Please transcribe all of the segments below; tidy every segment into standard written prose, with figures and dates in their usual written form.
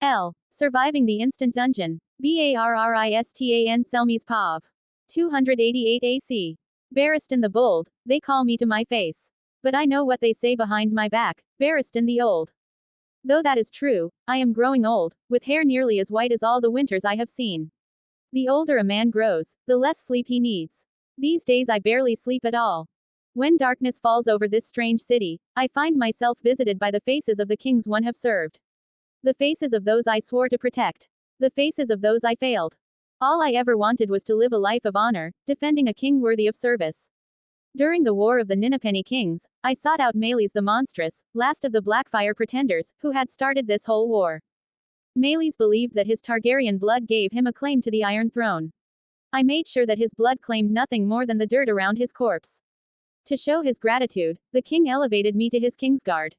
L. Surviving the instant dungeon. Barristan Selmies Pav. 288 AC. Barristan the Bold, they call me to my face. But I know what they say behind my back, Barristan the Old. Though that is true, I am growing old, with hair nearly as white as all the winters I have seen. The older a man grows, the less sleep he needs. These days I barely sleep at all. When darkness falls over this strange city, I find myself visited by the faces of the kings one have served. The faces of those I swore to protect. The faces of those I failed. All I ever wanted was to live a life of honor, defending a king worthy of service. During the War of the Ninnepenny Kings, I sought out Meleys the Monstrous, last of the Blackfire pretenders, who had started this whole war. Meleys believed that his Targaryen blood gave him a claim to the Iron Throne. I made sure that his blood claimed nothing more than the dirt around his corpse. To show his gratitude, the king elevated me to his kingsguard.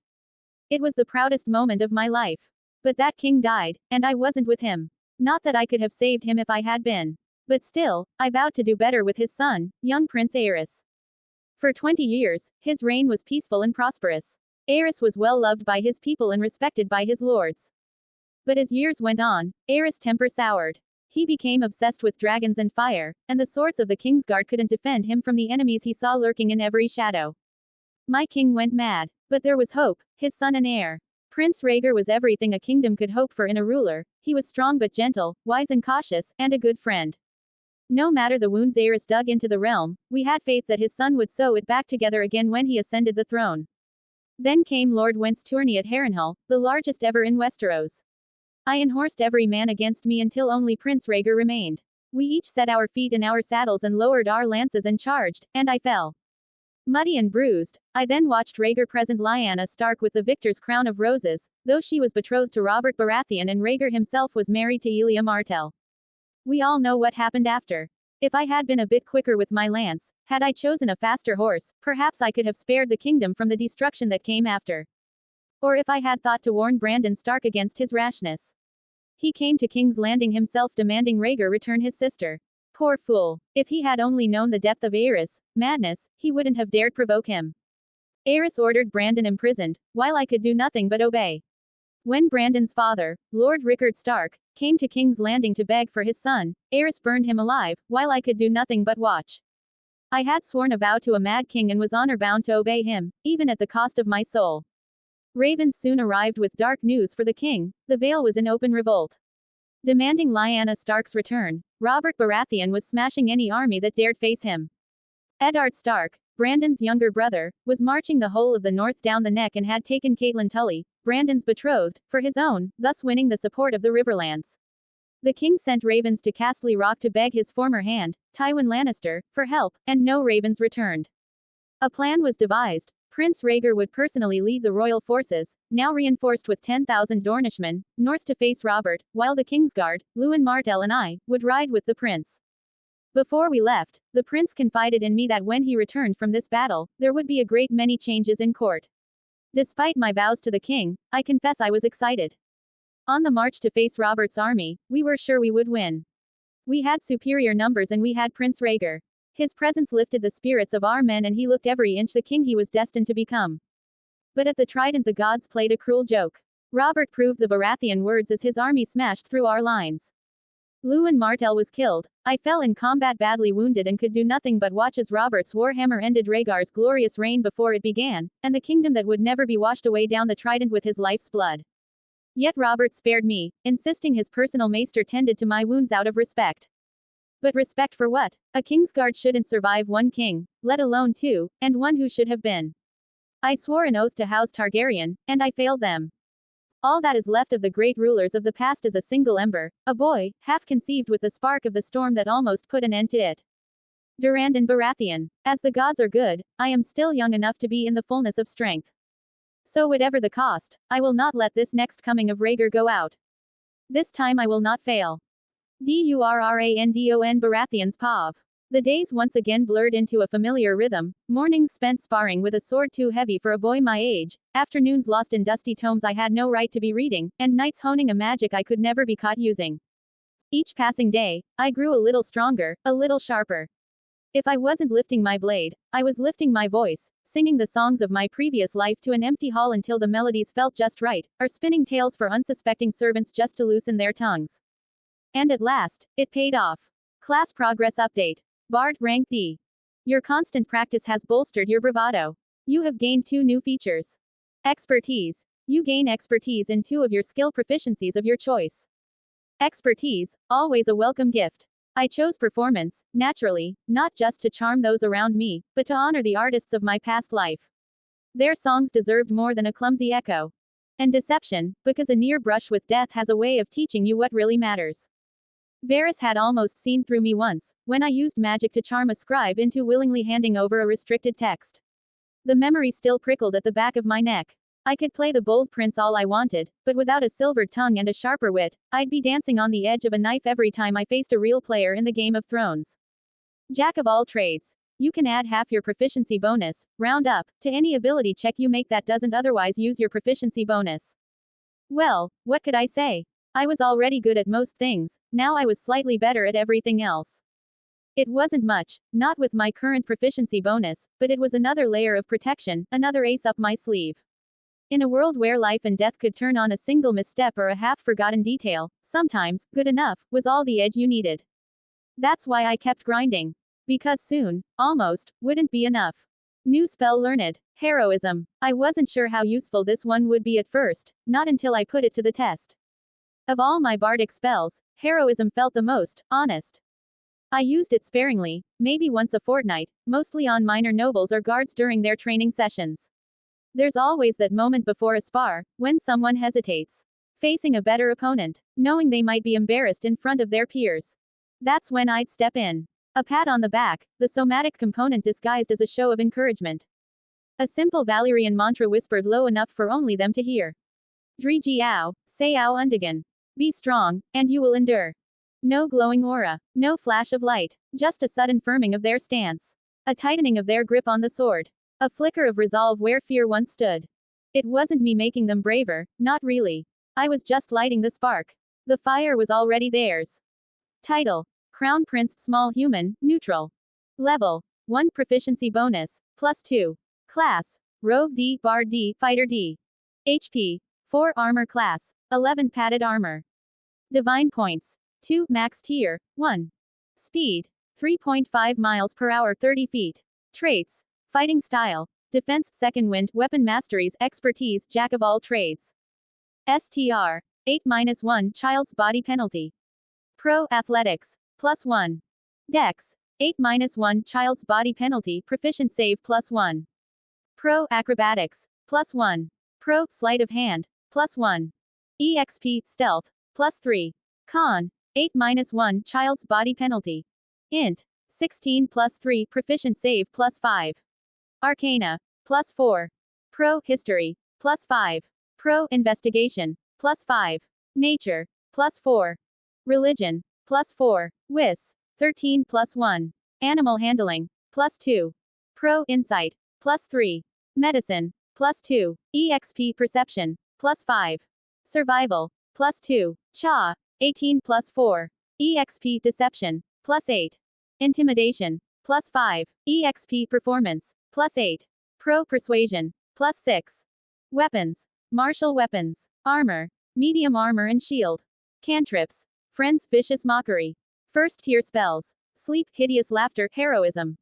It was the proudest moment of my life. But that king died, and I wasn't with him. Not that I could have saved him if I had been. But still, I vowed to do better with his son, young Prince Aerys. For 20 years, his reign was peaceful and prosperous. Aerys was well loved by his people and respected by his lords. But as years went on, Aerys' temper soured. He became obsessed with dragons and fire, and the swords of the Kingsguard couldn't defend him from the enemies he saw lurking in every shadow. My king went mad. But there was hope, his son and heir. Prince Rhaegar was everything a kingdom could hope for in a ruler. He was strong but gentle, wise and cautious, and a good friend. No matter the wounds Aerys dug into the realm, we had faith that his son would sew it back together again when he ascended the throne. Then came Lord Went's tourney at Harrenhal, the largest ever in Westeros. I enhorsed every man against me until only Prince Rhaegar remained. We each set our feet in our saddles and lowered our lances and charged, and I fell. Muddy and bruised, I then watched Rhaegar present Lyanna Stark with the victor's crown of roses, though she was betrothed to Robert Baratheon and Rhaegar himself was married to Elia Martell. We all know what happened after. If I had been a bit quicker with my lance, had I chosen a faster horse, perhaps I could have spared the kingdom from the destruction that came after. Or if I had thought to warn Brandon Stark against his rashness. He came to King's Landing himself demanding Rhaegar return his sister. Poor fool. If he had only known the depth of Aerys' madness, he wouldn't have dared provoke him. Aerys ordered Brandon imprisoned, while I could do nothing but obey. When Brandon's father, Lord Rickard Stark, came to King's Landing to beg for his son, Aerys burned him alive, while I could do nothing but watch. I had sworn a vow to a mad king and was honor-bound to obey him, even at the cost of my soul. Ravens soon arrived with dark news for the king. The Vale was in open revolt. Demanding Lyanna Stark's return, Robert Baratheon was smashing any army that dared face him. Eddard Stark, Brandon's younger brother, was marching the whole of the north down the neck and had taken Catelyn Tully, Brandon's betrothed, for his own, thus winning the support of the Riverlands. The king sent ravens to Castle Rock to beg his former hand, Tywin Lannister, for help, and no ravens returned. A plan was devised. Prince Rhaegar would personally lead the royal forces, now reinforced with 10,000 Dornishmen, north to face Robert, while the Kingsguard, Lewin Martell and I, would ride with the prince. Before we left, the prince confided in me that when he returned from this battle, there would be a great many changes in court. Despite my vows to the king, I confess I was excited. On the march to face Robert's army, we were sure we would win. We had superior numbers and we had Prince Rhaegar. His presence lifted the spirits of our men and he looked every inch the king he was destined to become. But at the Trident the gods played a cruel joke. Robert proved the Baratheon words as his army smashed through our lines. Lewin Martell was killed. I fell in combat badly wounded and could do nothing but watch as Robert's warhammer ended Rhaegar's glorious reign before it began, and the kingdom that would never be washed away down the Trident with his life's blood. Yet Robert spared me, insisting his personal maester tended to my wounds out of respect. But respect for what? A Kingsguard shouldn't survive one king, let alone two, and one who should have been. I swore an oath to House Targaryen, and I failed them. All that is left of the great rulers of the past is a single ember, a boy, half conceived with the spark of the storm that almost put an end to it. Durrandon Baratheon. As the gods are good, I am still young enough to be in the fullness of strength. So whatever the cost, I will not let this next coming of Rhaegar go out. This time I will not fail. Durrandon Baratheon's Pav. The days once again blurred into a familiar rhythm, mornings spent sparring with a sword too heavy for a boy my age, afternoons lost in dusty tomes I had no right to be reading, and nights honing a magic I could never be caught using. Each passing day, I grew a little stronger, a little sharper. If I wasn't lifting my blade, I was lifting my voice, singing the songs of my previous life to an empty hall until the melodies felt just right, or spinning tales for unsuspecting servants just to loosen their tongues. And at last, it paid off. Class progress update. Bard, rank D. Your constant practice has bolstered your bravado. You have gained 2 new features. Expertise. You gain expertise in 2 of your skill proficiencies of your choice. Expertise, always a welcome gift. I chose performance, naturally, not just to charm those around me, but to honor the artists of my past life. Their songs deserved more than a clumsy echo. And deception, because a near brush with death has a way of teaching you what really matters. Varys had almost seen through me once, when I used magic to charm a scribe into willingly handing over a restricted text. The memory still prickled at the back of my neck. I could play the bold prince all I wanted, but without a silvered tongue and a sharper wit, I'd be dancing on the edge of a knife every time I faced a real player in the Game of Thrones. Jack of all trades. You can add half your proficiency bonus, round up, to any ability check you make that doesn't otherwise use your proficiency bonus. Well, what could I say? I was already good at most things, now I was slightly better at everything else. It wasn't much, not with my current proficiency bonus, but it was another layer of protection, another ace up my sleeve. In a world where life and death could turn on a single misstep or a half-forgotten detail, sometimes, good enough, was all the edge you needed. That's why I kept grinding. Because soon, almost, wouldn't be enough. New spell learned. Heroism. I wasn't sure how useful this one would be at first, not until I put it to the test. Of all my bardic spells, heroism felt the most honest. I used it sparingly, maybe once a fortnight, mostly on minor nobles or guards during their training sessions. There's always that moment before a spar, when someone hesitates. Facing a better opponent, knowing they might be embarrassed in front of their peers. That's when I'd step in. A pat on the back, the somatic component disguised as a show of encouragement. A simple Valyrian mantra whispered low enough for only them to hear. Driji Ao, say Ao Undigan. Be strong, and you will endure. No glowing aura, no flash of light, just a sudden firming of their stance. A tightening of their grip on the sword. A flicker of resolve where fear once stood. It wasn't me making them braver, not really. I was just lighting the spark. The fire was already theirs. Title: Crown Prince Small Human, Neutral. Level: 1 Proficiency Bonus, +2. Class: Rogue D, Bard D, Fighter D. HP: 4 Armor Class, 11 Padded Armor. Divine Points: 2 Max Tier, 1. Speed: 3.5 miles per hour 30 feet. Traits: Fighting Style, Defense, Second Wind, Weapon Masteries, Expertise, Jack of all trades. STR: 8-1 Child's Body Penalty. Pro Athletics, +1. Dex: 8-1 Child's Body Penalty, Proficient Save +1. Pro Acrobatics, +1. Pro Sleight of Hand, +1. EXP Stealth, +3. Con: 8-1 Child's Body Penalty. Int: 16 +3 Proficient Save +5. Arcana, +4. Pro History, +5. Pro Investigation, +5. Nature, +4. Religion, +4. Wis, 13 +1. Animal Handling, +2. Pro Insight, +3. Medicine, +2. EXP Perception, +5. Survival, +2. Cha, 18 +4. EXP Deception, +8. Intimidation, +5. EXP Performance, +8. Pro Persuasion, +6. Weapons: Martial Weapons. Armor: Medium Armor and Shield. Cantrips: Friend's Vicious Mockery. First Tier Spells: Sleep, Hideous Laughter, Heroism.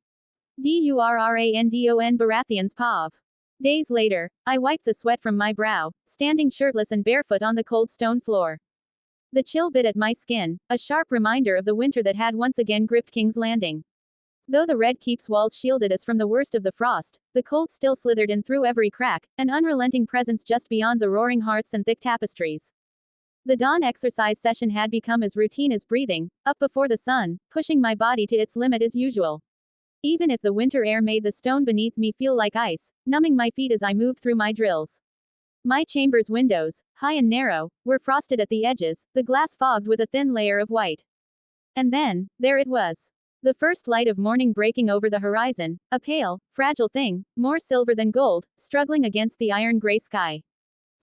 Durrandon Baratheon's Pav. Days later, I wiped the sweat from my brow, standing shirtless and barefoot on the cold stone floor. The chill bit at my skin, a sharp reminder of the winter that had once again gripped King's Landing. Though the Red Keep's walls shielded us from the worst of the frost, the cold still slithered in through every crack, an unrelenting presence just beyond the roaring hearths and thick tapestries. The dawn exercise session had become as routine as breathing, up before the sun, pushing my body to its limit as usual. Even if the winter air made the stone beneath me feel like ice, numbing my feet as I moved through my drills. My chamber's windows, high and narrow, were frosted at the edges, the glass fogged with a thin layer of white. And then, there it was. The first light of morning breaking over the horizon, a pale, fragile thing, more silver than gold, struggling against the iron gray sky.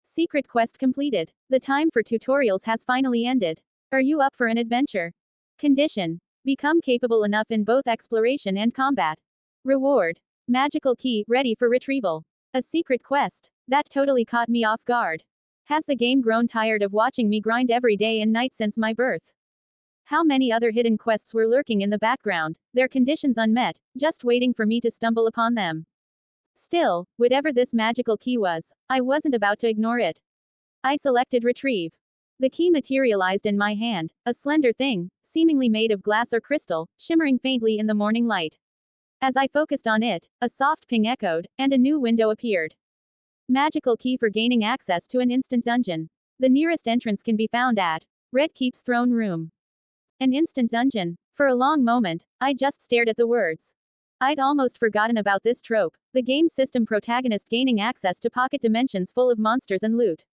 Secret quest completed. The time for tutorials has finally ended. Are you up for an adventure? Condition: Become capable enough in both exploration and combat. Reward. Magical key, ready for retrieval. A secret quest. That totally caught me off guard. Has the game grown tired of watching me grind every day and night since my birth? How many other hidden quests were lurking in the background, their conditions unmet, just waiting for me to stumble upon them? Still, whatever this magical key was, I wasn't about to ignore it. I selected retrieve. The key materialized in my hand, a slender thing, seemingly made of glass or crystal, shimmering faintly in the morning light. As I focused on it, a soft ping echoed, and a new window appeared. Magical key for gaining access to an instant dungeon. The nearest entrance can be found at Red Keep's throne room. An instant dungeon. For a long moment, I just stared at the words. I'd almost forgotten about this trope, the game system protagonist gaining access to pocket dimensions full of monsters and loot.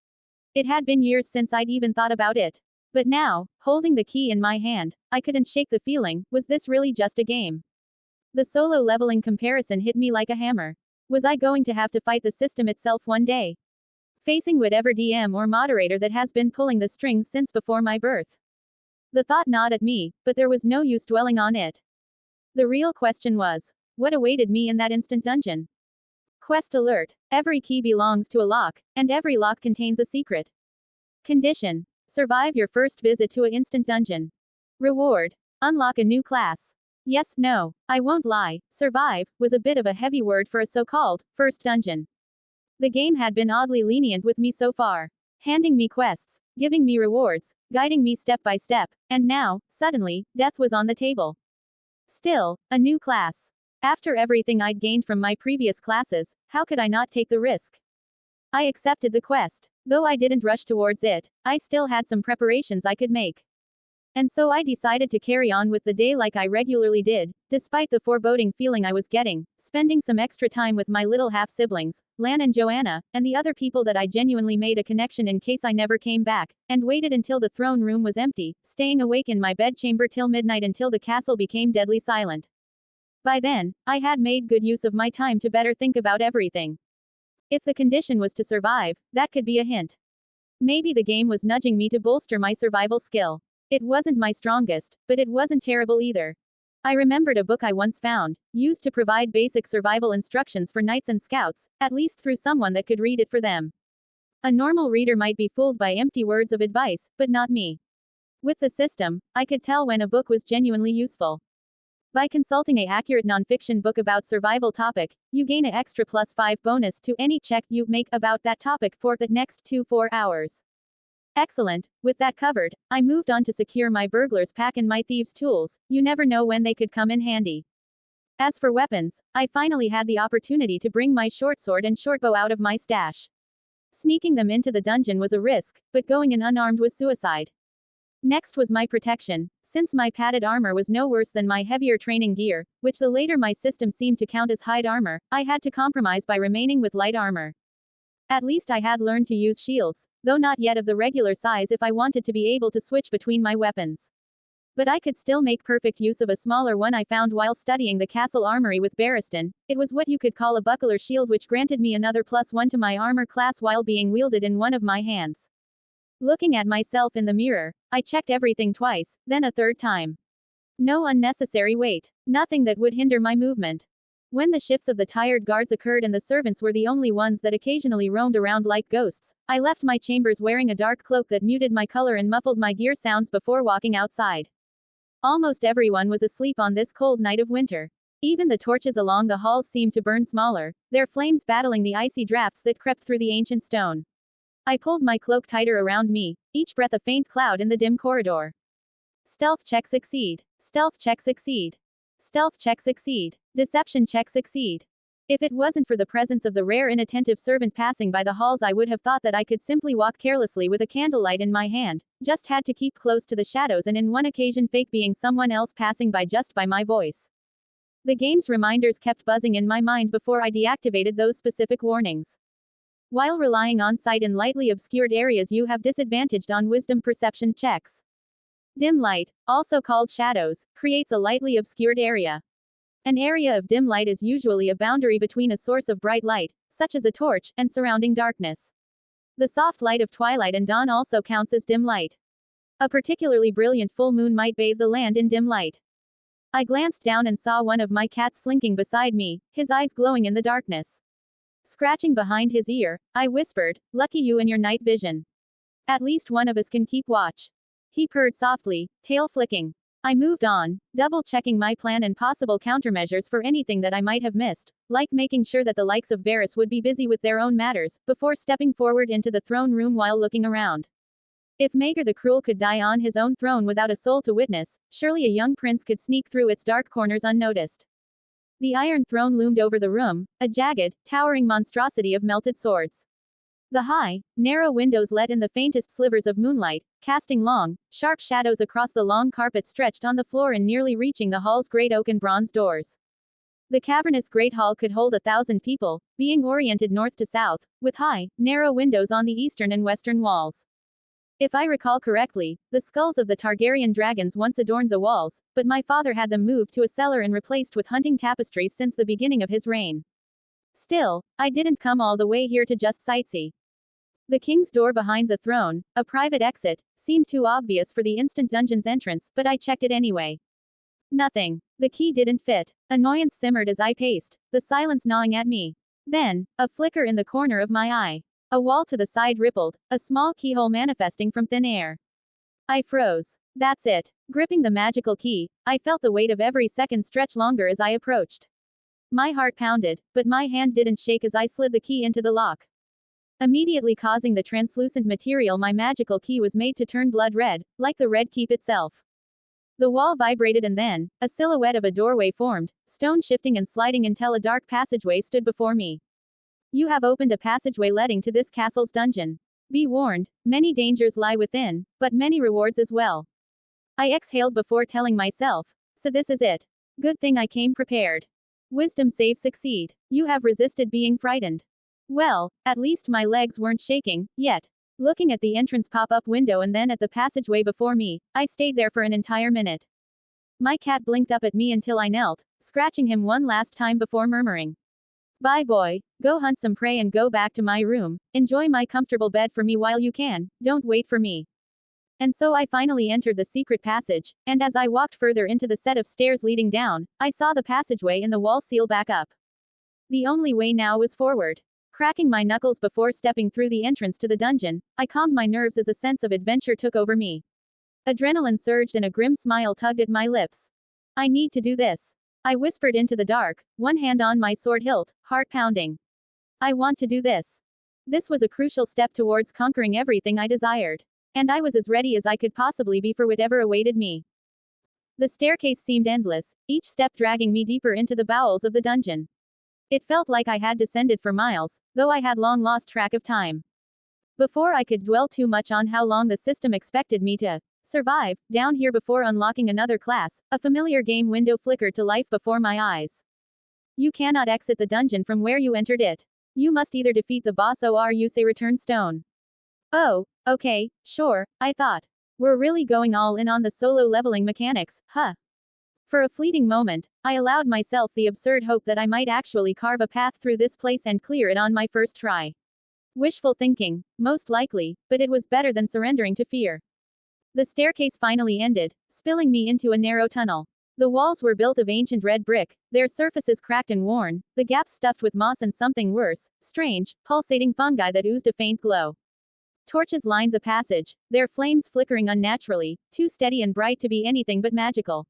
It had been years since I'd even thought about it. But now, holding the key in my hand, I couldn't shake the feeling, was this really just a game? The solo leveling comparison hit me like a hammer. Was I going to have to fight the system itself one day? Facing whatever DM or moderator that has been pulling the strings since before my birth? The thought gnawed at me, but there was no use dwelling on it. The real question was, what awaited me in that instant dungeon? Quest alert. Every key belongs to a lock, and every lock contains a secret. Condition. Survive your first visit to an instant dungeon. Reward. Unlock a new class. Yes, no, I won't lie, survive was a bit of a heavy word for a so-called first dungeon. The game had been oddly lenient with me so far, handing me quests, giving me rewards, guiding me step by step, and now, suddenly, death was on the table. Still, a new class. After everything I'd gained from my previous classes, how could I not take the risk? I accepted the quest. Though I didn't rush towards it, I still had some preparations I could make. And so I decided to carry on with the day like I regularly did, despite the foreboding feeling I was getting, spending some extra time with my little half-siblings, Lan and Joanna, and the other people that I genuinely made a connection in case I never came back, and waited until the throne room was empty, staying awake in my bedchamber till midnight until the castle became deadly silent. By then, I had made good use of my time to better think about everything. If the condition was to survive, that could be a hint. Maybe the game was nudging me to bolster my survival skill. It wasn't my strongest, but it wasn't terrible either. I remembered a book I once found, used to provide basic survival instructions for knights and scouts, at least through someone that could read it for them. A normal reader might be fooled by empty words of advice, but not me. With the system, I could tell when a book was genuinely useful. By consulting an accurate nonfiction book about survival topic, you gain an extra +5 bonus to any check you make about that topic for the next 4 hours. Excellent. With that covered, I moved on to secure my burglar's pack and my thieves' tools. You never know when they could come in handy. As for weapons, I finally had the opportunity to bring my short sword and shortbow out of my stash. Sneaking them into the dungeon was a risk, but going in unarmed was suicide. Next was my protection, since my padded armor was no worse than my heavier training gear, which the later my system seemed to count as hide armor, I had to compromise by remaining with light armor. At least I had learned to use shields, though not yet of the regular size if I wanted to be able to switch between my weapons. But I could still make perfect use of a smaller one I found while studying the castle armory with Barristan. It was what you could call a buckler shield which granted me another +1 to my armor class while being wielded in one of my hands. Looking at myself in the mirror, I checked everything twice, then a third time. No unnecessary weight. Nothing that would hinder my movement. When the shifts of the tired guards occurred and the servants were the only ones that occasionally roamed around like ghosts, I left my chambers wearing a dark cloak that muted my color and muffled my gear sounds before walking outside. Almost everyone was asleep on this cold night of winter. Even the torches along the halls seemed to burn smaller, their flames battling the icy drafts that crept through the ancient stone. I pulled my cloak tighter around me, each breath a faint cloud in the dim corridor. Stealth check succeed. Stealth check succeed. Stealth check succeed. Deception check succeed. If it wasn't for the presence of the rare inattentive servant passing by the halls, I would have thought that I could simply walk carelessly with a candlelight in my hand, just had to keep close to the shadows and in one occasion fake being someone else passing by just by my voice. The game's reminders kept buzzing in my mind before I deactivated those specific warnings. While relying on sight in lightly obscured areas, you have disadvantaged on wisdom perception checks. Dim light, also called shadows, creates a lightly obscured area. An area of dim light is usually a boundary between a source of bright light, such as a torch, and surrounding darkness. The soft light of twilight and dawn also counts as dim light. A particularly brilliant full moon might bathe the land in dim light. I glanced down and saw one of my cats slinking beside me, his eyes glowing in the darkness. Scratching behind his ear, I whispered, "Lucky you and your night vision. At least one of us can keep watch." He purred softly, tail flicking. I moved on, double-checking my plan and possible countermeasures for anything that I might have missed, like making sure that the likes of Varys would be busy with their own matters, before stepping forward into the throne room while looking around. If Maegor the Cruel could die on his own throne without a soul to witness, surely a young prince could sneak through its dark corners unnoticed. The Iron Throne loomed over the room, a jagged, towering monstrosity of melted swords. The high, narrow windows let in the faintest slivers of moonlight, casting long, sharp shadows across the long carpet stretched on the floor and nearly reaching the hall's great oak and bronze doors. The cavernous great hall could hold 1,000 people, being oriented north to south, with high, narrow windows on the eastern and western walls. If I recall correctly, the skulls of the Targaryen dragons once adorned the walls, but my father had them moved to a cellar and replaced with hunting tapestries since the beginning of his reign. Still, I didn't come all the way here to just sightsee. The king's door behind the throne, a private exit, seemed too obvious for the instant dungeon's entrance, but I checked it anyway. Nothing. The key didn't fit. Annoyance simmered as I paced, the silence gnawing at me. Then, a flicker in the corner of my eye. A wall to the side rippled, a small keyhole manifesting from thin air. I froze. That's it. Gripping the magical key, I felt the weight of every second stretch longer as I approached. My heart pounded, but my hand didn't shake as I slid the key into the lock, immediately causing the translucent material my magical key was made to turn blood red, like the red keep itself. The wall vibrated and then, a silhouette of a doorway formed, stone shifting and sliding until a dark passageway stood before me. You have opened a passageway leading to this castle's dungeon. Be warned, many dangers lie within, but many rewards as well. I exhaled before telling myself, so this is it. Good thing I came prepared. Wisdom save succeed. You have resisted being frightened. Well, at least my legs weren't shaking, yet. Looking at the entrance pop-up window and then at the passageway before me, I stayed there for an entire minute. My cat blinked up at me until I knelt, scratching him one last time before murmuring, "Bye boy, go hunt some prey and go back to my room, enjoy my comfortable bed for me while you can, don't wait for me." And so I finally entered the secret passage, and as I walked further into the set of stairs leading down, I saw the passageway in the wall seal back up. The only way now was forward. Cracking my knuckles before stepping through the entrance to the dungeon, I calmed my nerves as a sense of adventure took over me. Adrenaline surged and a grim smile tugged at my lips. I need to do this. I whispered into the dark, one hand on my sword hilt, heart pounding. I want to do this. This was a crucial step towards conquering everything I desired. And I was as ready as I could possibly be for whatever awaited me. The staircase seemed endless, each step dragging me deeper into the bowels of the dungeon. It felt like I had descended for miles, though I had long lost track of time. Before I could dwell too much on how long the system expected me to survive, down here before unlocking another class, a familiar game window flickered to life before my eyes. You cannot exit the dungeon from where you entered it. You must either defeat the boss or use a return stone. Oh, okay, sure, I thought. We're really going all in on the solo leveling mechanics, huh? For a fleeting moment, I allowed myself the absurd hope that I might actually carve a path through this place and clear it on my first try. Wishful thinking, most likely, but it was better than surrendering to fear. The staircase finally ended, spilling me into a narrow tunnel. The walls were built of ancient red brick, their surfaces cracked and worn, the gaps stuffed with moss and something worse, strange, pulsating fungi that oozed a faint glow. Torches lined the passage, their flames flickering unnaturally, too steady and bright to be anything but magical.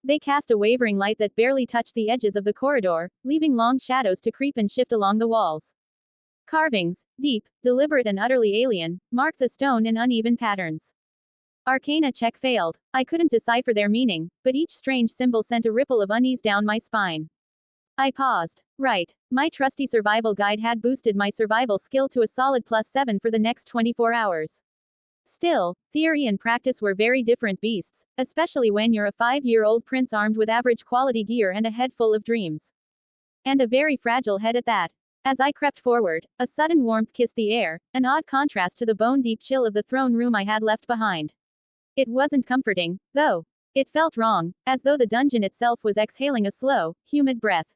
They cast a wavering light that barely touched the edges of the corridor, leaving long shadows to creep and shift along the walls. Carvings, deep, deliberate and utterly alien, marked the stone in uneven patterns. Arcana check failed. I couldn't decipher their meaning, but each strange symbol sent a ripple of unease down my spine. I paused. Right. My trusty survival guide had boosted my survival skill to a solid +7 for the next 24 hours. Still, theory and practice were very different beasts, especially when you're a 5-year-old prince armed with average quality gear and a head full of dreams. And a very fragile head at that. As I crept forward, a sudden warmth kissed the air, an odd contrast to the bone-deep chill of the throne room I had left behind. It wasn't comforting, though. It felt wrong, as though the dungeon itself was exhaling a slow, humid breath.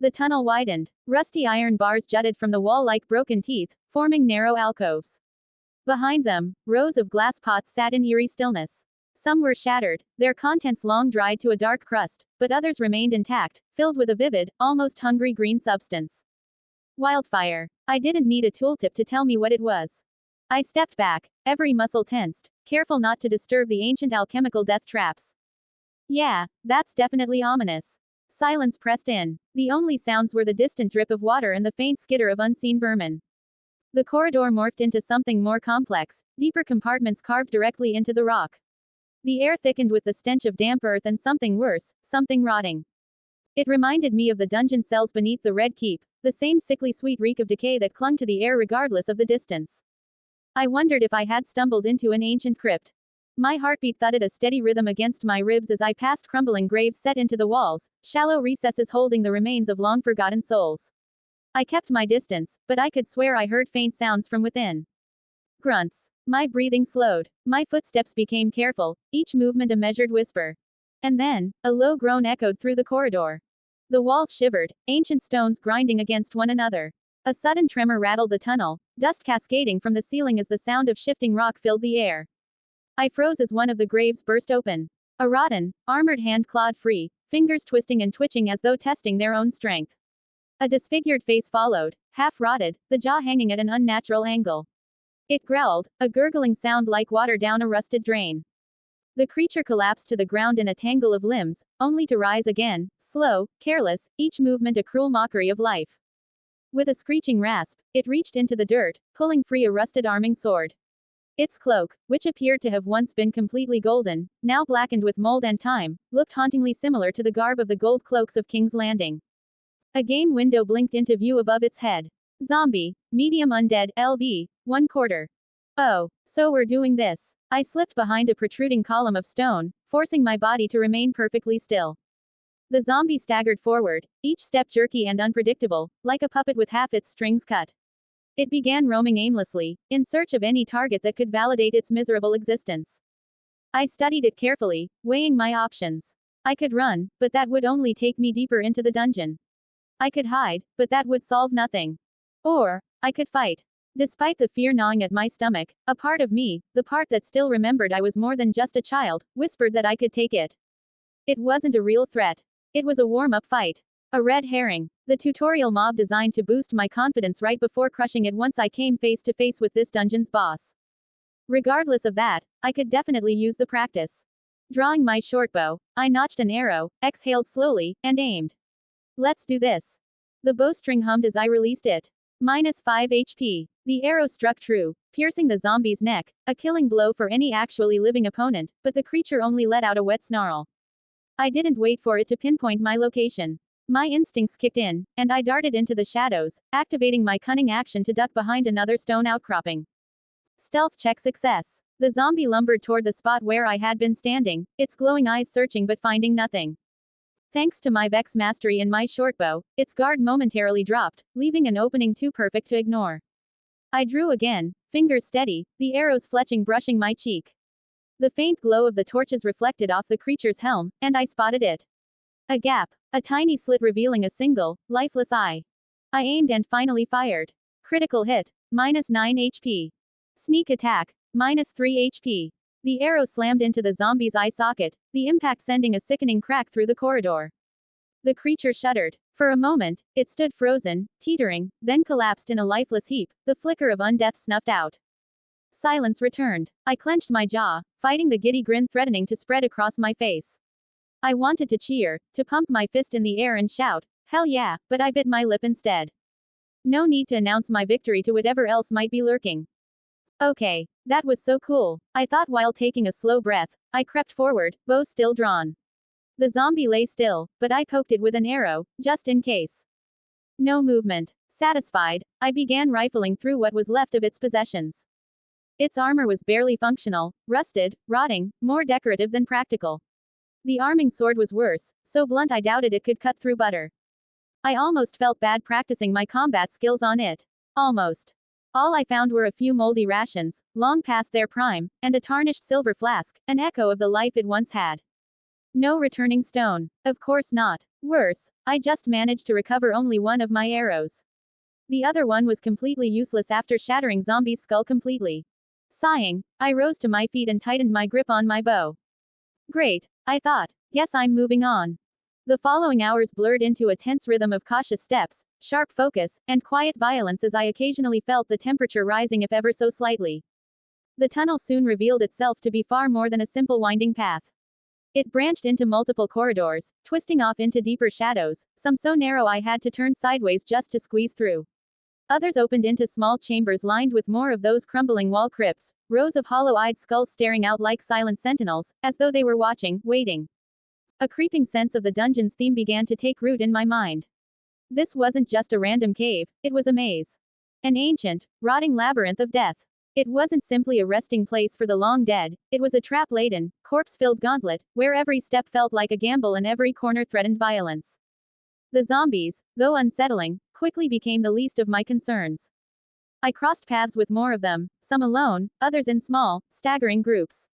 The tunnel widened. Rusty iron bars jutted from the wall like broken teeth, forming narrow alcoves. Behind them, rows of glass pots sat in eerie stillness. Some were shattered, their contents long dried to a dark crust, but others remained intact, filled with a vivid, almost hungry green substance. Wildfire. I didn't need a tooltip to tell me what it was. I stepped back, every muscle tensed, careful not to disturb the ancient alchemical death traps. Yeah, that's definitely ominous. Silence pressed in. The only sounds were the distant drip of water and the faint skitter of unseen vermin. The corridor morphed into something more complex, deeper compartments carved directly into the rock. The air thickened with the stench of damp earth and something worse, something rotting. It reminded me of the dungeon cells beneath the Red Keep, the same sickly sweet reek of decay that clung to the air regardless of the distance. I wondered if I had stumbled into an ancient crypt. My heartbeat thudded a steady rhythm against my ribs as I passed crumbling graves set into the walls, shallow recesses holding the remains of long-forgotten souls. I kept my distance, but I could swear I heard faint sounds from within. Grunts. My breathing slowed. My footsteps became careful, each movement a measured whisper. And then, a low groan echoed through the corridor. The walls shivered, ancient stones grinding against one another. A sudden tremor rattled the tunnel, dust cascading from the ceiling as the sound of shifting rock filled the air. I froze as one of the graves burst open. A rotten, armored hand clawed free, fingers twisting and twitching as though testing their own strength. A disfigured face followed, half rotted, the jaw hanging at an unnatural angle. It growled, a gurgling sound like water down a rusted drain. The creature collapsed to the ground in a tangle of limbs, only to rise again, slow, careless, each movement a cruel mockery of life. With a screeching rasp, it reached into the dirt, pulling free a rusted arming sword. Its cloak, which appeared to have once been completely golden, now blackened with mold and time, looked hauntingly similar to the garb of the gold cloaks of King's Landing. A game window blinked into view above its head. Zombie, medium undead, LV, 1/4. Oh, so we're doing this. I slipped behind a protruding column of stone, forcing my body to remain perfectly still. The zombie staggered forward, each step jerky and unpredictable, like a puppet with half its strings cut. It began roaming aimlessly, in search of any target that could validate its miserable existence. I studied it carefully, weighing my options. I could run, but that would only take me deeper into the dungeon. I could hide, but that would solve nothing. Or, I could fight. Despite the fear gnawing at my stomach, a part of me, the part that still remembered I was more than just a child, whispered that I could take it. It wasn't a real threat. It was a warm-up fight. A red herring. The tutorial mob designed to boost my confidence right before crushing it once I came face to face with this dungeon's boss. Regardless of that, I could definitely use the practice. Drawing my shortbow, I notched an arrow, exhaled slowly, and aimed. Let's do this. The bowstring hummed as I released it. -5 HP. The arrow struck true, piercing the zombie's neck, a killing blow for any actually living opponent, but the creature only let out a wet snarl. I didn't wait for it to pinpoint my location. My instincts kicked in, and I darted into the shadows, activating my cunning action to duck behind another stone outcropping. Stealth check success. The zombie lumbered toward the spot where I had been standing, its glowing eyes searching but finding nothing. Thanks to my Vex mastery in my shortbow, its guard momentarily dropped, leaving an opening too perfect to ignore. I drew again, fingers steady, the arrows fletching brushing my cheek. The faint glow of the torches reflected off the creature's helm, and I spotted it. A gap, a tiny slit revealing a single, lifeless eye. I aimed and finally fired. Critical hit, -9 HP. Sneak attack, -3 HP. The arrow slammed into the zombie's eye socket, the impact sending a sickening crack through the corridor. The creature shuddered. For a moment, it stood frozen, teetering, then collapsed in a lifeless heap, the flicker of undeath snuffed out. Silence returned. I clenched my jaw, fighting the giddy grin threatening to spread across my face. I wanted to cheer, to pump my fist in the air and shout, "Hell yeah," but I bit my lip instead. No need to announce my victory to whatever else might be lurking. Okay, that was so cool, I thought while taking a slow breath. I crept forward, bow still drawn. The zombie lay still, but I poked it with an arrow, just in case. No movement. Satisfied, I began rifling through what was left of its possessions. Its armor was barely functional, rusted, rotting, more decorative than practical. The arming sword was worse, so blunt I doubted it could cut through butter. I almost felt bad practicing my combat skills on it. Almost. All I found were a few moldy rations, long past their prime, and a tarnished silver flask, an echo of the life it once had. No returning stone. Of course not. Worse, I just managed to recover only one of my arrows. The other one was completely useless after shattering Zombie's skull completely. Sighing, I rose to my feet and tightened my grip on my bow. Great, I thought. Guess I'm moving on. The following hours blurred into a tense rhythm of cautious steps, sharp focus, and quiet violence as I occasionally felt the temperature rising if ever so slightly. The tunnel soon revealed itself to be far more than a simple winding path. It branched into multiple corridors, twisting off into deeper shadows, some so narrow I had to turn sideways just to squeeze through. Others opened into small chambers lined with more of those crumbling wall crypts, rows of hollow-eyed skulls staring out like silent sentinels, as though they were watching, waiting. A creeping sense of the dungeon's theme began to take root in my mind. This wasn't just a random cave, it was a maze. An ancient, rotting labyrinth of death. It wasn't simply a resting place for the long dead, it was a trap-laden, corpse-filled gauntlet, where every step felt like a gamble and every corner threatened violence. The zombies, though unsettling, quickly became the least of my concerns. I crossed paths with more of them, some alone, others in small, staggering groups.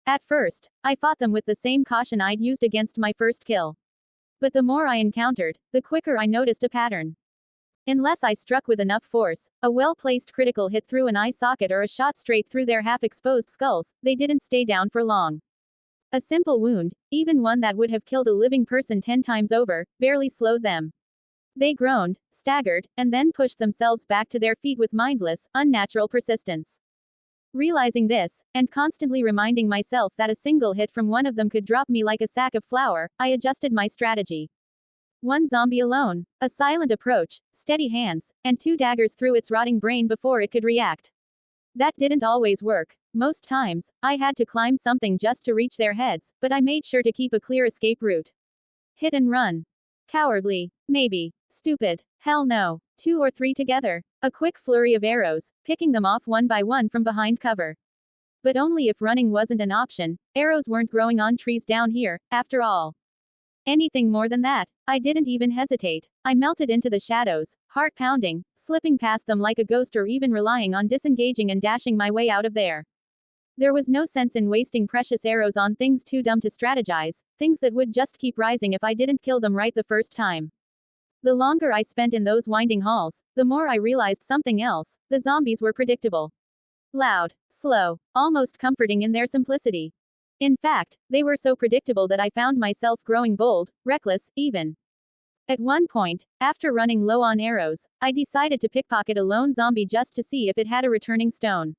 At first, I fought them with the same caution I'd used against my first kill. But the more I encountered, the quicker I noticed a pattern. Unless I struck with enough force, a well-placed critical hit through an eye socket or a shot straight through their half-exposed skulls, they didn't stay down for long. A simple wound, even one that would have killed a living person 10 times over, barely slowed them. They groaned, staggered, and then pushed themselves back to their feet with mindless, unnatural persistence. Realizing this, and constantly reminding myself that a single hit from one of them could drop me like a sack of flour, I adjusted my strategy. One zombie alone, a silent approach, steady hands, and 2 daggers through its rotting brain before it could react. That didn't always work. Most times, I had to climb something just to reach their heads, but I made sure to keep a clear escape route. Hit and run. Cowardly. Maybe. Stupid. Hell no. 2 or 3 together. A quick flurry of arrows, picking them off one by one from behind cover. But only if running wasn't an option. Arrows weren't growing on trees down here, after all. Anything more than that, I didn't even hesitate. I melted into the shadows, heart pounding, slipping past them like a ghost or even relying on disengaging and dashing my way out of there. There was no sense in wasting precious arrows on things too dumb to strategize, things that would just keep rising if I didn't kill them right the first time. The longer I spent in those winding halls, the more I realized something else. The zombies were predictable. Loud, slow, almost comforting in their simplicity. In fact, they were so predictable that I found myself growing bold, reckless, even. At one point, after running low on arrows, I decided to pickpocket a lone zombie just to see if it had a returning stone.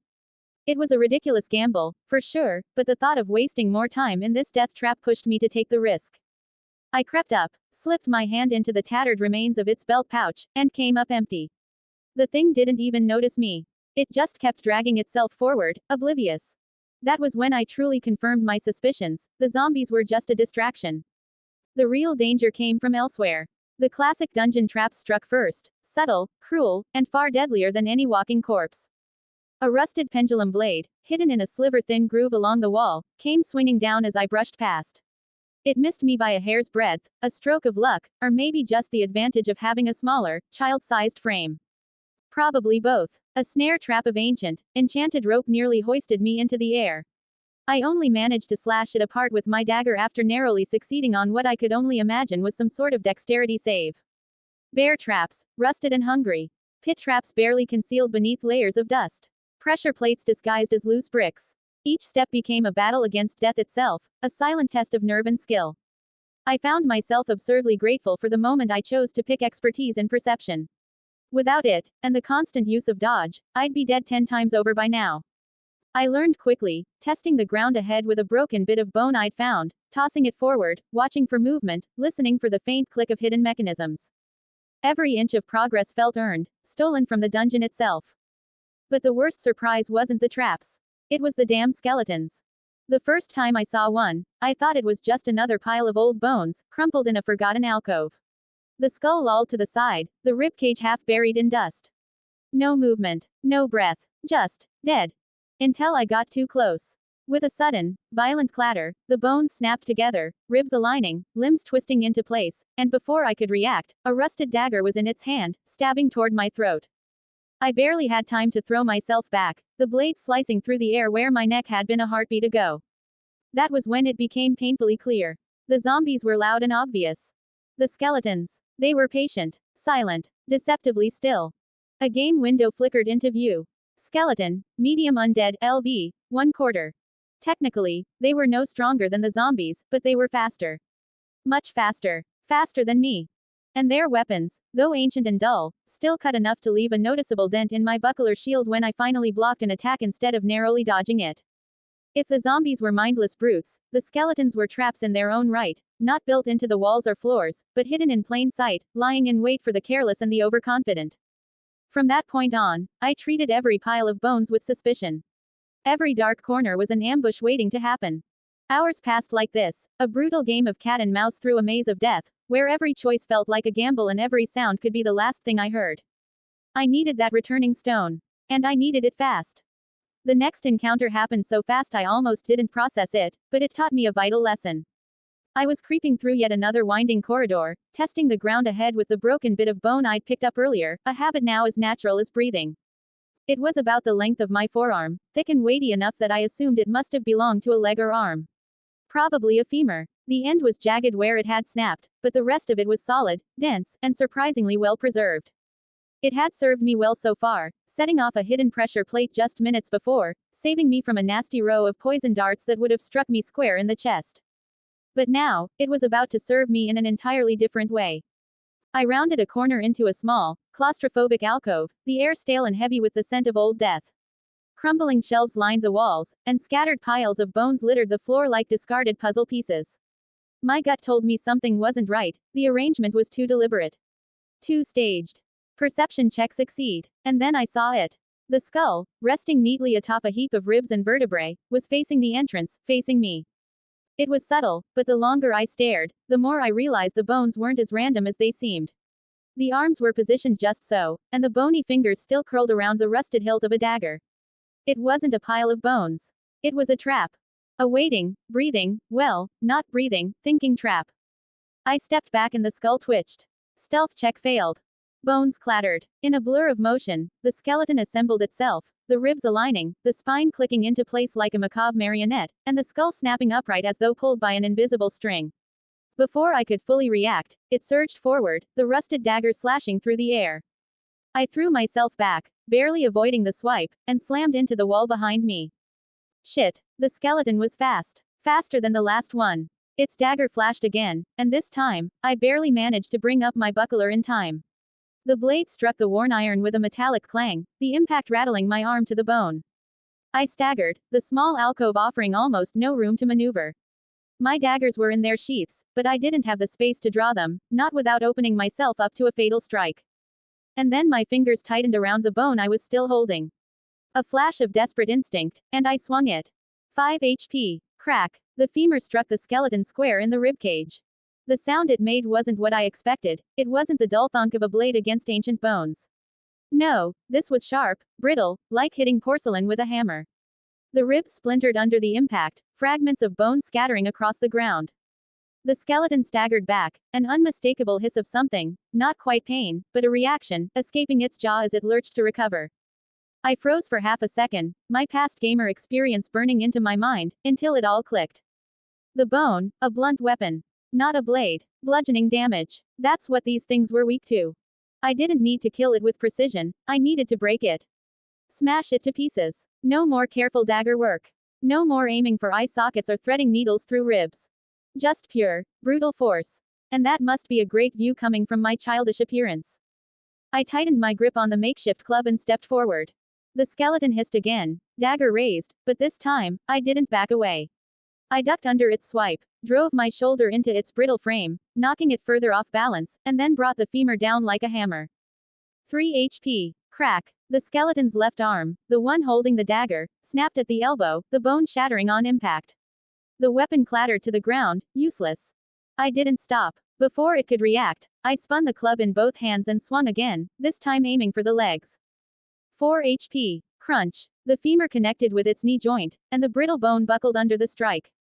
It was a ridiculous gamble, for sure, but the thought of wasting more time in this death trap pushed me to take the risk. I crept up, slipped my hand into the tattered remains of its belt pouch, and came up empty. The thing didn't even notice me. It just kept dragging itself forward, oblivious. That was when I truly confirmed my suspicions. The zombies were just a distraction. The real danger came from elsewhere. The classic dungeon traps struck first, subtle, cruel, and far deadlier than any walking corpse. A rusted pendulum blade, hidden in a sliver-thin groove along the wall, came swinging down as I brushed past. It missed me by a hair's breadth, a stroke of luck, or maybe just the advantage of having a smaller, child-sized frame. Probably both. A snare trap of ancient, enchanted rope nearly hoisted me into the air. I only managed to slash it apart with my dagger after narrowly succeeding on what I could only imagine was some sort of dexterity save. Bear traps, rusted and hungry. Pit traps barely concealed beneath layers of dust. Pressure plates disguised as loose bricks. Each step became a battle against death itself, a silent test of nerve and skill. I found myself absurdly grateful for the moment I chose to pick expertise in perception. Without it, and the constant use of dodge, I'd be dead 10 times over by now. I learned quickly, testing the ground ahead with a broken bit of bone I'd found, tossing it forward, watching for movement, listening for the faint click of hidden mechanisms. Every inch of progress felt earned, stolen from the dungeon itself. But the worst surprise wasn't the traps. It was the damn skeletons. The first time I saw one, I thought it was just another pile of old bones, crumpled in a forgotten alcove. The skull lolled to the side, the ribcage half buried in dust. No movement, no breath, just dead. Until I got too close. With a sudden, violent clatter, the bones snapped together, ribs aligning, limbs twisting into place, and before I could react, a rusted dagger was in its hand, stabbing toward my throat. I barely had time to throw myself back, the blade slicing through the air where my neck had been a heartbeat ago. That was when it became painfully clear. The zombies were loud and obvious. The skeletons. They were patient, silent, deceptively still. A game window flickered into view. Skeleton, medium undead, LV, 1/4. Technically, they were no stronger than the zombies, but they were faster. Much faster. Faster than me. And their weapons, though ancient and dull, still cut enough to leave a noticeable dent in my buckler shield when I finally blocked an attack instead of narrowly dodging it. If the zombies were mindless brutes, the skeletons were traps in their own right, not built into the walls or floors, but hidden in plain sight, lying in wait for the careless and the overconfident. From that point on, I treated every pile of bones with suspicion. Every dark corner was an ambush waiting to happen. Hours passed like this, a brutal game of cat and mouse through a maze of death, where every choice felt like a gamble and every sound could be the last thing I heard. I needed that returning stone. And I needed it fast. The next encounter happened so fast I almost didn't process it, but it taught me a vital lesson. I was creeping through yet another winding corridor, testing the ground ahead with the broken bit of bone I'd picked up earlier, a habit now as natural as breathing. It was about the length of my forearm, thick and weighty enough that I assumed it must have belonged to a leg or arm. Probably a femur. The end was jagged where it had snapped, but the rest of it was solid, dense, and surprisingly well preserved. It had served me well so far, setting off a hidden pressure plate just minutes before, saving me from a nasty row of poison darts that would have struck me square in the chest. But now, it was about to serve me in an entirely different way. I rounded a corner into a small, claustrophobic alcove, the air stale and heavy with the scent of old death. Crumbling shelves lined the walls, and scattered piles of bones littered the floor like discarded puzzle pieces. My gut told me something wasn't right, the arrangement was too deliberate. Too staged. Perception check succeed. And then I saw it. The skull, resting neatly atop a heap of ribs and vertebrae, was facing the entrance, facing me. It was subtle, but the longer I stared, the more I realized the bones weren't as random as they seemed. The arms were positioned just so, and the bony fingers still curled around the rusted hilt of a dagger. It wasn't a pile of bones. It was a trap. A waiting, breathing, well, not breathing, thinking trap. I stepped back and the skull twitched. Stealth check failed. Bones clattered. In a blur of motion, the skeleton assembled itself, the ribs aligning, the spine clicking into place like a macabre marionette, and the skull snapping upright as though pulled by an invisible string. Before I could fully react, it surged forward, the rusted dagger slashing through the air. I threw myself back, barely avoiding the swipe, and slammed into the wall behind me. Shit, the skeleton was fast. Faster than the last one. Its dagger flashed again, and this time, I barely managed to bring up my buckler in time. The blade struck the worn iron with a metallic clang, the impact rattling my arm to the bone. I staggered, the small alcove offering almost no room to maneuver. My daggers were in their sheaths, but I didn't have the space to draw them, not without opening myself up to a fatal strike. And then my fingers tightened around the bone I was still holding. A flash of desperate instinct, and I swung it. 5 HP. Crack. The femur struck the skeleton square in the ribcage. The sound it made wasn't what I expected, it wasn't the dull thunk of a blade against ancient bones. No, this was sharp, brittle, like hitting porcelain with a hammer. The ribs splintered under the impact, fragments of bone scattering across the ground. The skeleton staggered back, an unmistakable hiss of something, not quite pain, but a reaction, escaping its jaw as it lurched to recover. I froze for half a second, my past gamer experience burning into my mind, until it all clicked. The bone, a blunt weapon. Not a blade. Bludgeoning damage. That's what these things were weak to. I didn't need to kill it with precision, I needed to break it. Smash it to pieces. No more careful dagger work. No more aiming for eye sockets or threading needles through ribs. Just pure, brutal force. And that must be a great view coming from my childish appearance. I tightened my grip on the makeshift club and stepped forward. The skeleton hissed again, dagger raised, but this time, I didn't back away. I ducked under its swipe, drove my shoulder into its brittle frame, knocking it further off balance, and then brought the femur down like a hammer. 3 HP. Crack. The skeleton's left arm, the one holding the dagger, snapped at the elbow, the bone shattering on impact. The weapon clattered to the ground, useless. I didn't stop. Before it could react, I spun the club in both hands and swung again, this time aiming for the legs. 4 HP. Crunch. The femur connected with its knee joint, and the brittle bone buckled under the strike.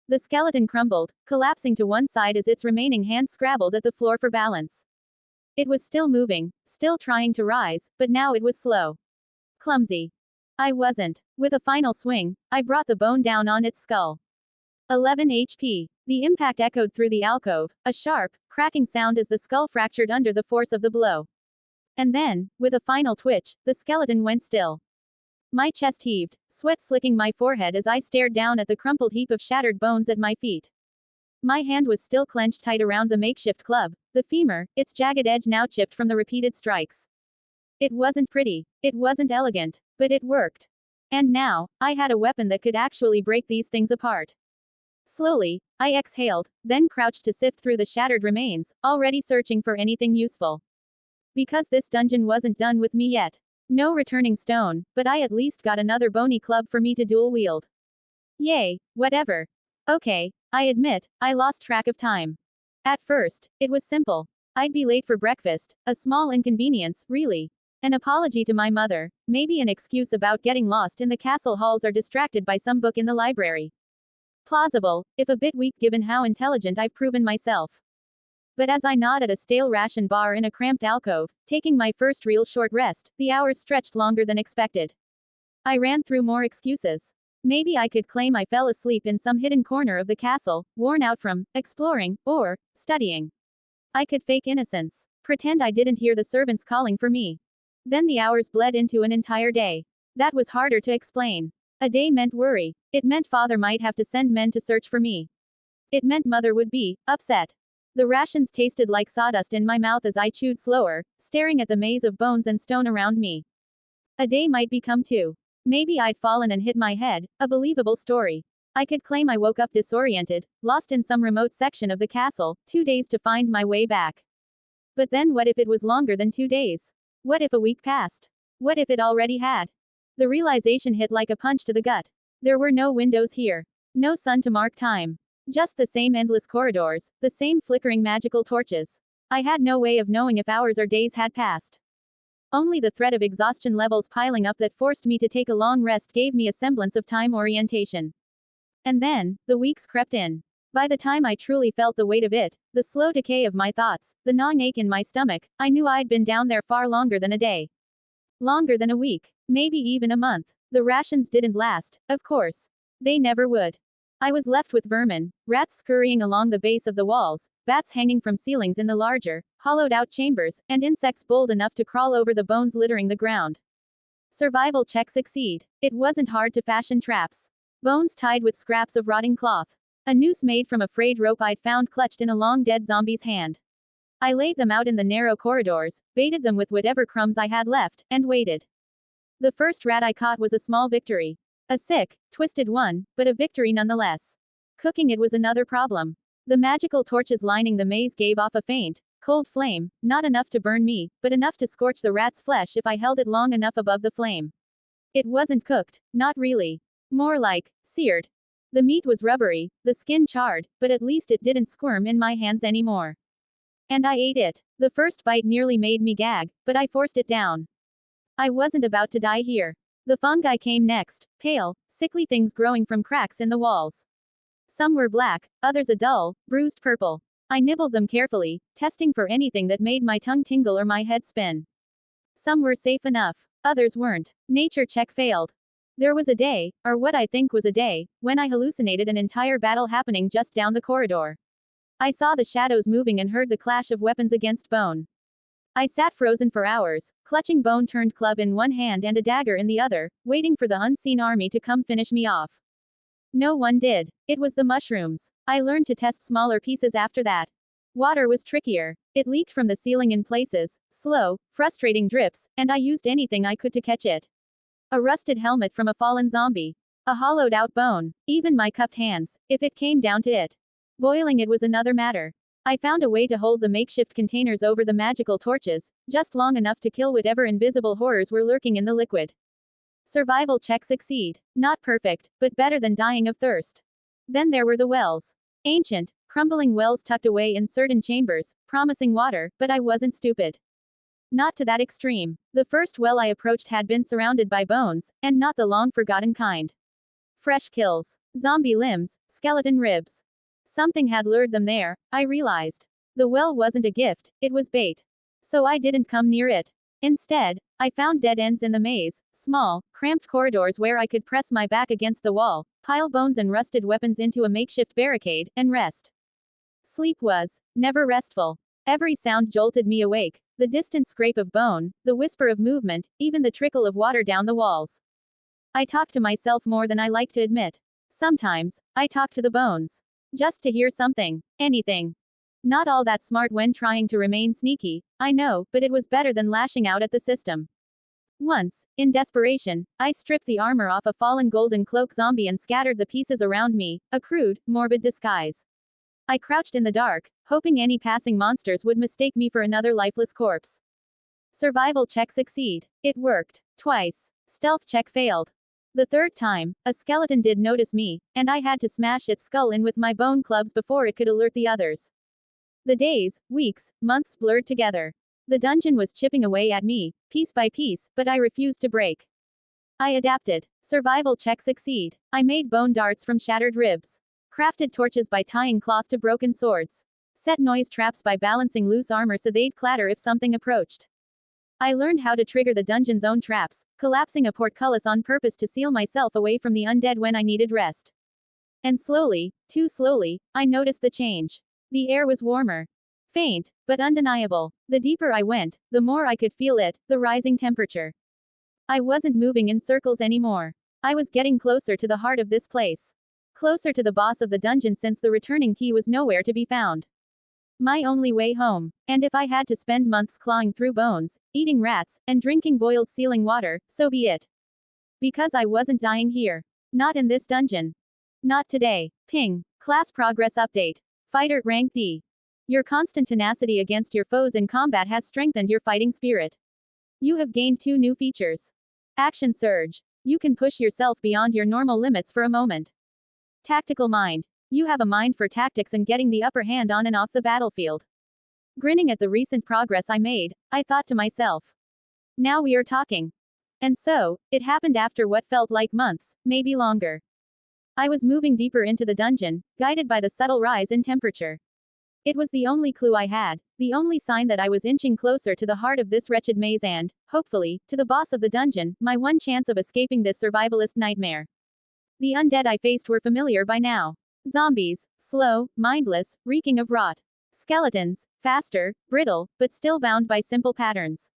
The skeleton crumbled, collapsing to one side as its remaining hand scrabbled at the floor for balance. It was still moving, still trying to rise, but now it was slow. Clumsy. I wasn't. With a final swing, I brought the bone down on its skull. 11 HP. The impact echoed through the alcove, a sharp, cracking sound as the skull fractured under the force of the blow. And then, with a final twitch, the skeleton went still. My chest heaved, sweat slicking my forehead as I stared down at the crumpled heap of shattered bones at my feet. My hand was still clenched tight around the makeshift club, the femur, its jagged edge now chipped from the repeated strikes. It wasn't pretty, it wasn't elegant, but it worked. And now, I had a weapon that could actually break these things apart. Slowly, I exhaled, then crouched to sift through the shattered remains, already searching for anything useful. Because this dungeon wasn't done with me yet. No returning stone, but I at least got another bony club for me to dual wield. Yay, whatever. Okay, I admit, I lost track of time. At first, it was simple. I'd be late for breakfast, a small inconvenience, really. An apology to my mother, maybe an excuse about getting lost in the castle halls or distracted by some book in the library. Plausible, if a bit weak given how intelligent I've proven myself. But as I gnawed at a stale ration bar in a cramped alcove, taking my first real short rest, the hours stretched longer than expected. I ran through more excuses. Maybe I could claim I fell asleep in some hidden corner of the castle, worn out from exploring or studying. I could fake innocence, pretend I didn't hear the servants calling for me. Then the hours bled into an entire day. That was harder to explain. A day meant worry. It meant father might have to send men to search for me. It meant mother would be upset. The rations tasted like sawdust in my mouth as I chewed slower, staring at the maze of bones and stone around me. A day might become two. Maybe I'd fallen and hit my head, a believable story. I could claim I woke up disoriented, lost in some remote section of the castle, 2 days to find my way back. But then what if it was longer than 2 days? What if a week passed? What if it already had? The realization hit like a punch to the gut. There were no windows here. No sun to mark time. Just the same endless corridors, the same flickering magical torches. I had no way of knowing if hours or days had passed. Only the threat of exhaustion levels piling up that forced me to take a long rest gave me a semblance of time orientation. And then, the weeks crept in. By the time I truly felt the weight of it, the slow decay of my thoughts, the gnawing ache in my stomach, I knew I'd been down there far longer than a day. Longer than a week. Maybe even a month. The rations didn't last, of course. They never would. I was left with vermin, rats scurrying along the base of the walls, bats hanging from ceilings in the larger, hollowed-out chambers, and insects bold enough to crawl over the bones littering the ground. Survival check succeed. It wasn't hard to fashion traps. Bones tied with scraps of rotting cloth. A noose made from a frayed rope I'd found clutched in a long dead zombie's hand. I laid them out in the narrow corridors, baited them with whatever crumbs I had left, and waited. The first rat I caught was a small victory. A sick, twisted one, but a victory nonetheless. Cooking it was another problem. The magical torches lining the maze gave off a faint, cold flame, not enough to burn me, but enough to scorch the rat's flesh if I held it long enough above the flame. It wasn't cooked, not really. More like, seared. The meat was rubbery, the skin charred, but at least it didn't squirm in my hands anymore. And I ate it. The first bite nearly made me gag, but I forced it down. I wasn't about to die here. The fungi came next, pale, sickly things growing from cracks in the walls. Some were black, others a dull, bruised purple. I nibbled them carefully, testing for anything that made my tongue tingle or my head spin. Some were safe enough, others weren't. Nature check failed. There was a day, or what I think was a day, when I hallucinated an entire battle happening just down the corridor. I saw the shadows moving and heard the clash of weapons against bone. I sat frozen for hours, clutching bone-turned club in one hand and a dagger in the other, waiting for the unseen army to come finish me off. No one did. It was the mushrooms. I learned to test smaller pieces after that. Water was trickier. It leaked from the ceiling in places, slow, frustrating drips, and I used anything I could to catch it. A rusted helmet from a fallen zombie. A hollowed-out bone. Even my cupped hands, if it came down to it. Boiling it was another matter. I found a way to hold the makeshift containers over the magical torches, just long enough to kill whatever invisible horrors were lurking in the liquid. Survival check succeed. Not perfect, but better than dying of thirst. Then there were the wells. Ancient, crumbling wells tucked away in certain chambers, promising water, but I wasn't stupid. Not to that extreme. The first well I approached had been surrounded by bones, and not the long-forgotten kind. Fresh kills. Zombie limbs, skeleton ribs. Something had lured them there, I realized. The well wasn't a gift, it was bait. So I didn't come near it. Instead, I found dead ends in the maze, small, cramped corridors where I could press my back against the wall, pile bones and rusted weapons into a makeshift barricade, and rest. Sleep was never restful. Every sound jolted me awake, the distant scrape of bone, the whisper of movement, even the trickle of water down the walls. I talk to myself more than I like to admit. Sometimes, I talk to the bones. Just to hear something. Anything. Not all that smart when trying to remain sneaky, I know, but it was better than lashing out at the system. Once, in desperation, I stripped the armor off a fallen golden cloak zombie and scattered the pieces around me, a crude, morbid disguise. I crouched in the dark, hoping any passing monsters would mistake me for another lifeless corpse. Survival check succeed. It worked. Twice. Stealth check failed. The third time, a skeleton did notice me, and I had to smash its skull in with my bone clubs before it could alert the others. The days, weeks, months blurred together. The dungeon was chipping away at me, piece by piece, but I refused to break. I adapted. Survival check succeed. I made bone darts from shattered ribs. Crafted torches by tying cloth to broken swords. Set noise traps by balancing loose armor so they'd clatter if something approached. I learned how to trigger the dungeon's own traps, collapsing a portcullis on purpose to seal myself away from the undead when I needed rest. And slowly, too slowly, I noticed the change. The air was warmer. Faint, but undeniable. The deeper I went, the more I could feel it, the rising temperature. I wasn't moving in circles anymore. I was getting closer to the heart of this place. Closer to the boss of the dungeon since the returning key was nowhere to be found. My only way home. And if I had to spend months clawing through bones, eating rats, and drinking boiled sealing water, so be it. Because I wasn't dying here. Not in this dungeon. Not today. Ping. Class progress update. Fighter rank D. Your constant tenacity against your foes in combat has strengthened your fighting spirit. You have gained 2 new features. Action surge. You can push yourself beyond your normal limits for a moment. Tactical mind. You have a mind for tactics and getting the upper hand on and off the battlefield. Grinning at the recent progress I made, I thought to myself. Now we are talking. And so, it happened after what felt like months, maybe longer. I was moving deeper into the dungeon, guided by the subtle rise in temperature. It was the only clue I had, the only sign that I was inching closer to the heart of this wretched maze and, hopefully, to the boss of the dungeon, my one chance of escaping this survivalist nightmare. The undead I faced were familiar by now. Zombies, slow, mindless, reeking of rot. Skeletons, faster, brittle, but still bound by simple patterns.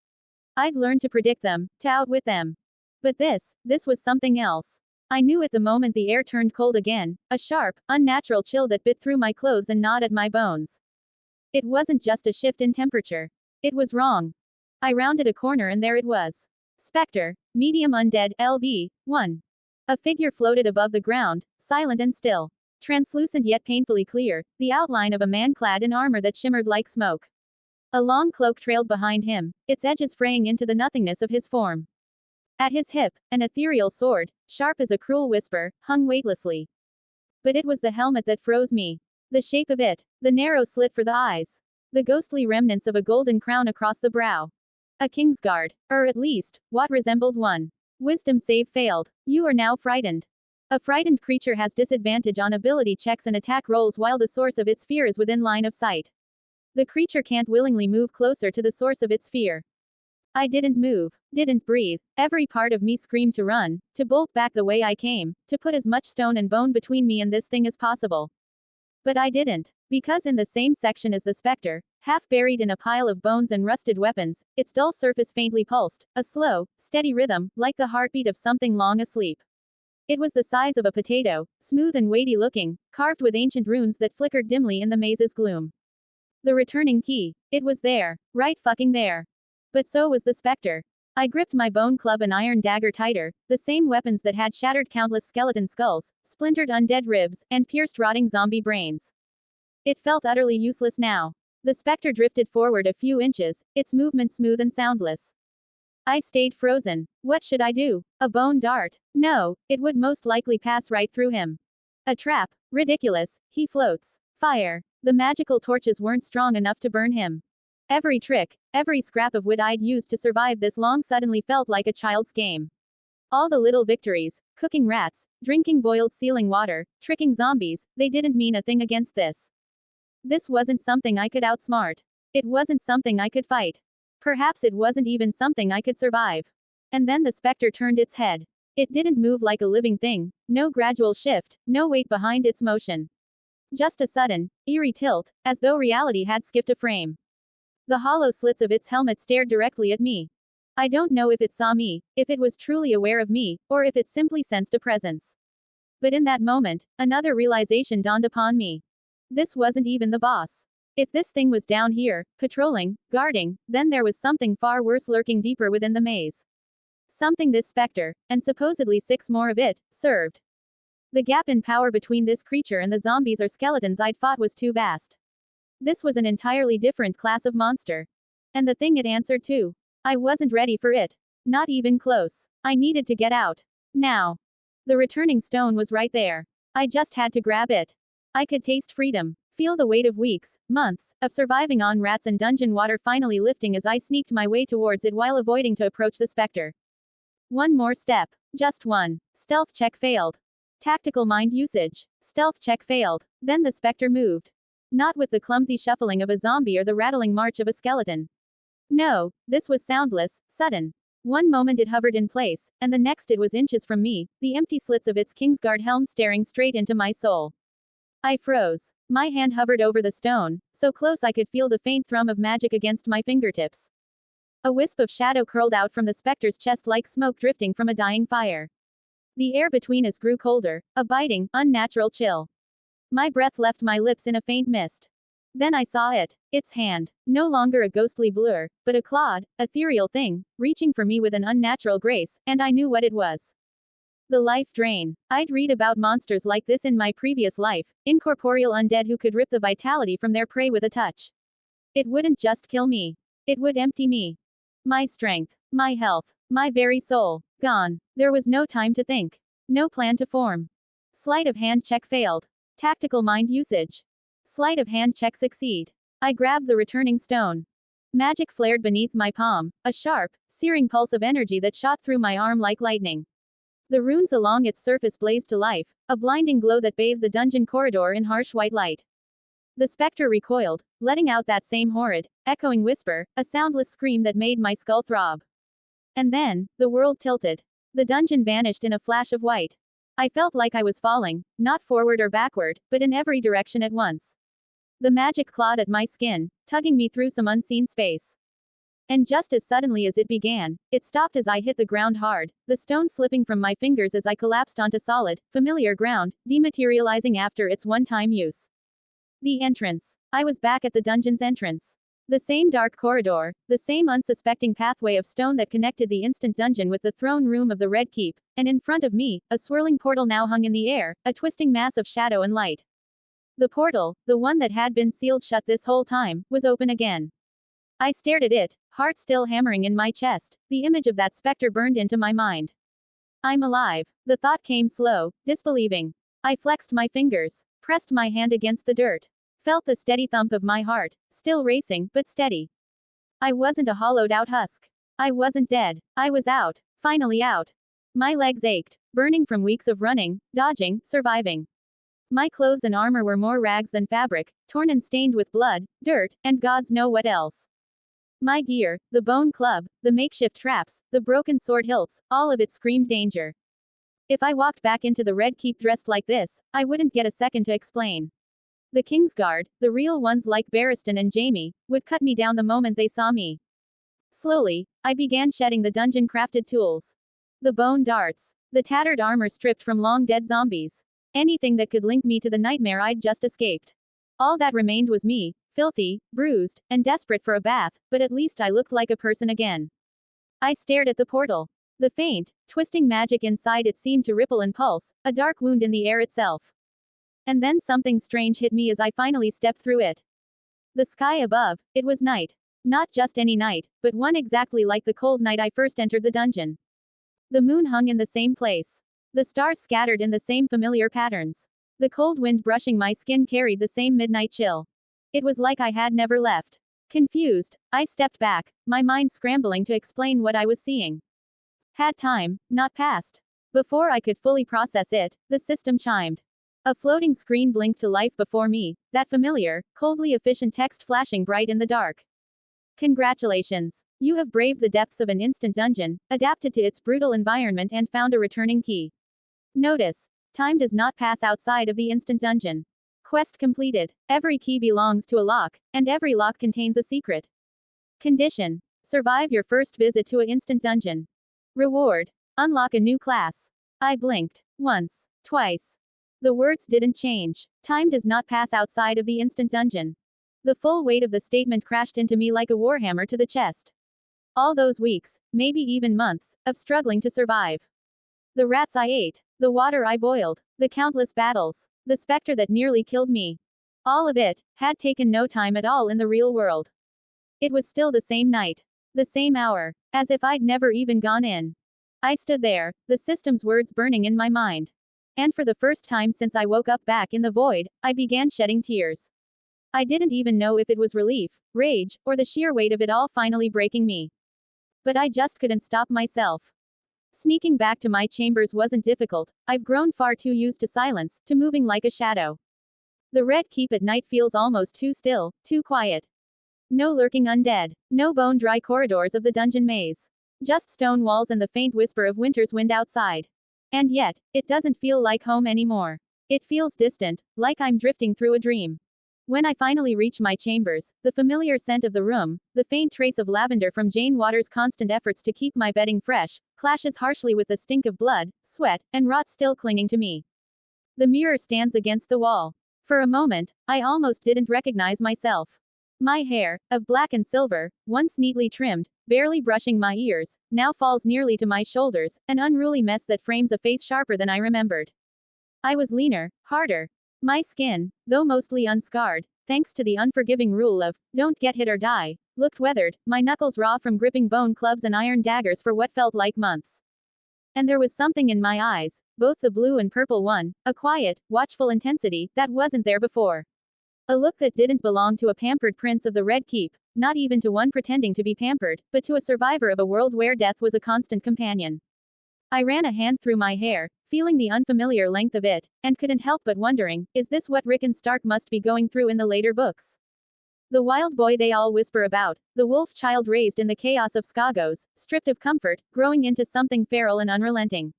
I'd learned to predict them, to outwit them. But this was something else. I knew it the moment the air turned cold again, a sharp, unnatural chill that bit through my clothes and gnawed at my bones. It wasn't just a shift in temperature. It was wrong. I rounded a corner and there it was. Specter, medium undead, LV, 1. A figure floated above the ground, silent and still. Translucent yet painfully clear, the outline of a man clad in armor that shimmered like smoke. A long cloak trailed behind him, its edges fraying into the nothingness of his form. At his hip, an ethereal sword, sharp as a cruel whisper, hung weightlessly. But it was the helmet that froze me. The shape of it, the narrow slit for the eyes. The ghostly remnants of a golden crown across the brow. A kingsguard, or at least, what resembled one. Wisdom save failed. You are now frightened. A frightened creature has disadvantage on ability checks and attack rolls while the source of its fear is within line of sight. The creature can't willingly move closer to the source of its fear. I didn't move, didn't breathe. Every part of me screamed to run, to bolt back the way I came, to put as much stone and bone between me and this thing as possible. But I didn't. Because in the same section as the specter, half buried in a pile of bones and rusted weapons, its dull surface faintly pulsed, a slow, steady rhythm, like the heartbeat of something long asleep. It was the size of a potato, smooth and weighty looking, carved with ancient runes that flickered dimly in the maze's gloom. The returning key. It was there. Right fucking there. But so was the specter. I gripped my bone club and iron dagger tighter, the same weapons that had shattered countless skeleton skulls, splintered undead ribs, and pierced rotting zombie brains. It felt utterly useless now. The specter drifted forward a few inches, its movement smooth and soundless. I stayed frozen. What should I do? A bone dart? No, it would most likely pass right through him. A trap? Ridiculous, he floats. Fire. The magical torches weren't strong enough to burn him. Every trick, every scrap of wit I'd used to survive this long suddenly felt like a child's game. All the little victories, cooking rats, drinking boiled sealing water, tricking zombies, they didn't mean a thing against this. This wasn't something I could outsmart. It wasn't something I could fight. Perhaps it wasn't even something I could survive. And then the specter turned its head. It didn't move like a living thing, no gradual shift, no weight behind its motion. Just a sudden, eerie tilt, as though reality had skipped a frame. The hollow slits of its helmet stared directly at me. I don't know if it saw me, if it was truly aware of me, or if it simply sensed a presence. But in that moment, another realization dawned upon me. This wasn't even the boss. If this thing was down here, patrolling, guarding, then there was something far worse lurking deeper within the maze. Something this specter, and supposedly 6 more of it, served. The gap in power between this creature and the zombies or skeletons I'd fought was too vast. This was an entirely different class of monster. And the thing it answered to. I wasn't ready for it. Not even close. I needed to get out. Now. The returning stone was right there. I just had to grab it. I could taste freedom. Feel the weight of weeks, months, of surviving on rats and dungeon water finally lifting as I sneaked my way towards it while avoiding to approach the specter. One more step. Just one. Stealth check failed. Tactical mind usage. Stealth check failed. Then the specter moved. Not with the clumsy shuffling of a zombie or the rattling march of a skeleton. No, this was soundless, sudden. One moment it hovered in place, and the next it was inches from me, the empty slits of its kingsguard helm staring straight into my soul. I froze. My hand hovered over the stone, so close I could feel the faint thrum of magic against my fingertips. A wisp of shadow curled out from the specter's chest like smoke drifting from a dying fire. The air between us grew colder, a biting, unnatural chill. My breath left my lips in a faint mist. Then I saw it. Its hand. No longer a ghostly blur, but a clawed, ethereal thing, reaching for me with an unnatural grace, and I knew what it was. The life drain. I'd read about monsters like this in my previous life, incorporeal undead who could rip the vitality from their prey with a touch. It wouldn't just kill me. It would empty me. My strength, my health, my very soul, gone. There was no time to think. No plan to form. Sleight of hand check failed. Tactical mind usage. Sleight of hand check succeed. I grabbed the returning stone. Magic flared beneath my palm, a sharp, searing pulse of energy that shot through my arm like lightning. The runes along its surface blazed to life, a blinding glow that bathed the dungeon corridor in harsh white light. The specter recoiled, letting out that same horrid, echoing whisper, a soundless scream that made my skull throb. And then, the world tilted. The dungeon vanished in a flash of white. I felt like I was falling, not forward or backward, but in every direction at once. The magic clawed at my skin, tugging me through some unseen space. And just as suddenly as it began, it stopped as I hit the ground hard, the stone slipping from my fingers as I collapsed onto solid, familiar ground, dematerializing after its one-time use. The entrance. I was back at the dungeon's entrance. The same dark corridor, the same unsuspecting pathway of stone that connected the instant dungeon with the throne room of the Red Keep, and in front of me, a swirling portal now hung in the air, a twisting mass of shadow and light. The portal, the one that had been sealed shut this whole time, was open again. I stared at it, heart still hammering in my chest, the image of that specter burned into my mind. I'm alive. The thought came slow, disbelieving. I flexed my fingers, pressed my hand against the dirt. Felt the steady thump of my heart, still racing, but steady. I wasn't a hollowed-out husk. I wasn't dead. I was out. Finally out. My legs ached, burning from weeks of running, dodging, surviving. My clothes and armor were more rags than fabric, torn and stained with blood, dirt, and gods know what else. My gear, the bone club, the makeshift traps, the broken sword hilts, all of it screamed danger. If I walked back into the Red Keep dressed like this, I wouldn't get a second to explain. The kingsguard, the real ones like Barristan and Jamie, would cut me down the moment they saw me. Slowly, I began shedding the dungeon-crafted tools. The bone darts, the tattered armor stripped from long-dead zombies. Anything that could link me to the nightmare I'd just escaped. All that remained was me, filthy, bruised, and desperate for a bath, but at least I looked like a person again. I stared at the portal. The faint, twisting magic inside it seemed to ripple and pulse, a dark wound in the air itself. And then something strange hit me as I finally stepped through it. The sky above, it was night. Not just any night, but one exactly like the cold night I first entered the dungeon. The moon hung in the same place. The stars scattered in the same familiar patterns. The cold wind brushing my skin carried the same midnight chill. It was like I had never left. Confused, I stepped back, my mind scrambling to explain what I was seeing. Had time, not passed. Before I could fully process it, the system chimed. A floating screen blinked to life before me, that familiar, coldly efficient text flashing bright in the dark. Congratulations. You have braved the depths of an instant dungeon, adapted to its brutal environment and found a returning key. Notice. Time does not pass outside of the instant dungeon. Quest completed. Every key belongs to a lock, and every lock contains a secret. Condition. Survive your first visit to an instant dungeon. Reward. Unlock a new class. I blinked. Once. Twice. The words didn't change. Time does not pass outside of the instant dungeon. The full weight of the statement crashed into me like a warhammer to the chest. All those weeks, maybe even months, of struggling to survive. The rats I ate. The water I boiled. The countless battles. The specter that nearly killed me. All of it had taken no time at all in the real world. It was still the same night. The same hour. As if I'd never even gone in. I stood there, the system's words burning in my mind. And for the first time since I woke up back in the void, I began shedding tears. I didn't even know if it was relief, rage, or the sheer weight of it all finally breaking me. But I just couldn't stop myself. Sneaking back to my chambers wasn't difficult. I've grown far too used to silence, to moving like a shadow. The Red Keep at night feels almost too still, too quiet. No lurking undead. No bone-dry corridors of the dungeon maze. Just stone walls and the faint whisper of winter's wind outside. And yet, it doesn't feel like home anymore. It feels distant, like I'm drifting through a dream. When I finally reach my chambers, the familiar scent of the room, the faint trace of lavender from Jane Waters' constant efforts to keep my bedding fresh, clashes harshly with the stink of blood, sweat, and rot still clinging to me. The mirror stands against the wall. For a moment, I almost didn't recognize myself. My hair, of black and silver, once neatly trimmed, barely brushing my ears, now falls nearly to my shoulders, an unruly mess that frames a face sharper than I remembered. I was leaner, harder. My skin, though mostly unscarred, thanks to the unforgiving rule of, don't get hit or die, looked weathered, my knuckles raw from gripping bone clubs and iron daggers for what felt like months. And there was something in my eyes, both the blue and purple one, a quiet, watchful intensity, that wasn't there before. A look that didn't belong to a pampered prince of the Red Keep, not even to one pretending to be pampered, but to a survivor of a world where death was a constant companion. I ran a hand through my hair, feeling the unfamiliar length of it, and couldn't help but wondering, is this what Rickon Stark must be going through in the later books? The wild boy they all whisper about, the wolf child raised in the chaos of Skagos, stripped of comfort, growing into something feral and unrelenting.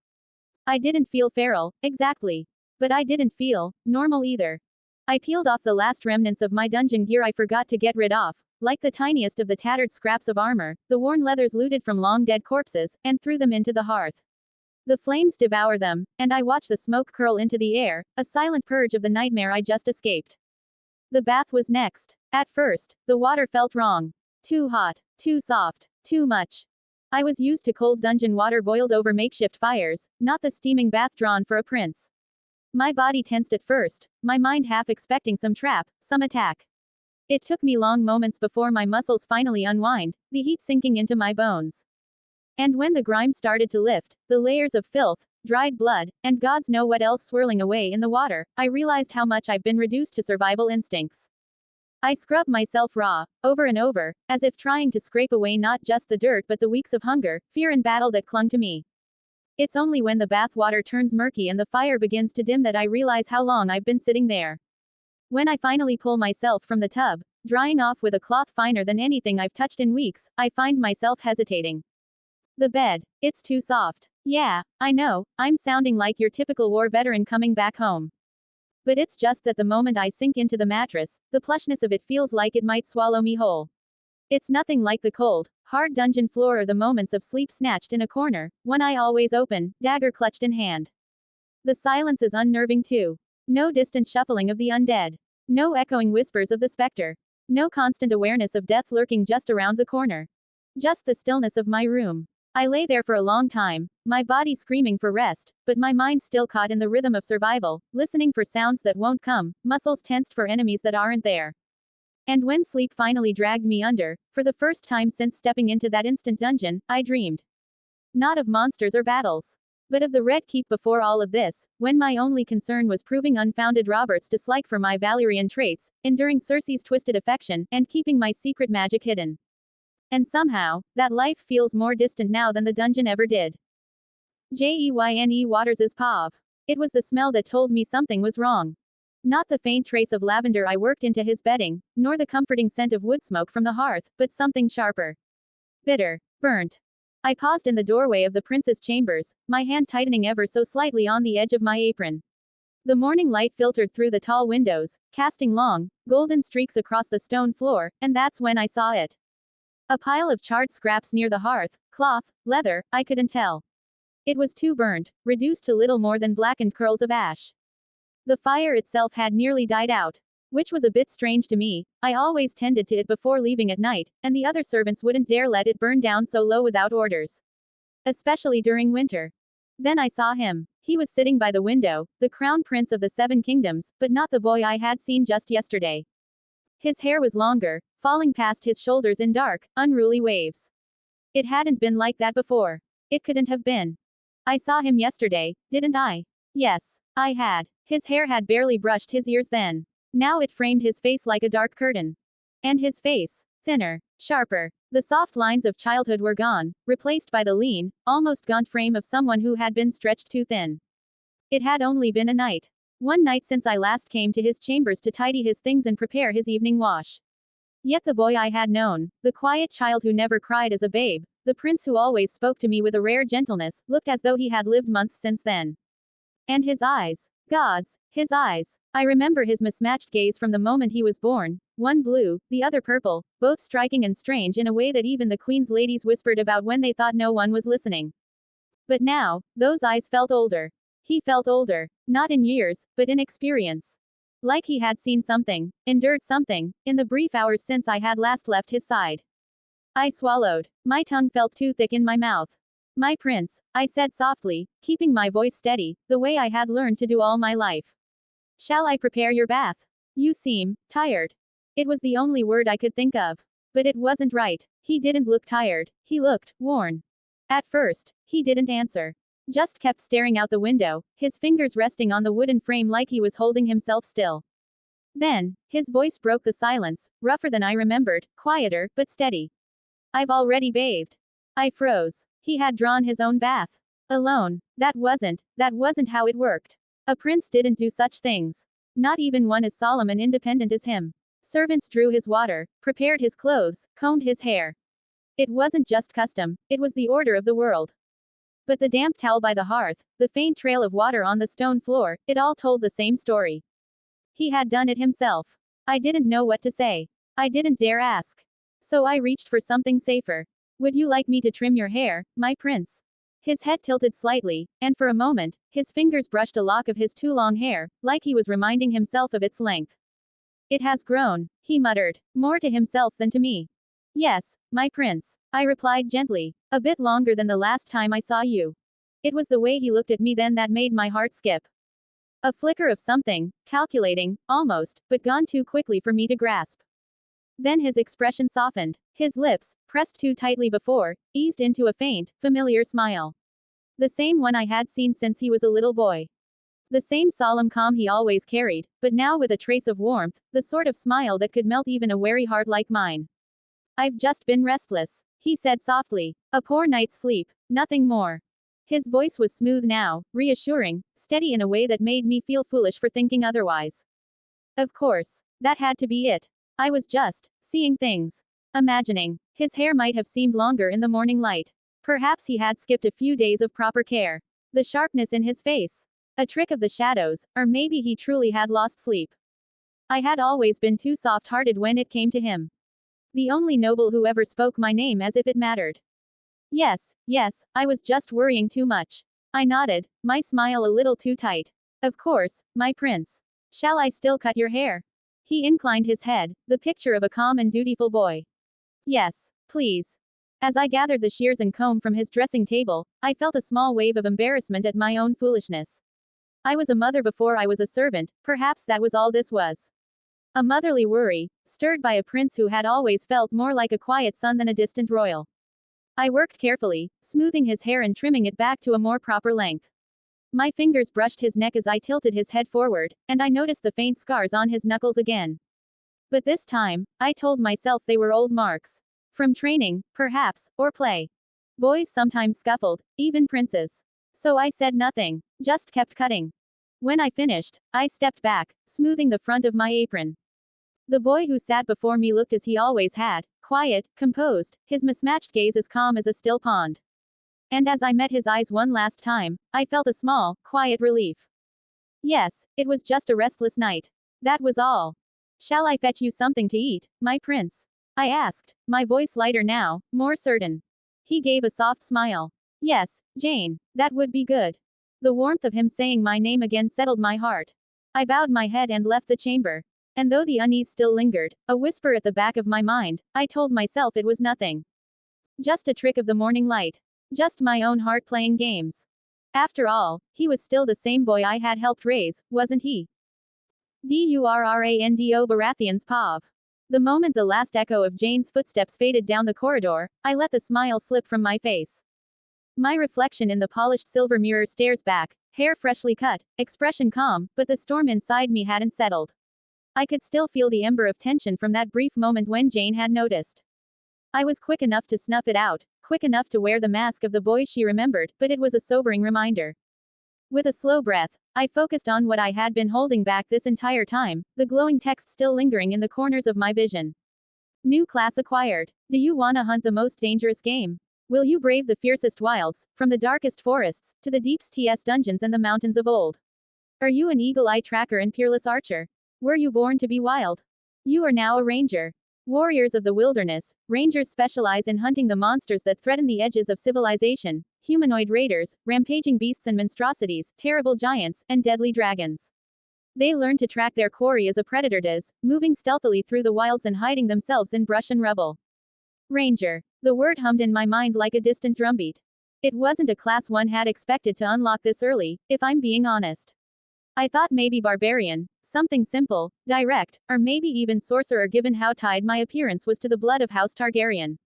I didn't feel feral, exactly. But I didn't feel normal either. I peeled off the last remnants of my dungeon gear I forgot to get rid of, like the tiniest of the tattered scraps of armor, the worn leathers looted from long dead corpses, and threw them into the hearth. The flames devour them, and I watch the smoke curl into the air, a silent purge of the nightmare I just escaped. The bath was next. At first, the water felt wrong. Too hot, too soft, too much. I was used to cold dungeon water boiled over makeshift fires, not the steaming bath drawn for a prince. My body tensed at first, my mind half expecting some trap, some attack. It took me long moments before my muscles finally unwind, the heat sinking into my bones. And when the grime started to lift, the layers of filth, dried blood, and gods know what else swirling away in the water, I realized how much I've been reduced to survival instincts. I scrubbed myself raw, over and over, as if trying to scrape away not just the dirt but the weeks of hunger, fear and battle that clung to me. It's only when the bath water turns murky and the fire begins to dim that I realize how long I've been sitting there. When I finally pull myself from the tub, drying off with a cloth finer than anything I've touched in weeks, I find myself hesitating. The bed. It's too soft. Yeah, I know, I'm sounding like your typical war veteran coming back home. But it's just that the moment I sink into the mattress, the plushness of it feels like it might swallow me whole. It's nothing like the cold, hard dungeon floor or the moments of sleep snatched in a corner, one eye always open, dagger clutched in hand. The silence is unnerving too. No distant shuffling of the undead. No echoing whispers of the specter. No constant awareness of death lurking just around the corner. Just the stillness of my room. I lay there for a long time, my body screaming for rest, but my mind still caught in the rhythm of survival, listening for sounds that won't come, muscles tensed for enemies that aren't there. And when sleep finally dragged me under, for the first time since stepping into that instant dungeon, I dreamed. Not of monsters or battles. But of the Red Keep before all of this, when my only concern was proving unfounded Robert's dislike for my Valyrian traits, enduring Cersei's twisted affection, and keeping my secret magic hidden. And somehow, that life feels more distant now than the dungeon ever did. Jeyne Waters' POV. It was the smell that told me something was wrong. Not the faint trace of lavender I worked into his bedding, nor the comforting scent of wood smoke from the hearth, but something sharper. Bitter. Burnt. I paused in the doorway of the prince's chambers, my hand tightening ever so slightly on the edge of my apron. The morning light filtered through the tall windows, casting long, golden streaks across the stone floor, and that's when I saw it. A pile of charred scraps near the hearth, cloth, leather, I couldn't tell. It was too burnt, reduced to little more than blackened curls of ash. The fire itself had nearly died out. Which was a bit strange to me. I always tended to it before leaving at night, and the other servants wouldn't dare let it burn down so low without orders. Especially during winter. Then I saw him. He was sitting by the window, the crown prince of the 7 kingdoms, but not the boy I had seen just yesterday. His hair was longer, falling past his shoulders in dark, unruly waves. It hadn't been like that before. It couldn't have been. I saw him yesterday, didn't I? Yes, I had. His hair had barely brushed his ears then. Now it framed his face like a dark curtain. And his face, thinner, sharper. The soft lines of childhood were gone, replaced by the lean, almost gaunt frame of someone who had been stretched too thin. It had only been a night. One night since I last came to his chambers to tidy his things and prepare his evening wash. Yet the boy I had known, the quiet child who never cried as a babe, the prince who always spoke to me with a rare gentleness, looked as though he had lived months since then. And his eyes. Gods, his eyes. I remember his mismatched gaze from the moment he was born, one blue, the other purple, both striking and strange in a way that even the queen's ladies whispered about when they thought no one was listening. But now, those eyes felt older. He felt older, not in years, but in experience. Like he had seen something, endured something, in the brief hours since I had last left his side. I swallowed. My tongue felt too thick in my mouth. My prince, I said softly, keeping my voice steady, the way I had learned to do all my life. Shall I prepare your bath? You seem tired. It was the only word I could think of. But it wasn't right. He didn't look tired. He looked worn. At first, he didn't answer. Just kept staring out the window, his fingers resting on the wooden frame like he was holding himself still. Then, his voice broke the silence, rougher than I remembered, quieter, but steady. I've already bathed. I froze. He had drawn his own bath. Alone. That wasn't how it worked. A prince didn't do such things. Not even one as solemn and independent as him. Servants drew his water, prepared his clothes, combed his hair. It wasn't just custom, it was the order of the world. But the damp towel by the hearth, the faint trail of water on the stone floor, it all told the same story. He had done it himself. I didn't know what to say. I didn't dare ask. So I reached for something safer. Would you like me to trim your hair, my prince? His head tilted slightly, and for a moment, his fingers brushed a lock of his too long hair, like he was reminding himself of its length. It has grown, he muttered, more to himself than to me. Yes, my prince, I replied gently, a bit longer than the last time I saw you. It was the way he looked at me then that made my heart skip. A flicker of something, calculating, almost, but gone too quickly for me to grasp. Then his expression softened. His lips, pressed too tightly before, eased into a faint, familiar smile. The same one I had seen since he was a little boy. The same solemn calm he always carried, but now with a trace of warmth, the sort of smile that could melt even a wary heart like mine. I've just been restless, he said softly. A poor night's sleep, nothing more. His voice was smooth now, reassuring, steady in a way that made me feel foolish for thinking otherwise. Of course, that had to be it. I was just seeing things. Imagining. His hair might have seemed longer in the morning light. Perhaps he had skipped a few days of proper care. The sharpness in his face. A trick of the shadows, or maybe he truly had lost sleep. I had always been too soft-hearted when it came to him. The only noble who ever spoke my name as if it mattered. Yes, I was just worrying too much. I nodded, my smile a little too tight. Of course, my prince. Shall I still cut your hair? He inclined his head, the picture of a calm and dutiful boy. Yes, please. As I gathered the shears and comb from his dressing table, I felt a small wave of embarrassment at my own foolishness. I was a mother before I was a servant, perhaps that was all this was. A motherly worry, stirred by a prince who had always felt more like a quiet son than a distant royal. I worked carefully, smoothing his hair and trimming it back to a more proper length. My fingers brushed his neck as I tilted his head forward, and I noticed the faint scars on his knuckles again. But this time, I told myself they were old marks. From training, perhaps, or play. Boys sometimes scuffled, even princes. So I said nothing, just kept cutting. When I finished, I stepped back, smoothing the front of my apron. The boy who sat before me looked as he always had, quiet, composed, his mismatched gaze as calm as a still pond. And as I met his eyes one last time, I felt a small, quiet relief. Yes, it was just a restless night. That was all. Shall I fetch you something to eat, my prince? I asked, my voice lighter now, more certain. He gave a soft smile. Yes, Jane, that would be good. The warmth of him saying my name again settled my heart. I bowed my head and left the chamber. And though the unease still lingered, a whisper at the back of my mind, I told myself it was nothing. Just a trick of the morning light. Just my own heart playing games. After all, he was still the same boy I had helped raise, wasn't he? Durrando Baratheon's Pav. The moment the last echo of Jane's footsteps faded down the corridor, I let the smile slip from my face. My reflection in the polished silver mirror stares back, hair freshly cut, expression calm, but the storm inside me hadn't settled. I could still feel the ember of tension from that brief moment when Jane had noticed. I was quick enough to snuff it out, quick enough to wear the mask of the boy she remembered, but it was a sobering reminder. With a slow breath, I focused on what I had been holding back this entire time, the glowing text still lingering in the corners of my vision. New class acquired. Do you wanna hunt the most dangerous game? Will you brave the fiercest wilds, from the darkest forests, to the deepest dungeons and the mountains of old? Are you an eagle-eye tracker and peerless archer? Were you born to be wild? You are now a ranger. Warriors of the wilderness, rangers specialize in hunting the monsters that threaten the edges of civilization, humanoid raiders, rampaging beasts and monstrosities, terrible giants, and deadly dragons. They learn to track their quarry as a predator does, moving stealthily through the wilds and hiding themselves in brush and rubble. Ranger. The word hummed in my mind like a distant drumbeat. It wasn't a class one had expected to unlock this early, if I'm being honest. I thought maybe barbarian, something simple, direct, or maybe even sorcerer given how tied my appearance was to the blood of House Targaryen.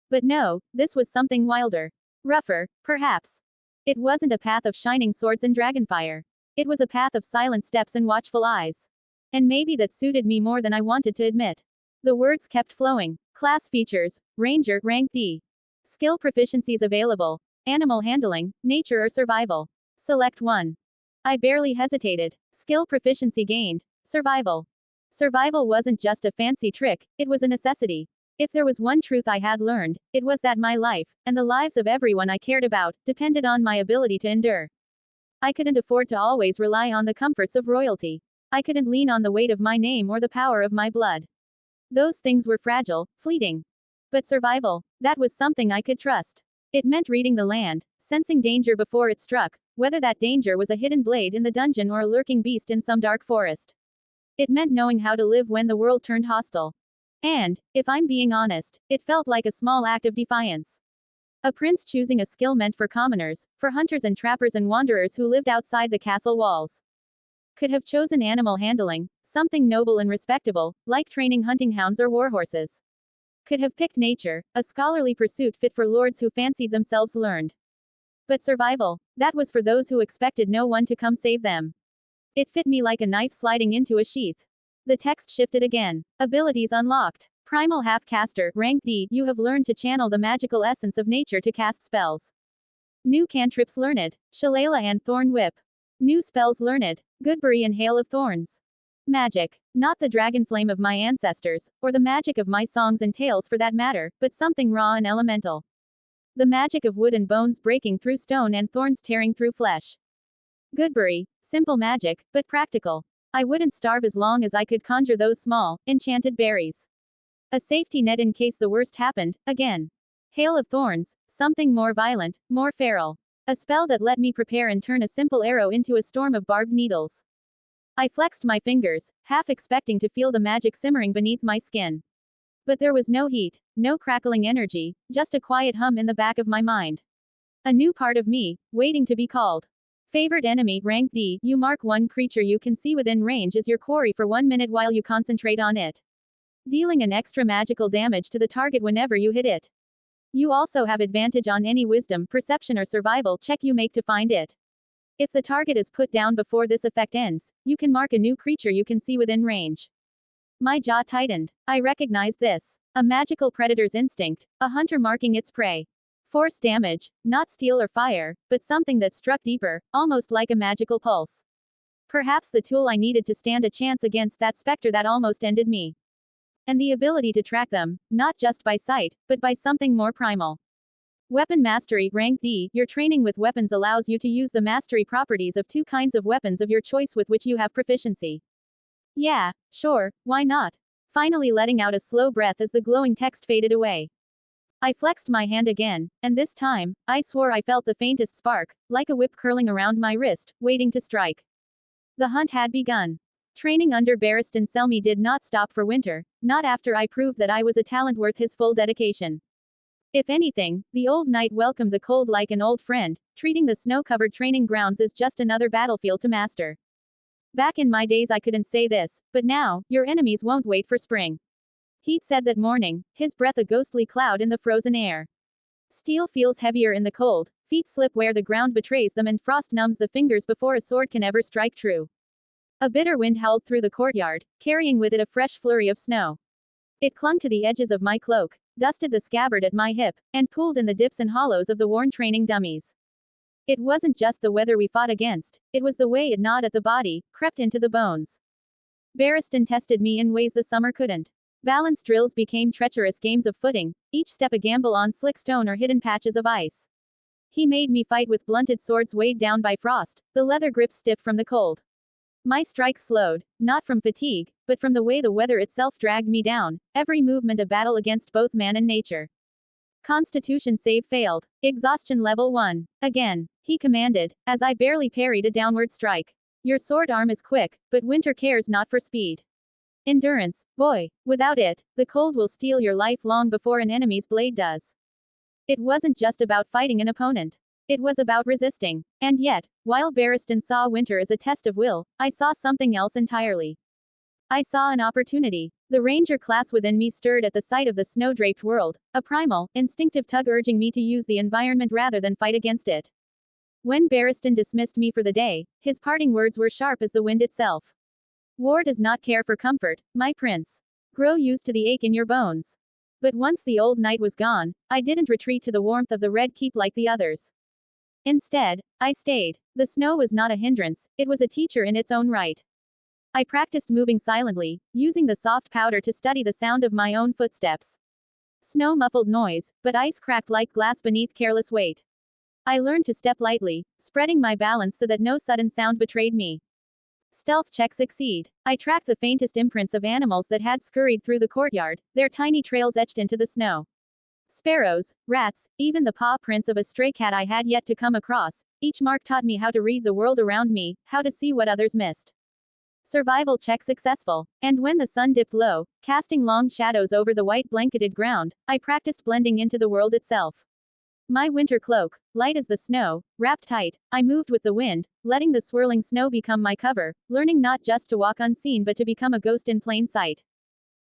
But no, this was something wilder. Rougher, perhaps. It wasn't a path of shining swords and dragonfire. It was a path of silent steps and watchful eyes. And maybe that suited me more than I wanted to admit. The words kept flowing. Class features, Ranger, rank D. Skill proficiencies available. Animal handling, nature or survival. Select one. I barely hesitated. Skill proficiency gained. Survival. Survival wasn't just a fancy trick, it was a necessity. If there was one truth I had learned, it was that my life, and the lives of everyone I cared about, depended on my ability to endure. I couldn't afford to always rely on the comforts of royalty. I couldn't lean on the weight of my name or the power of my blood. Those things were fragile, fleeting. But survival, that was something I could trust. It meant reading the land, sensing danger before it struck, whether that danger was a hidden blade in the dungeon or a lurking beast in some dark forest. It meant knowing how to live when the world turned hostile. And, if I'm being honest, it felt like a small act of defiance. A prince choosing a skill meant for commoners, for hunters and trappers and wanderers who lived outside the castle walls. Could have chosen animal handling, something noble and respectable, like training hunting hounds or warhorses. Could have picked nature, a scholarly pursuit fit for lords who fancied themselves learned. But survival, that was for those who expected no one to come save them. It fit me like a knife sliding into a sheath. The text shifted again. Abilities unlocked. Primal Half-Caster, rank D, you have learned to channel the magical essence of nature to cast spells. New cantrips learned. Shillelagh and Thorn Whip. New spells learned. Goodberry and Hail of Thorns. Magic. Not the dragon flame of my ancestors, or the magic of my songs and tales for that matter, but something raw and elemental. The magic of wood and bones breaking through stone and thorns tearing through flesh. Goodberry. Simple magic, but practical. I wouldn't starve as long as I could conjure those small, enchanted berries. A safety net in case the worst happened, again. Hail of Thorns. Something more violent, more feral. A spell that let me prepare and turn a simple arrow into a storm of barbed needles. I flexed my fingers, half expecting to feel the magic simmering beneath my skin. But there was no heat, no crackling energy, just a quiet hum in the back of my mind. A new part of me, waiting to be called. Favored enemy, rank D, you mark one creature you can see within range as your quarry for 1 minute while you concentrate on it. Dealing an extra magical damage to the target whenever you hit it. You also have advantage on any wisdom, perception or survival check you make to find it. If the target is put down before this effect ends, you can mark a new creature you can see within range. My jaw tightened. I recognized this. A magical predator's instinct, a hunter marking its prey. Force damage, not steel or fire, but something that struck deeper, almost like a magical pulse. Perhaps the tool I needed to stand a chance against that specter that almost ended me. And the ability to track them, not just by sight, but by something more primal. Weapon Mastery, rank D, your training with weapons allows you to use the mastery properties of 2 kinds of weapons of your choice with which you have proficiency. Yeah, sure, why not? finally letting out a slow breath as the glowing text faded away. I flexed my hand again, and this time, I swore I felt the faintest spark, like a whip curling around my wrist, waiting to strike. The hunt had begun. Training under Barristan Selmy did not stop for winter, not after I proved that I was a talent worth his full dedication. If anything, the old knight welcomed the cold like an old friend, treating the snow-covered training grounds as just another battlefield to master. Back in my days I couldn't say this, but now, your enemies won't wait for spring. He'd said that morning, his breath a ghostly cloud in the frozen air. Steel feels heavier in the cold, feet slip where the ground betrays them and frost numbs the fingers before a sword can ever strike true. A bitter wind howled through the courtyard, carrying with it a fresh flurry of snow. It clung to the edges of my cloak, dusted the scabbard at my hip, and pooled in the dips and hollows of the worn training dummies. It wasn't just the weather we fought against, it was the way it gnawed at the body, crept into the bones. Barristan tested me in ways the summer couldn't. Balance drills became treacherous games of footing, each step a gamble on slick stone or hidden patches of ice. He made me fight with blunted swords weighed down by frost, the leather grips stiff from the cold. My strikes slowed, not from fatigue, but from the way the weather itself dragged me down, every movement a battle against both man and nature. Constitution save failed. Exhaustion level 1. Again, he commanded, as I barely parried a downward strike. Your sword arm is quick, but winter cares not for speed. Endurance, boy. Without it, the cold will steal your life long before an enemy's blade does. It wasn't just about fighting an opponent. It was about resisting. And yet, while Barristan saw winter as a test of will, I saw something else entirely. I saw an opportunity. The ranger class within me stirred at the sight of the snow-draped world, a primal, instinctive tug urging me to use the environment rather than fight against it. When Barristan dismissed me for the day, his parting words were sharp as the wind itself. War does not care for comfort, my prince. Grow used to the ache in your bones. But once the old knight was gone, I didn't retreat to the warmth of the red keep like the others. Instead, I stayed. The snow was not a hindrance, it was a teacher in its own right. I practiced moving silently, using the soft powder to study the sound of my own footsteps. Snow muffled noise, but ice cracked like glass beneath careless weight. I learned to step lightly, spreading my balance so that no sudden sound betrayed me. Stealth check succeed. I tracked the faintest imprints of animals that had scurried through the courtyard, their tiny trails etched into the snow. Sparrows, rats, even the paw prints of a stray cat I had yet to come across, each mark taught me how to read the world around me, how to see what others missed. Survival check successful. And when the sun dipped low, casting long shadows over the white blanketed ground, I practiced blending into the world itself. My winter cloak, light as the snow, wrapped tight, I moved with the wind, letting the swirling snow become my cover, learning not just to walk unseen but to become a ghost in plain sight.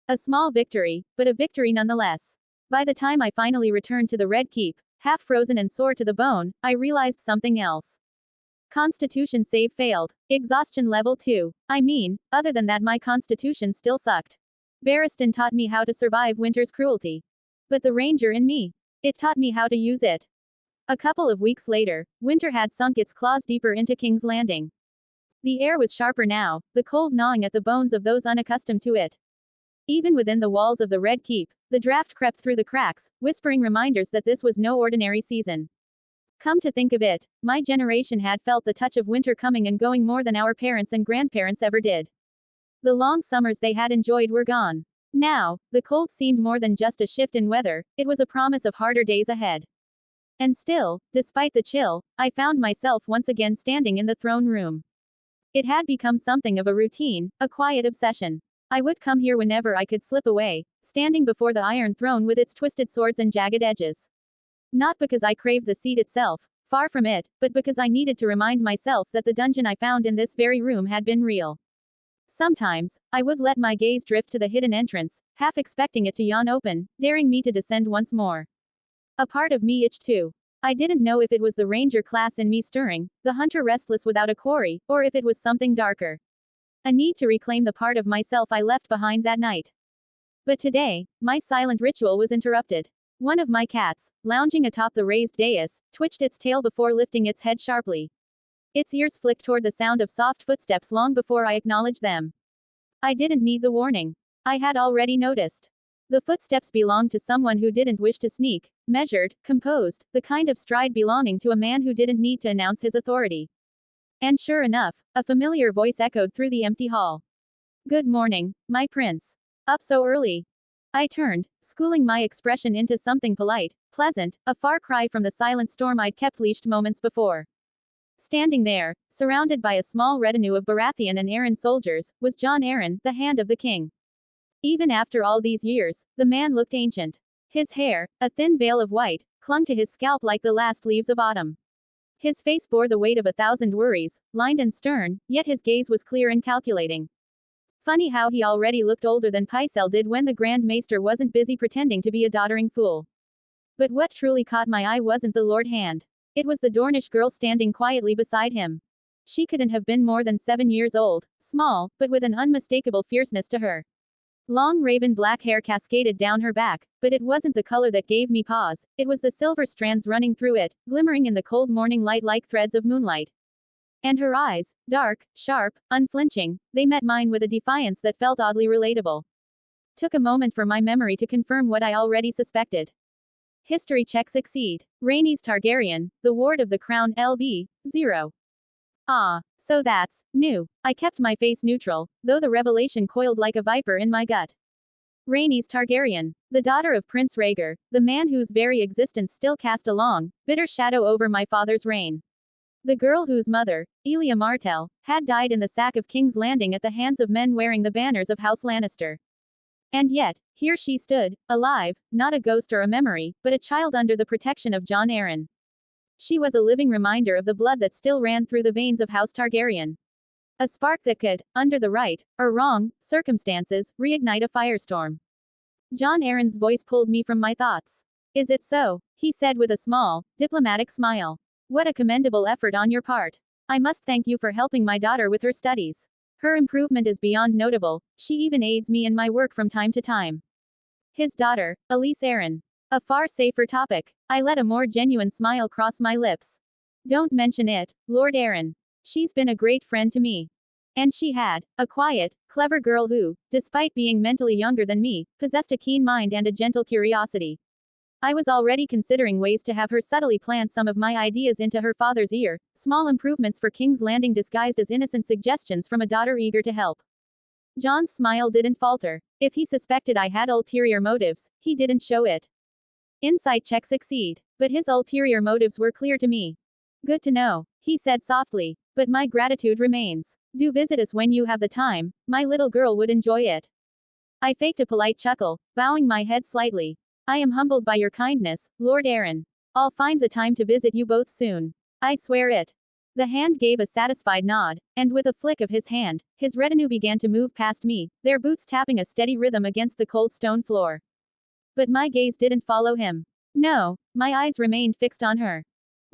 A small victory, but a victory nonetheless. By the time I finally returned to the Red Keep, half frozen and sore to the bone, I realized something else. Constitution save failed. Exhaustion level 2. I mean, other than that my constitution still sucked. Barristan taught me how to survive winter's cruelty. But the ranger in me, it taught me how to use it. A couple of weeks later, winter had sunk its claws deeper into King's Landing. The air was sharper now, the cold gnawing at the bones of those unaccustomed to it. Even within the walls of the Red Keep, the draft crept through the cracks, whispering reminders that this was no ordinary season. Come to think of it, my generation had felt the touch of winter coming and going more than our parents and grandparents ever did. The long summers they had enjoyed were gone. Now, the cold seemed more than just a shift in weather, it was a promise of harder days ahead. And still, despite the chill, I found myself once again standing in the throne room. It had become something of a routine, a quiet obsession. I would come here whenever I could slip away, standing before the Iron Throne with its twisted swords and jagged edges. Not because I craved the seat itself, far from it, but because I needed to remind myself that the dungeon I found in this very room had been real. Sometimes, I would let my gaze drift to the hidden entrance, half expecting it to yawn open, daring me to descend once more. A part of me itched too. I didn't know if it was the ranger class in me stirring, the hunter restless without a quarry, or if it was something darker. A need to reclaim the part of myself I left behind that night. But today, my silent ritual was interrupted. One of my cats, lounging atop the raised dais, twitched its tail before lifting its head sharply. Its ears flicked toward the sound of soft footsteps long before I acknowledged them. I didn't need the warning. I had already noticed. The footsteps belonged to someone who didn't wish to sneak, measured, composed, the kind of stride belonging to a man who didn't need to announce his authority. And sure enough, a familiar voice echoed through the empty hall. Good morning, my prince. Up so early? I turned, schooling my expression into something polite, pleasant, a far cry from the silent storm I'd kept leashed moments before. Standing there, surrounded by a small retinue of Baratheon and Arryn soldiers, was Jon Arryn, the Hand of the King. Even after all these years, the man looked ancient. His hair, a thin veil of white, clung to his scalp like the last leaves of autumn. His face bore the weight of 1,000 worries, lined and stern, yet his gaze was clear and calculating. Funny how he already looked older than Pycelle did when the Grand Maester wasn't busy pretending to be a doddering fool. But what truly caught my eye wasn't the Lord Hand. It was the Dornish girl standing quietly beside him. She couldn't have been more than 7 years old, small, but with an unmistakable fierceness to her. Long raven black hair cascaded down her back, but it wasn't the color that gave me pause, it was the silver strands running through it, glimmering in the cold morning light like threads of moonlight. And her eyes, dark, sharp, unflinching, they met mine with a defiance that felt oddly relatable. Took a moment for my memory to confirm what I already suspected. History check succeed. Rhaenys Targaryen, the ward of the crown LV, 0. Ah, so that's new. I kept my face neutral, though the revelation coiled like a viper in my gut. Rhaenys Targaryen, the daughter of Prince Rhaegar, the man whose very existence still cast a long, bitter shadow over my father's reign. The girl whose mother, Elia Martell, had died in the sack of King's Landing at the hands of men wearing the banners of House Lannister. And yet, here she stood, alive, not a ghost or a memory, but a child under the protection of Jon Arryn. She was a living reminder of the blood that still ran through the veins of House Targaryen. A spark that could, under the right, or wrong, circumstances, reignite a firestorm. Jon Arryn's voice pulled me from my thoughts. Is it so? He said with a small, diplomatic smile. What a commendable effort on your part. I must thank you for helping my daughter with her studies. Her improvement is beyond notable, she even aids me in my work from time to time. His daughter, Elise Arryn. A far safer topic. I let a more genuine smile cross my lips. Don't mention it, Lord Arryn. She's been a great friend to me. And she had, a quiet, clever girl who, despite being mentally younger than me, possessed a keen mind and a gentle curiosity. I was already considering ways to have her subtly plant some of my ideas into her father's ear, small improvements for King's Landing disguised as innocent suggestions from a daughter eager to help. John's smile didn't falter. If he suspected I had ulterior motives, he didn't show it. Insight check succeed. But his ulterior motives were clear to me. Good to know, he said softly, but my gratitude remains. Do visit us when you have the time, my little girl would enjoy it. I faked a polite chuckle, bowing my head slightly. I am humbled by your kindness, Lord Arryn. I'll find the time to visit you both soon. I swear it. The Hand gave a satisfied nod, and with a flick of his hand, his retinue began to move past me, their boots tapping a steady rhythm against the cold stone floor. But my gaze didn't follow him. No, my eyes remained fixed on her.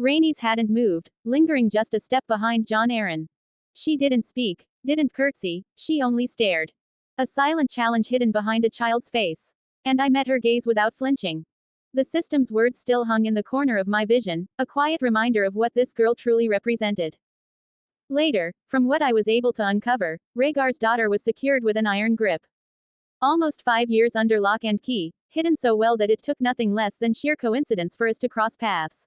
Rhaenys hadn't moved, lingering just a step behind Jon Arryn. She didn't speak, didn't curtsy, she only stared. A silent challenge hidden behind a child's face. And I met her gaze without flinching. The system's words still hung in the corner of my vision, a quiet reminder of what this girl truly represented. Later, from what I was able to uncover, Rhaegar's daughter was secured with an iron grip. Almost 5 years under lock and key, hidden so well that it took nothing less than sheer coincidence for us to cross paths.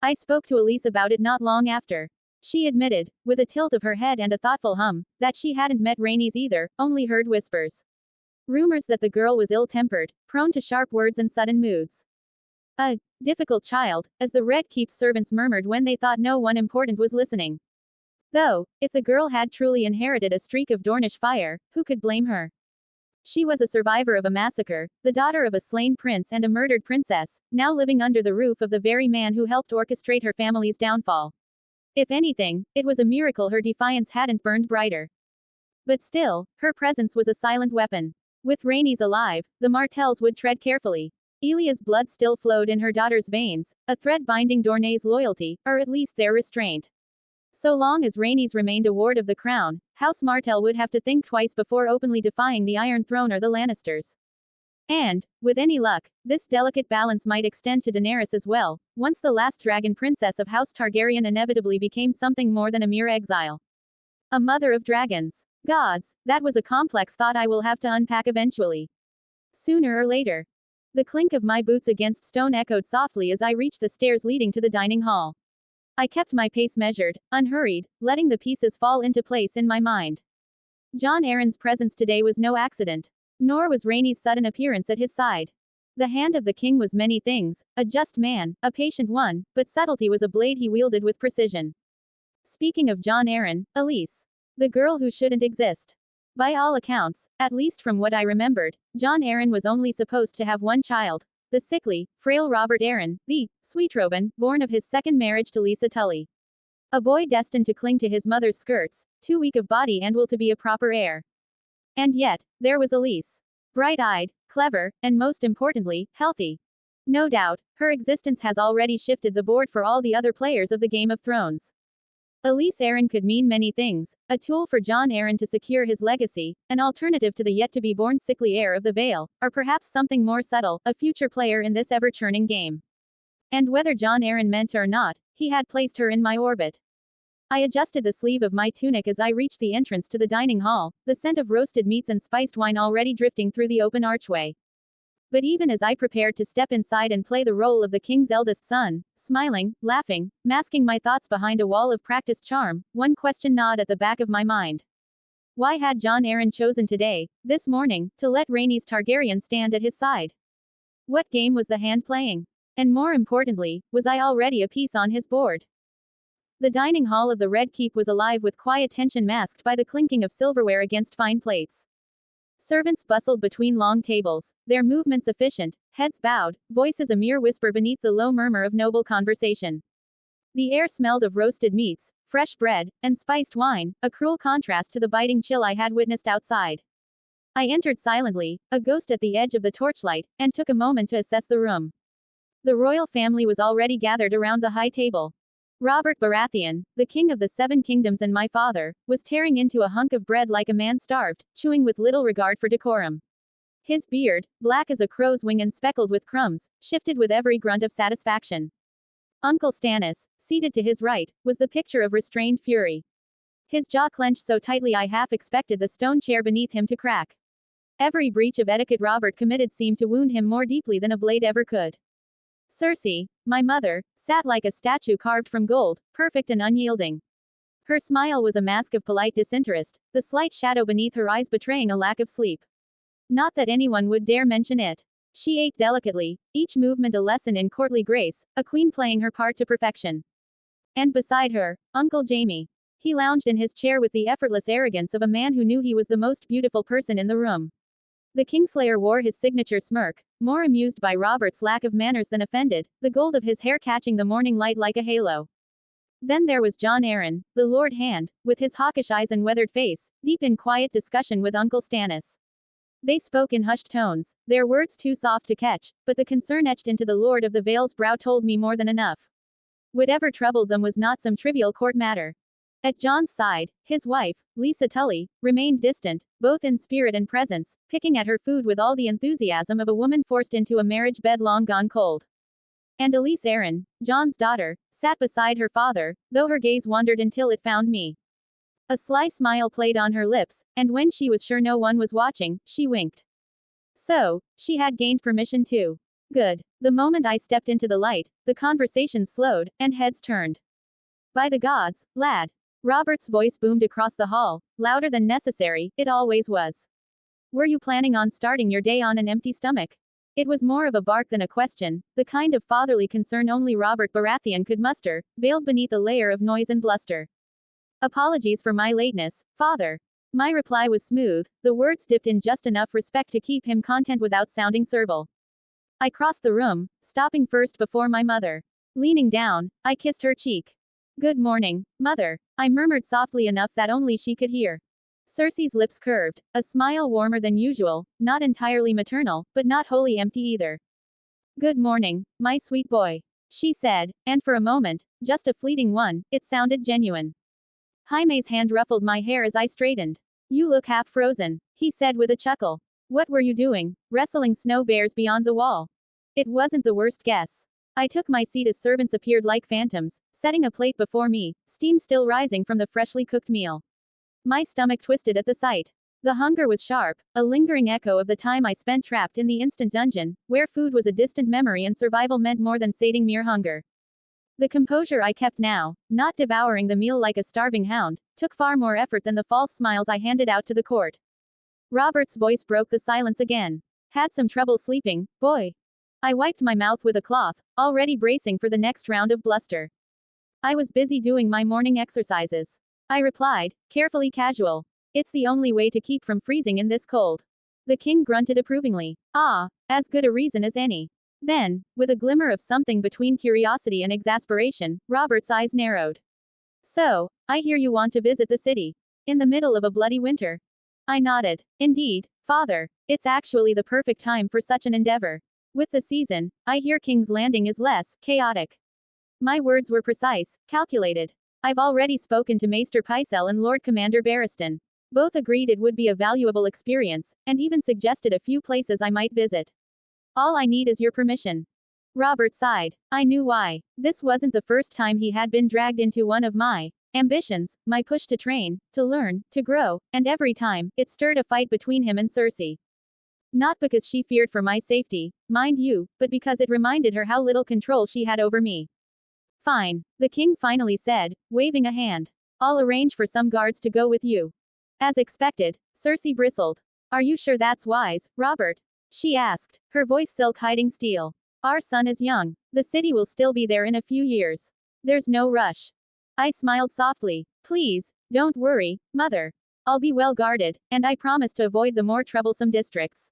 I spoke to Elise about it not long after. She admitted, with a tilt of her head and a thoughtful hum, that she hadn't met Rhaenys either, only heard whispers. Rumors that the girl was ill-tempered, prone to sharp words and sudden moods. A difficult child, as the Red Keep's servants murmured when they thought no one important was listening. Though, if the girl had truly inherited a streak of Dornish fire, who could blame her? She was a survivor of a massacre, the daughter of a slain prince and a murdered princess, now living under the roof of the very man who helped orchestrate her family's downfall. If anything, it was a miracle her defiance hadn't burned brighter. But still, her presence was a silent weapon. With Rhaenys alive, the Martells would tread carefully. Elia's blood still flowed in her daughter's veins, a thread binding Dorne's loyalty, or at least their restraint. So long as Rhaenys remained a ward of the crown, House Martell would have to think twice before openly defying the Iron Throne or the Lannisters. And, with any luck, this delicate balance might extend to Daenerys as well, once the last dragon princess of House Targaryen inevitably became something more than a mere exile. A mother of dragons. Gods, that was a complex thought I will have to unpack eventually. Sooner or later. The clink of my boots against stone echoed softly as I reached the stairs leading to the dining hall. I kept my pace measured, unhurried, letting the pieces fall into place in my mind. Jon Arryn's presence today was no accident. Nor was Rainey's sudden appearance at his side. The hand of the king was many things, a just man, a patient one, but subtlety was a blade he wielded with precision. Speaking of John Arryn, Elise. The girl who shouldn't exist. By all accounts, at least from what I remembered, John Arryn was only supposed to have one child, the sickly, frail Robert Arryn, the sweet Robin, born of his second marriage to Lisa Tully. A boy destined to cling to his mother's skirts, too weak of body and will to be a proper heir. And yet, there was Elise. Bright-eyed, clever, and most importantly, healthy. No doubt, her existence has already shifted the board for all the other players of the Game of Thrones. Elise Arryn could mean many things, a tool for John Arryn to secure his legacy, an alternative to the yet-to-be-born sickly heir of the Vale, or perhaps something more subtle, a future player in this ever-churning game. And whether John Arryn meant or not, he had placed her in my orbit. I adjusted the sleeve of my tunic as I reached the entrance to the dining hall, the scent of roasted meats and spiced wine already drifting through the open archway. But even as I prepared to step inside and play the role of the king's eldest son, smiling, laughing, masking my thoughts behind a wall of practiced charm, one question gnawed at the back of my mind. Why had John Arryn chosen today, this morning, to let Rhaenys Targaryen stand at his side? What game was the hand playing? And more importantly, was I already a piece on his board? The dining hall of the Red Keep was alive with quiet tension masked by the clinking of silverware against fine plates. Servants bustled between long tables, their movements efficient, heads bowed, voices a mere whisper beneath the low murmur of noble conversation. The air smelled of roasted meats, fresh bread, and spiced wine, a cruel contrast to the biting chill I had witnessed outside. I entered silently, a ghost at the edge of the torchlight, and took a moment to assess the room. The royal family was already gathered around the high table. Robert Baratheon, the king of the Seven Kingdoms and my father, was tearing into a hunk of bread like a man starved, chewing with little regard for decorum. His beard, black as a crow's wing and speckled with crumbs, shifted with every grunt of satisfaction. Uncle Stannis, seated to his right, was the picture of restrained fury. His jaw clenched so tightly I half expected the stone chair beneath him to crack. Every breach of etiquette Robert committed seemed to wound him more deeply than a blade ever could. Cersei, my mother, sat like a statue carved from gold, perfect and unyielding. Her smile was a mask of polite disinterest, the slight shadow beneath her eyes betraying a lack of sleep. Not that anyone would dare mention it. She ate delicately, each movement a lesson in courtly grace, a queen playing her part to perfection. And beside her, Uncle Jaime. He lounged in his chair with the effortless arrogance of a man who knew he was the most beautiful person in the room. The Kingslayer wore his signature smirk, more amused by Robert's lack of manners than offended, the gold of his hair catching the morning light like a halo. Then there was John Arryn, the Lord Hand, with his hawkish eyes and weathered face, deep in quiet discussion with Uncle Stannis. They spoke in hushed tones, their words too soft to catch, but the concern etched into the Lord of the Vale's brow told me more than enough. Whatever troubled them was not some trivial court matter. At John's side, his wife, Lisa Tully, remained distant, both in spirit and presence, picking at her food with all the enthusiasm of a woman forced into a marriage bed long gone cold. And Elise Arryn, John's daughter, sat beside her father, though her gaze wandered until it found me. A sly smile played on her lips, and when she was sure no one was watching, she winked. So, she had gained permission too. Good. The moment I stepped into the light, the conversation slowed, and heads turned. By the gods, lad. Robert's voice boomed across the hall, louder than necessary, it always was. Were you planning on starting your day on an empty stomach? It was more of a bark than a question, the kind of fatherly concern only Robert Baratheon could muster, veiled beneath a layer of noise and bluster. Apologies for my lateness, father. My reply was smooth, the words dipped in just enough respect to keep him content without sounding servile. I crossed the room, stopping first before my mother. Leaning down, I kissed her cheek. Good morning, mother, I murmured softly enough that only she could hear. Cersei's lips curved, a smile warmer than usual, not entirely maternal, but not wholly empty either. Good morning, my sweet boy, she said, and for a moment, just a fleeting one, it sounded genuine. Jaime's hand ruffled my hair as I straightened. You look half frozen, he said with a chuckle. What were you doing, wrestling snow bears beyond the wall? It wasn't the worst guess. I took my seat as servants appeared like phantoms, setting a plate before me, steam still rising from the freshly cooked meal. My stomach twisted at the sight. The hunger was sharp, a lingering echo of the time I spent trapped in the instant dungeon, where food was a distant memory and survival meant more than sating mere hunger. The composure I kept now, not devouring the meal like a starving hound, took far more effort than the false smiles I handed out to the court. Robert's voice broke the silence again. Had some trouble sleeping, boy? I wiped my mouth with a cloth, already bracing for the next round of bluster. I was busy doing my morning exercises. I replied, carefully casual. It's the only way to keep from freezing in this cold. The king grunted approvingly. Ah, as good a reason as any. Then, with a glimmer of something between curiosity and exasperation, Robert's eyes narrowed. So, I hear you want to visit the city. In the middle of a bloody winter. I nodded. Indeed, father, it's actually the perfect time for such an endeavor. With the season, I hear King's Landing is less chaotic. My words were precise, calculated. I've already spoken to Maester Pycelle and Lord Commander Barristan. Both agreed it would be a valuable experience, and even suggested a few places I might visit. All I need is your permission. Robert sighed. I knew why. This wasn't the first time he had been dragged into one of my ambitions, my push to train, to learn, to grow, and every time, it stirred a fight between him and Cersei. Not because she feared for my safety, mind you, but because it reminded her how little control she had over me. Fine, the king finally said, waving a hand. I'll arrange for some guards to go with you. As expected, Cersei bristled. Are you sure that's wise, Robert? She asked, her voice silk hiding steel. Our son is young. The city will still be there in a few years. There's no rush. I smiled softly. Please, don't worry, mother. I'll be well guarded, and I promise to avoid the more troublesome districts.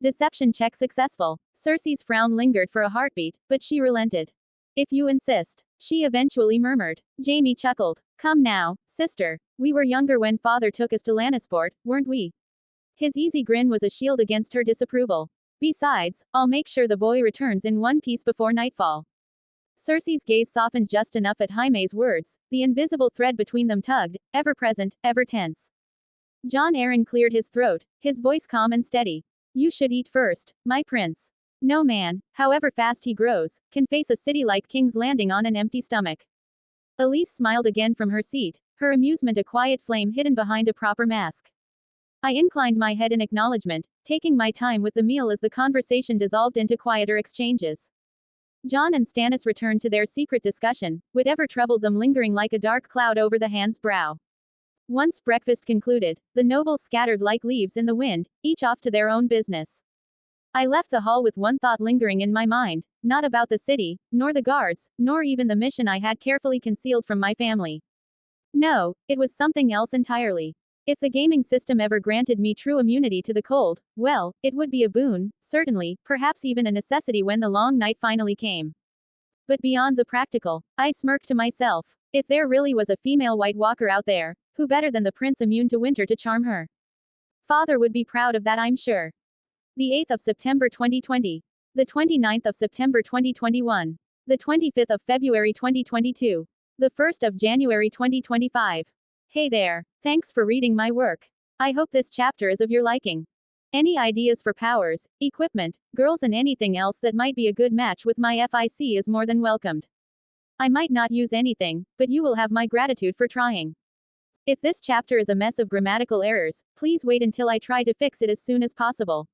Deception check successful. Cersei's frown lingered for a heartbeat, but she relented. If you insist, she eventually murmured. Jaime chuckled. Come now, sister. We were younger when father took us to Lannisport, weren't we? His easy grin was a shield against her disapproval. Besides, I'll make sure the boy returns in one piece before nightfall. Cersei's gaze softened just enough at Jaime's words, the invisible thread between them tugged, ever present, ever tense. Jon Arryn cleared his throat, his voice calm and steady. You should eat first, my prince. No man, however fast he grows, can face a city like King's Landing on an empty stomach. Elise smiled again from her seat, her amusement a quiet flame hidden behind a proper mask. I inclined my head in acknowledgement, taking my time with the meal as the conversation dissolved into quieter exchanges. Jon and Stannis returned to their secret discussion, whatever troubled them lingering like a dark cloud over the hand's brow. Once breakfast concluded, the nobles scattered like leaves in the wind, each off to their own business. I left the hall with one thought lingering in my mind, not about the city, nor the guards, nor even the mission I had carefully concealed from my family. No, it was something else entirely. If the gaming system ever granted me true immunity to the cold, well, it would be a boon, certainly, perhaps even a necessity when the long night finally came. But beyond the practical, I smirked to myself. If there really was a female White Walker out there, who better than the prince immune to winter to charm her? Father would be proud of that, I'm sure. The 8th of September 2020. The 29th of September 2021. The 25th of February 2022. The 1st of January 2025. Hey there, thanks for reading my work. I hope this chapter is of your liking. Any ideas for powers, equipment, girls and anything else that might be a good match with my FIC is more than welcomed. I might not use anything, but you will have my gratitude for trying. If this chapter is a mess of grammatical errors, please wait until I try to fix it as soon as possible.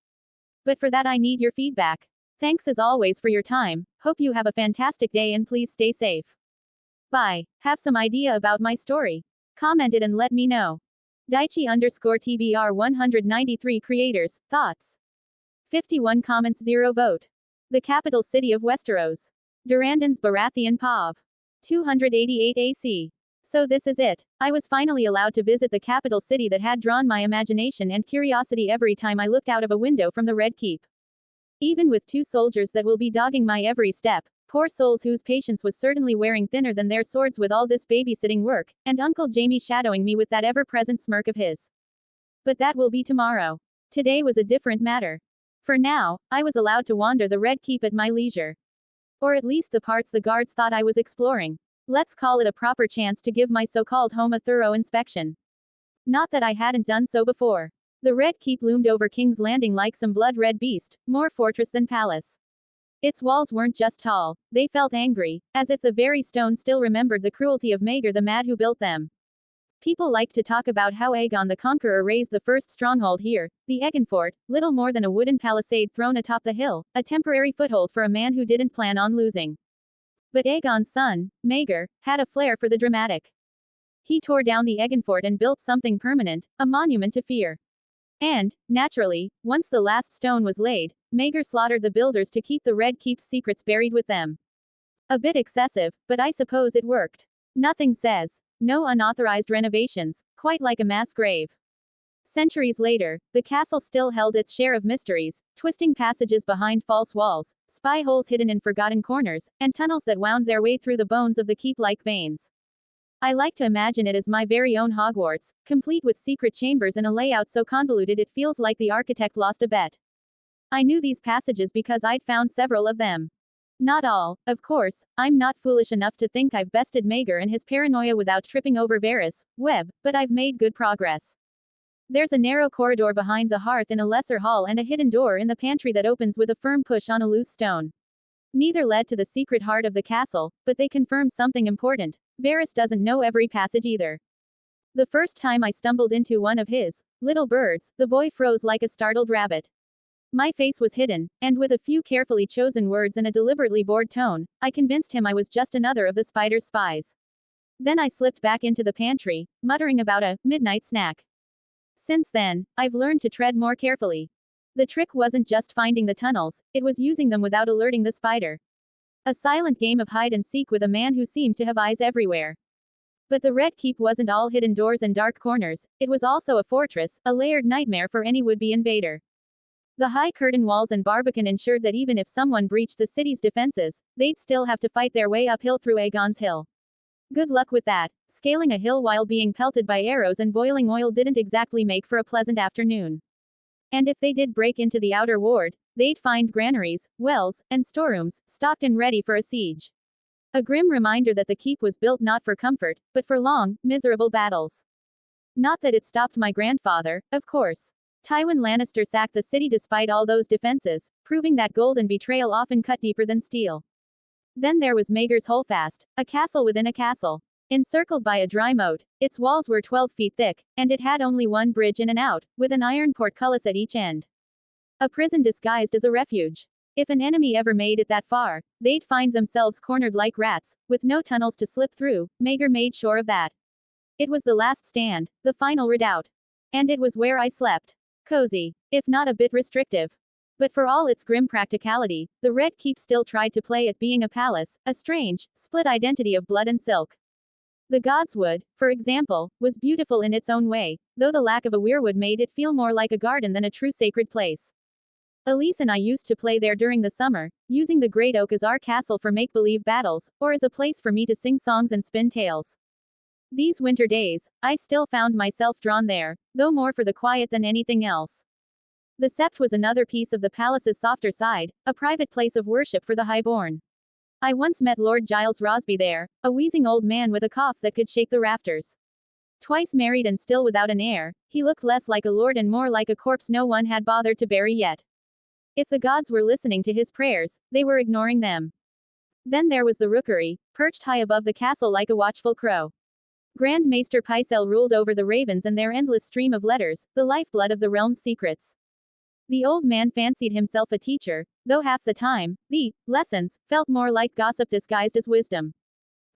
But for that I need your feedback. Thanks as always for your time, hope you have a fantastic day and please stay safe. Bye. Have some idea about my story? Comment it and let me know. Daichi_TBR 193 creators, thoughts. 51 comments 0 vote. The capital city of Westeros. Durandon's Baratheon Pav. 288 AC. So this is it. I was finally allowed to visit the capital city that had drawn my imagination and curiosity every time I looked out of a window from the Red Keep. Even with 2 soldiers that will be dogging my every step, poor souls whose patience was certainly wearing thinner than their swords with all this babysitting work, and Uncle Jaime shadowing me with that ever-present smirk of his. But that will be tomorrow. Today was a different matter. For now, I was allowed to wander the Red Keep at my leisure. Or at least the parts the guards thought I was exploring. Let's call it a proper chance to give my so-called home a thorough inspection. Not that I hadn't done so before. The Red Keep loomed over King's Landing like some blood-red beast, more fortress than palace. Its walls weren't just tall, they felt angry, as if the very stone still remembered the cruelty of Maegor the Mad who built them. People liked to talk about how Aegon the Conqueror raised the first stronghold here, the Aegon Fort, little more than a wooden palisade thrown atop the hill, a temporary foothold for a man who didn't plan on losing. But Aegon's son, Maegor, had a flair for the dramatic. He tore down the Aegon Fort and built something permanent, a monument to fear. And, naturally, once the last stone was laid, Maegr slaughtered the builders to keep the Red Keep's secrets buried with them. A bit excessive, but I suppose it worked. Nothing says no unauthorized renovations, quite like a mass grave. Centuries later, the castle still held its share of mysteries, twisting passages behind false walls, spy holes hidden in forgotten corners, and tunnels that wound their way through the bones of the keep like veins. I like to imagine it as my very own Hogwarts, complete with secret chambers and a layout so convoluted it feels like the architect lost a bet. I knew these passages because I'd found several of them. Not all, of course. I'm not foolish enough to think I've bested Maegr and his paranoia without tripping over Varys' web, but I've made good progress. There's a narrow corridor behind the hearth in a lesser hall and a hidden door in the pantry that opens with a firm push on a loose stone. Neither led to the secret heart of the castle, but they confirm something important. Varys doesn't know every passage either. The first time I stumbled into one of his little birds, the boy froze like a startled rabbit. My face was hidden, and with a few carefully chosen words and a deliberately bored tone, I convinced him I was just another of the spider's spies. Then I slipped back into the pantry, muttering about a midnight snack. Since then, I've learned to tread more carefully. The trick wasn't just finding the tunnels, it was using them without alerting the spider. A silent game of hide and seek with a man who seemed to have eyes everywhere. But the Red Keep wasn't all hidden doors and dark corners, it was also a fortress, a layered nightmare for any would-be invader. The high curtain walls and barbican ensured that even if someone breached the city's defenses, they'd still have to fight their way uphill through Aegon's Hill. Good luck with that. Scaling a hill while being pelted by arrows and boiling oil didn't exactly make for a pleasant afternoon. And if they did break into the outer ward, they'd find granaries, wells, and storerooms, stocked and ready for a siege. A grim reminder that the keep was built not for comfort, but for long, miserable battles. Not that it stopped my grandfather, of course. Tywin Lannister sacked the city despite all those defenses, proving that gold and betrayal often cut deeper than steel. Then there was Maegor's Holdfast, a castle within a castle. Encircled by a dry moat, its walls were 12 feet thick, and it had only one bridge in and out, with an iron portcullis at each end. A prison disguised as a refuge. If an enemy ever made it that far, they'd find themselves cornered like rats, with no tunnels to slip through. Maegor made sure of that. It was the last stand, the final redoubt. And it was where I slept. Cozy, if not a bit restrictive. But for all its grim practicality, the Red Keep still tried to play at being a palace, a strange, split identity of blood and silk. The Godswood, for example, was beautiful in its own way, though the lack of a weirwood made it feel more like a garden than a true sacred place. Elise and I used to play there during the summer, using the Great Oak as our castle for make-believe battles, or as a place for me to sing songs and spin tales. These winter days, I still found myself drawn there, though more for the quiet than anything else. The sept was another piece of the palace's softer side, a private place of worship for the highborn. I once met Lord Giles Rosby there, a wheezing old man with a cough that could shake the rafters. Twice married and still without an heir, he looked less like a lord and more like a corpse no one had bothered to bury yet. If the gods were listening to his prayers, they were ignoring them. Then there was the rookery, perched high above the castle like a watchful crow. Grand Maester Pycelle ruled over the ravens and their endless stream of letters, the lifeblood of the realm's secrets. The old man fancied himself a teacher, though half the time, the lessons felt more like gossip disguised as wisdom.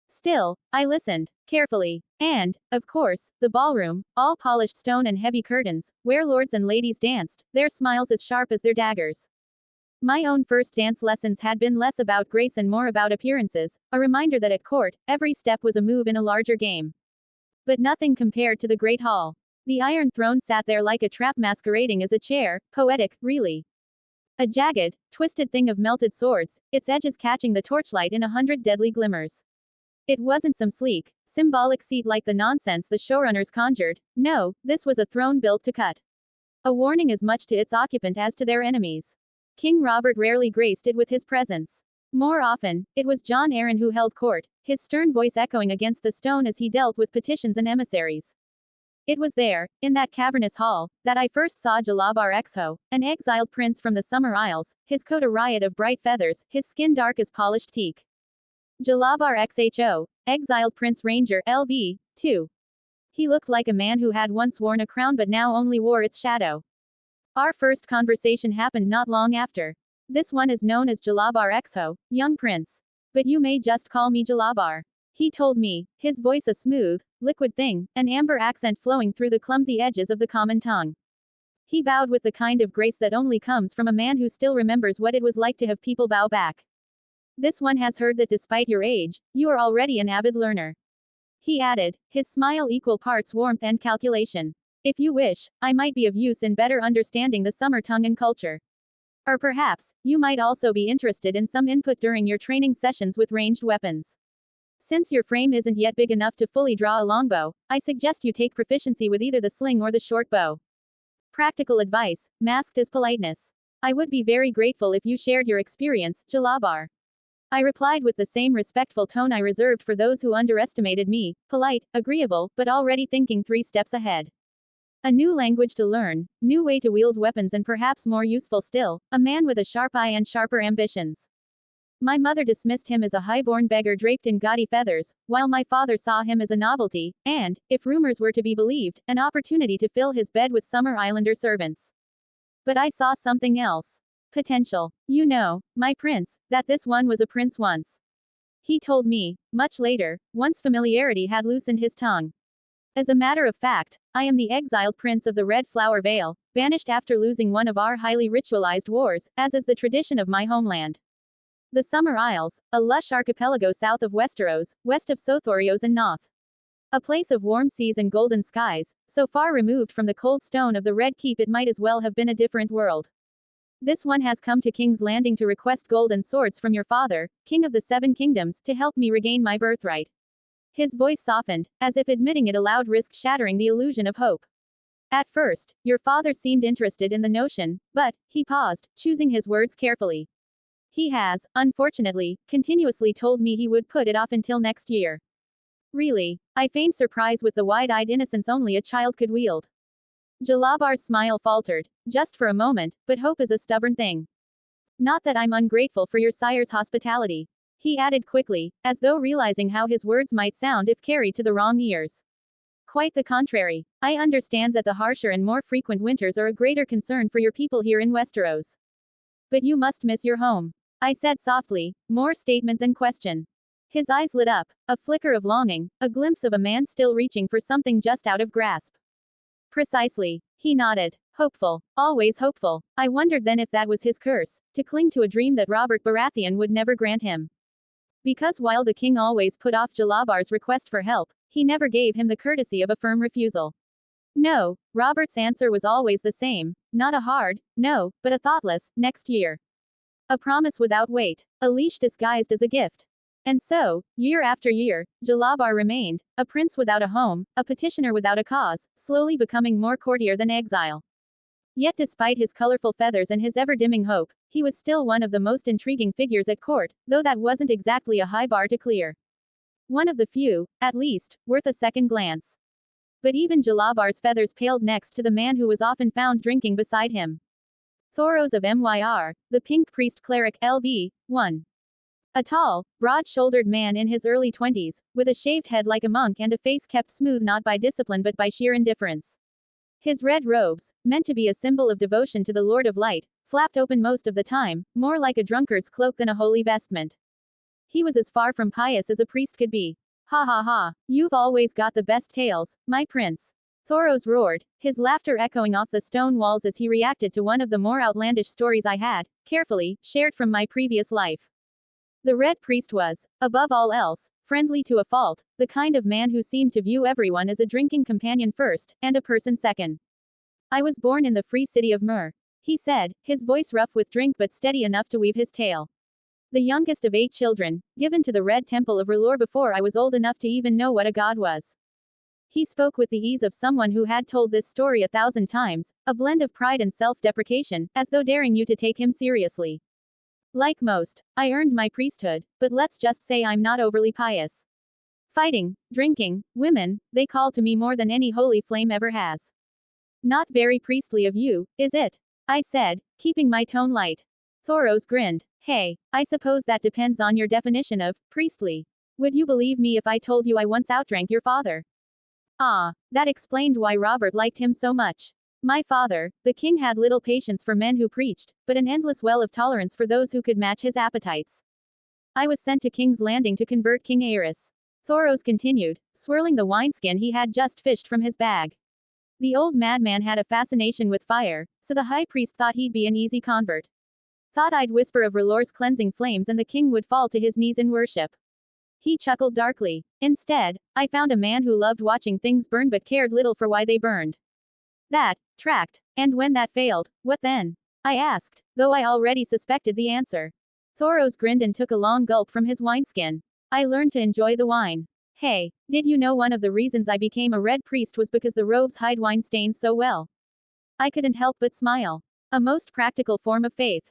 Still, I listened, carefully. And, of course, the ballroom, all polished stone and heavy curtains, where lords and ladies danced, their smiles as sharp as their daggers. My own first dance lessons had been less about grace and more about appearances, a reminder that at court, every step was a move in a larger game. But nothing compared to the Great Hall. The Iron Throne sat there like a trap masquerading as a chair, poetic, really. A jagged, twisted thing of melted swords, its edges catching the torchlight in 100 deadly glimmers. It wasn't some sleek, symbolic seat like the nonsense the showrunners conjured. No, this was a throne built to cut. A warning as much to its occupant as to their enemies. King Robert rarely graced it with his presence. More often, it was Jon Arryn who held court, his stern voice echoing against the stone as he dealt with petitions and emissaries. It was there, in that cavernous hall, that I first saw Jalabar Exho, an exiled prince from the Summer Isles, his coat a riot of bright feathers, his skin dark as polished teak. Jalabar Xho, exiled Prince Ranger, LV, 2. He looked like a man who had once worn a crown but now only wore its shadow. Our first conversation happened not long after. This one is known as Jalabar Exho, young prince. But you may just call me Jalabar. He told me, his voice a smooth, liquid thing, an amber accent flowing through the clumsy edges of the common tongue. He bowed with the kind of grace that only comes from a man who still remembers what it was like to have people bow back. This one has heard that despite your age, you are already an avid learner. He added, his smile equal parts warmth and calculation. If you wish, I might be of use in better understanding the summer tongue and culture. Or perhaps, you might also be interested in some input during your training sessions with ranged weapons. Since your frame isn't yet big enough to fully draw a longbow, I suggest you take proficiency with either the sling or the short bow. Practical advice, masked as politeness. I would be very grateful if you shared your experience, Jalabar. I replied with the same respectful tone I reserved for those who underestimated me, polite, agreeable, but already thinking 3 steps ahead. A new language to learn, new way to wield weapons, and perhaps more useful still, a man with a sharp eye and sharper ambitions. My mother dismissed him as a high-born beggar draped in gaudy feathers, while my father saw him as a novelty, and, if rumors were to be believed, an opportunity to fill his bed with summer islander servants. But I saw something else. Potential. You know, my prince, that this one was a prince once. He told me, much later, once familiarity had loosened his tongue. As a matter of fact, I am the exiled prince of the Red Flower Vale, banished after losing one of our highly ritualized wars, as is the tradition of my homeland. The Summer Isles, a lush archipelago south of Westeros, west of Sothorios and Noth. A place of warm seas and golden skies, so far removed from the cold stone of the Red Keep it might as well have been a different world. This one has come to King's Landing to request gold and swords from your father, King of the 7 Kingdoms, to help me regain my birthright. His voice softened, as if admitting it aloud risked shattering the illusion of hope. At first, your father seemed interested in the notion, but, he paused, choosing his words carefully. He has, unfortunately, continuously told me he would put it off until next year. Really? I feigned surprise with the wide-eyed innocence only a child could wield. Jalabar's smile faltered, just for a moment, but hope is a stubborn thing. Not that I'm ungrateful for your sire's hospitality. He added quickly, as though realizing how his words might sound if carried to the wrong ears. Quite the contrary. I understand that the harsher and more frequent winters are a greater concern for your people here in Westeros. But you must miss your home. I said softly, more statement than question. His eyes lit up, a flicker of longing, a glimpse of a man still reaching for something just out of grasp. Precisely. He nodded. Hopeful. Always hopeful. I wondered then if that was his curse, to cling to a dream that Robert Baratheon would never grant him. Because while the king always put off Jalabar's request for help, he never gave him the courtesy of a firm refusal. No, Robert's answer was always the same, not a hard, no, but a thoughtless, next year. A promise without weight, a leash disguised as a gift. And so, year after year, Jalabar remained, a prince without a home, a petitioner without a cause, slowly becoming more courtier than exile. Yet despite his colorful feathers and his ever-dimming hope, he was still one of the most intriguing figures at court, though that wasn't exactly a high bar to clear. One of the few, at least, worth a second glance. But even Jalabar's feathers paled next to the man who was often found drinking beside him. Thoros of Myr, the Pink Priest Cleric, LV, 1. A tall, broad-shouldered man in his early 20s, with a shaved head like a monk and a face kept smooth not by discipline but by sheer indifference. His red robes, meant to be a symbol of devotion to the Lord of Light, flapped open most of the time, more like a drunkard's cloak than a holy vestment. He was as far from pious as a priest could be. Ha ha ha, you've always got the best tales, my prince. Thoros roared, his laughter echoing off the stone walls as he reacted to one of the more outlandish stories I had, carefully, shared from my previous life. The Red Priest was, above all else, friendly to a fault, the kind of man who seemed to view everyone as a drinking companion first, and a person second. I was born in the free city of Myr, he said, his voice rough with drink but steady enough to weave his tale. The youngest of 8 children, given to the Red Temple of R'hllor before I was old enough to even know what a god was. He spoke with the ease of someone who had told this story 1,000 times, a blend of pride and self-deprecation, as though daring you to take him seriously. Like most, I earned my priesthood, but let's just say I'm not overly pious. Fighting, drinking, women, they call to me more than any holy flame ever has. Not very priestly of you, is it? I said, keeping my tone light. Thoros grinned. Hey, I suppose that depends on your definition of priestly. Would you believe me if I told you I once outdrank your father? Ah, that explained why Robert liked him so much. My father, the king, had little patience for men who preached, but an endless well of tolerance for those who could match his appetites. I was sent to King's Landing to convert King Aerys. Thoros continued, swirling the wineskin he had just fished from his bag. The old madman had a fascination with fire, so the high priest thought he'd be an easy convert. Thought I'd whisper of R'hllor's cleansing flames and the king would fall to his knees in worship. He chuckled darkly. Instead, I found a man who loved watching things burn but cared little for why they burned. That tracked. And when that failed, what then? I asked, though I already suspected the answer. Thoros grinned and took a long gulp from his wineskin. I learned to enjoy the wine. Hey, did you know one of the reasons I became a red priest was because the robes hide wine stains so well? I couldn't help but smile. A most practical form of faith.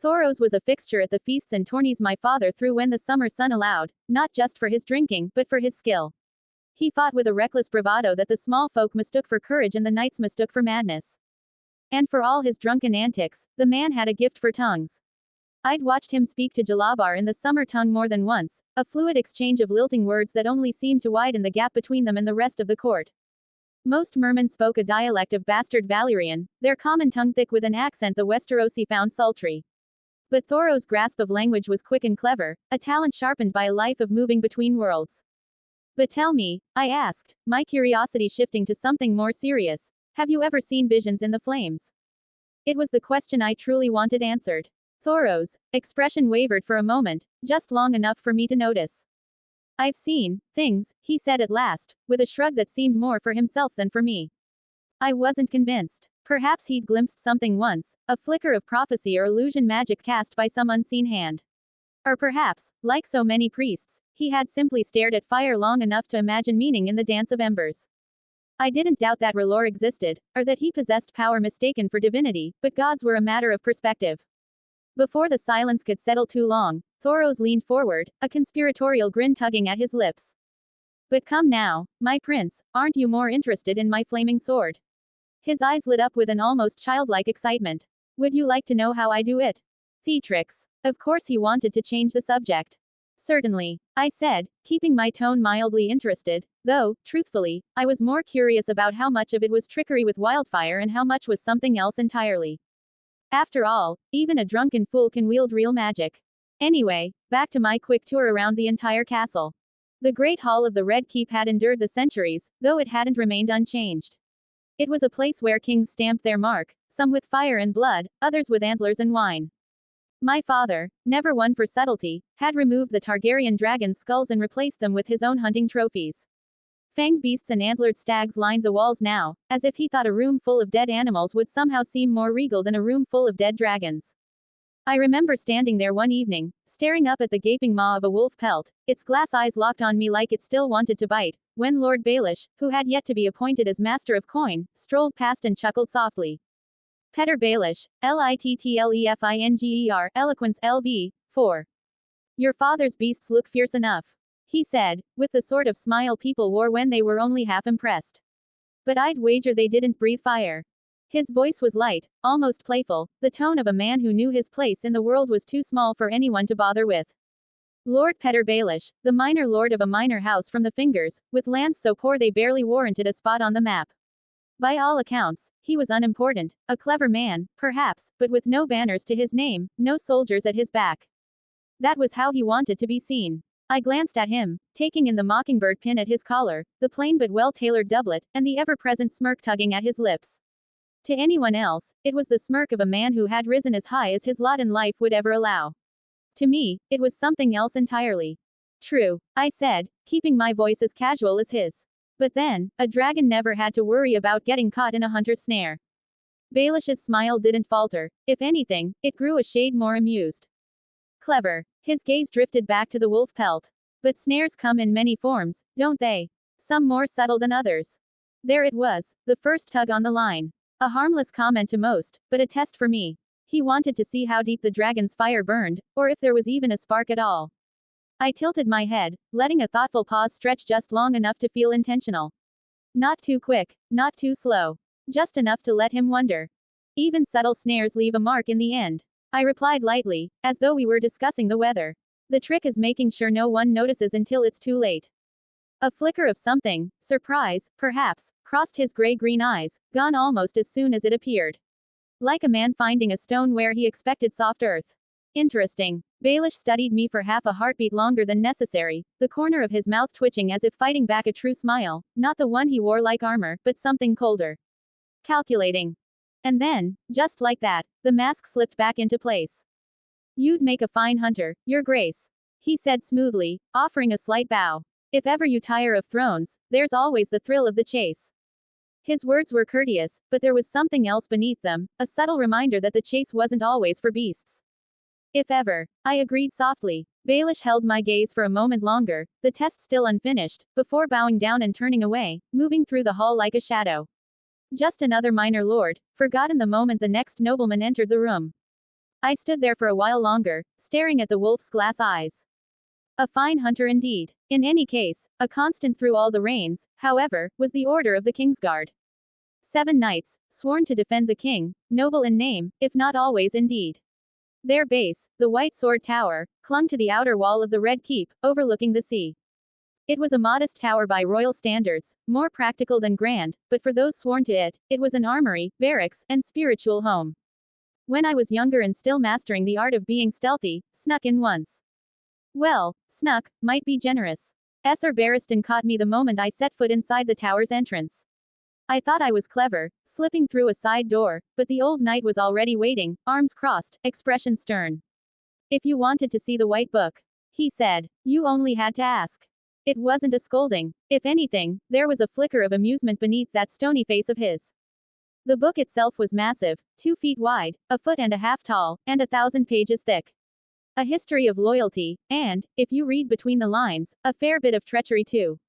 Thoros was a fixture at the feasts and tourneys my father threw when the summer sun allowed, not just for his drinking, but for his skill. He fought with a reckless bravado that the small folk mistook for courage and the knights mistook for madness. And for all his drunken antics, the man had a gift for tongues. I'd watched him speak to Jalabar in the summer tongue more than once, a fluid exchange of lilting words that only seemed to widen the gap between them and the rest of the court. Most mermen spoke a dialect of bastard Valyrian, their common tongue thick with an accent the Westerosi found sultry. But Thoros' grasp of language was quick and clever, a talent sharpened by a life of moving between worlds. But tell me, I asked, my curiosity shifting to something more serious, have you ever seen visions in the flames? It was the question I truly wanted answered. Thoros' expression wavered for a moment, just long enough for me to notice. I've seen things, he said at last, with a shrug that seemed more for himself than for me. I wasn't convinced. Perhaps he'd glimpsed something once, a flicker of prophecy or illusion magic cast by some unseen hand. Or perhaps, like so many priests, he had simply stared at fire long enough to imagine meaning in the dance of embers. I didn't doubt that R'hllor existed, or that he possessed power mistaken for divinity, but gods were a matter of perspective. Before the silence could settle too long, Thoros leaned forward, a conspiratorial grin tugging at his lips. But come now, my prince, aren't you more interested in my flaming sword? His eyes lit up with an almost childlike excitement. Would you like to know how I do it? Theatrics. Of course he wanted to change the subject. Certainly, I said, keeping my tone mildly interested, though, truthfully, I was more curious about how much of it was trickery with wildfire and how much was something else entirely. After all, even a drunken fool can wield real magic. Anyway, back to my quick tour around the entire castle. The Great Hall of the Red Keep had endured the centuries, though it hadn't remained unchanged. It was a place where kings stamped their mark, some with fire and blood, others with antlers and wine. My father, never one for subtlety, had removed the Targaryen dragon's skulls and replaced them with his own hunting trophies. Fanged beasts and antlered stags lined the walls now, as if he thought a room full of dead animals would somehow seem more regal than a room full of dead dragons. I remember standing there one evening, staring up at the gaping maw of a wolf pelt, its glass eyes locked on me like it still wanted to bite, when Lord Baelish, who had yet to be appointed as Master of Coin, strolled past and chuckled softly. Petter Baelish, Littlefinger, eloquence LV, 4. Your father's beasts look fierce enough, he said, with the sort of smile people wore when they were only half impressed. But I'd wager they didn't breathe fire. His voice was light, almost playful, the tone of a man who knew his place in the world was too small for anyone to bother with. Lord Petter Baelish, the minor lord of a minor house from the Fingers, with lands so poor they barely warranted a spot on the map. By all accounts, he was unimportant, a clever man, perhaps, but with no banners to his name, no soldiers at his back. That was how he wanted to be seen. I glanced at him, taking in the mockingbird pin at his collar, the plain but well-tailored doublet, and the ever-present smirk tugging at his lips. To anyone else, it was the smirk of a man who had risen as high as his lot in life would ever allow. To me, it was something else entirely. True, I said, keeping my voice as casual as his. But then, a dragon never had to worry about getting caught in a hunter's snare. Baelish's smile didn't falter. If anything, it grew a shade more amused. Clever. His gaze drifted back to the wolf pelt. But snares come in many forms, don't they? Some more subtle than others. There it was, the first tug on the line. A harmless comment to most, but a test for me. He wanted to see how deep the dragon's fire burned, or if there was even a spark at all. I tilted my head, letting a thoughtful pause stretch just long enough to feel intentional. Not too quick, not too slow. Just enough to let him wonder. Even subtle snares leave a mark in the end. I replied lightly, as though we were discussing the weather. The trick is making sure no one notices until it's too late. A flicker of something, surprise, perhaps, crossed his gray-green eyes, gone almost as soon as it appeared. Like a man finding a stone where he expected soft earth. Interesting. Baelish studied me for half a heartbeat longer than necessary, the corner of his mouth twitching as if fighting back a true smile, not the one he wore like armor, but something colder. calculating. And then, just like that, the mask slipped back into place. You'd make a fine hunter, Your Grace, he said smoothly, offering a slight bow. If ever you tire of thrones, there's always the thrill of the chase. His words were courteous, but there was something else beneath them, a subtle reminder that the chase wasn't always for beasts. If ever, I agreed softly. Baelish held my gaze for a moment longer, the test still unfinished, before bowing down and turning away, moving through the hall like a shadow. Just another minor lord, forgotten the moment the next nobleman entered the room. I stood there for a while longer, staring at the wolf's glass eyes. A fine hunter indeed. In any case, a constant through all the reigns, however, was the order of the kingsguard. 7 knights, sworn to defend the king, noble in name, if not always in deed. Their base, the White Sword Tower, clung to the outer wall of the Red Keep, overlooking the sea. It was a modest tower by royal standards, more practical than grand, but for those sworn to it, it was an armory, barracks, and spiritual home. When I was younger and still mastering the art of being stealthy, snuck in once. Well, snuck, might be generous. Sir Barristan caught me the moment I set foot inside the tower's entrance. I thought I was clever, slipping through a side door, but the old knight was already waiting, arms crossed, expression stern. If you wanted to see the white book, he said, you only had to ask. It wasn't a scolding. If anything, there was a flicker of amusement beneath that stony face of his. The book itself was massive, 2 feet wide, a foot and a half tall, and 1,000 pages thick. A history of loyalty, and, if you read between the lines, a fair bit of treachery too.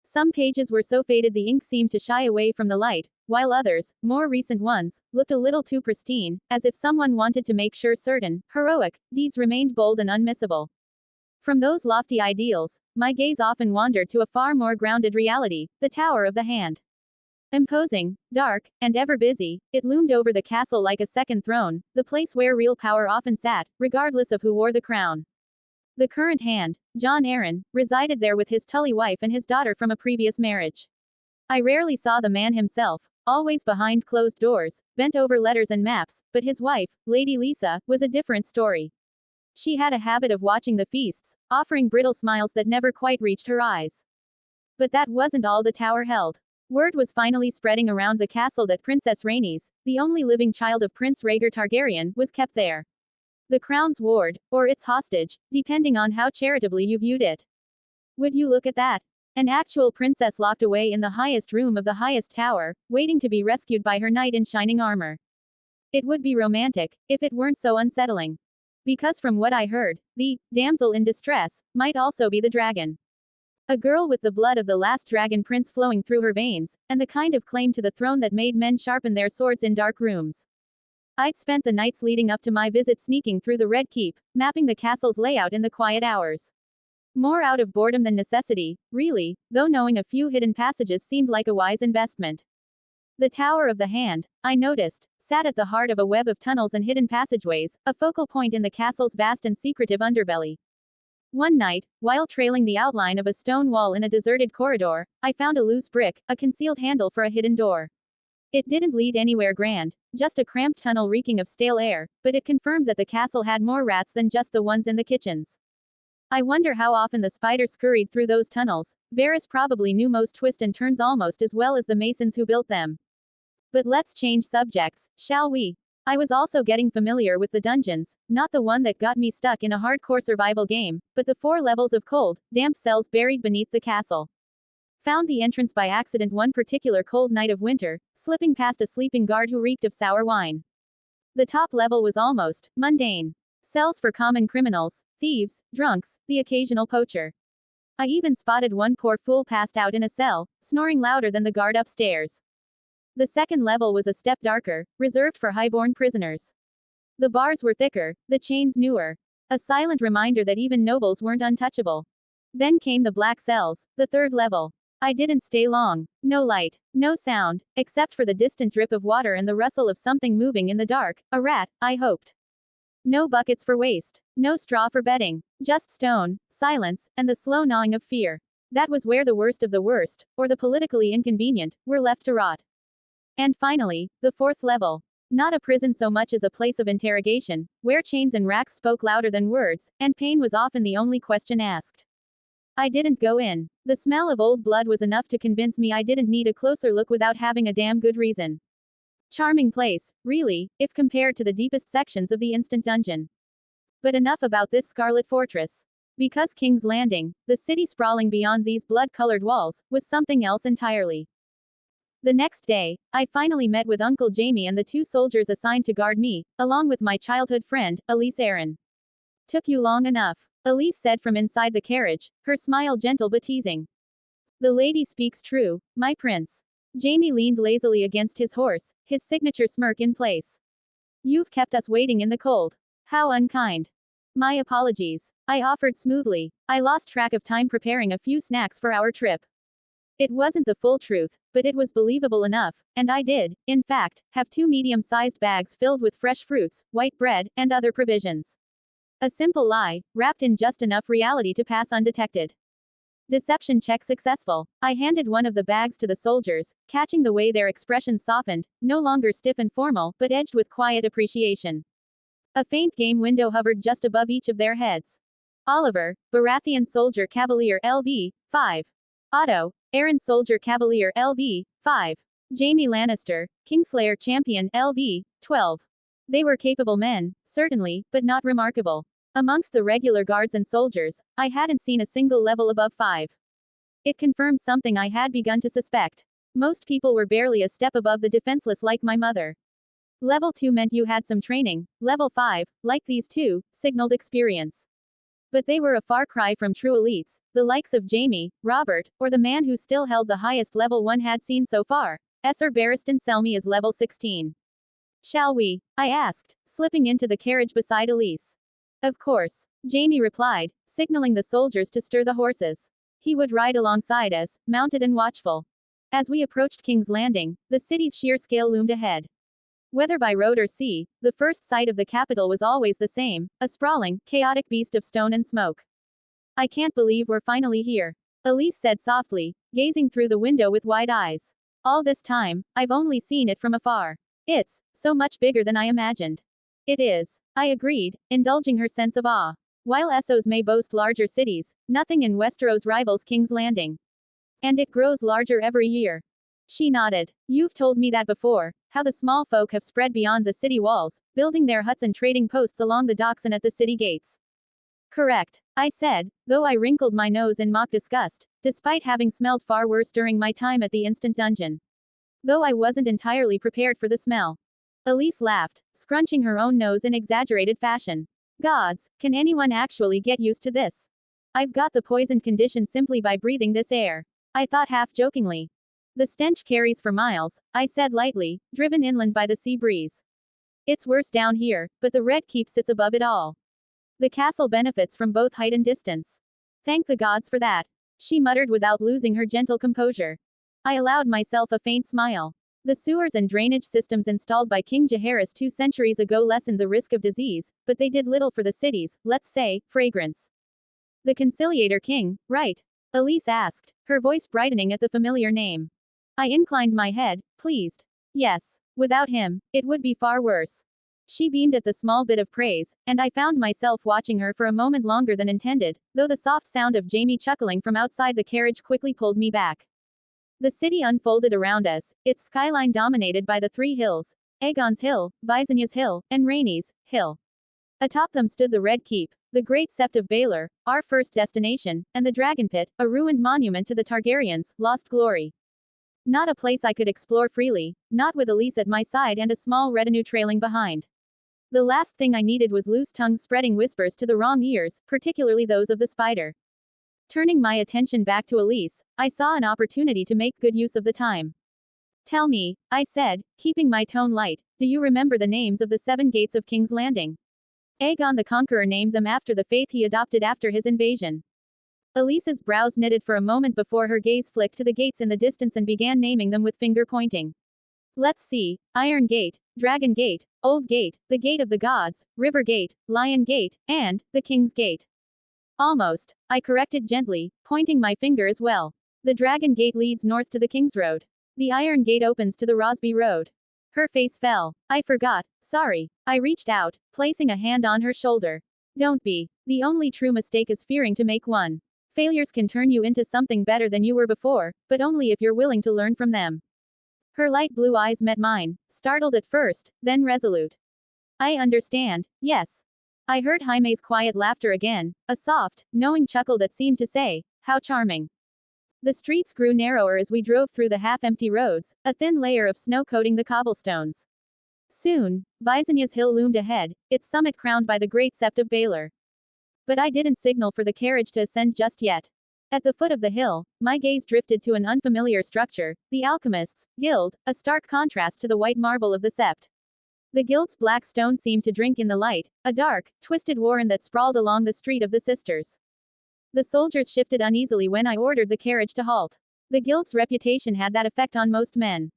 Some pages were so faded the ink seemed to shy away from the light, while others, more recent ones, looked a little too pristine, as if someone wanted to make sure certain, heroic, deeds remained bold and unmissable. From those lofty ideals, my gaze often wandered to a far more grounded reality, the Tower of the Hand. Imposing, dark, and ever busy, it loomed over the castle like a second throne, the place where real power often sat, regardless of who wore the crown. The current hand, John Arryn, resided there with his Tully wife and his daughter from a previous marriage. I rarely saw the man himself, always behind closed doors, bent over letters and maps, but his wife, Lady Lisa, was a different story. She had a habit of watching the feasts, offering brittle smiles that never quite reached her eyes. But that wasn't all the tower held. Word was finally spreading around the castle that Princess Rhaenys, the only living child of Prince Rhaegar Targaryen, was kept there. The crown's ward, or its hostage, depending on how charitably you viewed it. Would you look at that? An actual princess locked away in the highest room of the highest tower, waiting to be rescued by her knight in shining armor. It would be romantic, if it weren't so unsettling. Because from what I heard, the damsel in distress might also be the dragon. A girl with the blood of the last dragon prince flowing through her veins, and the kind of claim to the throne that made men sharpen their swords in dark rooms. I'd spent the nights leading up to my visit sneaking through the Red Keep, mapping the castle's layout in the quiet hours. More out of boredom than necessity, really, though knowing a few hidden passages seemed like a wise investment. The Tower of the Hand, I noticed, sat at the heart of a web of tunnels and hidden passageways, a focal point in the castle's vast and secretive underbelly. One night, while trailing the outline of a stone wall in a deserted corridor, I found a loose brick, a concealed handle for a hidden door. It didn't lead anywhere grand, just a cramped tunnel reeking of stale air, but it confirmed that the castle had more rats than just the ones in the kitchens. I wonder how often the spider scurried through those tunnels. Varys probably knew most twists and turns almost as well as the masons who built them. But let's change subjects, shall we? I was also getting familiar with the dungeons, not the one that got me stuck in a hardcore survival game, but the 4 levels of cold, damp cells buried beneath the castle. Found the entrance by accident one particular cold night of winter, slipping past a sleeping guard who reeked of sour wine. The top level was almost mundane. Cells for common criminals, thieves, drunks, the occasional poacher. I even spotted one poor fool passed out in a cell, snoring louder than the guard upstairs. The second level was a step darker, reserved for highborn prisoners. The bars were thicker, the chains newer. A silent reminder that even nobles weren't untouchable. Then came the black cells, the third level. I didn't stay long. No light, no sound, except for the distant drip of water and the rustle of something moving in the dark, a rat, I hoped. No buckets for waste, no straw for bedding, just stone, silence, and the slow gnawing of fear. That was where the worst of the worst, or the politically inconvenient, were left to rot. And finally, the 4th level. Not a prison so much as a place of interrogation, where chains and racks spoke louder than words, and pain was often the only question asked. I didn't go in. The smell of old blood was enough to convince me I didn't need a closer look without having a damn good reason. Charming place, really, if compared to the deepest sections of the instant dungeon. But enough about this scarlet fortress. Because King's Landing, the city sprawling beyond these blood-colored walls, was something else entirely. The next day, I finally met with Uncle Jamie and the two soldiers assigned to guard me, along with my childhood friend, Elise Aaron. Took you long enough, Elise said from inside the carriage, her smile gentle but teasing. The lady speaks true, my prince. Jamie leaned lazily against his horse, his signature smirk in place. You've kept us waiting in the cold. How unkind. My apologies. I offered smoothly. I lost track of time preparing a few snacks for our trip. It wasn't the full truth, but it was believable enough, and I did, in fact, have 2 medium-sized bags filled with fresh fruits, white bread, and other provisions. A simple lie, wrapped in just enough reality to pass undetected. Deception check successful. I handed one of the bags to the soldiers, catching the way their expressions softened, no longer stiff and formal, but edged with quiet appreciation. A faint game window hovered just above each of their heads. Oliver, Baratheon Soldier Cavalier LV, 5. Otto, Aaron Soldier Cavalier LV, 5. Jamie Lannister, Kingslayer Champion LV, 12. They were capable men, certainly, but not remarkable. Amongst the regular guards and soldiers, I hadn't seen a single level above 5. It confirmed something I had begun to suspect. Most people were barely a step above the defenseless like my mother. Level 2 meant you had some training, level 5, like these two, signaled experience. But they were a far cry from true elites, the likes of Jamie, Robert, or the man who still held the highest level one had seen so far. Sir Barristan Selmy is level 16. Shall we? I asked, slipping into the carriage beside Elise. Of course, Jamie replied, signaling the soldiers to stir the horses. He would ride alongside us, mounted and watchful. As we approached King's Landing, the city's sheer scale loomed ahead. Whether by road or sea, the first sight of the capital was always the same, a sprawling, chaotic beast of stone and smoke. I can't believe we're finally here, Elise said softly, gazing through the window with wide eyes. All this time, I've only seen it from afar. It's so much bigger than I imagined. It is, I agreed, indulging her sense of awe. While Essos may boast larger cities, nothing in Westeros rivals King's Landing. And it grows larger every year. She nodded. You've told me that before, how the small folk have spread beyond the city walls, building their huts and trading posts along the docks and at the city gates. Correct, I said, though I wrinkled my nose in mock disgust, despite having smelled far worse during my time at the instant dungeon. Though I wasn't entirely prepared for the smell. Elise laughed, scrunching her own nose in exaggerated fashion. Gods, can anyone actually get used to this? I've got the poisoned condition simply by breathing this air. I thought half-jokingly. The stench carries for miles, I said lightly, driven inland by the sea breeze. It's worse down here, but the red keep sits above it all. The castle benefits from both height and distance. Thank the gods for that, she muttered without losing her gentle composure. I allowed myself a faint smile. The sewers and drainage systems installed by King Jaehaerys 2 centuries ago lessened the risk of disease, but they did little for the city's, let's say, fragrance. The Conciliator King, right? Elise asked, her voice brightening at the familiar name. I inclined my head, pleased. Yes. Without him, it would be far worse. She beamed at the small bit of praise, and I found myself watching her for a moment longer than intended, though the soft sound of Jamie chuckling from outside the carriage quickly pulled me back. The city unfolded around us, its skyline dominated by the 3 hills, Aegon's Hill, Visenya's Hill, and Rhaenys Hill. Atop them stood the Red Keep, the great sept of Baelor, our first destination, and the Dragon Pit, a ruined monument to the Targaryens' lost glory. Not a place I could explore freely, not with Elise at my side and a small retinue trailing behind. The last thing I needed was loose tongues spreading whispers to the wrong ears, particularly those of the spider. Turning my attention back to Elise, I saw an opportunity to make good use of the time. Tell me, I said, keeping my tone light, do you remember the names of the 7 gates of King's Landing? Aegon the Conqueror named them after the faith he adopted after his invasion. Elise's brows knitted for a moment before her gaze flicked to the gates in the distance and began naming them with finger pointing. Let's see, Iron Gate, Dragon Gate, Old Gate, the Gate of the Gods, River Gate, Lion Gate, and the King's Gate. Almost, I corrected gently, pointing my finger as well. The Dragon Gate leads north to the King's Road. The Iron Gate opens to the Rosby Road. Her face fell. I forgot, sorry. I reached out, placing a hand on her shoulder. Don't be. The only true mistake is fearing to make one. Failures can turn you into something better than you were before, but only if you're willing to learn from them. Her light blue eyes met mine, startled at first, then resolute. I understand, yes. I heard Jaime's quiet laughter again, a soft, knowing chuckle that seemed to say, how charming. The streets grew narrower as we drove through the half-empty roads, a thin layer of snow coating the cobblestones. Soon, Visonya's hill loomed ahead, its summit crowned by the great sept of Baylor. But I didn't signal for the carriage to ascend just yet. At the foot of the hill, my gaze drifted to an unfamiliar structure, the Alchemists' Guild, a stark contrast to the white marble of the sept. The guild's black stone seemed to drink in the light, a dark, twisted warren that sprawled along the street of the sisters. The soldiers shifted uneasily when I ordered the carriage to halt. The guild's reputation had that effect on most men.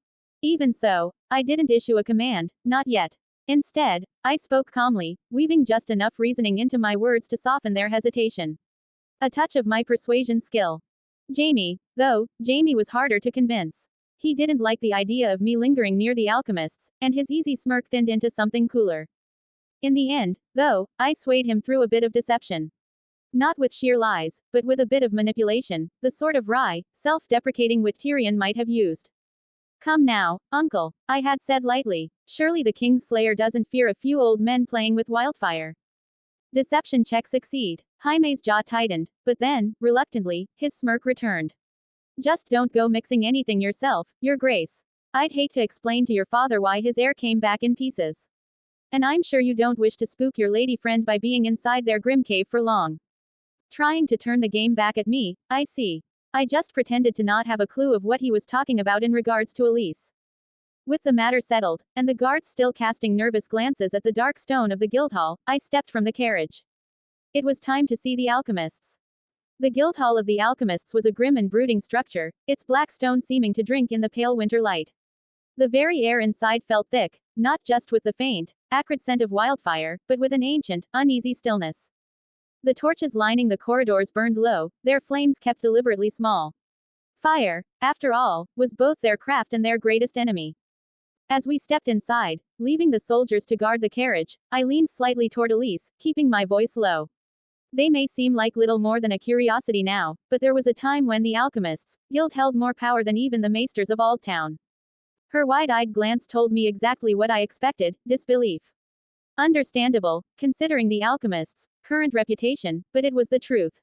Even so, I didn't issue a command, not yet. Instead, I spoke calmly, weaving just enough reasoning into my words to soften their hesitation. A touch of my persuasion skill. Jamie was harder to convince. He didn't like the idea of me lingering near the alchemists, and his easy smirk thinned into something cooler. In the end, though, I swayed him through a bit of deception. Not with sheer lies, but with a bit of manipulation, the sort of wry, self-deprecating wit Tyrion might have used. Come now, uncle, I had said lightly. Surely the King's Slayer doesn't fear a few old men playing with wildfire. Deception check succeed. Jaime's jaw tightened, but then, reluctantly, his smirk returned. Just don't go mixing anything yourself, Your Grace. I'd hate to explain to your father why his heir came back in pieces. And I'm sure you don't wish to spook your lady friend by being inside their grim cave for long. Trying to turn the game back at me, I see. I just pretended to not have a clue of what he was talking about in regards to Elise. With the matter settled, and the guards still casting nervous glances at the dark stone of the Guildhall, I stepped from the carriage. It was time to see the alchemists. The Guildhall of the Alchemists was a grim and brooding structure, its black stone seeming to drink in the pale winter light. The very air inside felt thick, not just with the faint, acrid scent of wildfire, but with an ancient, uneasy stillness. The torches lining the corridors burned low, their flames kept deliberately small. Fire, after all, was both their craft and their greatest enemy. As we stepped inside, leaving the soldiers to guard the carriage, I leaned slightly toward Elise, keeping my voice low. They may seem like little more than a curiosity now, but there was a time when the Alchemists' Guild held more power than even the maesters of Aldtown. Her wide-eyed glance told me exactly what I expected, disbelief. Understandable, considering the Alchemists' current reputation, but it was the truth.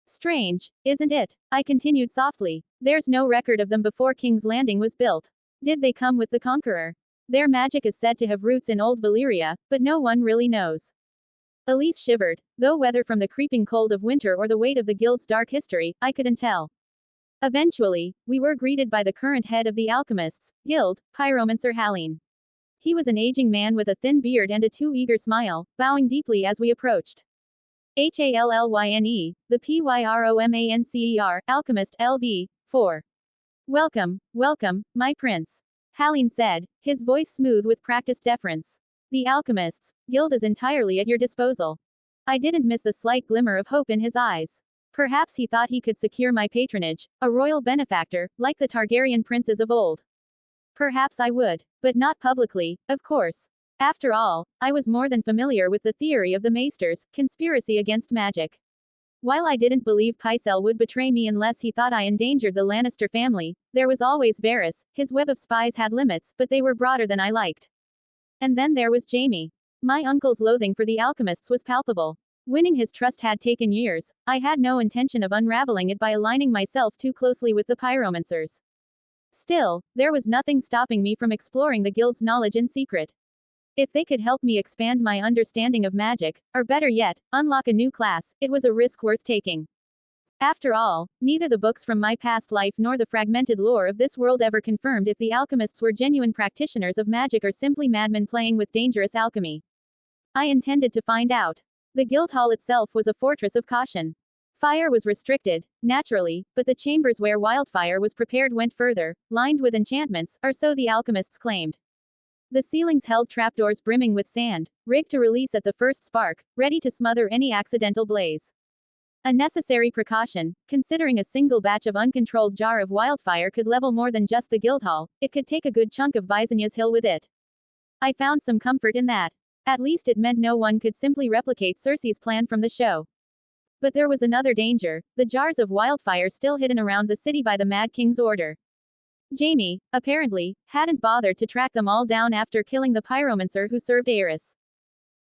Strange, isn't it? I continued softly. There's no record of them before King's Landing was built. Did they come with the Conqueror? Their magic is said to have roots in old Valyria, but no one really knows. Elise shivered, though whether from the creeping cold of winter or the weight of the Guild's dark history, I couldn't tell. Eventually, we were greeted by the current head of the Alchemists' Guild, pyromancer Halline. He was an aging man with a thin beard and a too-eager smile, bowing deeply as we approached. Hallyne, the pyromancer, alchemist LV, 4. Welcome, my prince. Halline said, his voice smooth with practiced deference. The Alchemists' Guild is entirely at your disposal. I didn't miss the slight glimmer of hope in his eyes. Perhaps he thought he could secure my patronage, a royal benefactor, like the Targaryen princes of old. Perhaps I would, but not publicly, of course. After all, I was more than familiar with the theory of the Maesters' conspiracy against magic. While I didn't believe Pycelle would betray me unless he thought I endangered the Lannister family, there was always Varys. His web of spies had limits, but they were broader than I liked. And then there was Jaime. My uncle's loathing for the alchemists was palpable. Winning his trust had taken years. I had no intention of unraveling it by aligning myself too closely with the pyromancers. Still, there was nothing stopping me from exploring the guild's knowledge in secret. If they could help me expand my understanding of magic, or better yet, unlock a new class, it was a risk worth taking. After all, neither the books from my past life nor the fragmented lore of this world ever confirmed if the alchemists were genuine practitioners of magic or simply madmen playing with dangerous alchemy. I intended to find out. The guild hall itself was a fortress of caution. Fire was restricted, naturally, but the chambers where wildfire was prepared went further, lined with enchantments, or so the alchemists claimed. The ceilings held trapdoors brimming with sand, rigged to release at the first spark, ready to smother any accidental blaze. A necessary precaution, considering a single batch of uncontrolled jar of wildfire could level more than just the Guildhall, it could take a good chunk of Visonya's hill with it. I found some comfort in that. At least it meant no one could simply replicate Cersei's plan from the show. But there was another danger, the jars of wildfire still hidden around the city by the Mad King's order. Jaime, apparently, hadn't bothered to track them all down after killing the pyromancer who served Aerys.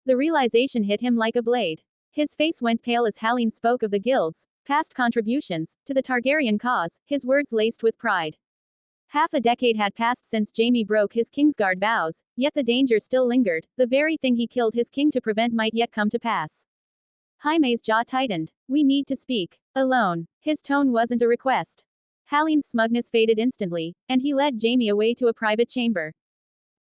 The realization hit him like a blade. His face went pale as Halline spoke of the guild's past contributions to the Targaryen cause, his words laced with pride. Half a decade had passed since Jaime broke his kingsguard vows, yet the danger still lingered. The very thing he killed his king to prevent might yet come to pass. Jaime's jaw tightened. We need to speak. Alone. His tone wasn't a request. Halline's smugness faded instantly, and he led Jaime away to a private chamber.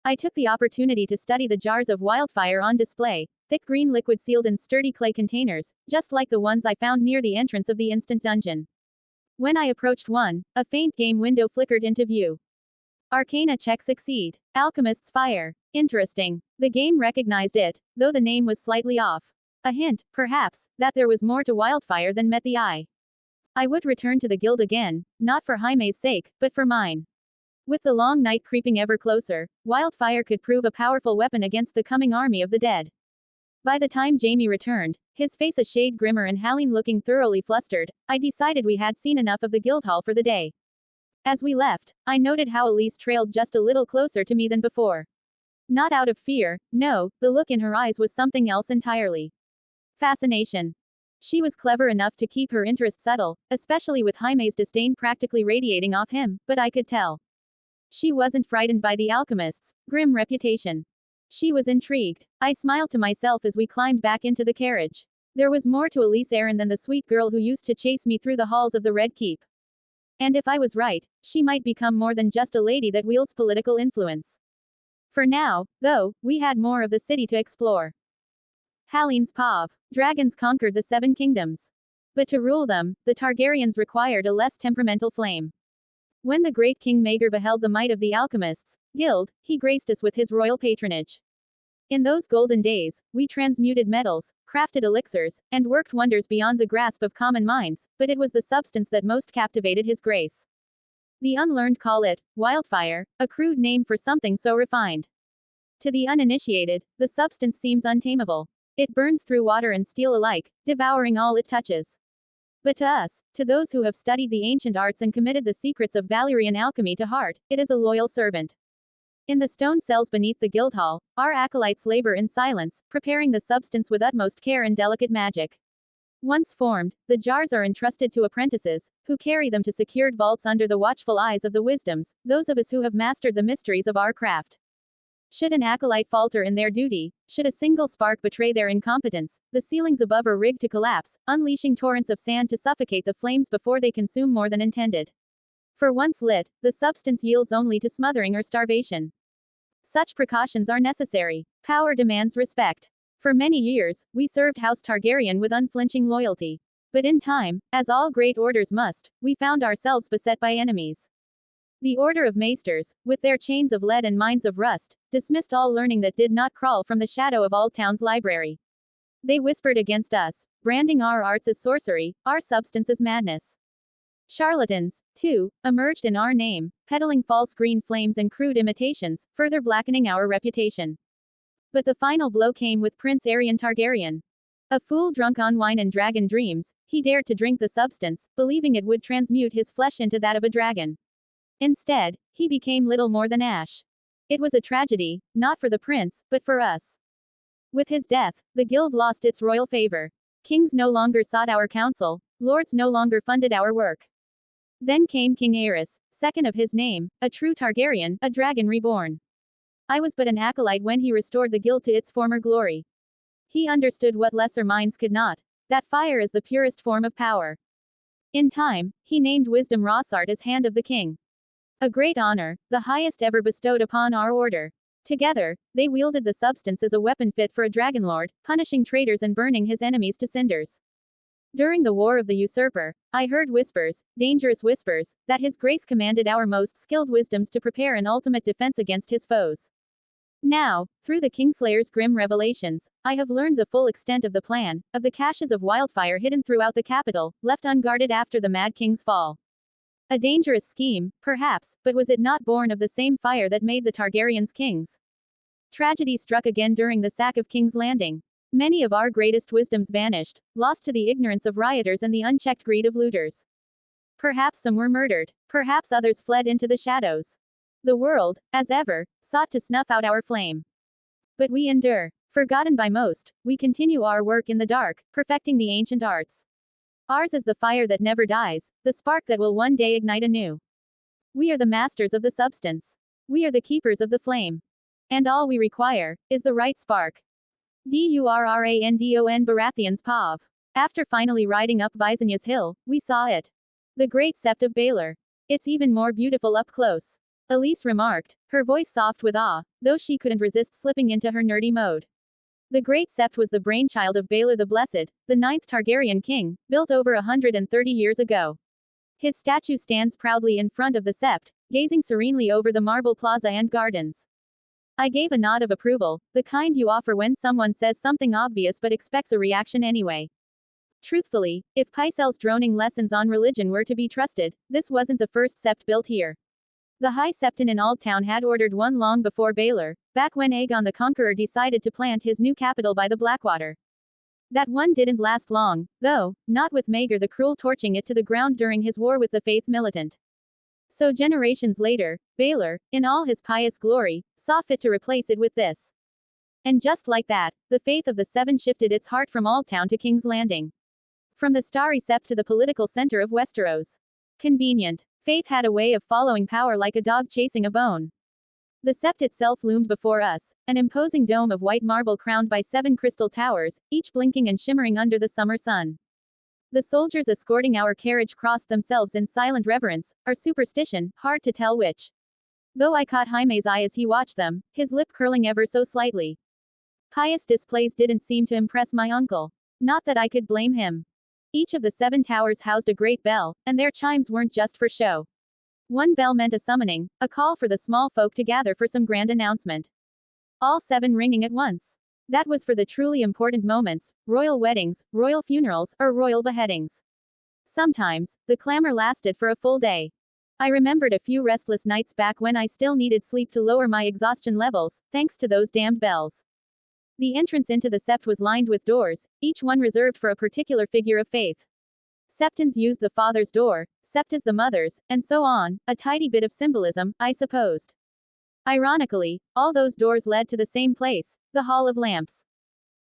I took the opportunity to study the jars of wildfire on display, thick green liquid sealed in sturdy clay containers, just like the ones I found near the entrance of the instant dungeon. When I approached one, a faint game window flickered into view. Arcana check succeed. Alchemist's fire. Interesting. The game recognized it, though the name was slightly off. A hint, perhaps, that there was more to wildfire than met the eye. I would return to the guild again, not for Jaime's sake, but for mine. With the long night creeping ever closer, wildfire could prove a powerful weapon against the coming army of the dead. By the time Jaime returned, his face a shade grimmer and Halline looking thoroughly flustered, I decided we had seen enough of the Guildhall for the day. As we left, I noted how Elise trailed just a little closer to me than before. Not out of fear, no, the look in her eyes was something else entirely. Fascination. She was clever enough to keep her interest subtle, especially with Jaime's disdain practically radiating off him, but I could tell. She wasn't frightened by the alchemist's grim reputation. She was intrigued. I smiled to myself as we climbed back into the carriage. There was more to Elise Arryn than the sweet girl who used to chase me through the halls of the Red Keep. And if I was right, she might become more than just a lady that wields political influence. For now, though, we had more of the city to explore. Halline's Pav. Dragons conquered the Seven Kingdoms. But to rule them, the Targaryens required a less temperamental flame. When the great King Maegor beheld the might of the Alchemists' Guild, he graced us with his royal patronage. In those golden days, we transmuted metals, crafted elixirs, and worked wonders beyond the grasp of common minds, but it was the substance that most captivated his grace. The unlearned call it wildfire, a crude name for something so refined. To the uninitiated, the substance seems untamable. It burns through water and steel alike, devouring all it touches. But to us, to those who have studied the ancient arts and committed the secrets of Valyrian alchemy to heart, it is a loyal servant. In the stone cells beneath the Guildhall, our acolytes labor in silence, preparing the substance with utmost care and delicate magic. Once formed, the jars are entrusted to apprentices, who carry them to secured vaults under the watchful eyes of the wisdoms, those of us who have mastered the mysteries of our craft. Should an acolyte falter in their duty, should a single spark betray their incompetence, the ceilings above are rigged to collapse, unleashing torrents of sand to suffocate the flames before they consume more than intended. For once lit, the substance yields only to smothering or starvation. Such precautions are necessary. Power demands respect. For many years, we served House Targaryen with unflinching loyalty. But in time, as all great orders must, we found ourselves beset by enemies. The Order of Maesters, with their chains of lead and minds of rust, dismissed all learning that did not crawl from the shadow of Oldtown's library. They whispered against us, branding our arts as sorcery, our substance as madness. Charlatans, too, emerged in our name, peddling false green flames and crude imitations, further blackening our reputation. But the final blow came with Prince Aerion Targaryen. A fool drunk on wine and dragon dreams, he dared to drink the substance, believing it would transmute his flesh into that of a dragon. Instead, he became little more than ash. It was a tragedy, not for the prince, but for us. With his death, the guild lost its royal favor. Kings no longer sought our counsel, lords no longer funded our work. Then came King Aerys, second of his name, a true Targaryen, a dragon reborn. I was but an acolyte when he restored the guild to its former glory. He understood what lesser minds could not, that fire is the purest form of power. In time, he named Wisdom Rossart as Hand of the King. A great honor, the highest ever bestowed upon our order. Together, they wielded the substance as a weapon fit for a dragonlord, punishing traitors and burning his enemies to cinders. During the War of the Usurper, I heard whispers, dangerous whispers, that His Grace commanded our most skilled wisdoms to prepare an ultimate defense against his foes. Now, through the Kingslayer's grim revelations, I have learned the full extent of the plan, of the caches of wildfire hidden throughout the capital, left unguarded after the Mad King's fall. A dangerous scheme, perhaps, but was it not born of the same fire that made the Targaryens kings? Tragedy struck again during the sack of King's Landing. Many of our greatest wisdoms vanished, lost to the ignorance of rioters and the unchecked greed of looters. Perhaps some were murdered. Perhaps others fled into the shadows. The world, as ever, sought to snuff out our flame. But we endure. Forgotten by most, we continue our work in the dark, perfecting the ancient arts. Ours is the fire that never dies, the spark that will one day ignite anew. We are the masters of the substance. We are the keepers of the flame. And all we require is the right spark. Durrandon Baratheon's Pav. After finally riding up Visonya's hill, we saw it. The great sept of Baelor. It's even more beautiful up close. Elise remarked, her voice soft with awe, though she couldn't resist slipping into her nerdy mode. The great sept was the brainchild of Baelor the Blessed, the 9th Targaryen king, built over 130 years ago. His statue stands proudly in front of the sept, gazing serenely over the marble plaza and gardens. I gave a nod of approval, the kind you offer when someone says something obvious but expects a reaction anyway. Truthfully, if Pycelle's droning lessons on religion were to be trusted, this wasn't the first sept built here. The High Septon in Aldtown had ordered one long before Baelor, back when Aegon the Conqueror decided to plant his new capital by the Blackwater. That one didn't last long, though, not with Maegor the Cruel torching it to the ground during his war with the Faith Militant. So generations later, Baelor, in all his pious glory, saw fit to replace it with this. And just like that, the faith of the Seven shifted its heart from Aldtown to King's Landing. From the starry sept to the political center of Westeros. Convenient. Faith had a way of following power like a dog chasing a bone. The sept itself loomed before us, an imposing dome of white marble crowned by 7 crystal towers, each blinking and shimmering under the summer sun. The soldiers escorting our carriage crossed themselves in silent reverence, or superstition, hard to tell which. Though I caught Jaime's eye as he watched them, his lip curling ever so slightly. Pious displays didn't seem to impress my uncle. Not that I could blame him. Each of the 7 towers housed a great bell, and their chimes weren't just for show. One bell meant a summoning, a call for the small folk to gather for some grand announcement. All 7 ringing at once. That was for the truly important moments, royal weddings, royal funerals, or royal beheadings. Sometimes, the clamor lasted for a full day. I remembered a few restless nights back when I still needed sleep to lower my exhaustion levels, thanks to those damned bells. The entrance into the sept was lined with doors, each one reserved for a particular figure of faith. Septons used the father's door, septas the mother's, and so on, a tidy bit of symbolism, I supposed. Ironically, all those doors led to the same place, the Hall of Lamps.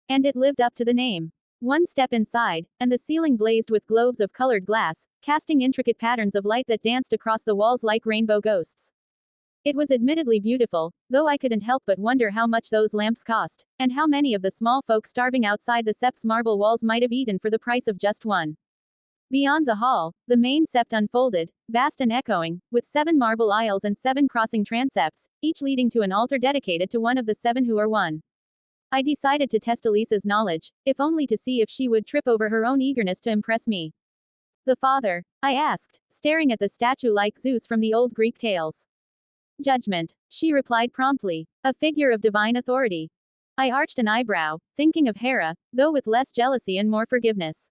And it lived up to the name. One step inside, and the ceiling blazed with globes of colored glass, casting intricate patterns of light that danced across the walls like rainbow ghosts. It was admittedly beautiful, though I couldn't help but wonder how much those lamps cost, and how many of the small folk starving outside the sept's marble walls might have eaten for the price of just one. Beyond the hall, the main sept unfolded, vast and echoing, with 7 marble aisles and 7 crossing transepts, each leading to an altar dedicated to one of the 7 who are one. I decided to test Elisa's knowledge, if only to see if she would trip over her own eagerness to impress me. The father? I asked, staring at the statue like Zeus from the old Greek tales. Judgment, she replied promptly, a figure of divine authority. I arched an eyebrow, thinking of Hera, though with less jealousy and more forgiveness.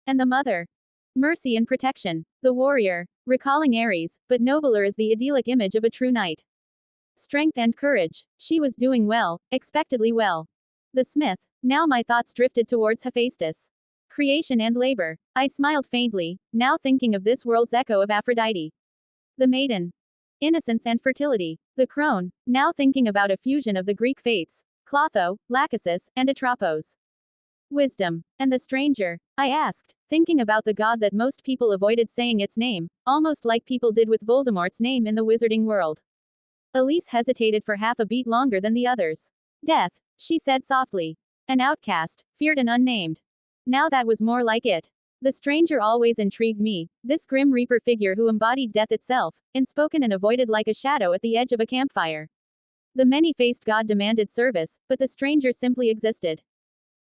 And the mother? Mercy and protection. The warrior, recalling Ares, but nobler is the idyllic image of a true knight. Strength and courage. She was doing well, expectedly well. The smith. Now my thoughts drifted towards Hephaestus. Creation and labor. I smiled faintly, now thinking of this world's echo of Aphrodite. The maiden. Innocence and fertility. The crone. Now thinking about a fusion of the Greek fates, Clotho, Lachesis, and Atropos. Wisdom. And the stranger? I asked, thinking about the god that most people avoided saying its name, almost like people did with Voldemort's name in the wizarding world. Elise hesitated for half a beat longer than the others. Death, she said softly. An outcast, feared and unnamed. Now that was more like it. The stranger always intrigued me, this grim reaper figure who embodied death itself, unspoken and avoided like a shadow at the edge of a campfire. The many-faced god demanded service, but the stranger simply existed.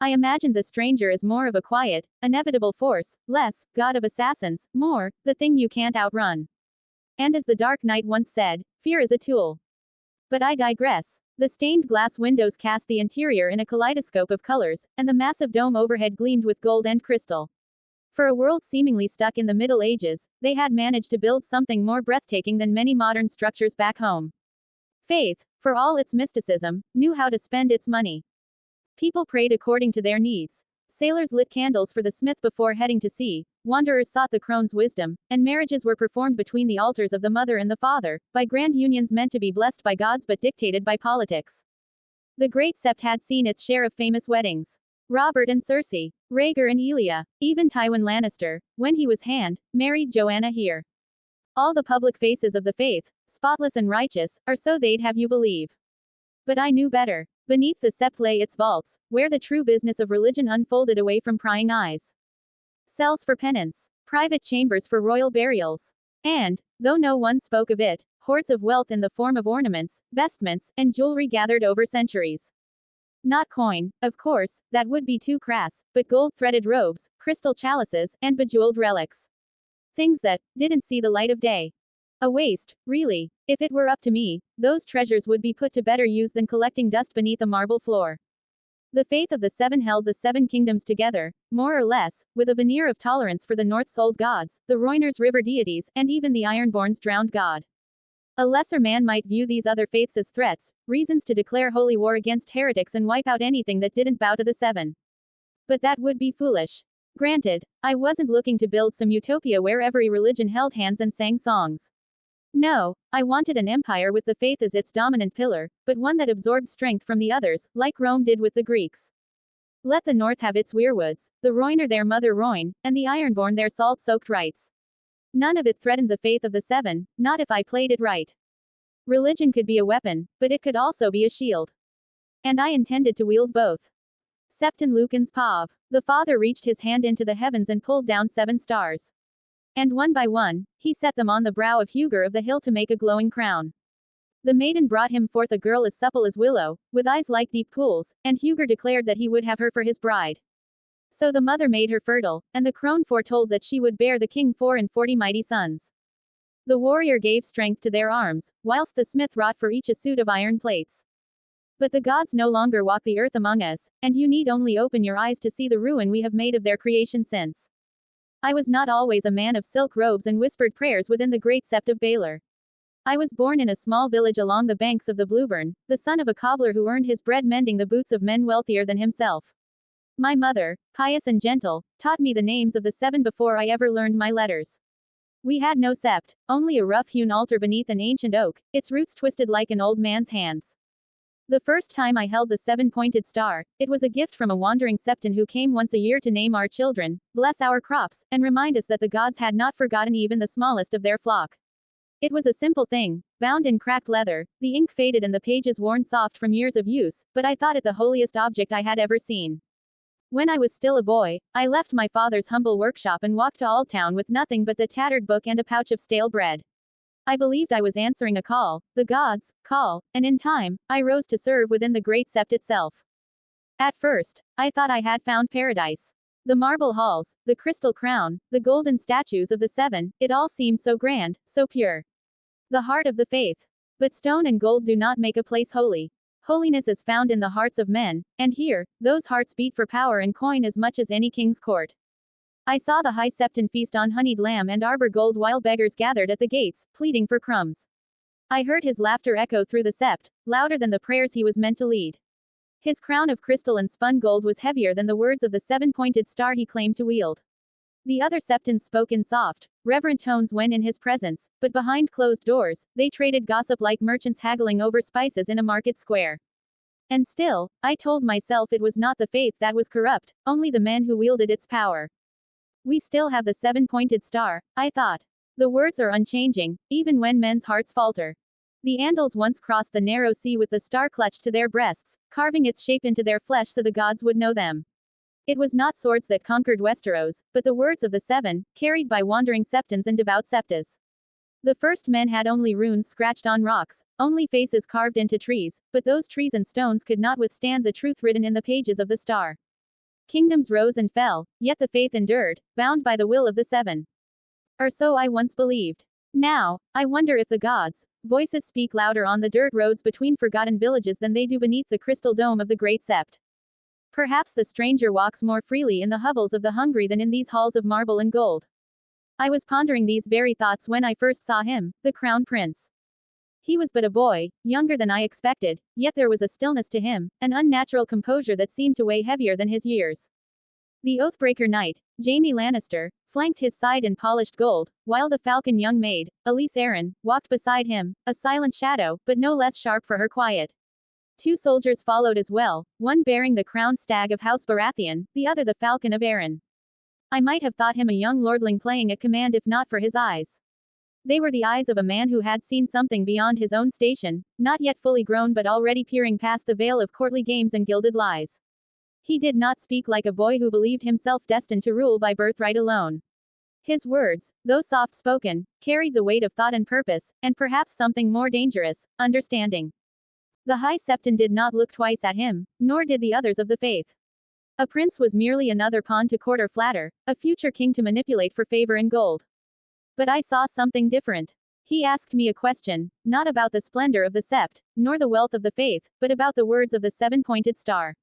I imagined the stranger as more of a quiet, inevitable force, less, god of assassins, more, the thing you can't outrun. And as the Dark Knight once said, fear is a tool. But I digress. The stained glass windows cast the interior in a kaleidoscope of colors, and the massive dome overhead gleamed with gold and crystal. For a world seemingly stuck in the Middle Ages, they had managed to build something more breathtaking than many modern structures back home. Faith, for all its mysticism, knew how to spend its money. People prayed according to their needs. Sailors lit candles for the smith before heading to sea, wanderers sought the crone's wisdom, and marriages were performed between the altars of the mother and the father, by grand unions meant to be blessed by gods but dictated by politics. The great sept had seen its share of famous weddings. Robert and Cersei, Rhaegar and Elia, even Tywin Lannister, when he was hand, married Joanna here. All the public faces of the faith, spotless and righteous, or so they'd have you believe. But I knew better. Beneath the sept lay its vaults, where the true business of religion unfolded away from prying eyes. Cells for penance, private chambers for royal burials, and, though no one spoke of it, hoards of wealth in the form of ornaments, vestments, and jewelry gathered over centuries. Not coin, of course, that would be too crass, but gold-threaded robes, crystal chalices, and bejeweled relics. Things that didn't see the light of day. A waste, really. If it were up to me, those treasures would be put to better use than collecting dust beneath a marble floor. The faith of the seven held the seven kingdoms together, more or less, with a veneer of tolerance for the North's old gods, the Rhoyner's river deities, and even the Ironborn's drowned god. A lesser man might view these other faiths as threats, reasons to declare holy war against heretics and wipe out anything that didn't bow to the seven. But that would be foolish. Granted, I wasn't looking to build some utopia where every religion held hands and sang songs. No, I wanted an empire with the faith as its dominant pillar, but one that absorbed strength from the others, like Rome did with the Greeks. Let the North have its weirwoods, the Rhoyner their mother Rhoyne, and the Ironborn their salt-soaked rites. None of it threatened the faith of the seven, not if I played it right. Religion could be a weapon, but it could also be a shield. And I intended to wield both. Septon Lucan's Pav. The father reached his hand into the heavens and pulled down 7 stars. And one by one, he set them on the brow of Huger of the Hill to make a glowing crown. The maiden brought him forth a girl as supple as willow, with eyes like deep pools, and Huger declared that he would have her for his bride. So the mother made her fertile, and the crone foretold that she would bear the king 44 mighty sons. The warrior gave strength to their arms, whilst the smith wrought for each a suit of iron plates. But the gods no longer walk the earth among us, and you need only open your eyes to see the ruin we have made of their creation since. I was not always a man of silk robes and whispered prayers within the great sept of Baelor. I was born in a small village along the banks of the Blueburn, the son of a cobbler who earned his bread mending the boots of men wealthier than himself. My mother, pious and gentle, taught me the names of the 7 before I ever learned my letters. We had no sept, only a rough-hewn altar beneath an ancient oak, its roots twisted like an old man's hands. The first time I held the 7-pointed star, it was a gift from a wandering septon who came once a year to name our children, bless our crops, and remind us that the gods had not forgotten even the smallest of their flock. It was a simple thing, bound in cracked leather, the ink faded and the pages worn soft from years of use, but I thought it the holiest object I had ever seen. When I was still a boy, I left my father's humble workshop and walked to Oldtown with nothing but the tattered book and a pouch of stale bread. I believed I was answering a call, the gods' call, and in time, I rose to serve within the great sept itself. At first, I thought I had found paradise. The marble halls, the crystal crown, the golden statues of the 7, it all seemed so grand, so pure. The heart of the faith. But stone and gold do not make a place holy. Holiness is found in the hearts of men, and here, those hearts beat for power and coin as much as any king's court. I saw the high septon feast on honeyed lamb and arbor gold while beggars gathered at the gates, pleading for crumbs. I heard his laughter echo through the sept, louder than the prayers he was meant to lead. His crown of crystal and spun gold was heavier than the words of the 7-pointed star he claimed to wield. The other septons spoke in soft, reverent tones when in his presence, but behind closed doors, they traded gossip like merchants haggling over spices in a market square. And still, I told myself it was not the faith that was corrupt, only the men who wielded its power. We still have the 7-pointed star, I thought. The words are unchanging, even when men's hearts falter. The Andals once crossed the narrow sea with the star clutched to their breasts, carving its shape into their flesh so the gods would know them. It was not swords that conquered Westeros, but the words of the 7, carried by wandering septons and devout septas. The first men had only runes scratched on rocks, only faces carved into trees, but those trees and stones could not withstand the truth written in the pages of the star. Kingdoms rose and fell, yet the faith endured, bound by the will of the 7. Or so I once believed. Now, I wonder if the gods' voices speak louder on the dirt roads between forgotten villages than they do beneath the crystal dome of the great sept. Perhaps the stranger walks more freely in the hovels of the hungry than in these halls of marble and gold. I was pondering these very thoughts when I first saw him, the crown prince. He was but a boy, younger than I expected, yet there was a stillness to him, an unnatural composure that seemed to weigh heavier than his years. The Oathbreaker Knight, Jaime Lannister, flanked his side in polished gold, while the falcon young maid, Elise Arryn, walked beside him, a silent shadow, but no less sharp for her quiet. 2 soldiers followed as well, one bearing the crowned stag of House Baratheon, the other the falcon of Arryn. I might have thought him a young lordling playing at command if not for his eyes. They were the eyes of a man who had seen something beyond his own station, not yet fully grown but already peering past the veil of courtly games and gilded lies. He did not speak like a boy who believed himself destined to rule by birthright alone. His words, though soft-spoken, carried the weight of thought and purpose, and perhaps something more dangerous, understanding. The High Septon did not look twice at him, nor did the others of the faith. A prince was merely another pawn to court or flatter, a future king to manipulate for favor and gold. But I saw something different. He asked me a question, not about the splendor of the sept, nor the wealth of the faith, but about the words of the 7-pointed star.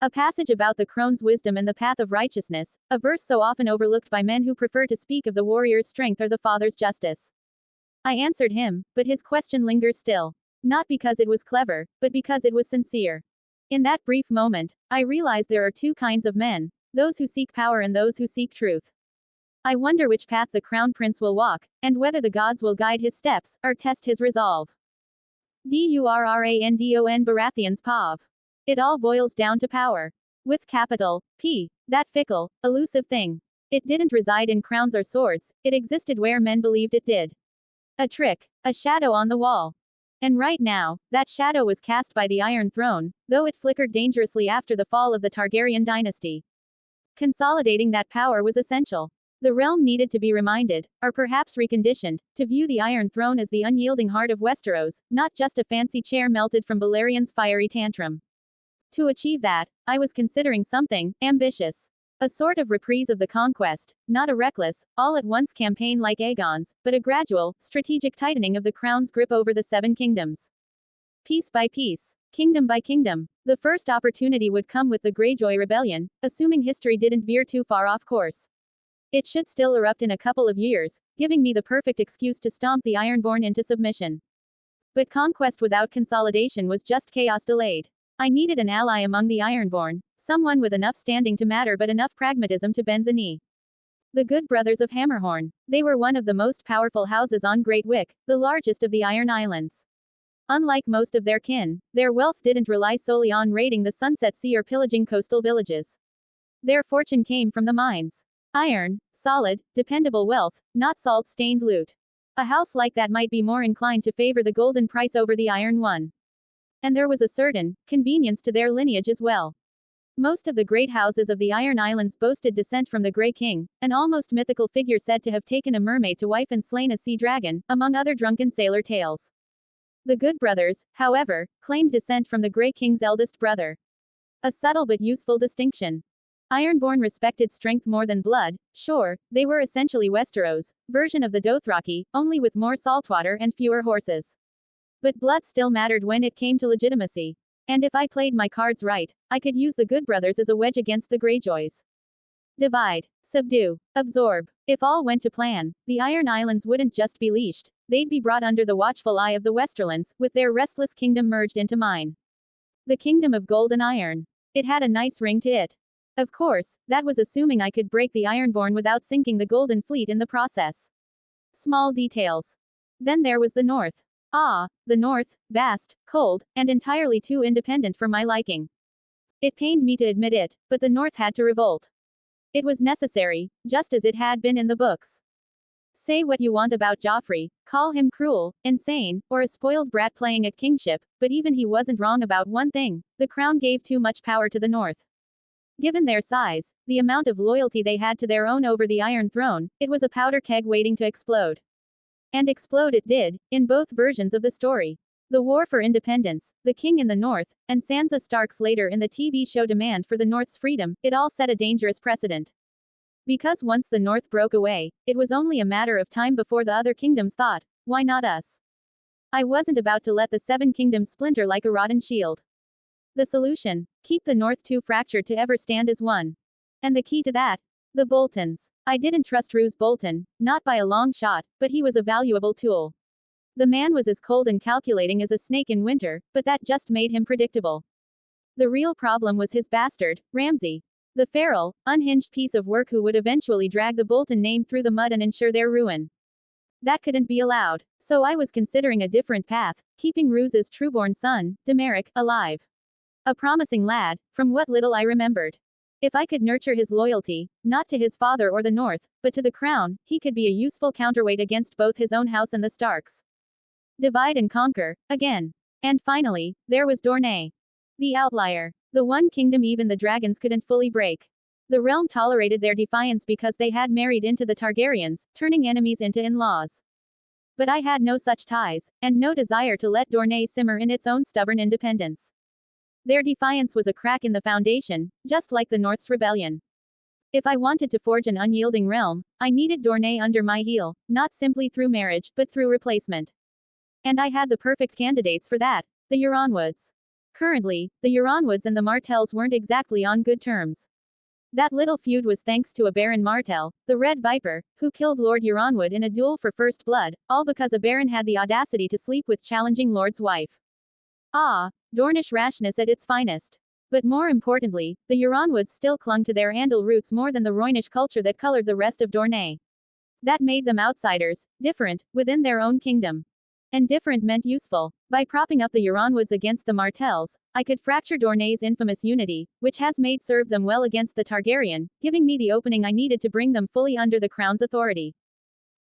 A passage about the crone's wisdom and the path of righteousness, a verse so often overlooked by men who prefer to speak of the warrior's strength or the father's justice. I answered him, but his question lingers still. Not because it was clever, but because it was sincere. In that brief moment, I realized there are 2 kinds of men, those who seek power and those who seek truth. I wonder which path the crown prince will walk, and whether the gods will guide his steps, or test his resolve. Durrandon Baratheon's Pav. It all boils down to power. With capital P. That fickle, elusive thing. It didn't reside in crowns or swords, it existed where men believed it did. A trick, a shadow on the wall. And right now, that shadow was cast by the Iron Throne, though it flickered dangerously after the fall of the Targaryen dynasty. Consolidating that power was essential. The realm needed to be reminded, or perhaps reconditioned, to view the Iron Throne as the unyielding heart of Westeros, not just a fancy chair melted from Balerian's fiery tantrum. To achieve that, I was considering something ambitious. A sort of reprise of the conquest, not a reckless, all-at-once campaign like Aegon's, but a gradual, strategic tightening of the crown's grip over the 7 kingdoms. Piece by piece, kingdom by kingdom, the first opportunity would come with the Greyjoy rebellion, assuming history didn't veer too far off course. It should still erupt in a couple of years, giving me the perfect excuse to stomp the Ironborn into submission. But conquest without consolidation was just chaos delayed. I needed an ally among the Ironborn, someone with enough standing to matter but enough pragmatism to bend the knee. The good brothers of Hammerhorn. They were one of the most powerful houses on Great Wick, the largest of the Iron Islands. Unlike most of their kin, their wealth didn't rely solely on raiding the Sunset Sea or pillaging coastal villages. Their fortune came from the mines. Iron, solid, dependable wealth, not salt-stained loot. A house like that might be more inclined to favor the golden price over the iron one. And there was a certain convenience to their lineage as well. Most of the great houses of the Iron Islands boasted descent from the Grey King, an almost mythical figure said to have taken a mermaid to wife and slain a sea dragon, among other drunken sailor tales. The Good Brothers, however, claimed descent from the Grey King's eldest brother. A subtle but useful distinction. Ironborn respected strength more than blood. Sure, they were essentially Westeros' version of the Dothraki, only with more saltwater and fewer horses. But blood still mattered when it came to legitimacy. And if I played my cards right, I could use the Good Brothers as a wedge against the Greyjoys. Divide, subdue, absorb. If all went to plan, the Iron Islands wouldn't just be leashed, they'd be brought under the watchful eye of the Westerlands, with their restless kingdom merged into mine. The Kingdom of Gold and Iron. It had a nice ring to it. Of course, that was assuming I could break the Ironborn without sinking the Golden Fleet in the process. Small details. Then there was the North. Ah, the North, vast, cold, and entirely too independent for my liking. It pained me to admit it, but the North had to revolt. It was necessary, just as it had been in the books. Say what you want about Joffrey, call him cruel, insane, or a spoiled brat playing at kingship, but even he wasn't wrong about one thing: the crown gave too much power to the North. Given their size, the amount of loyalty they had to their own over the Iron Throne, it was a powder keg waiting to explode. And explode it did, in both versions of the story. The war for independence, the king in the North, and Sansa Stark's later in the TV show demand for the North's freedom, it all set a dangerous precedent. Because once the North broke away, it was only a matter of time before the other kingdoms thought, why not us? I wasn't about to let the 7 kingdoms splinter like a rotten shield. The solution: keep the North too fractured to ever stand as one. And the key to that? The Boltons. I didn't trust Roose Bolton, not by a long shot, but he was a valuable tool. The man was as cold and calculating as a snake in winter, but that just made him predictable. The real problem was his bastard, Ramsay. The feral, unhinged piece of work who would eventually drag the Bolton name through the mud and ensure their ruin. That couldn't be allowed. So I was considering a different path, keeping Ruse's trueborn son, Demeric, alive. A promising lad, from what little I remembered. If I could nurture his loyalty, not to his father or the North, but to the crown, he could be a useful counterweight against both his own house and the Starks. Divide and conquer, again. And finally, there was Dorne. The outlier. The one kingdom even the dragons couldn't fully break. The realm tolerated their defiance because they had married into the Targaryens, turning enemies into in-laws. But I had no such ties, and no desire to let Dorne simmer in its own stubborn independence. Their defiance was a crack in the foundation, just like the North's rebellion. If I wanted to forge an unyielding realm, I needed Dorne under my heel, not simply through marriage, but through replacement. And I had the perfect candidates for that, the Euronwoods. Currently, the Euronwoods and the Martells weren't exactly on good terms. That little feud was thanks to a Baron Martell, the Red Viper, who killed Lord Euronwood in a duel for first blood, all because a Baron had the audacity to sleep with challenging Lord's wife. Ah, Dornish rashness at its finest. But more importantly, the Euronwoods still clung to their Andal roots more than the Roynish culture that colored the rest of Dorne. That made them outsiders, different, within their own kingdom. And different meant useful. By propping up the Euronwoods against the Martells, I could fracture Dorne's infamous unity, which has made serve them well against the Targaryen, giving me the opening I needed to bring them fully under the crown's authority.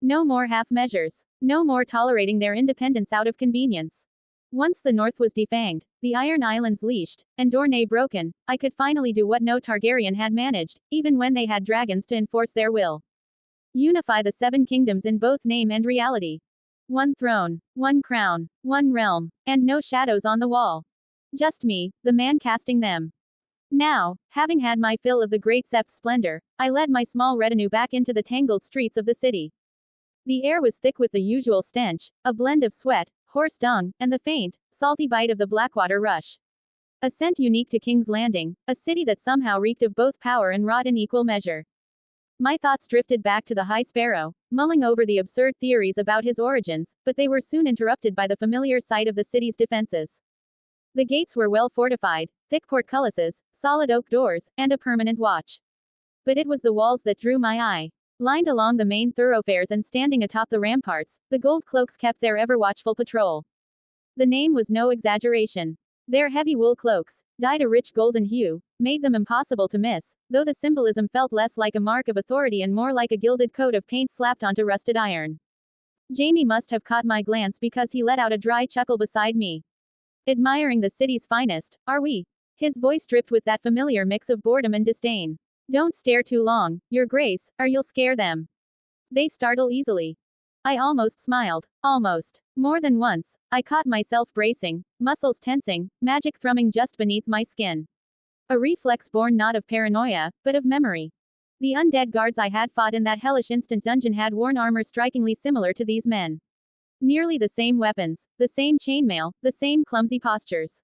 No more half measures. No more tolerating their independence out of convenience. Once the North was defanged, the Iron Islands leashed, and Dorne broken, I could finally do what no Targaryen had managed, even when they had dragons to enforce their will. Unify the Seven Kingdoms in both name and reality. One throne, one crown, one realm, and no shadows on the wall. Just me, the man casting them. Now, having had my fill of the great sept's splendor, I led my small retinue back into the tangled streets of the city. The air was thick with the usual stench, a blend of sweat, horse dung, and the faint, salty bite of the Blackwater rush. A scent unique to King's Landing, a city that somehow reeked of both power and rot in equal measure. My thoughts drifted back to the High Sparrow, mulling over the absurd theories about his origins, but they were soon interrupted by the familiar sight of the city's defenses. The gates were well fortified, thick portcullises, solid oak doors, and a permanent watch. But it was the walls that drew my eye. Lined along the main thoroughfares and standing atop the ramparts, the gold cloaks kept their ever-watchful patrol. The name was no exaggeration. Their heavy wool cloaks, dyed a rich golden hue, made them impossible to miss, though the symbolism felt less like a mark of authority and more like a gilded coat of paint slapped onto rusted iron. Jaime must have caught my glance because he let out a dry chuckle beside me. Admiring the city's finest, are we? His voice dripped with that familiar mix of boredom and disdain. Don't stare too long, Your Grace, or you'll scare them. They startle easily. I almost smiled. Almost. More than once, I caught myself bracing, muscles tensing, magic thrumming just beneath my skin. A reflex born not of paranoia, but of memory. The undead guards I had fought in that hellish instant dungeon had worn armor strikingly similar to these men. Nearly the same weapons, the same chainmail, the same clumsy postures.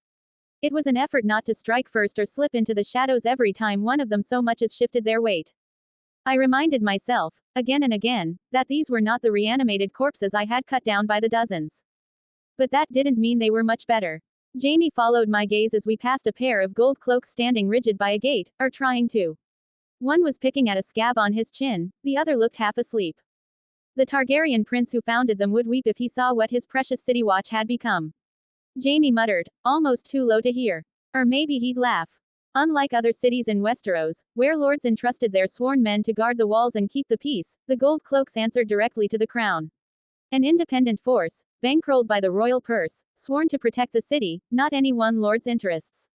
It was an effort not to strike first or slip into the shadows every time one of them so much as shifted their weight. I reminded myself, again and again, that these were not the reanimated corpses I had cut down by the dozens. But that didn't mean they were much better. Jaime followed my gaze as we passed a pair of gold cloaks standing rigid by a gate, or trying to. One was picking at a scab on his chin, the other looked half asleep. The Targaryen prince who founded them would weep if he saw what his precious city watch had become. Jaime muttered, almost too low to hear. Or maybe he'd laugh. Unlike other cities in Westeros, where lords entrusted their sworn men to guard the walls and keep the peace, the gold cloaks answered directly to the crown. An independent force, bankrolled by the royal purse, sworn to protect the city, not any one lord's interests.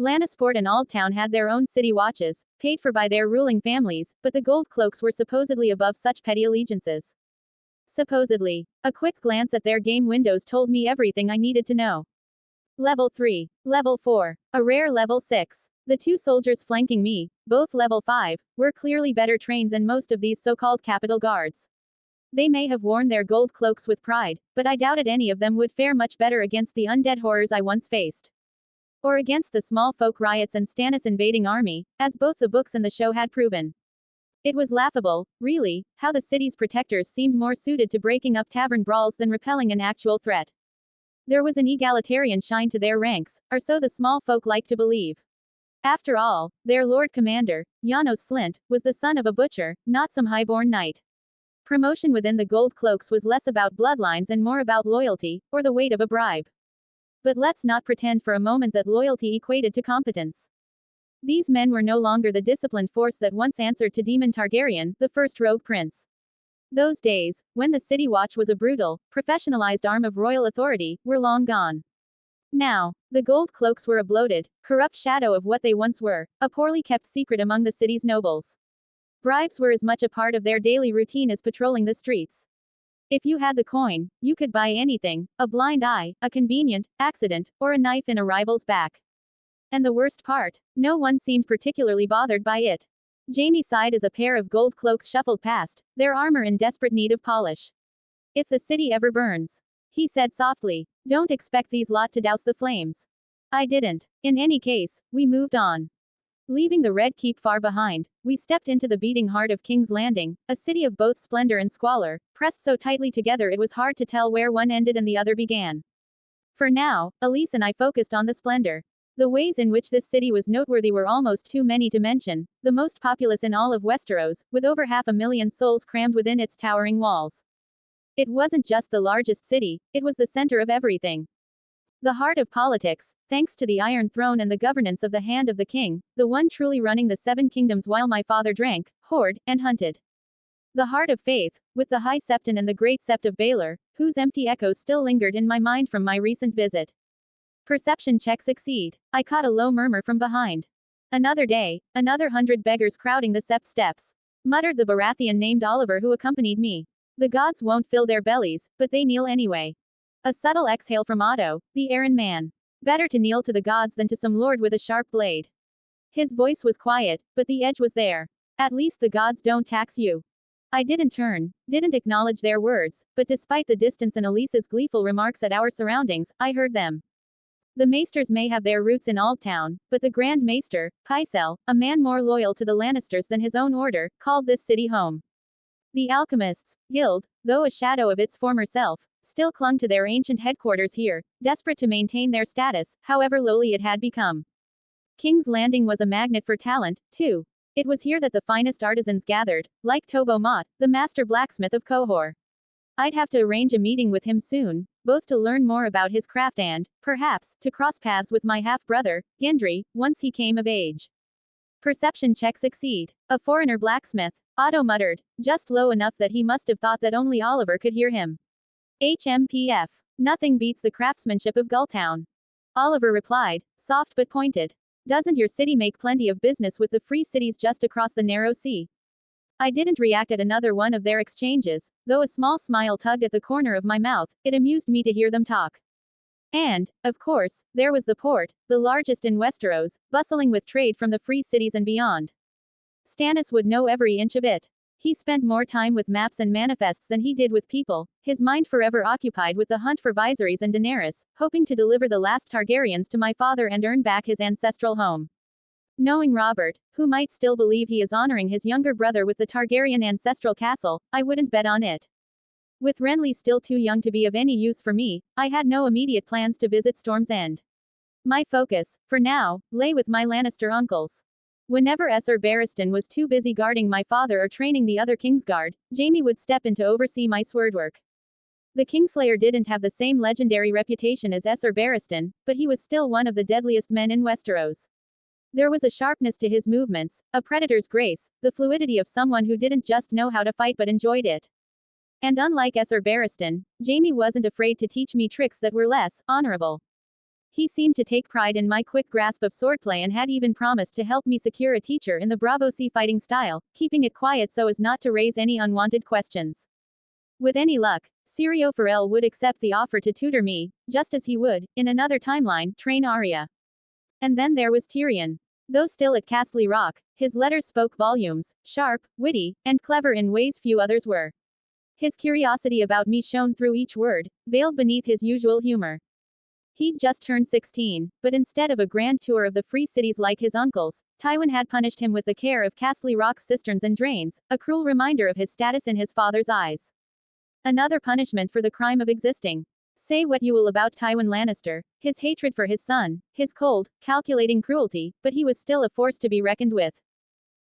Lannisport and Aldtown had their own city watches, paid for by their ruling families, but the gold cloaks were supposedly above such petty allegiances. Supposedly. A quick glance at their game windows told me everything I needed to know. Level 3. Level 4. A rare level 6. The two soldiers flanking me, both level 5, were clearly better trained than most of these so-called capital guards. They may have worn their gold cloaks with pride, but I doubted any of them would fare much better against the undead horrors I once faced. Or against the small folk riots and Stannis' invading army, as both the books and the show had proven. It was laughable, really, how the city's protectors seemed more suited to breaking up tavern brawls than repelling an actual threat. There was an egalitarian shine to their ranks, or so the small folk liked to believe. After all, their Lord Commander, Janos Slint, was the son of a butcher, not some highborn knight. Promotion within the Gold Cloaks was less about bloodlines and more about loyalty, or the weight of a bribe. But let's not pretend for a moment that loyalty equated to competence. These men were no longer the disciplined force that once answered to Daemon Targaryen, the first rogue prince. Those days, when the City Watch was a brutal, professionalized arm of royal authority, were long gone. Now, the Gold Cloaks were a bloated, corrupt shadow of what they once were, a poorly kept secret among the city's nobles. Bribes were as much a part of their daily routine as patrolling the streets. If you had the coin, you could buy anything, a blind eye, a convenient accident, or a knife in a rival's back. And the worst part, no one seemed particularly bothered by it. Jaime sighed as a pair of gold cloaks shuffled past, their armor in desperate need of polish. If the city ever burns, he said softly, don't expect these lot to douse the flames. I didn't. In any case, we moved on. Leaving the Red Keep far behind, we stepped into the beating heart of King's Landing, a city of both splendor and squalor, pressed so tightly together it was hard to tell where one ended and the other began. For now, Elise and I focused on the splendor. The ways in which this city was noteworthy were almost too many to mention, the most populous in all of Westeros, with over 500,000 souls crammed within its towering walls. It wasn't just the largest city, it was the center of everything. The heart of politics, thanks to the Iron Throne and the governance of the Hand of the King, the one truly running the Seven Kingdoms while my father drank, whored, and hunted. The heart of faith, with the High Septon and the Great Sept of Baelor, whose empty echoes still lingered in my mind from my recent visit. Perception check succeed. I caught a low murmur from behind. Another day, another 100 beggars crowding the Sept steps, muttered the Baratheon named Oliver who accompanied me. The gods won't fill their bellies, but they kneel anyway. A subtle exhale from Otto, the Aaron man. Better to kneel to the gods than to some lord with a sharp blade. His voice was quiet, but the edge was there. At least the gods don't tax you. I didn't turn, didn't acknowledge their words, but despite the distance and Elise's gleeful remarks at our surroundings, I heard them. The maesters may have their roots in Aldtown, but the Grand Maester, Pycelle, a man more loyal to the Lannisters than his own order, called this city home. The Alchemists' Guild, though a shadow of its former self, still clung to their ancient headquarters here, desperate to maintain their status, however lowly it had become. King's Landing was a magnet for talent, too. It was here that the finest artisans gathered, like Tobo Mott, the master blacksmith of Qohor. I'd have to arrange a meeting with him soon, both to learn more about his craft and, perhaps, to cross paths with my half-brother, Gendry, once he came of age. Perception check succeed. A foreigner blacksmith, Otto muttered, just low enough that he must have thought that only Oliver could hear him. HMPF. Nothing beats the craftsmanship of Gulltown. Oliver replied, soft but pointed. Doesn't your city make plenty of business with the free cities just across the narrow sea? I didn't react at another one of their exchanges, though a small smile tugged at the corner of my mouth. It amused me to hear them talk. And, of course, there was the port, the largest in Westeros, bustling with trade from the free cities and beyond. Stannis would know every inch of it. He spent more time with maps and manifests than he did with people, his mind forever occupied with the hunt for Viserys and Daenerys, hoping to deliver the last Targaryens to my father and earn back his ancestral home. Knowing Robert, who might still believe he is honoring his younger brother with the Targaryen ancestral castle, I wouldn't bet on it. With Renly still too young to be of any use for me, I had no immediate plans to visit Storm's End. My focus, for now, lay with my Lannister uncles. Whenever Ser Barristan was too busy guarding my father or training the other kingsguard, Jaime would step in to oversee my swordwork. The Kingslayer didn't have the same legendary reputation as Ser Barristan, but he was still one of the deadliest men in Westeros. There was a sharpness to his movements, a predator's grace, the fluidity of someone who didn't just know how to fight but enjoyed it. And unlike Ser Barristan, Jaime wasn't afraid to teach me tricks that were less honorable. He seemed to take pride in my quick grasp of swordplay and had even promised to help me secure a teacher in the Bravo Sea fighting style, keeping it quiet so as not to raise any unwanted questions. With any luck, Syrio Forel would accept the offer to tutor me, just as he would, in another timeline, train Arya. And then there was Tyrion. Though still at Castle Rock, his letters spoke volumes, sharp, witty, and clever in ways few others were. His curiosity about me shone through each word, veiled beneath his usual humor. He'd just turned 16, but instead of a grand tour of the free cities like his uncles, Tywin had punished him with the care of Castle Rock's cisterns and drains, a cruel reminder of his status in his father's eyes. Another punishment for the crime of existing. Say what you will about Tywin Lannister, his hatred for his son, his cold, calculating cruelty, but he was still a force to be reckoned with.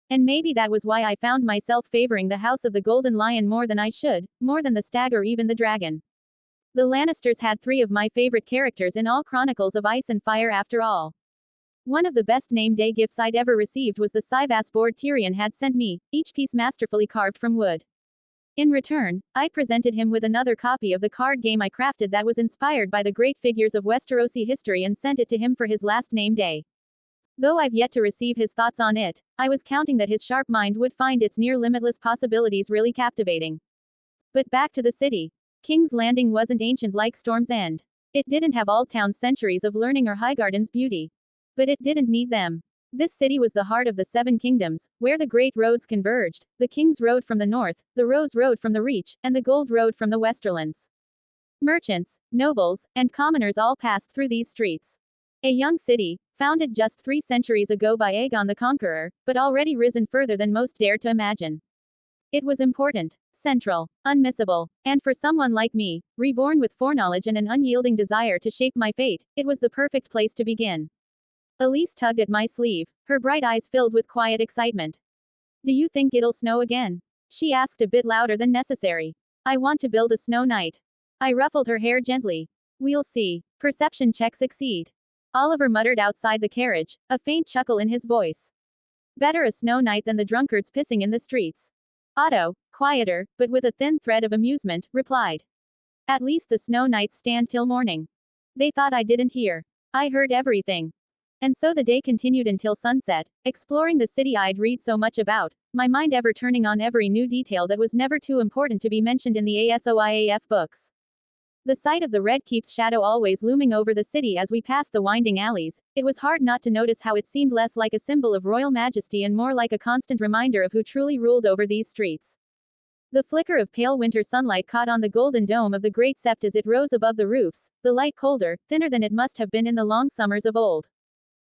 And maybe that was why I found myself favoring the House of the Golden Lion more than I should, more than the stag or even the dragon. The Lannisters had three of my favorite characters in all Chronicles of Ice and Fire after all. One of the best name day gifts I'd ever received was the Syvas board Tyrion had sent me, each piece masterfully carved from wood. In return, I presented him with another copy of the card game I crafted that was inspired by the great figures of Westerosi history and sent it to him for his last name day. Though I've yet to receive his thoughts on it, I was counting that his sharp mind would find its near limitless possibilities really captivating. But back to the city. King's Landing wasn't ancient like Storm's End. It didn't have Oldtown's centuries of learning or Highgarden's beauty. But it didn't need them. This city was the heart of the Seven Kingdoms, where the great roads converged, the King's Road from the north, the Rose Road from the Reach, and the Gold Road from the Westerlands. Merchants, nobles, and commoners all passed through these streets. A young city, founded just 3 centuries ago by Aegon the Conqueror, but already risen further than most dared to imagine. It was important, central, unmissable, and for someone like me, reborn with foreknowledge and an unyielding desire to shape my fate, it was the perfect place to begin. Elise tugged at my sleeve, her bright eyes filled with quiet excitement. Do you think it'll snow again? She asked a bit louder than necessary. I want to build a snow knight. I ruffled her hair gently. We'll see. Perception check succeed. Oliver muttered outside the carriage, a faint chuckle in his voice. Better a snow knight than the drunkards pissing in the streets. Otto, quieter, but with a thin thread of amusement, replied. At least the snow knights stand till morning. They thought I didn't hear. I heard everything. And so the day continued until sunset, exploring the city I'd read so much about, my mind ever turning on every new detail that was never too important to be mentioned in the ASOIAF books. The sight of the Red Keep's shadow always looming over the city as we passed the winding alleys, it was hard not to notice how it seemed less like a symbol of royal majesty and more like a constant reminder of who truly ruled over these streets. The flicker of pale winter sunlight caught on the golden dome of the great sept as it rose above the roofs, the light colder, thinner than it must have been in the long summers of old.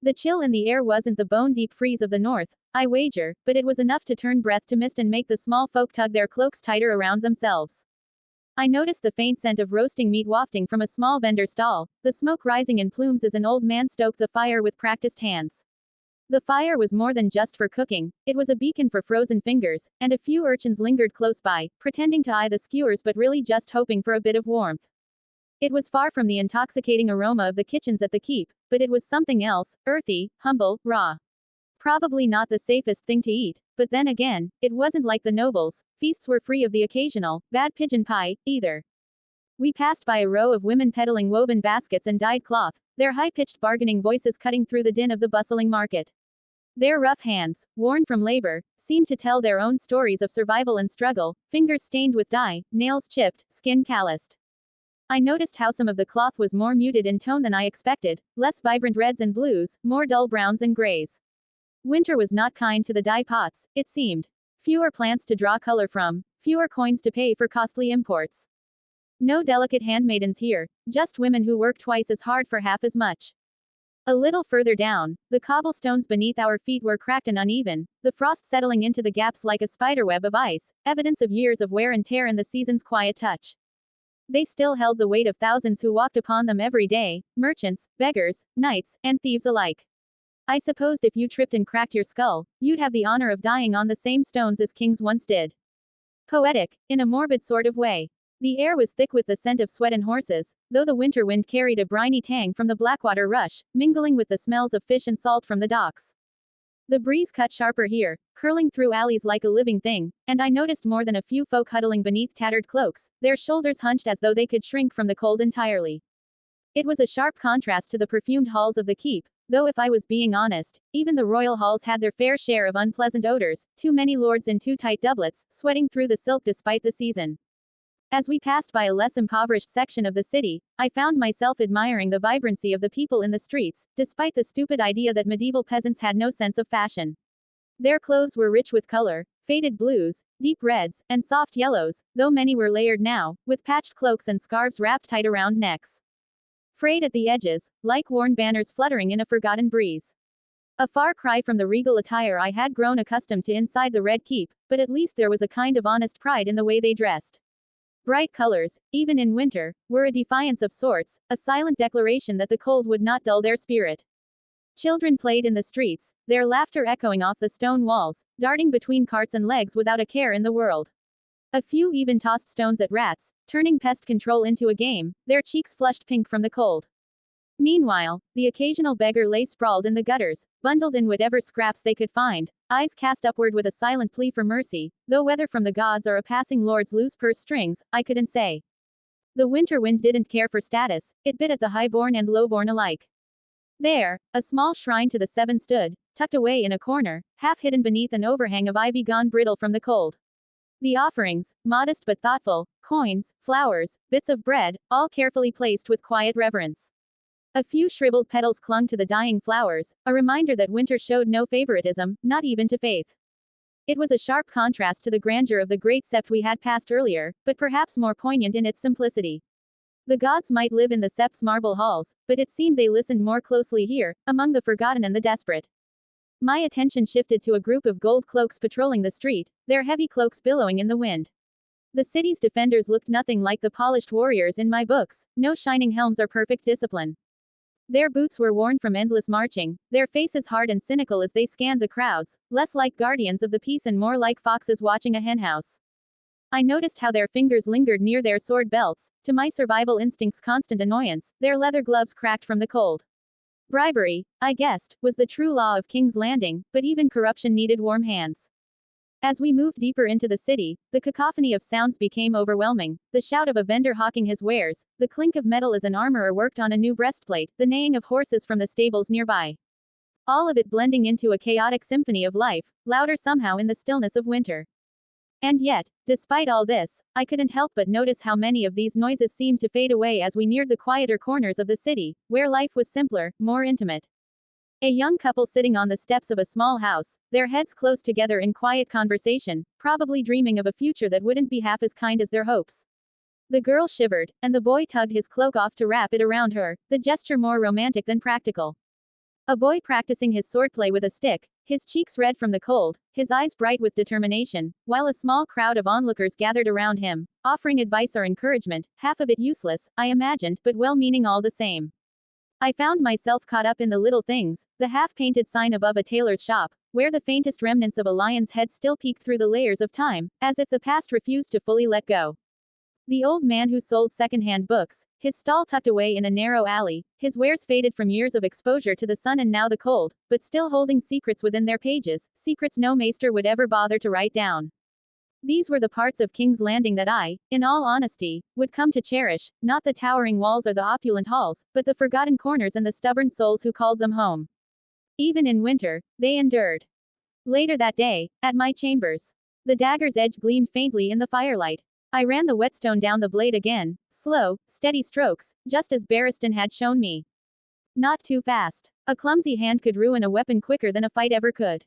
The chill in the air wasn't the bone-deep freeze of the north, I wager, but it was enough to turn breath to mist and make the small folk tug their cloaks tighter around themselves. I noticed the faint scent of roasting meat wafting from a small vendor stall, the smoke rising in plumes as an old man stoked the fire with practiced hands. The fire was more than just for cooking, it was a beacon for frozen fingers, and a few urchins lingered close by, pretending to eye the skewers but really just hoping for a bit of warmth. It was far from the intoxicating aroma of the kitchens at the keep, but it was something else, earthy, humble, raw. Probably not the safest thing to eat, but then again, it wasn't like the nobles, feasts were free of the occasional, bad pigeon pie, either. We passed by a row of women peddling woven baskets and dyed cloth, their high-pitched bargaining voices cutting through the din of the bustling market. Their rough hands, worn from labor, seemed to tell their own stories of survival and struggle, fingers stained with dye, nails chipped, skin calloused. I noticed how some of the cloth was more muted in tone than I expected, less vibrant reds and blues, more dull browns and grays. Winter was not kind to the dye pots, it seemed. Fewer plants to draw color from, fewer coins to pay for costly imports. No delicate handmaidens here, just women who work twice as hard for half as much. A little further down, the cobblestones beneath our feet were cracked and uneven, the frost settling into the gaps like a spiderweb of ice, evidence of years of wear and tear and the season's quiet touch. They still held the weight of thousands who walked upon them every day, merchants, beggars, knights, and thieves alike. I supposed if you tripped and cracked your skull, you'd have the honor of dying on the same stones as kings once did. Poetic, in a morbid sort of way. The air was thick with the scent of sweat and horses, though the winter wind carried a briny tang from the Blackwater rush, mingling with the smells of fish and salt from the docks. The breeze cut sharper here, curling through alleys like a living thing, and I noticed more than a few folk huddling beneath tattered cloaks, their shoulders hunched as though they could shrink from the cold entirely. It was a sharp contrast to the perfumed halls of the keep, though if I was being honest, even the royal halls had their fair share of unpleasant odors, too many lords in too tight doublets, sweating through the silk despite the season. As we passed by a less impoverished section of the city, I found myself admiring the vibrancy of the people in the streets, despite the stupid idea that medieval peasants had no sense of fashion. Their clothes were rich with color, faded blues, deep reds, and soft yellows, though many were layered now, with patched cloaks and scarves wrapped tight around necks. Frayed at the edges, like worn banners fluttering in a forgotten breeze. A far cry from the regal attire I had grown accustomed to inside the Red Keep, but at least there was a kind of honest pride in the way they dressed. Bright colors, even in winter, were a defiance of sorts, a silent declaration that the cold would not dull their spirit. Children played in the streets, their laughter echoing off the stone walls, darting between carts and legs without a care in the world. A few even tossed stones at rats, turning pest control into a game, their cheeks flushed pink from the cold. Meanwhile, the occasional beggar lay sprawled in the gutters, bundled in whatever scraps they could find, eyes cast upward with a silent plea for mercy, though whether from the gods or a passing lord's loose purse strings, I couldn't say. The winter wind didn't care for status, it bit at the highborn and lowborn alike. There, a small shrine to the seven stood, tucked away in a corner, half hidden beneath an overhang of ivy gone brittle from the cold. The offerings, modest but thoughtful, coins, flowers, bits of bread, all carefully placed with quiet reverence. A few shriveled petals clung to the dying flowers, a reminder that winter showed no favoritism, not even to faith. It was a sharp contrast to the grandeur of the great sept we had passed earlier, but perhaps more poignant in its simplicity. The gods might live in the sept's marble halls, but it seemed they listened more closely here, among the forgotten and the desperate. My attention shifted to a group of gold cloaks patrolling the street, their heavy cloaks billowing in the wind. The city's defenders looked nothing like the polished warriors in my books, no shining helms or perfect discipline. Their boots were worn from endless marching, their faces hard and cynical as they scanned the crowds, less like guardians of the peace and more like foxes watching a henhouse. I noticed how their fingers lingered near their sword belts, to my survival instinct's constant annoyance, their leather gloves cracked from the cold. Bribery, I guessed, was the true law of King's Landing, but even corruption needed warm hands. As we moved deeper into the city, the cacophony of sounds became overwhelming, the shout of a vendor hawking his wares, the clink of metal as an armorer worked on a new breastplate, the neighing of horses from the stables nearby. All of it blending into a chaotic symphony of life, louder somehow in the stillness of winter. And yet, despite all this, I couldn't help but notice how many of these noises seemed to fade away as we neared the quieter corners of the city, where life was simpler, more intimate. A young couple sitting on the steps of a small house, their heads close together in quiet conversation, probably dreaming of a future that wouldn't be half as kind as their hopes. The girl shivered, and the boy tugged his cloak off to wrap it around her, the gesture more romantic than practical. A boy practicing his swordplay with a stick, his cheeks red from the cold, his eyes bright with determination, while a small crowd of onlookers gathered around him, offering advice or encouragement, half of it useless, I imagined, but well-meaning all the same. I found myself caught up in the little things, the half-painted sign above a tailor's shop, where the faintest remnants of a lion's head still peeked through the layers of time, as if the past refused to fully let go. The old man who sold second-hand books, his stall tucked away in a narrow alley, his wares faded from years of exposure to the sun and now the cold, but still holding secrets within their pages, secrets no maester would ever bother to write down. These were the parts of King's Landing that I, in all honesty, would come to cherish, not the towering walls or the opulent halls, but the forgotten corners and the stubborn souls who called them home. Even in winter, they endured. Later that day, at my chambers, the dagger's edge gleamed faintly in the firelight. I ran the whetstone down the blade again, slow, steady strokes, just as Barristan had shown me. Not too fast. A clumsy hand could ruin a weapon quicker than a fight ever could.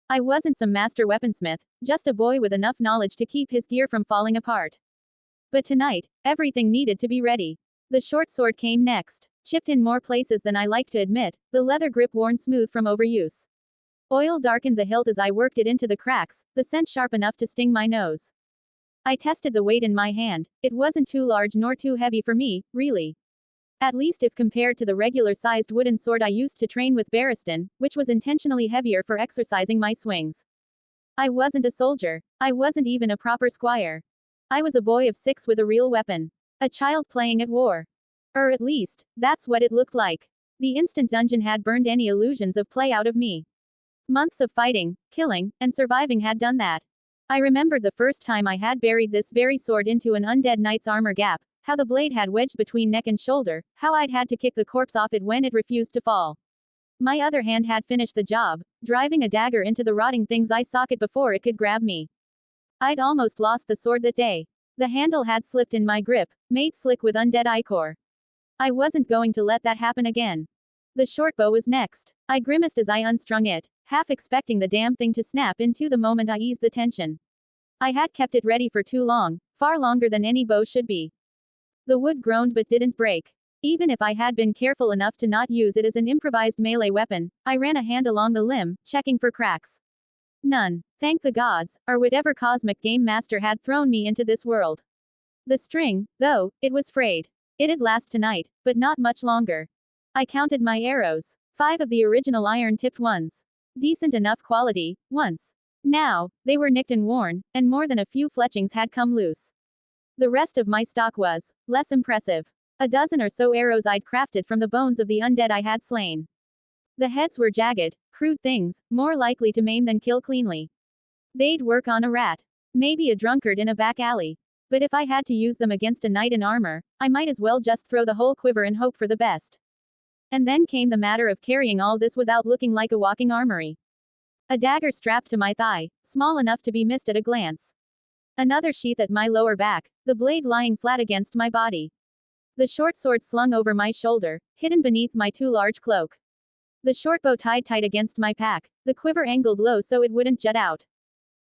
I wasn't some master weaponsmith, just a boy with enough knowledge to keep his gear from falling apart. But tonight, everything needed to be ready. The short sword came next, chipped in more places than I like to admit, the leather grip worn smooth from overuse. Oil darkened the hilt as I worked it into the cracks, the scent sharp enough to sting my nose. I tested the weight in my hand. It wasn't too large nor too heavy for me, really. At least if compared to the regular-sized wooden sword I used to train with Barristan, which was intentionally heavier for exercising my swings. I wasn't a soldier. I wasn't even a proper squire. I was a boy of 6 with a real weapon. A child playing at war. Or at least, that's what it looked like. The instant dungeon had burned any illusions of play out of me. Months of fighting, killing, and surviving had done that. I remembered the first time I had buried this very sword into an undead knight's armor gap, how the blade had wedged between neck and shoulder, how I'd had to kick the corpse off it when it refused to fall. My other hand had finished the job, driving a dagger into the rotting thing's eye socket before it could grab me. I'd almost lost the sword that day. The handle had slipped in my grip, made slick with undead ichor. I wasn't going to let that happen again. The short bow was next. I grimaced as I unstrung it, half expecting the damn thing to snap into the moment I eased the tension. I had kept it ready for too long, far longer than any bow should be. The wood groaned but didn't break. Even if I had been careful enough to not use it as an improvised melee weapon, I ran a hand along the limb, checking for cracks. None. Thank the gods, or whatever cosmic game master had thrown me into this world. The string, though, it was frayed. It'd last tonight, but not much longer. I counted my arrows. 5 of the original iron-tipped ones. Decent enough quality, once. Now, they were nicked and worn, and more than a few fletchings had come loose. The rest of my stock was less impressive. A dozen or so arrows I'd crafted from the bones of the undead I had slain. The heads were jagged, crude things, more likely to maim than kill cleanly. They'd work on a rat. Maybe a drunkard in a back alley. But if I had to use them against a knight in armor, I might as well just throw the whole quiver and hope for the best. And then came the matter of carrying all this without looking like a walking armory. A dagger strapped to my thigh, small enough to be missed at a glance. Another sheath at my lower back, the blade lying flat against my body. The short sword slung over my shoulder, hidden beneath my too large cloak. The short bow tied tight against my pack, the quiver angled low so it wouldn't jut out.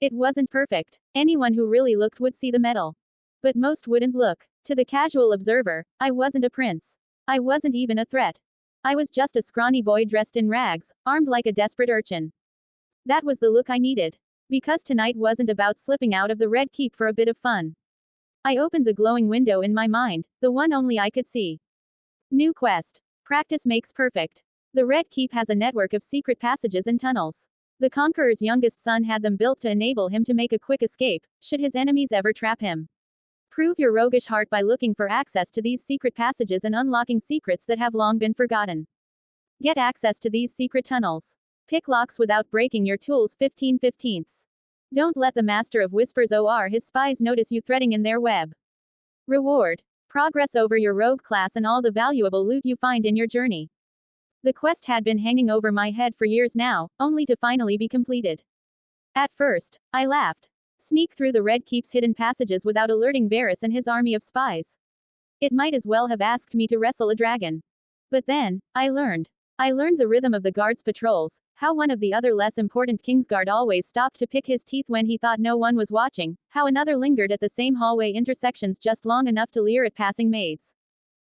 It wasn't perfect. Anyone who really looked would see the metal. But most wouldn't look. To the casual observer, I wasn't a prince. I wasn't even a threat. I was just a scrawny boy dressed in rags, armed like a desperate urchin. That was the look I needed. Because tonight wasn't about slipping out of the Red Keep for a bit of fun. I opened the glowing window in my mind, the one only I could see. New quest. Practice makes perfect. The Red Keep has a network of secret passages and tunnels. The Conqueror's youngest son had them built to enable him to make a quick escape, should his enemies ever trap him. Prove your roguish heart by looking for access to these secret passages and unlocking secrets that have long been forgotten. Get access to these secret tunnels. Pick locks without breaking your tools 15/15. Don't let the Master of Whispers or his spies notice you threading in their web. Reward. Progress over your rogue class and all the valuable loot you find in your journey. The quest had been hanging over my head for years now, only to finally be completed. At first, I laughed. Sneak through the Red Keep's hidden passages without alerting Varys and his army of spies. It might as well have asked me to wrestle a dragon. But then, I learned. I learned the rhythm of the guard's patrols, how one of the other less important kingsguard always stopped to pick his teeth when he thought no one was watching, how another lingered at the same hallway intersections just long enough to leer at passing maids.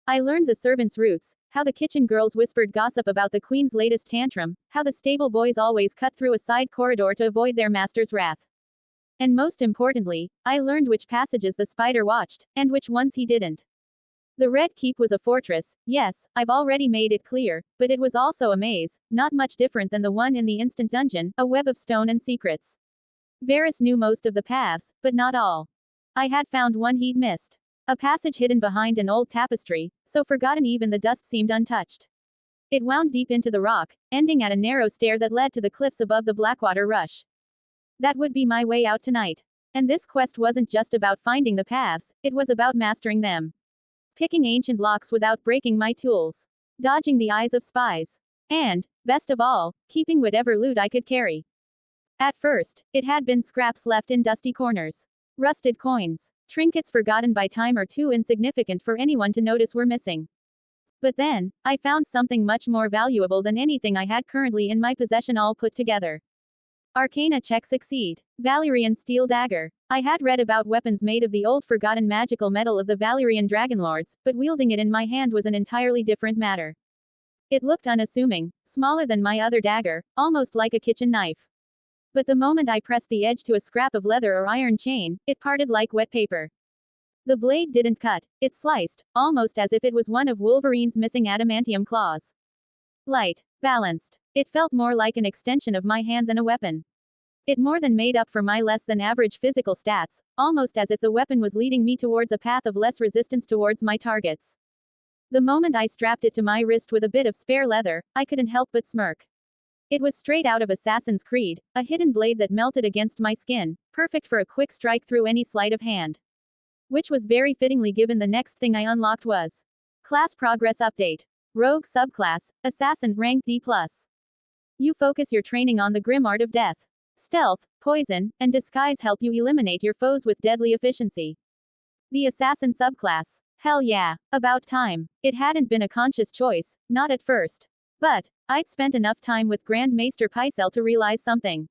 I learned the servants' routes, how the kitchen girls whispered gossip about the queen's latest tantrum, how the stable boys always cut through a side corridor to avoid their master's wrath. And most importantly, I learned which passages the spider watched, and which ones he didn't. The Red Keep was a fortress, yes, I've already made it clear, but it was also a maze, not much different than the one in the instant dungeon, a web of stone and secrets. Varys knew most of the paths, but not all. I had found one he'd missed. A passage hidden behind an old tapestry, so forgotten even the dust seemed untouched. It wound deep into the rock, ending at a narrow stair that led to the cliffs above the Blackwater Rush. That would be my way out tonight. And this quest wasn't just about finding the paths, it was about mastering them. Picking ancient locks without breaking my tools. Dodging the eyes of spies. And, best of all, keeping whatever loot I could carry. At first, it had been scraps left in dusty corners. Rusted coins. Trinkets forgotten by time or too insignificant for anyone to notice were missing. But then, I found something much more valuable than anything I had currently in my possession all put together. Arcana check succeed. Valyrian steel dagger. I had read about weapons made of the old forgotten magical metal of the Valyrian dragonlords, but wielding it in my hand was an entirely different matter. It looked unassuming, smaller than my other dagger, almost like a kitchen knife. But the moment I pressed the edge to a scrap of leather or iron chain, it parted like wet paper. The blade didn't cut, it sliced, almost as if it was one of Wolverine's missing adamantium claws. Light. Balanced. It felt more like an extension of my hand than a weapon. It more than made up for my less than average physical stats, almost as if the weapon was leading me towards a path of less resistance towards my targets. The moment I strapped it to my wrist with a bit of spare leather, I couldn't help but smirk. It was straight out of Assassin's Creed, a hidden blade that melted against my skin, perfect for a quick strike through any sleight of hand. Which was very fittingly given the next thing I unlocked was Class Progress Update. Rogue Subclass, Assassin Rank D+. You focus your training on the grim art of death. Stealth, poison, and disguise help you eliminate your foes with deadly efficiency. The Assassin Subclass. Hell yeah, about time. It hadn't been a conscious choice, not at first. But, I'd spent enough time with Grand Maester Pycelle to realize something.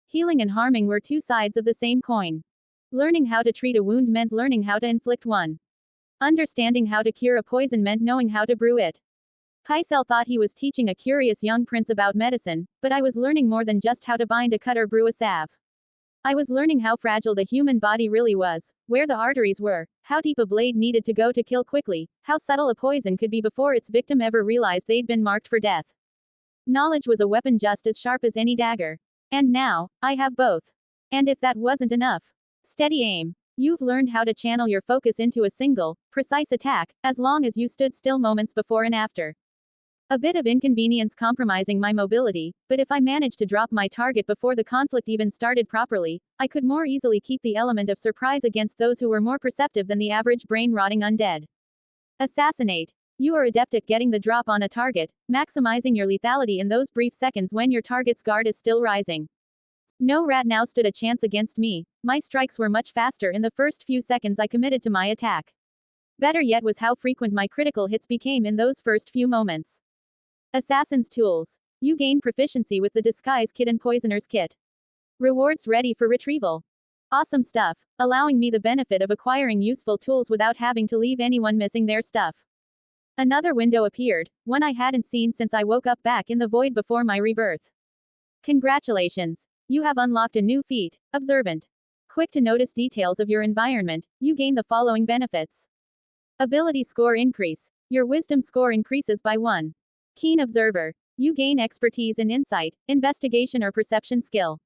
Healing and harming were two sides of the same coin. Learning how to treat a wound meant learning how to inflict one. Understanding how to cure a poison meant knowing how to brew it. Pycelle thought he was teaching a curious young prince about medicine, but I was learning more than just how to bind a cut or brew a salve. I was learning how fragile the human body really was, where the arteries were, how deep a blade needed to go to kill quickly, how subtle a poison could be before its victim ever realized they'd been marked for death. Knowledge was a weapon just as sharp as any dagger. And now, I have both. And if that wasn't enough, steady aim. You've learned how to channel your focus into a single, precise attack, as long as you stood still moments before and after. A bit of inconvenience compromising my mobility, but if I managed to drop my target before the conflict even started properly, I could more easily keep the element of surprise against those who were more perceptive than the average brain-rotting undead. Assassinate. You are adept at getting the drop on a target, maximizing your lethality in those brief seconds when your target's guard is still rising. No rat now stood a chance against me. My strikes were much faster in the first few seconds I committed to my attack. Better yet was how frequent my critical hits became in those first few moments. Assassin's Tools. You gain proficiency with the Disguise Kit and Poisoner's Kit. Rewards ready for retrieval. Awesome stuff, allowing me the benefit of acquiring useful tools without having to leave anyone missing their stuff. Another window appeared, one I hadn't seen since I woke up back in the void before my rebirth. Congratulations. You have unlocked a new feat, Observant. Quick to notice details of your environment, you gain the following benefits. Ability score increase. Your wisdom score increases by 1. Keen Observer. You gain expertise in insight, investigation or perception skill.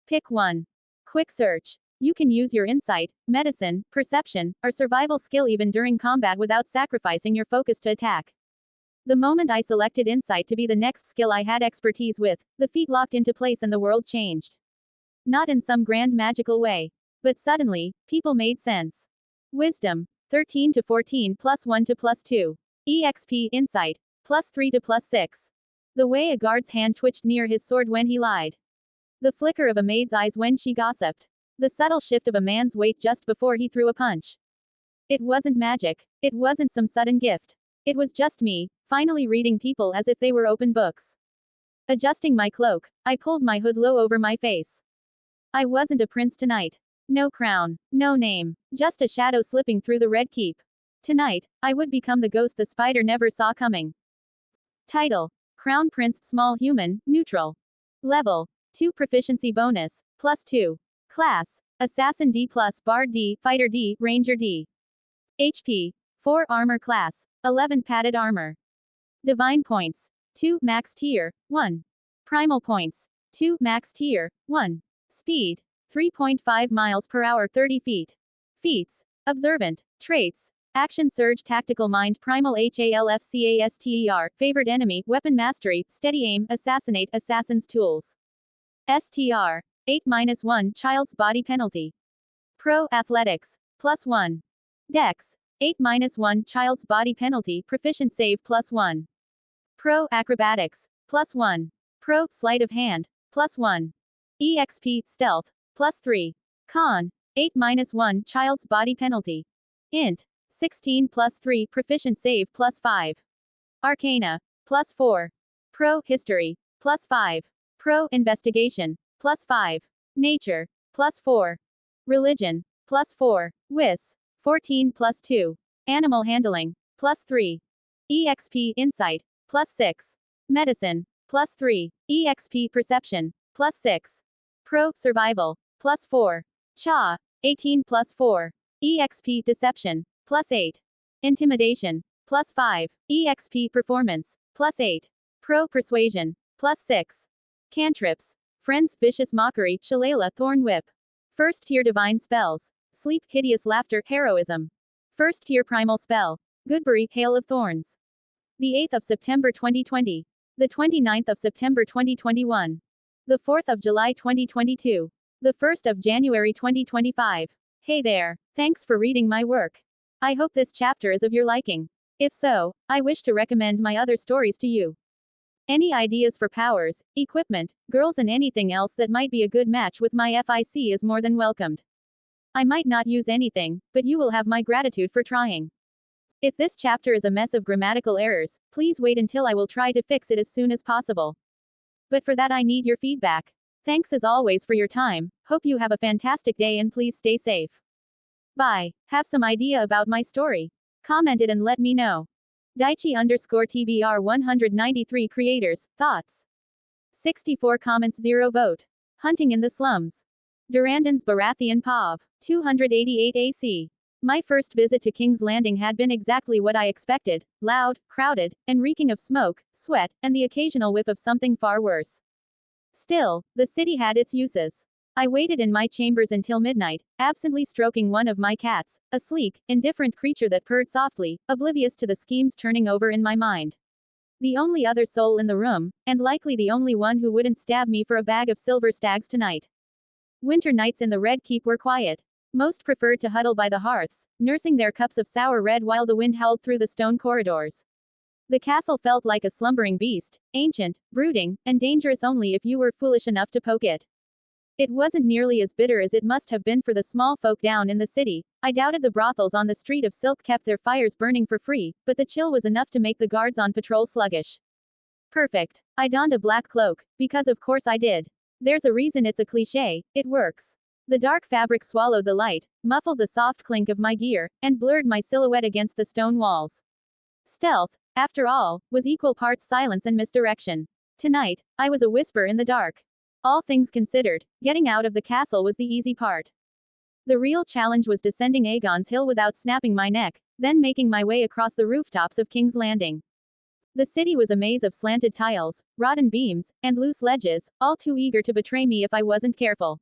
Pick 1. Quick Search. You can use your insight, medicine, perception, or survival skill even during combat without sacrificing your focus to attack. The moment I selected insight to be the next skill I had expertise with, the feat locked into place and the world changed. Not in some grand magical way. But suddenly, people made sense. Wisdom. 13 to 14 plus 1 to plus 2. EXP Insight. Plus 3 to plus 6. The way a guard's hand twitched near his sword when he lied. The flicker of a maid's eyes when she gossiped. The subtle shift of a man's weight just before he threw a punch. It wasn't magic. It wasn't some sudden gift. It was just me, finally reading people as if they were open books. Adjusting my cloak, I pulled my hood low over my face. I wasn't a prince tonight. No crown, no name, just a shadow slipping through the red keep. Tonight, I would become the ghost the spider never saw coming. Title: Crown Prince, Small Human, Neutral. Level: 2 Proficiency Bonus, plus 2. Class: Assassin D+, Bard D, Fighter D, Ranger D. HP: 4 Armor Class, 11 Padded Armor. Divine Points: 2 Max Tier, 1. Primal Points: 2 Max Tier, 1. Speed: 3.5 miles per hour, 30 feet. Feats: Observant. Traits: Action Surge, Tactical Mind, Primal HALFCASTER, Favored Enemy, Weapon Mastery, Steady Aim, Assassinate, Assassin's Tools. STR: 8-1 Child's Body Penalty. Pro Athletics, plus 1. Dex: 8-1 Child's Body Penalty, Proficient Save, plus 1. Pro Acrobatics, plus 1. Pro Sleight of Hand, plus 1. EXP Stealth, plus 3. Con: 8-1 Child's Body Penalty. Int: 16 plus 3 Proficient Save, plus 5. Arcana, plus 4. Pro History, plus 5. Pro Investigation, plus 5. Nature, plus 4. Religion, plus 4. Wis, 14 plus 2. Animal Handling, plus 3. EXP Insight, plus 6. Medicine, plus 3. EXP Perception, plus 6. Pro Survival, plus 4. Cha, 18 plus 4. EXP Deception, plus 8. Intimidation, plus 5. EXP Performance, plus 8. Pro Persuasion, plus 6. Cantrips: Friend's Vicious Mockery, Shillelagh, Thorn Whip. First Tier Divine Spells: Sleep, Hideous Laughter, Heroism. First Tier Primal Spell: Goodberry, Hail of Thorns. The 8th of September 2020. The 29th of September 2021. The 4th of July 2022. The 1st of January 2025. Hey there, thanks for reading my work. I hope this chapter is of your liking. If so, I wish to recommend my other stories to you. Any ideas for powers, equipment, girls and anything else that might be a good match with my FIC is more than welcomed. I might not use anything, but you will have my gratitude for trying. If this chapter is a mess of grammatical errors, please wait until I will try to fix it as soon as possible. But for that I need your feedback. Thanks as always for your time, hope you have a fantastic day and please stay safe. Bye. Have some idea about my story? Comment it and let me know. Daichi_TBR 193 creators, thoughts. 64 comments, 0 vote. Hunting in the slums. Durandon's Baratheon Pav. 288 AC. My first visit to King's Landing had been exactly what I expected, loud, crowded, and reeking of smoke, sweat, and the occasional whiff of something far worse. Still, the city had its uses. I waited in my chambers until midnight, absently stroking one of my cats, a sleek, indifferent creature that purred softly, oblivious to the schemes turning over in my mind. The only other soul in the room, and likely the only one who wouldn't stab me for a bag of silver stags tonight. Winter nights in the Red Keep were quiet. Most preferred to huddle by the hearths, nursing their cups of sour red while the wind howled through the stone corridors. The castle felt like a slumbering beast, ancient, brooding, and dangerous only if you were foolish enough to poke it. It wasn't nearly as bitter as it must have been for the small folk down in the city. I doubted the brothels on the street of Silk kept their fires burning for free, but the chill was enough to make the guards on patrol sluggish. Perfect. I donned a black cloak, because of course I did. There's a reason it's a cliché, it works. The dark fabric swallowed the light, muffled the soft clink of my gear, and blurred my silhouette against the stone walls. Stealth, after all, was equal parts silence and misdirection. Tonight, I was a whisper in the dark. All things considered, getting out of the castle was the easy part. The real challenge was descending Aegon's Hill without snapping my neck, then making my way across the rooftops of King's Landing. The city was a maze of slanted tiles, rotten beams, and loose ledges, all too eager to betray me if I wasn't careful.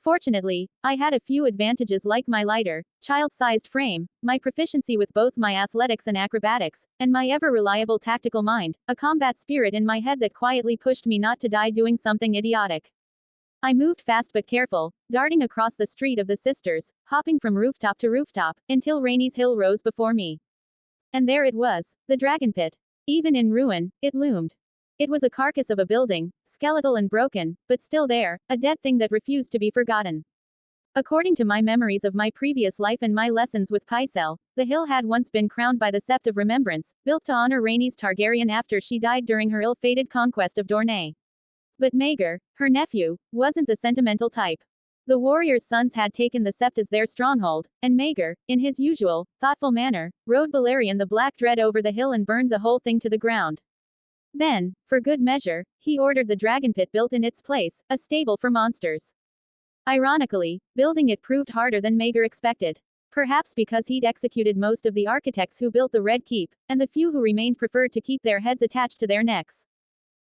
Fortunately, I had a few advantages like my lighter, child-sized frame, my proficiency with both my athletics and acrobatics, and my ever-reliable tactical mind, a combat spirit in my head that quietly pushed me not to die doing something idiotic. I moved fast but careful, darting across the street of the sisters, hopping from rooftop to rooftop, until Rainey's Hill rose before me. And there it was, the dragon pit. Even in ruin, it loomed. It was a carcass of a building, skeletal and broken, but still there, a dead thing that refused to be forgotten. According to my memories of my previous life and my lessons with Pycelle, the hill had once been crowned by the Sept of Remembrance, built to honor Rhaenys Targaryen after she died during her ill-fated conquest of Dorne. But Maegor, her nephew, wasn't the sentimental type. The warriors' sons had taken the Sept as their stronghold, and Maegor, in his usual, thoughtful manner, rode Balerion the Black Dread over the hill and burned the whole thing to the ground. Then, for good measure, he ordered the dragon pit built in its place, a stable for monsters. Ironically, building it proved harder than Maegor expected. Perhaps because he'd executed most of the architects who built the Red Keep, and the few who remained preferred to keep their heads attached to their necks.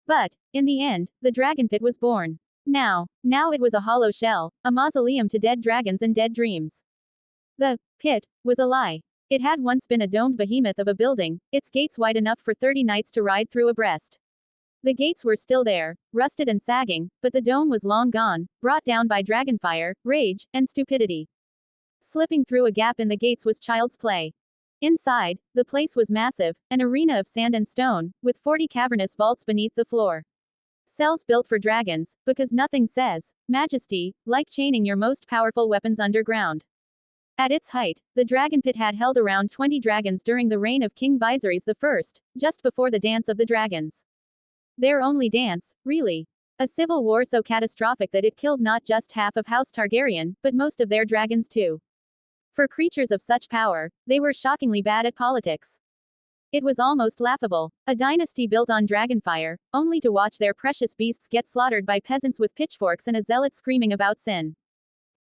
But, in the end, the dragon pit was born. Now it was a hollow shell, a mausoleum to dead dragons and dead dreams. The pit was a lie. It had once been a domed behemoth of a building, its gates wide enough for 30 knights to ride through abreast. The gates were still there, rusted and sagging, but the dome was long gone, brought down by dragonfire, rage, and stupidity. Slipping through a gap in the gates was child's play. Inside, the place was massive, an arena of sand and stone, with 40 cavernous vaults beneath the floor. Cells built for dragons, because nothing says majesty like chaining your most powerful weapons underground. At its height, the dragon pit had held around 20 dragons during the reign of King Viserys I, just before the Dance of the Dragons. Their only dance, really. A civil war so catastrophic that it killed not just half of House Targaryen, but most of their dragons too. For creatures of such power, they were shockingly bad at politics. It was almost laughable, a dynasty built on dragonfire, only to watch their precious beasts get slaughtered by peasants with pitchforks and a zealot screaming about sin.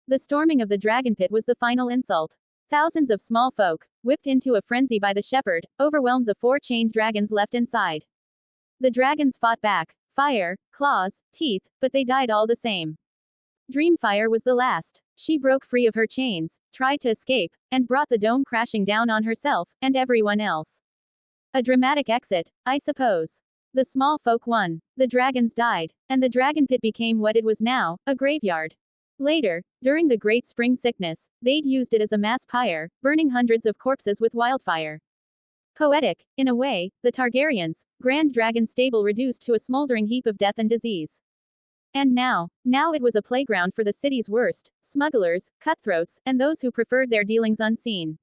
The storming of the dragon pit was the final insult. Thousands of small folk, whipped into a frenzy by the shepherd, overwhelmed the 4 chained dragons left inside. The dragons fought back, fire, claws, teeth, but they died all the same. Dreamfire was the last. She broke free of her chains, tried to escape, and brought the dome crashing down on herself, and everyone else. A dramatic exit, I suppose. The small folk won. The dragons died, and the dragon pit became what it was now, a graveyard. Later, during the Great Spring Sickness, they'd used it as a mass pyre, burning hundreds of corpses with wildfire. Poetic, in a way, the Targaryens' grand dragon stable reduced to a smoldering heap of death and disease. And now it was a playground for the city's worst, smugglers, cutthroats, and those who preferred their dealings unseen.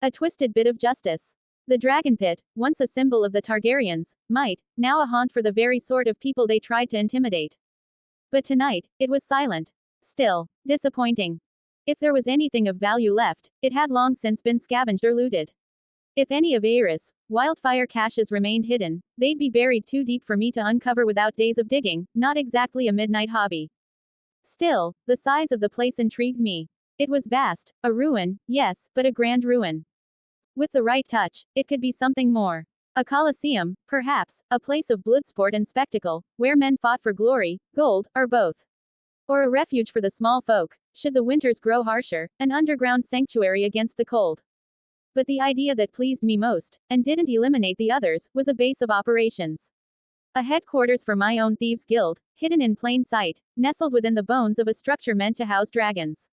A twisted bit of justice. The dragon pit, once a symbol of the Targaryens' might, now a haunt for the very sort of people they tried to intimidate. But tonight, it was silent. Still, disappointing. If there was anything of value left, it had long since been scavenged or looted. If any of Aerys' wildfire caches remained hidden, they'd be buried too deep for me to uncover without days of digging, not exactly a midnight hobby. Still, the size of the place intrigued me. It was vast, a ruin, yes, but a grand ruin. With the right touch, it could be something more. A coliseum, perhaps, a place of bloodsport and spectacle, where men fought for glory, gold, or both. Or a refuge for the small folk, should the winters grow harsher, an underground sanctuary against the cold. But the idea that pleased me most, and didn't eliminate the others, was a base of operations. A headquarters for my own thieves' guild, hidden in plain sight, nestled within the bones of a structure meant to house dragons.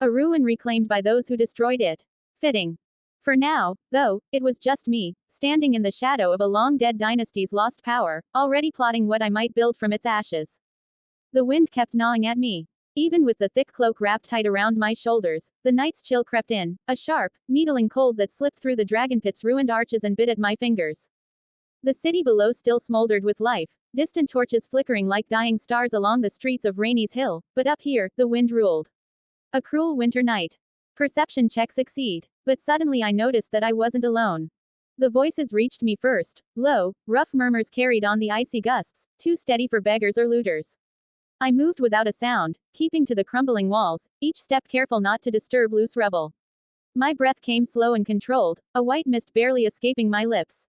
A ruin reclaimed by those who destroyed it. Fitting. For now, though, it was just me, standing in the shadow of a long-dead dynasty's lost power, already plotting what I might build from its ashes. The wind kept gnawing at me. Even with the thick cloak wrapped tight around my shoulders, the night's chill crept in, a sharp, needling cold that slipped through the dragon pit's ruined arches and bit at my fingers. The city below still smoldered with life, distant torches flickering like dying stars along the streets of Rainey's Hill, but up here, the wind ruled. A cruel winter night. Perception check succeed. But suddenly I noticed that I wasn't alone. The voices reached me first, low, rough murmurs carried on the icy gusts, too steady for beggars or looters. I moved without a sound, keeping to the crumbling walls, each step careful not to disturb loose rubble. My breath came slow and controlled, a white mist barely escaping my lips.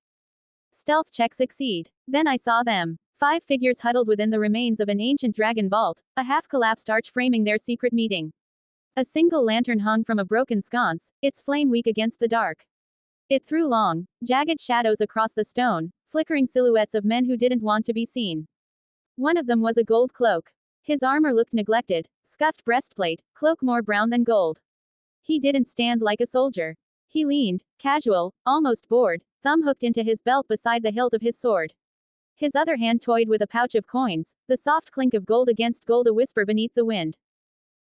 Stealth check succeed. Then I saw them. 5 figures huddled within the remains of an ancient dragon vault, a half-collapsed arch framing their secret meeting. A single lantern hung from a broken sconce, its flame weak against the dark. It threw long, jagged shadows across the stone, flickering silhouettes of men who didn't want to be seen. One of them was a gold cloak. His armor looked neglected, scuffed breastplate, cloak more brown than gold. He didn't stand like a soldier. He leaned, casual, almost bored, thumb hooked into his belt beside the hilt of his sword. His other hand toyed with a pouch of coins, the soft clink of gold against gold a whisper beneath the wind.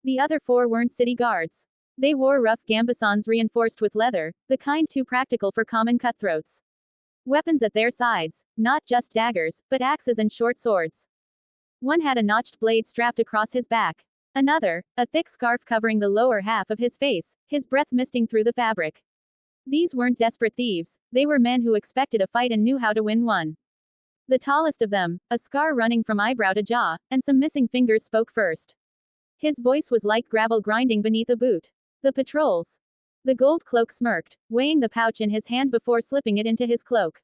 The other 4 weren't city guards. They wore rough gambesons reinforced with leather, the kind too practical for common cutthroats. Weapons at their sides, not just daggers, but axes and short swords. One had a notched blade strapped across his back. Another, a thick scarf covering the lower half of his face, his breath misting through the fabric. These weren't desperate thieves, they were men who expected a fight and knew how to win one. The tallest of them, a scar running from eyebrow to jaw, and some missing fingers, spoke first. His voice was like gravel grinding beneath a boot. The patrols. The gold cloak smirked, weighing the pouch in his hand before slipping it into his cloak.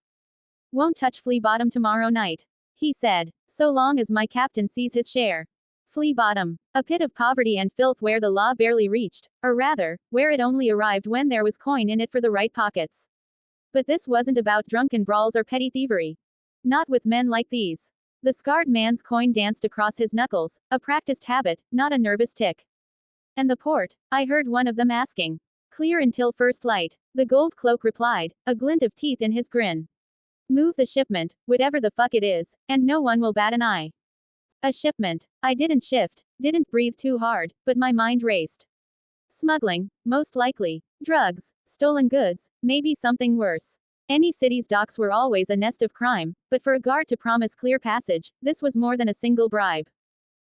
Won't touch flea bottom tomorrow night, he said, so long as my captain sees his share. Flea bottom. A pit of poverty and filth where the law barely reached, or rather, where it only arrived when there was coin in it for the right pockets. But this wasn't about drunken brawls or petty thievery. Not with men like these. The scarred man's coin danced across his knuckles, a practiced habit, not a nervous tick. And the port? I heard one of them asking. Clear until first light, the gold cloak replied, a glint of teeth in his grin. Move the shipment, whatever the fuck it is, and no one will bat an eye. A shipment. I didn't shift, didn't breathe too hard, but my mind raced. Smuggling, most likely. Drugs, stolen goods, maybe something worse. Any city's docks were always a nest of crime, but for a guard to promise clear passage, this was more than a single bribe.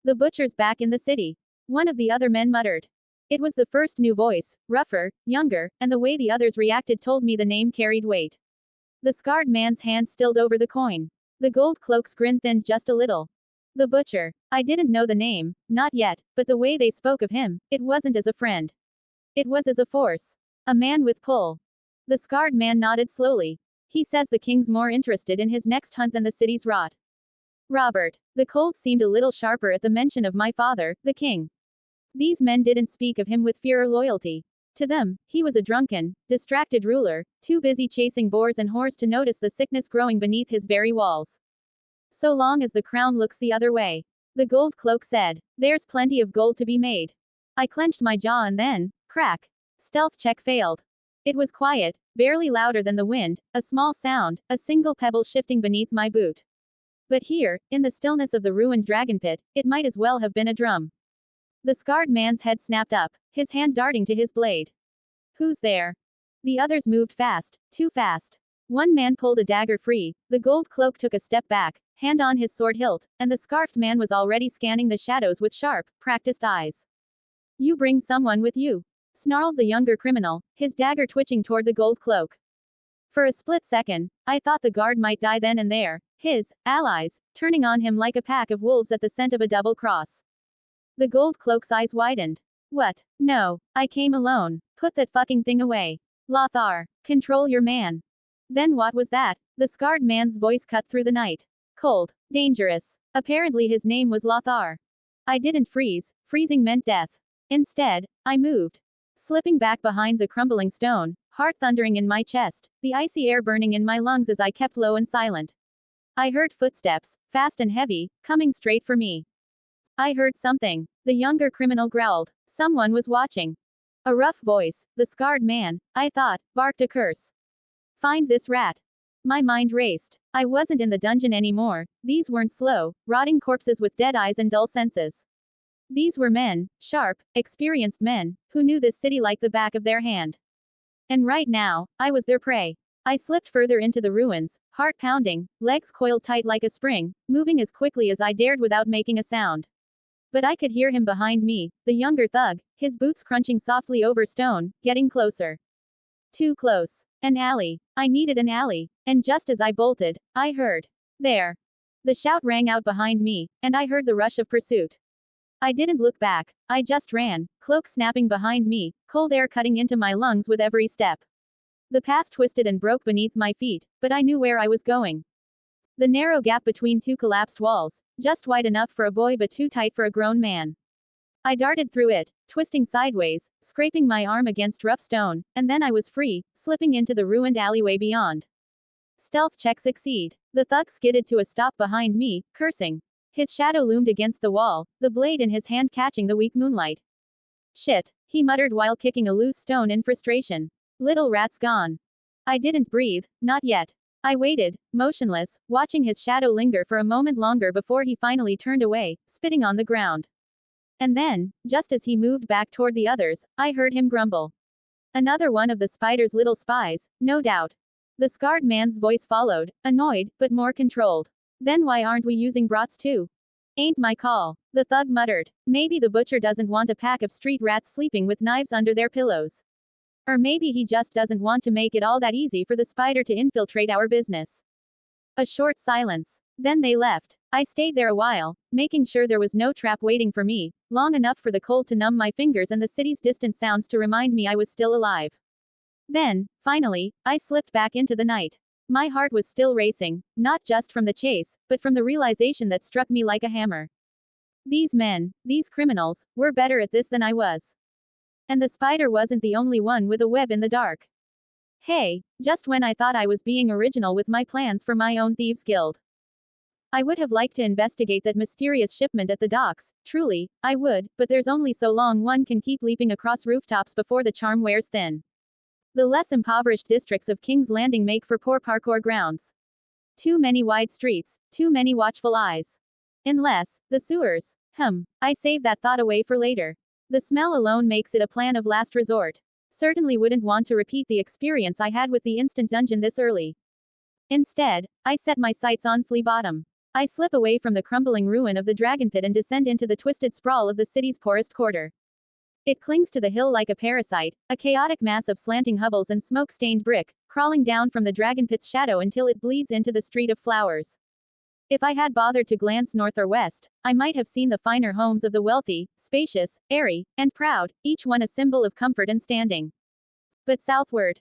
The butcher's back in the city. One of the other men muttered. It was the first new voice, rougher, younger, and the way the others reacted told me the name carried weight. The scarred man's hand stilled over the coin. The gold cloak's grin thinned just a little. The butcher. I didn't know the name, not yet, but the way they spoke of him, it wasn't as a friend. It was as a force. A man with pull. The scarred man nodded slowly. He says the king's more interested in his next hunt than the city's rot. Robert. The cold seemed a little sharper at the mention of my father, the king. These men didn't speak of him with fear or loyalty. To them, he was a drunken, distracted ruler, too busy chasing boars and whores to notice the sickness growing beneath his very walls. So long as the crown looks the other way, the gold cloak said, there's plenty of gold to be made. I clenched my jaw and then, crack. Stealth check failed. It was quiet, barely louder than the wind, a small sound, a single pebble shifting beneath my boot. But here, in the stillness of the ruined dragon pit, it might as well have been a drum. The scarred man's head snapped up, his hand darting to his blade. Who's there? The others moved fast, too fast. One man pulled a dagger free, the gold cloak took a step back, hand on his sword hilt, and the scarfed man was already scanning the shadows with sharp, practiced eyes. You bring someone with you, snarled the younger criminal, his dagger twitching toward the gold cloak. For a split second, I thought the guard might die then and there, his allies turning on him like a pack of wolves at the scent of a double cross. The gold cloak's eyes widened. What? No. I came alone. Put that fucking thing away. Lothar. Control your man. Then what was that? The scarred man's voice cut through the night. Cold. Dangerous. Apparently his name was Lothar. I didn't freeze. Freezing meant death. Instead, I moved. Slipping back behind the crumbling stone, heart thundering in my chest, the icy air burning in my lungs as I kept low and silent. I heard footsteps, fast and heavy, coming straight for me. I heard something. The younger criminal growled. Someone was watching. A rough voice, the scarred man, I thought, barked a curse. Find this rat. My mind raced. I wasn't in the dungeon anymore. These weren't slow, rotting corpses with dead eyes and dull senses. These were men, sharp, experienced men, who knew this city like the back of their hand. And right now, I was their prey. I slipped further into the ruins, heart pounding, legs coiled tight like a spring, moving as quickly as I dared without making a sound. But I could hear him behind me, the younger thug, his boots crunching softly over stone, getting closer. Too close. An alley. I needed an alley. And just as I bolted, I heard. There. The shout rang out behind me, and I heard the rush of pursuit. I didn't look back. I just ran, cloak snapping behind me, cold air cutting into my lungs with every step. The path twisted and broke beneath my feet, but I knew where I was going. The narrow gap between two collapsed walls, just wide enough for a boy but too tight for a grown man. I darted through it, twisting sideways, scraping my arm against rough stone, and then I was free, slipping into the ruined alleyway beyond. Stealth check succeed. The thug skidded to a stop behind me, cursing. His shadow loomed against the wall, the blade in his hand catching the weak moonlight. Shit, he muttered while kicking a loose stone in frustration. Little rat's gone. I didn't breathe, not yet. I waited, motionless, watching his shadow linger for a moment longer before he finally turned away, spitting on the ground. And then, just as he moved back toward the others, I heard him grumble. Another one of the spider's little spies, no doubt. The scarred man's voice followed, annoyed, but more controlled. Then why aren't we using brats too? Ain't my call. The thug muttered. Maybe the butcher doesn't want a pack of street rats sleeping with knives under their pillows. Or maybe he just doesn't want to make it all that easy for the spider to infiltrate our business. A short silence. Then they left. I stayed there a while, making sure there was no trap waiting for me, long enough for the cold to numb my fingers and the city's distant sounds to remind me I was still alive. Then, finally, I slipped back into the night. My heart was still racing, not just from the chase, but from the realization that struck me like a hammer. These men, these criminals, were better at this than I was. And the spider wasn't the only one with a web in the dark. Hey, just when I thought I was being original with my plans for my own thieves' guild. I would have liked to investigate that mysterious shipment at the docks, truly, I would, but there's only so long one can keep leaping across rooftops before the charm wears thin. The less impoverished districts of King's Landing make for poor parkour grounds. Too many wide streets, too many watchful eyes. Unless, the sewers. I save that thought away for later. The smell alone makes it a plan of last resort. Certainly wouldn't want to repeat the experience I had with the instant dungeon this early. Instead, I set my sights on Flea Bottom. I slip away from the crumbling ruin of the dragon pit and descend into the twisted sprawl of the city's poorest quarter. It clings to the hill like a parasite, a chaotic mass of slanting hovels and smoke-stained brick, crawling down from the dragon pit's shadow until it bleeds into the street of flowers. If I had bothered to glance north or west, I might have seen the finer homes of the wealthy, spacious, airy, and proud, each one a symbol of comfort and standing. But southward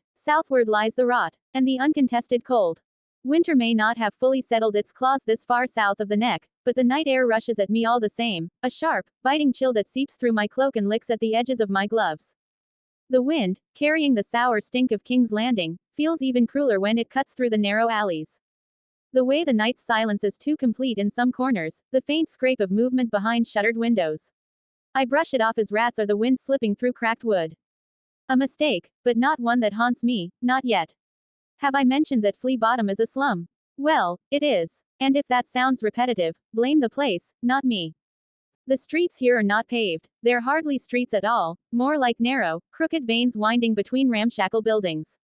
lies the rot, and the uncontested cold. Winter may not have fully settled its claws this far south of the neck, but the night air rushes at me all the same, a sharp, biting chill that seeps through my cloak and licks at the edges of my gloves. The wind, carrying the sour stink of King's Landing, feels even crueler when it cuts through the narrow alleys. The way the night's silence is too complete in some corners, the faint scrape of movement behind shuttered windows. I brush it off as rats or the wind slipping through cracked wood. A mistake, but not one that haunts me, not yet. Have I mentioned that Flea Bottom is a slum? Well, it is. And if that sounds repetitive, blame the place, not me. The streets here are not paved, they're hardly streets at all, more like narrow, crooked veins winding between ramshackle buildings.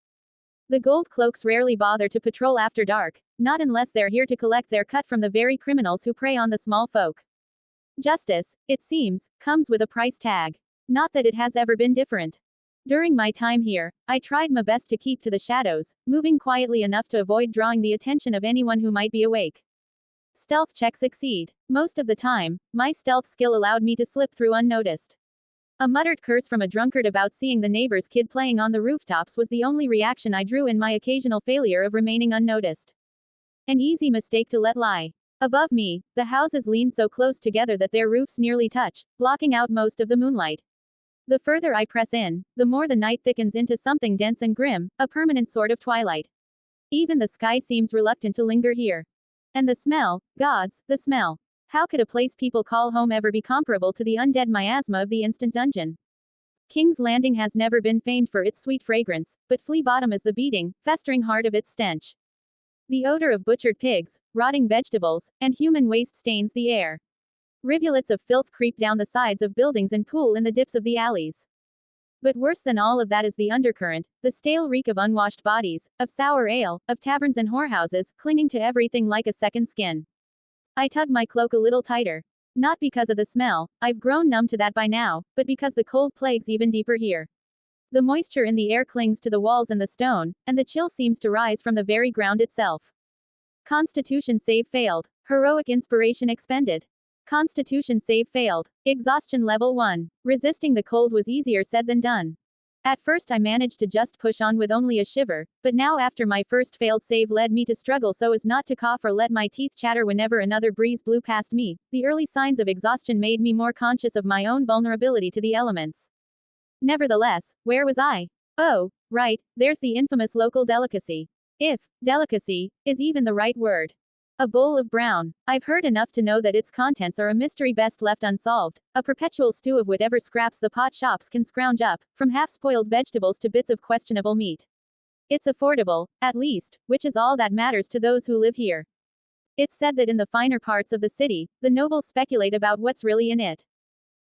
The gold cloaks rarely bother to patrol after dark, not unless they're here to collect their cut from the very criminals who prey on the small folk. Justice, it seems, comes with a price tag. Not that it has ever been different. During my time here, I tried my best to keep to the shadows, moving quietly enough to avoid drawing the attention of anyone who might be awake. Stealth check succeed. Most of the time, my stealth skill allowed me to slip through unnoticed. A muttered curse from a drunkard about seeing the neighbor's kid playing on the rooftops was the only reaction I drew in my occasional failure of remaining unnoticed. An easy mistake to let lie. Above me, the houses lean so close together that their roofs nearly touch, blocking out most of the moonlight. The further I press in, the more the night thickens into something dense and grim, a permanent sort of twilight. Even the sky seems reluctant to linger here. And the smell, gods, the smell. How could a place people call home ever be comparable to the undead miasma of the instant dungeon? King's Landing has never been famed for its sweet fragrance, but Flea Bottom is the beating, festering heart of its stench. The odor of butchered pigs, rotting vegetables, and human waste stains the air. Rivulets of filth creep down the sides of buildings and pool in the dips of the alleys. But worse than all of that is the undercurrent, the stale reek of unwashed bodies, of sour ale, of taverns and whorehouses, clinging to everything like a second skin. I tug my cloak a little tighter. Not because of the smell, I've grown numb to that by now, but because the cold plagues even deeper here. The moisture in the air clings to the walls and the stone, and the chill seems to rise from the very ground itself. Constitution save failed. Heroic inspiration expended. Constitution save failed. Exhaustion level 1. Resisting the cold was easier said than done. At first I managed to just push on with only a shiver, but now after my first failed save led me to struggle so as not to cough or let my teeth chatter whenever another breeze blew past me, the early signs of exhaustion made me more conscious of my own vulnerability to the elements. Nevertheless, where was I? Oh, right, there's the infamous local delicacy. If delicacy is even the right word. A bowl of brown. I've heard enough to know that its contents are a mystery best left unsolved, a perpetual stew of whatever scraps the pot shops can scrounge up, from half-spoiled vegetables to bits of questionable meat. It's affordable, at least, which is all that matters to those who live here. It's said that in the finer parts of the city, the nobles speculate about what's really in it.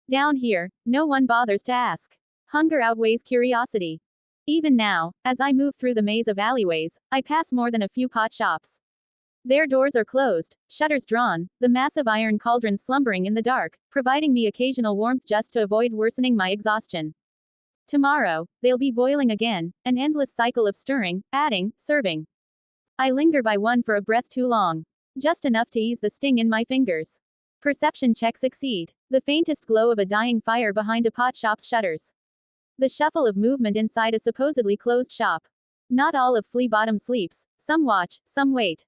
Down here, no one bothers to ask. Hunger outweighs curiosity. Even now, as I move through the maze of alleyways, I pass more than a few pot shops. Their doors are closed, shutters drawn, the massive iron cauldron slumbering in the dark, providing me occasional warmth just to avoid worsening my exhaustion. Tomorrow, they'll be boiling again, an endless cycle of stirring, adding, serving. I linger by one for a breath too long. Just enough to ease the sting in my fingers. Perception check succeed. The faintest glow of a dying fire behind a pot shop's shutters. The shuffle of movement inside a supposedly closed shop. Not all of Flea Bottom sleeps, some watch, some wait.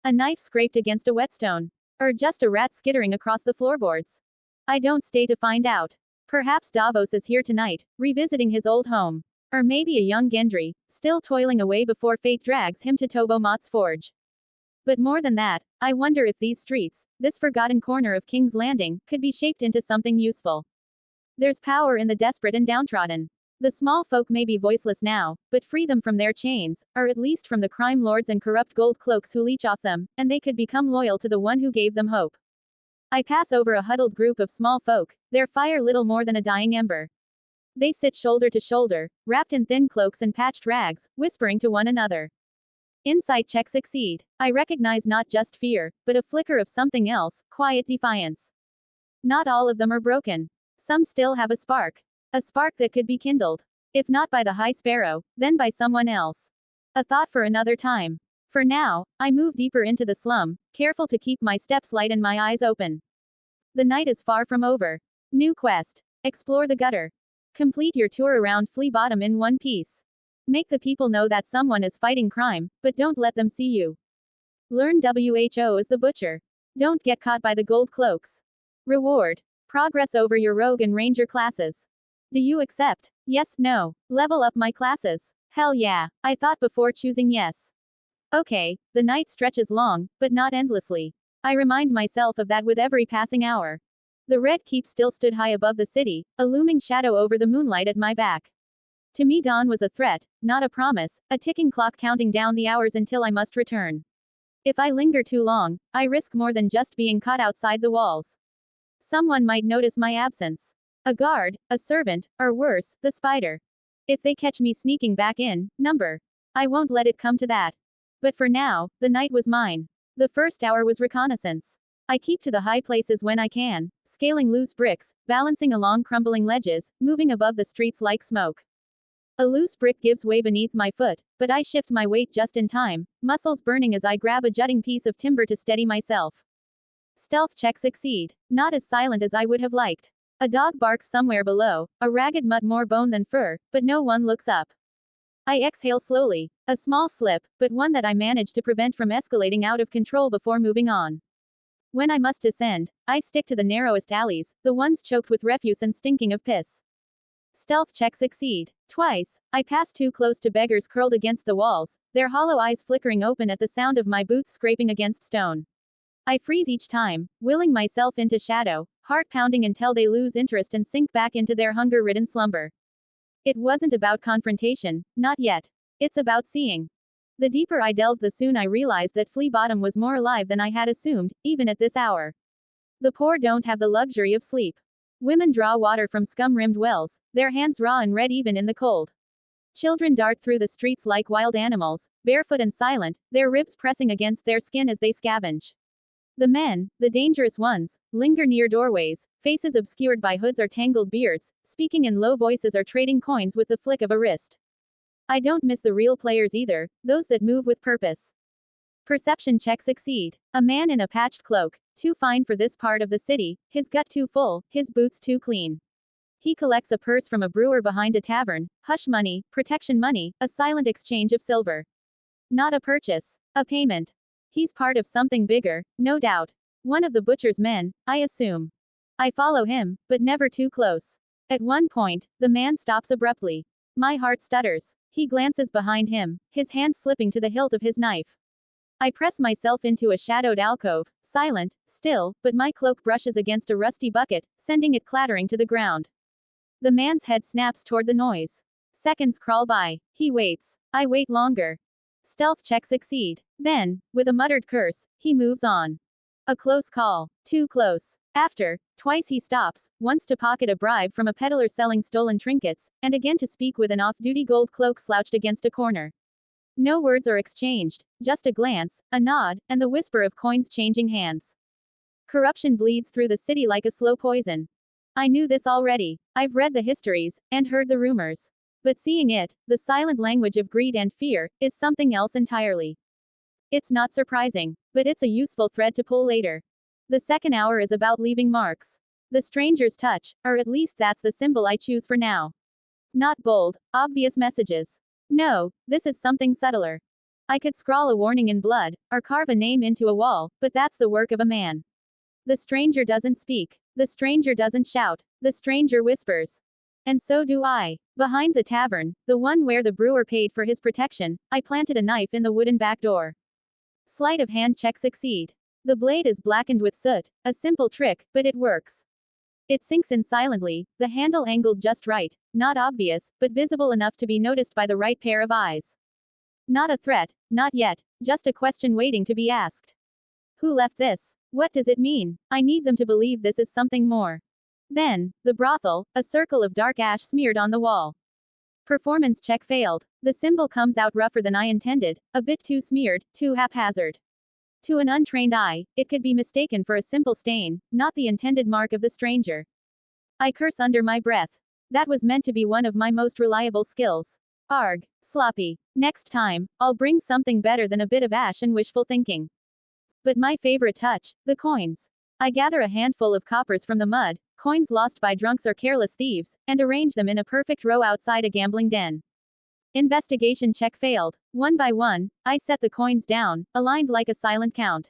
A knife scraped against a whetstone. Or just a rat skittering across the floorboards. I don't stay to find out. Perhaps Davos is here tonight, revisiting his old home. Or maybe a young Gendry, still toiling away before fate drags him to Tobomot's forge. But more than that, I wonder if these streets, this forgotten corner of King's Landing, could be shaped into something useful. There's power in the desperate and downtrodden. The small folk may be voiceless now, but free them from their chains, or at least from the crime lords and corrupt gold cloaks who leech off them, and they could become loyal to the one who gave them hope. I pass over a huddled group of small folk, their fire little more than a dying ember. They sit shoulder to shoulder, wrapped in thin cloaks and patched rags, whispering to one another. Insight check succeed. I recognize not just fear, but a flicker of something else, quiet defiance. Not all of them are broken. Some still have a spark. A spark that could be kindled. If not by the High Sparrow, then by someone else. A thought for another time. For now, I move deeper into the slum, careful to keep my steps light and my eyes open. The night is far from over. New quest. Explore the gutter. Complete your tour around Flea Bottom in one piece. Make the people know that someone is fighting crime, but don't let them see you. Learn WHO as the butcher. Don't get caught by the gold cloaks. Reward. Progress over your rogue and ranger classes. Do you accept? Yes, no. Level up my classes. Hell yeah, I thought before choosing yes. Okay, the night stretches long, but not endlessly. I remind myself of that with every passing hour. The red keep still stood high above the city, a looming shadow over the moonlight at my back. To me dawn was a threat, not a promise, a ticking clock counting down the hours until I must return. If I linger too long, I risk more than just being caught outside the walls. Someone might notice my absence. A guard, a servant, or worse, the spider. If they catch me sneaking back in, I won't let it come to that. But for now, the night was mine. The first hour was reconnaissance. I keep to the high places when I can, scaling loose bricks, balancing along crumbling ledges, moving above the streets like smoke. A loose brick gives way beneath my foot, but I shift my weight just in time, muscles burning as I grab a jutting piece of timber to steady myself. Stealth check succeed. Not as silent as I would have liked. A dog barks somewhere below, a ragged mutt more bone than fur, but no one looks up. I exhale slowly. A small slip, but one that I manage to prevent from escalating out of control before moving on. When I must descend, I stick to the narrowest alleys, the ones choked with refuse and stinking of piss. Stealth check succeed. Twice, I pass too close to beggars curled against the walls, their hollow eyes flickering open at the sound of my boots scraping against stone. I freeze each time, willing myself into shadow, heart pounding until they lose interest and sink back into their hunger-ridden slumber. It wasn't about confrontation, not yet. It's about seeing. The deeper I delved, the soon I realized that Flea Bottom was more alive than I had assumed, even at this hour. The poor don't have the luxury of sleep. Women draw water from scum-rimmed wells, their hands raw and red even in the cold. Children dart through the streets like wild animals, barefoot and silent, their ribs pressing against their skin as they scavenge. The men, the dangerous ones, linger near doorways, faces obscured by hoods or tangled beards, speaking in low voices or trading coins with the flick of a wrist. I don't miss the real players either, those that move with purpose. Perception check succeed. A man in a patched cloak, too fine for this part of the city, his gut too full, his boots too clean. He collects a purse from a brewer behind a tavern, hush money, protection money, a silent exchange of silver. Not a purchase, a payment. He's part of something bigger, no doubt. One of the butcher's men, I assume. I follow him, but never too close. At one point, the man stops abruptly. My heart stutters. He glances behind him, his hand slipping to the hilt of his knife. I press myself into a shadowed alcove, silent, still, but my cloak brushes against a rusty bucket, sending it clattering to the ground. The man's head snaps toward the noise. Seconds crawl by. He waits. I wait longer. Stealth check succeed. Then, with a muttered curse, he moves on. A close call. Too close. After, twice he stops, once to pocket a bribe from a peddler selling stolen trinkets, and again to speak with an off-duty gold cloak slouched against a corner. No words are exchanged, just a glance, a nod, and the whisper of coins changing hands. Corruption bleeds through the city like a slow poison. I knew this already. I've read the histories, and heard the rumors. But seeing it, the silent language of greed and fear, is something else entirely. It's not surprising, but it's a useful thread to pull later. The second hour is about leaving marks. The stranger's touch, or at least that's the symbol I choose for now. Not bold, obvious messages. No, this is something subtler. I could scrawl a warning in blood, or carve a name into a wall, but that's the work of a man. The stranger doesn't speak. The stranger doesn't shout. The stranger whispers. And so do I. Behind the tavern, the one where the brewer paid for his protection, I planted a knife in the wooden back door. Sleight of hand check succeed. The blade is blackened with soot, a simple trick, but it works. It sinks in silently, the handle angled just right, not obvious, but visible enough to be noticed by the right pair of eyes. Not a threat, not yet, just a question waiting to be asked. Who left this? What does it mean? I need them to believe this is something more. Then, the brothel, a circle of dark ash smeared on the wall. Performance check failed. The symbol comes out rougher than I intended, a bit too smeared, too haphazard. To an untrained eye, it could be mistaken for a simple stain, not the intended mark of the stranger. I curse under my breath. That was meant to be one of my most reliable skills. Arg, sloppy. Next time, I'll bring something better than a bit of ash and wishful thinking. But my favorite touch, the coins. I gather a handful of coppers from the mud, coins lost by drunks or careless thieves, and arrange them in a perfect row outside a gambling den. Investigation check failed. One by one, I set the coins down, aligned like a silent count.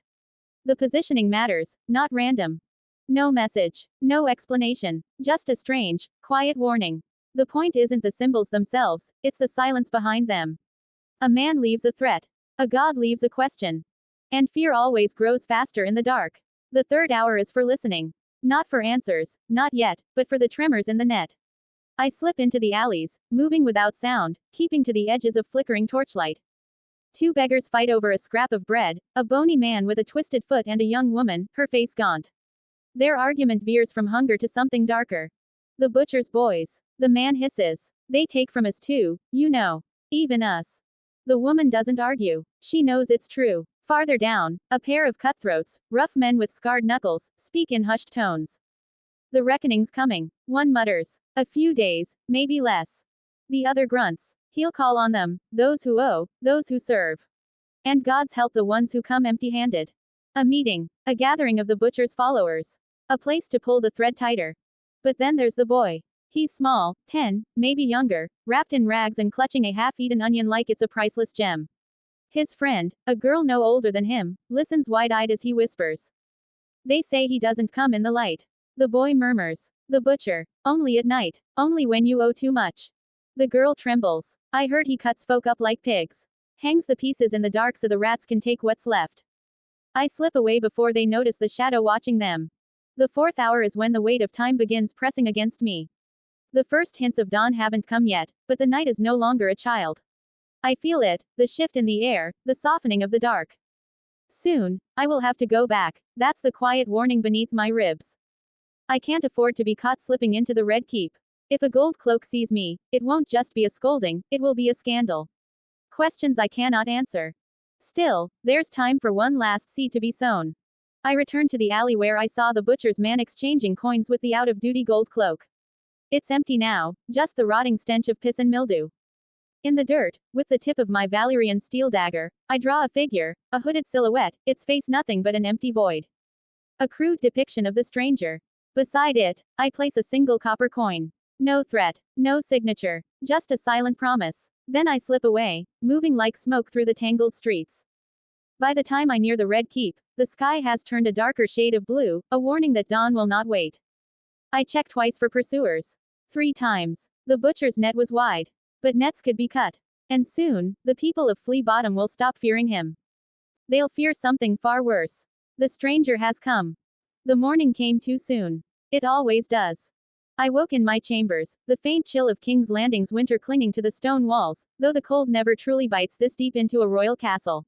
The positioning matters, not random. No message. No explanation. Just a strange, quiet warning. The point isn't the symbols themselves, it's the silence behind them. A man leaves a threat. A god leaves a question. And fear always grows faster in the dark. The third hour is for listening. Not for answers, not yet, but for the tremors in the net. I slip into the alleys, moving without sound, keeping to the edges of flickering torchlight. Two beggars fight over a scrap of bread, a bony man with a twisted foot and a young woman, her face gaunt. Their argument veers from hunger to something darker. The butcher's boys. The man hisses. They take from us too, you know. Even us. The woman doesn't argue. She knows it's true. Farther down, a pair of cutthroats, rough men with scarred knuckles, speak in hushed tones. The reckoning's coming. One mutters. A few days, maybe less. The other grunts. He'll call on them, those who owe, those who serve. And gods help the ones who come empty-handed. A meeting. A gathering of the butcher's followers. A place to pull the thread tighter. But then there's the boy. He's small, 10, maybe younger, wrapped in rags and clutching a half-eaten onion like it's a priceless gem. His friend, a girl no older than him, listens wide-eyed as he whispers. They say he doesn't come in the light. The boy murmurs. The butcher. Only at night. Only when you owe too much. The girl trembles. I heard he cuts folk up like pigs. Hangs the pieces in the dark so the rats can take what's left. I slip away before they notice the shadow watching them. The fourth hour is when the weight of time begins pressing against me. The first hints of dawn haven't come yet, but the night is no longer a child. I feel it, the shift in the air, the softening of the dark. Soon, I will have to go back, that's the quiet warning beneath my ribs. I can't afford to be caught slipping into the Red Keep. If a gold cloak sees me, it won't just be a scolding, it will be a scandal. Questions I cannot answer. Still, there's time for one last seed to be sown. I return to the alley where I saw the butcher's man exchanging coins with the out-of-duty gold cloak. It's empty now, just the rotting stench of piss and mildew. In the dirt, with the tip of my Valyrian steel dagger, I draw a figure, a hooded silhouette, its face nothing but an empty void. A crude depiction of the stranger. Beside it, I place a single copper coin. No threat, no signature, just a silent promise. Then I slip away, moving like smoke through the tangled streets. By the time I near the Red Keep, the sky has turned a darker shade of blue, a warning that dawn will not wait. I check twice for pursuers. 3 times. The butcher's net was wide. But nets could be cut. And soon, the people of Flea Bottom will stop fearing him. They'll fear something far worse. The stranger has come. The morning came too soon. It always does. I woke in my chambers, the faint chill of King's Landing's winter clinging to the stone walls, though the cold never truly bites this deep into a royal castle.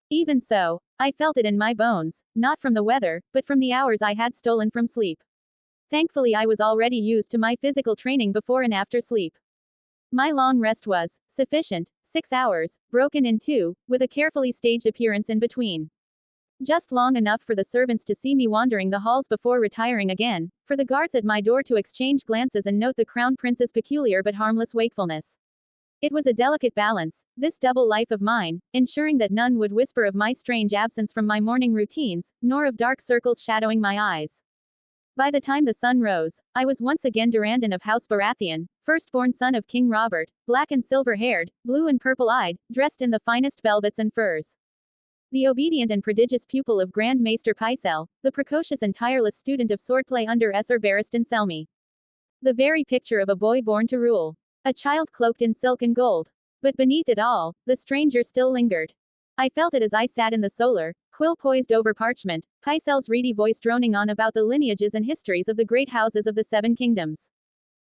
Even so, I felt it in my bones, not from the weather, but from the hours I had stolen from sleep. Thankfully I was already used to my physical training before and after sleep. My long rest was sufficient, 6 hours, broken in 2, with a carefully staged appearance in between. Just long enough for the servants to see me wandering the halls before retiring again, for the guards at my door to exchange glances and note the crown prince's peculiar but harmless wakefulness. It was a delicate balance, this double life of mine, ensuring that none would whisper of my strange absence from my morning routines, nor of dark circles shadowing my eyes. By the time the sun rose, I was once again Durandon of House Baratheon, firstborn son of King Robert, black and silver-haired, blue and purple-eyed, dressed in the finest velvets and furs. The obedient and prodigious pupil of Grand Maester Pycelle, the precocious and tireless student of swordplay under Esser Barristan Selmy. The very picture of a boy born to rule. A child cloaked in silk and gold. But beneath it all, the stranger still lingered. I felt it as I sat in the solar, quill poised over parchment, Pycelle's reedy voice droning on about the lineages and histories of the great houses of the 7 kingdoms.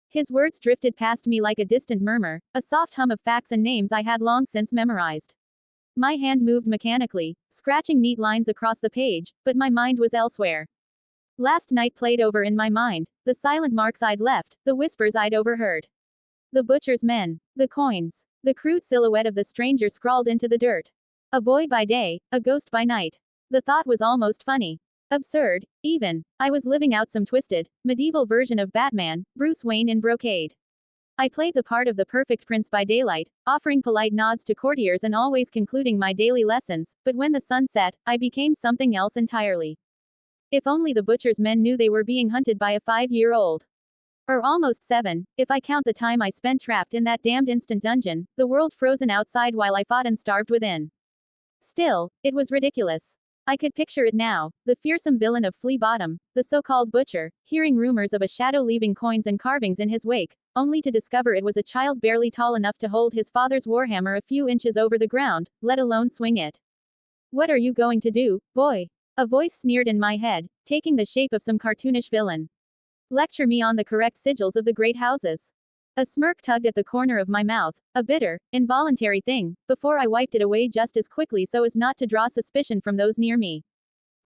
His words drifted past me like a distant murmur, a soft hum of facts and names I had long since memorized. My hand moved mechanically, scratching neat lines across the page, but my mind was elsewhere. Last night played over in my mind, the silent marks I'd left, the whispers I'd overheard. The butcher's men. The coins. The crude silhouette of the stranger scrawled into the dirt. A boy by day, a ghost by night. The thought was almost funny. Absurd, even. I was living out some twisted, medieval version of Batman, Bruce Wayne in brocade. I played the part of the perfect prince by daylight, offering polite nods to courtiers and always concluding my daily lessons, but when the sun set, I became something else entirely. If only the butcher's men knew they were being hunted by a 5-year-old. Or almost 7, if I count the time I spent trapped in that damned instant dungeon, the world frozen outside while I fought and starved within. Still, it was ridiculous. I could picture it now, the fearsome villain of Flea Bottom, the so-called butcher, hearing rumors of a shadow leaving coins and carvings in his wake, only to discover it was a child barely tall enough to hold his father's warhammer a few inches over the ground, let alone swing it. What are you going to do, boy? A voice sneered in my head, taking the shape of some cartoonish villain. Lecture me on the correct sigils of the great houses. A smirk tugged at the corner of my mouth, a bitter, involuntary thing, before I wiped it away just as quickly so as not to draw suspicion from those near me.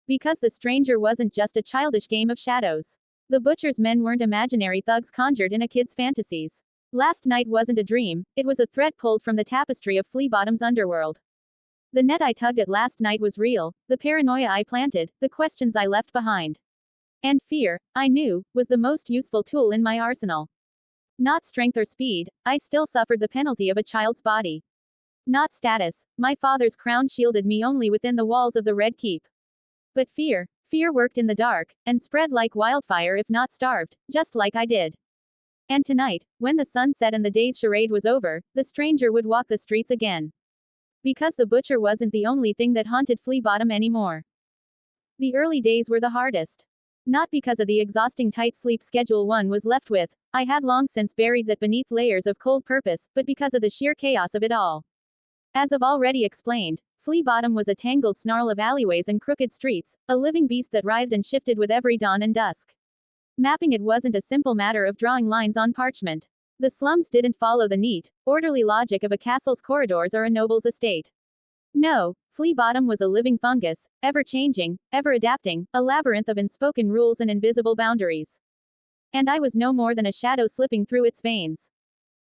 Because the stranger wasn't just a childish game of shadows. The butcher's men weren't imaginary thugs conjured in a kid's fantasies. Last night wasn't a dream, it was a thread pulled from the tapestry of Flea Bottom's underworld. The net I tugged at last night was real, the paranoia I planted, the questions I left behind. And fear, I knew, was the most useful tool in my arsenal. Not strength or speed, I still suffered the penalty of a child's body. Not status, my father's crown shielded me only within the walls of the Red Keep. But fear worked in the dark, and spread like wildfire if not starved, just like I did. And tonight, when the sun set and the day's charade was over, the stranger would walk the streets again. Because the butcher wasn't the only thing that haunted Flea Bottom anymore. The early days were the hardest. Not because of the exhausting tight sleep schedule one was left with, I had long since buried that beneath layers of cold purpose, but because of the sheer chaos of it all. As I've already explained, Flea Bottom was a tangled snarl of alleyways and crooked streets, a living beast that writhed and shifted with every dawn and dusk. Mapping it wasn't a simple matter of drawing lines on parchment. The slums didn't follow the neat, orderly logic of a castle's corridors or a noble's estate. No, Flea Bottom was a living fungus, ever-changing, ever-adapting, a labyrinth of unspoken rules and invisible boundaries. And I was no more than a shadow slipping through its veins.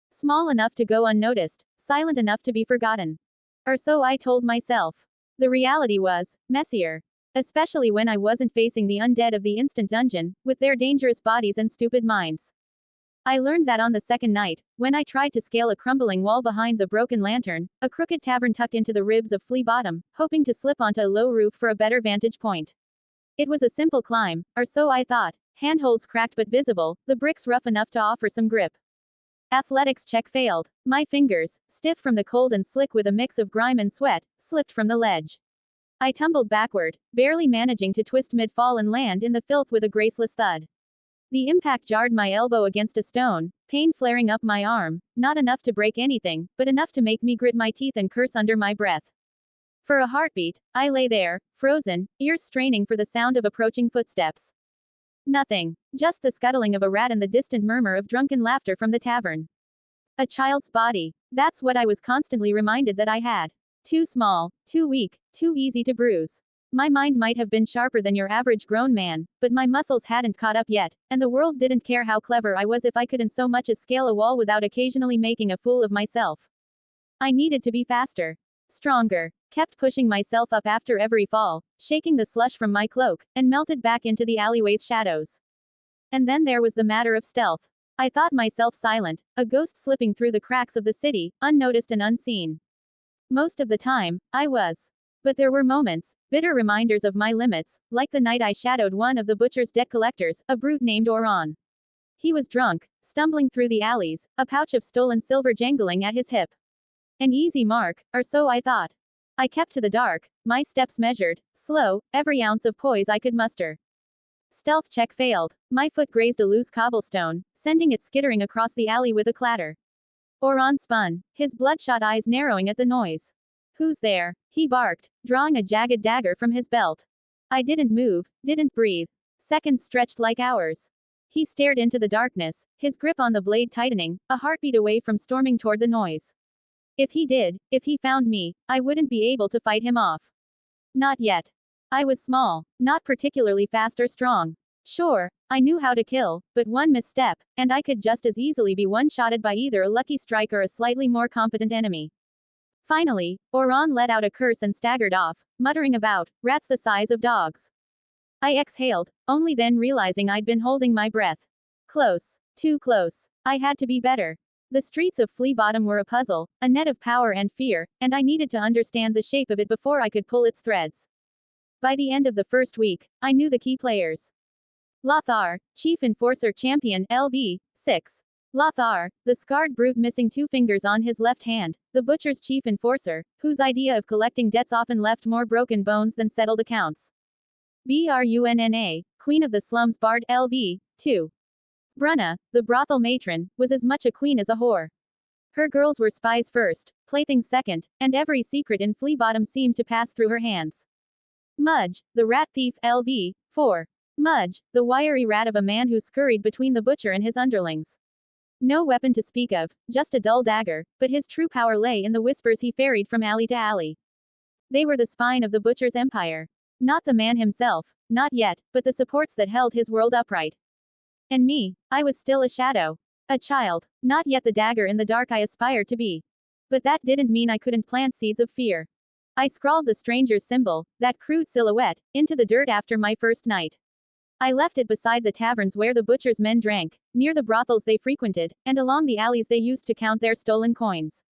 Small enough to go unnoticed, silent enough to be forgotten. Or so I told myself. The reality was messier. Especially when I wasn't facing the undead of the instant dungeon, with their dangerous bodies and stupid minds. I learned that on the second night, when I tried to scale a crumbling wall behind the broken lantern, a crooked tavern tucked into the ribs of Flea Bottom, hoping to slip onto a low roof for a better vantage point. It was a simple climb, or so I thought, handholds cracked but visible, the bricks rough enough to offer some grip. Athletics check failed. My fingers, stiff from the cold and slick with a mix of grime and sweat, slipped from the ledge. I tumbled backward, barely managing to twist mid-fall and land in the filth with a graceless thud. The impact jarred my elbow against a stone, pain flaring up my arm, not enough to break anything, but enough to make me grit my teeth and curse under my breath. For a heartbeat, I lay there, frozen, ears straining for the sound of approaching footsteps. Nothing. Just the scuttling of a rat and the distant murmur of drunken laughter from the tavern. A child's body. That's what I was constantly reminded that I had. Too small, too weak, too easy to bruise. My mind might have been sharper than your average grown man, but my muscles hadn't caught up yet, and the world didn't care how clever I was if I couldn't so much as scale a wall without occasionally making a fool of myself. I needed to be faster. Stronger. Kept pushing myself up after every fall, shaking the slush from my cloak, and melted back into the alleyway's shadows. And then there was the matter of stealth. I thought myself silent, a ghost slipping through the cracks of the city, unnoticed and unseen. Most of the time, I was. But there were moments, bitter reminders of my limits, like the night I shadowed one of the butcher's debt collectors, a brute named Oron. He was drunk, stumbling through the alleys, a pouch of stolen silver jangling at his hip. An easy mark, or so I thought. I kept to the dark, my steps measured, slow, every ounce of poise I could muster. Stealth check failed. My foot grazed a loose cobblestone, sending it skittering across the alley with a clatter. Oron spun, his bloodshot eyes narrowing at the noise. "Who's there?" he barked, drawing a jagged dagger from his belt. I didn't move, didn't breathe. Seconds stretched like hours. He stared into the darkness, his grip on the blade tightening, a heartbeat away from storming toward the noise. If he found me, I wouldn't be able to fight him off. Not yet. I was small, not particularly fast or strong. Sure, I knew how to kill, but one misstep, and I could just as easily be one-shotted by either a lucky strike or a slightly more competent enemy. Finally, Oron let out a curse and staggered off, muttering about rats the size of dogs. I exhaled, only then realizing I'd been holding my breath. Close. Too close. I had to be better. The streets of Flea Bottom were a puzzle, a net of power and fear, and I needed to understand the shape of it before I could pull its threads. By the end of the first week, I knew the key players. Lothar, Chief Enforcer Champion, LV, 6. Lothar, the scarred brute missing 2 fingers on his left hand, the butcher's chief enforcer, whose idea of collecting debts often left more broken bones than settled accounts. Brunna, Queen of the Slums Bard, LV, 2. Brunna, the brothel matron, was as much a queen as a whore. Her girls were spies first, playthings second, and every secret in Flea Bottom seemed to pass through her hands. Mudge, the rat thief, LV, 4. Mudge, the wiry rat of a man who scurried between the butcher and his underlings. No weapon to speak of, just a dull dagger, but his true power lay in the whispers he ferried from alley to alley. They were the spine of the butcher's empire. Not the man himself, not yet, but the supports that held his world upright. And me, I was still a shadow. A child, not yet the dagger in the dark I aspired to be. But that didn't mean I couldn't plant seeds of fear. I scrawled the stranger's symbol, that crude silhouette, into the dirt after my first night. I left it beside the taverns where the butcher's men drank, near the brothels they frequented, and along the alleys they used to count their stolen coins.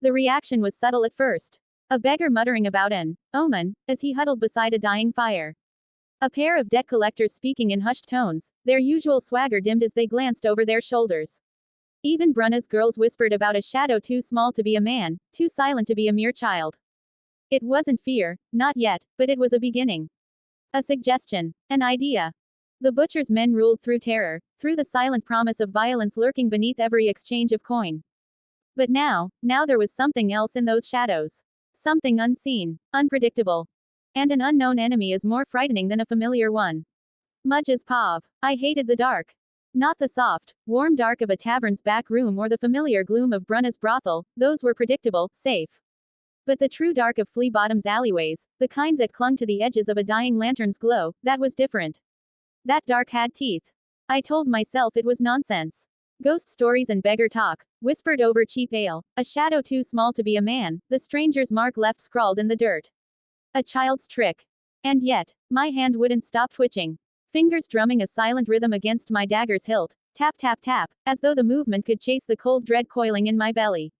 The reaction was subtle at first. A beggar muttering about an omen, as he huddled beside a dying fire. A pair of debt collectors speaking in hushed tones, their usual swagger dimmed as they glanced over their shoulders. Even Brunna's girls whispered about a shadow too small to be a man, too silent to be a mere child. It wasn't fear, not yet, but it was a beginning. A suggestion. An idea. The butcher's men ruled through terror, through the silent promise of violence lurking beneath every exchange of coin. But now there was something else in those shadows. Something unseen, unpredictable. And an unknown enemy is more frightening than a familiar one. Mudge's Pav. I hated the dark. Not the soft, warm dark of a tavern's back room or the familiar gloom of Brunna's brothel, those were predictable, safe. But the true dark of Flea Bottom's alleyways, the kind that clung to the edges of a dying lantern's glow, that was different. That dark had teeth. I told myself it was nonsense. Ghost stories and beggar talk, whispered over cheap ale, a shadow too small to be a man, the stranger's mark left scrawled in the dirt. A child's trick. And yet, my hand wouldn't stop twitching. Fingers drumming a silent rhythm against my dagger's hilt, tap tap tap, as though the movement could chase the cold dread coiling in my belly.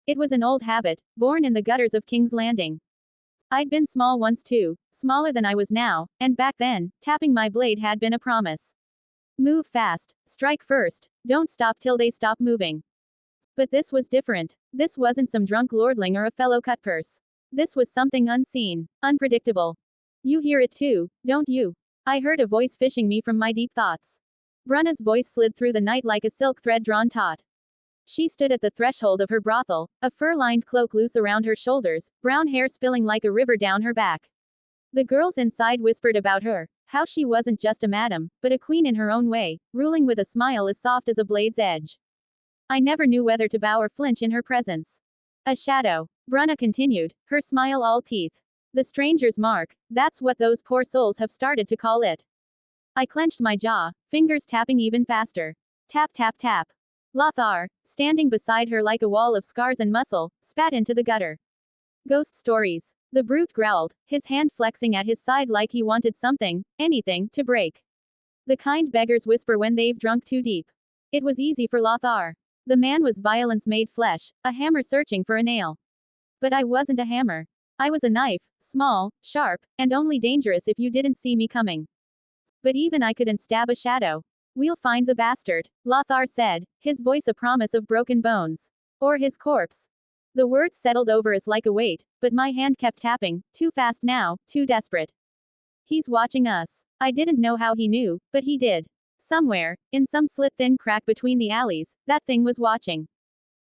It was an old habit, born in the gutters of King's Landing. I'd been small once too, smaller than I was now, and back then, tapping my blade had been a promise. Move fast, strike first, don't stop till they stop moving. But this was different. This wasn't some drunk lordling or a fellow cutpurse. This was something unseen, unpredictable. You hear it too, don't you? I heard a voice fishing me from my deep thoughts. Brunna's voice slid through the night like a silk thread drawn taut. She stood at the threshold of her brothel, a fur-lined cloak loose around her shoulders, brown hair spilling like a river down her back. The girls inside whispered about her, how she wasn't just a madam, but a queen in her own way, ruling with a smile as soft as a blade's edge. I never knew whether to bow or flinch in her presence. A shadow. Brunna continued, her smile all teeth. The stranger's mark, that's what those poor souls have started to call it. I clenched my jaw, fingers tapping even faster. Tap tap tap. Lothar, standing beside her like a wall of scars and muscle, spat into the gutter. Ghost stories. The brute growled, his hand flexing at his side like he wanted something, anything, to break. The kind beggars whisper when they've drunk too deep. It was easy for Lothar. The man was violence made flesh, a hammer searching for a nail. But I wasn't a hammer. I was a knife, small, sharp, and only dangerous if you didn't see me coming. But even I couldn't stab a shadow. We'll find the bastard, Lothar said, his voice a promise of broken bones. Or his corpse. The words settled over us like a weight, but my hand kept tapping, too fast now, too desperate. He's watching us. I didn't know how he knew, but he did. Somewhere, in some slit-thin crack between the alleys, that thing was watching.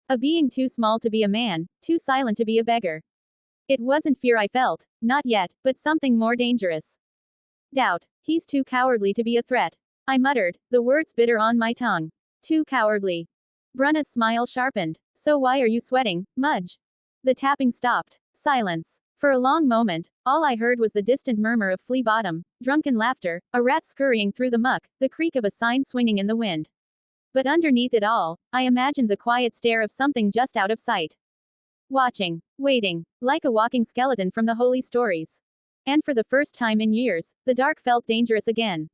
A being too small to be a man, too silent to be a beggar. It wasn't fear I felt, not yet, but something more dangerous. Doubt. He's too cowardly to be a threat. I muttered, the words bitter on my tongue. Too cowardly. Brunna's smile sharpened. So why are you sweating, Mudge? The tapping stopped. Silence. For a long moment, all I heard was the distant murmur of Flea Bottom, drunken laughter, a rat scurrying through the muck, the creak of a sign swinging in the wind. But underneath it all, I imagined the quiet stare of something just out of sight. Watching. Waiting. Like a walking skeleton from the holy stories. And for the first time in years, the dark felt dangerous again.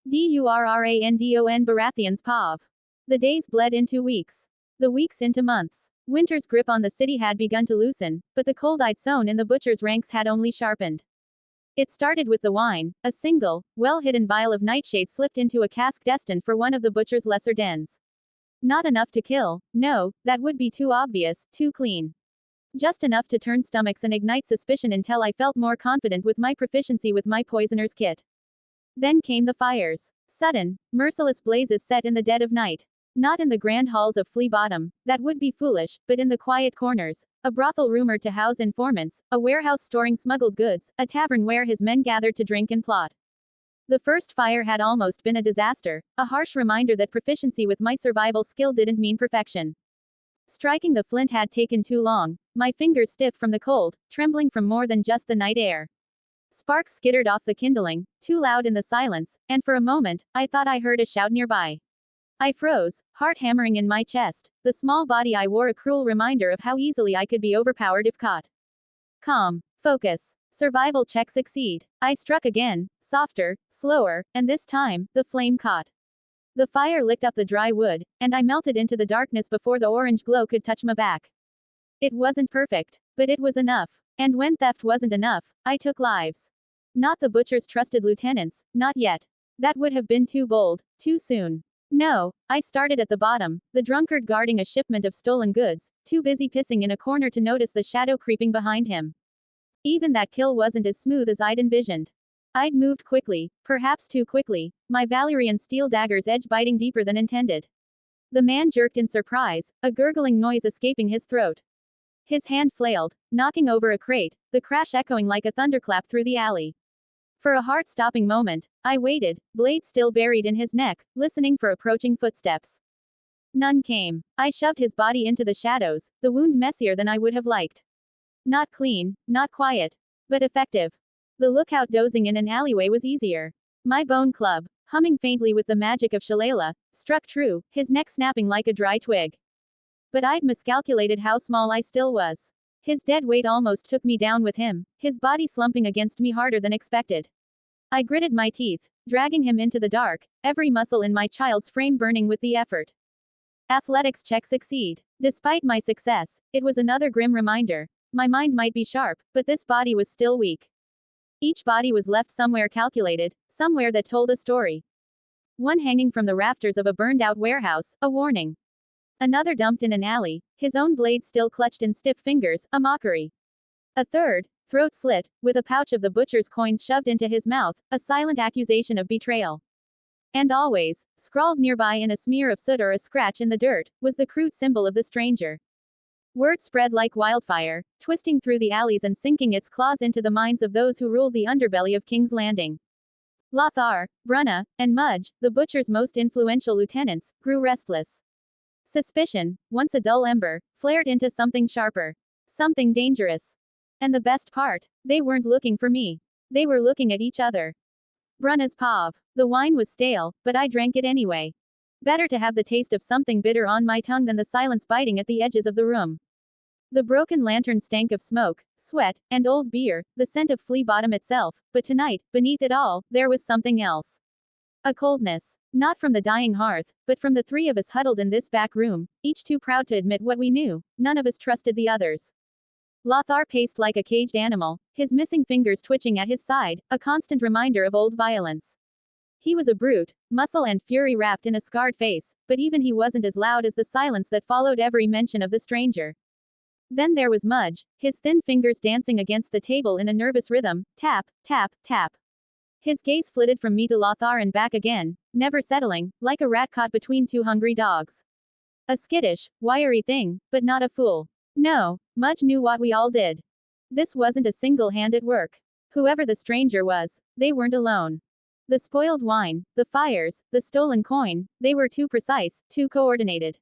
Durrandon Baratheon's Pav. The days bled into weeks. The weeks into months. Winter's grip on the city had begun to loosen, but the cold I'd sown in the butcher's ranks had only sharpened. It started with the wine, a single, well-hidden vial of nightshade slipped into a cask destined for one of the butcher's lesser dens. Not enough to kill, no, that would be too obvious, too clean. Just enough to turn stomachs and ignite suspicion until I felt more confident with my proficiency with my poisoner's kit. Then came the fires. Sudden, merciless blazes set in the dead of night. Not in the grand halls of Flea Bottom, that would be foolish, but in the quiet corners. A brothel rumored to house informants, a warehouse storing smuggled goods, a tavern where his men gathered to drink and plot. The first fire had almost been a disaster, a harsh reminder that proficiency with my survival skill didn't mean perfection. Striking the flint had taken too long, my fingers stiff from the cold, trembling from more than just the night air. Sparks skittered off the kindling, too loud in the silence, and for a moment, I thought I heard a shout nearby. I froze, heart hammering in my chest, the small body I wore a cruel reminder of how easily I could be overpowered if caught. Calm. Focus. Survival check succeed. I struck again, softer, slower, and this time, the flame caught. The fire licked up the dry wood, and I melted into the darkness before the orange glow could touch my back. It wasn't perfect, but it was enough. And when theft wasn't enough, I took lives. Not the butcher's trusted lieutenants, not yet. That would have been too bold, too soon. No, I started at the bottom, the drunkard guarding a shipment of stolen goods, too busy pissing in a corner to notice the shadow creeping behind him. Even that kill wasn't as smooth as I'd envisioned. I'd moved quickly, perhaps too quickly, my Valyrian steel dagger's edge biting deeper than intended. The man jerked in surprise, a gurgling noise escaping his throat. His hand flailed, knocking over a crate, the crash echoing like a thunderclap through the alley. For a heart-stopping moment, I waited, blade still buried in his neck, listening for approaching footsteps. None came. I shoved his body into the shadows, the wound messier than I would have liked. Not clean, not quiet, but effective. The lookout dozing in an alleyway was easier. My bone club, humming faintly with the magic of Shillelagh, struck true, his neck snapping like a dry twig. But I'd miscalculated how small I still was. His dead weight almost took me down with him, his body slumping against me harder than expected. I gritted my teeth, dragging him into the dark, every muscle in my child's frame burning with the effort. Athletics check succeed. Despite my success, it was another grim reminder. My mind might be sharp, but this body was still weak. Each body was left somewhere calculated, somewhere that told a story. One hanging from the rafters of a burned-out warehouse, a warning. Another dumped in an alley, his own blade still clutched in stiff fingers, a mockery. A third, throat slit, with a pouch of the butcher's coins shoved into his mouth, a silent accusation of betrayal. And always, scrawled nearby in a smear of soot or a scratch in the dirt, was the crude symbol of the stranger. Word spread like wildfire, twisting through the alleys and sinking its claws into the minds of those who ruled the underbelly of King's Landing. Lothar, Brunna, and Mudge, the butcher's most influential lieutenants, grew restless. Suspicion, once a dull ember, flared into something sharper. Something dangerous. And the best part, they weren't looking for me. They were looking at each other. Brunna's pav. The wine was stale, but I drank it anyway. Better to have the taste of something bitter on my tongue than the silence biting at the edges of the room. The broken lantern stank of smoke, sweat, and old beer, the scent of flea bottom itself, but tonight, beneath it all, there was something else. A coldness. Not from the dying hearth, but from the three of us huddled in this back room, each too proud to admit what we knew. None of us trusted the others. Lothar paced like a caged animal, his missing fingers twitching at his side, a constant reminder of old violence. He was a brute, muscle and fury wrapped in a scarred face, but even he wasn't as loud as the silence that followed every mention of the stranger. Then there was Mudge, his thin fingers dancing against the table in a nervous rhythm, tap, tap, tap. His gaze flitted from me to Lothar and back again, never settling, like a rat caught between two hungry dogs. A skittish, wiry thing, but not a fool. No, Mudge knew what we all did. This wasn't a single hand at work. Whoever the stranger was, they weren't alone. The spoiled wine, the fires, the stolen coin, they were too precise, too coordinated.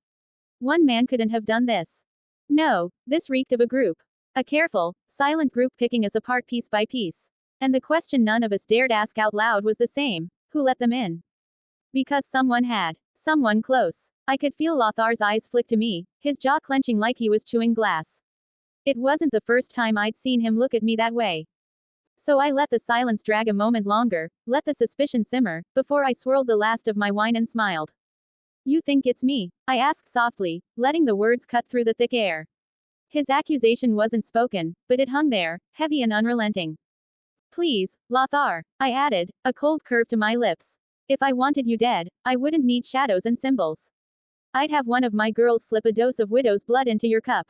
One man couldn't have done this. No, this reeked of a group. A careful, silent group picking us apart piece by piece. And the question none of us dared ask out loud was the same: who let them in? Because someone had. Someone close. I could feel Lothar's eyes flick to me, his jaw clenching like he was chewing glass. It wasn't the first time I'd seen him look at me that way. So I let the silence drag a moment longer, let the suspicion simmer, before I swirled the last of my wine and smiled. You think it's me? I asked softly, letting the words cut through the thick air. His accusation wasn't spoken, but it hung there, heavy and unrelenting. Please, Lothar, I added, a cold curve to my lips. If I wanted you dead, I wouldn't need shadows and symbols. I'd have one of my girls slip a dose of widow's blood into your cup.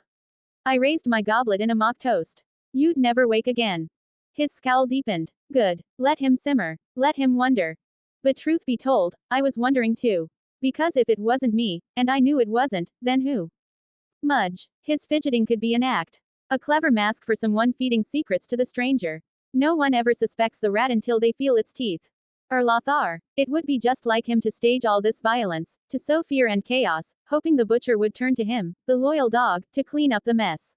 I raised my goblet in a mock toast. You'd never wake again. His scowl deepened. Good. Let him simmer. Let him wonder. But truth be told, I was wondering too. Because if it wasn't me, and I knew it wasn't, then who? Mudge. His fidgeting could be an act. A clever mask for someone feeding secrets to the stranger. No one ever suspects the rat until they feel its teeth. Or Lothar. It would be just like him to stage all this violence, to sow fear and chaos, hoping the butcher would turn to him, the loyal dog, to clean up the mess.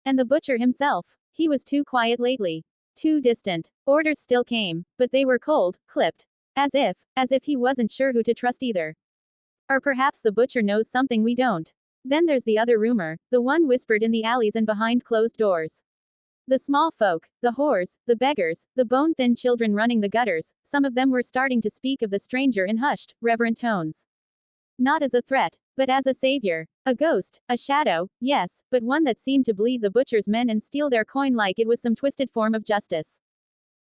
And the butcher himself. He was too quiet lately. Too distant. Orders still came, but they were cold, clipped. As if he wasn't sure who to trust either. Or perhaps the butcher knows something we don't. Then there's the other rumor, the one whispered in the alleys and behind closed doors. The small folk, the whores, the beggars, the bone-thin children running the gutters, some of them were starting to speak of the stranger in hushed, reverent tones. Not as a threat, but as a savior. A ghost, a shadow, yes, but one that seemed to bleed the butcher's men and steal their coin like it was some twisted form of justice.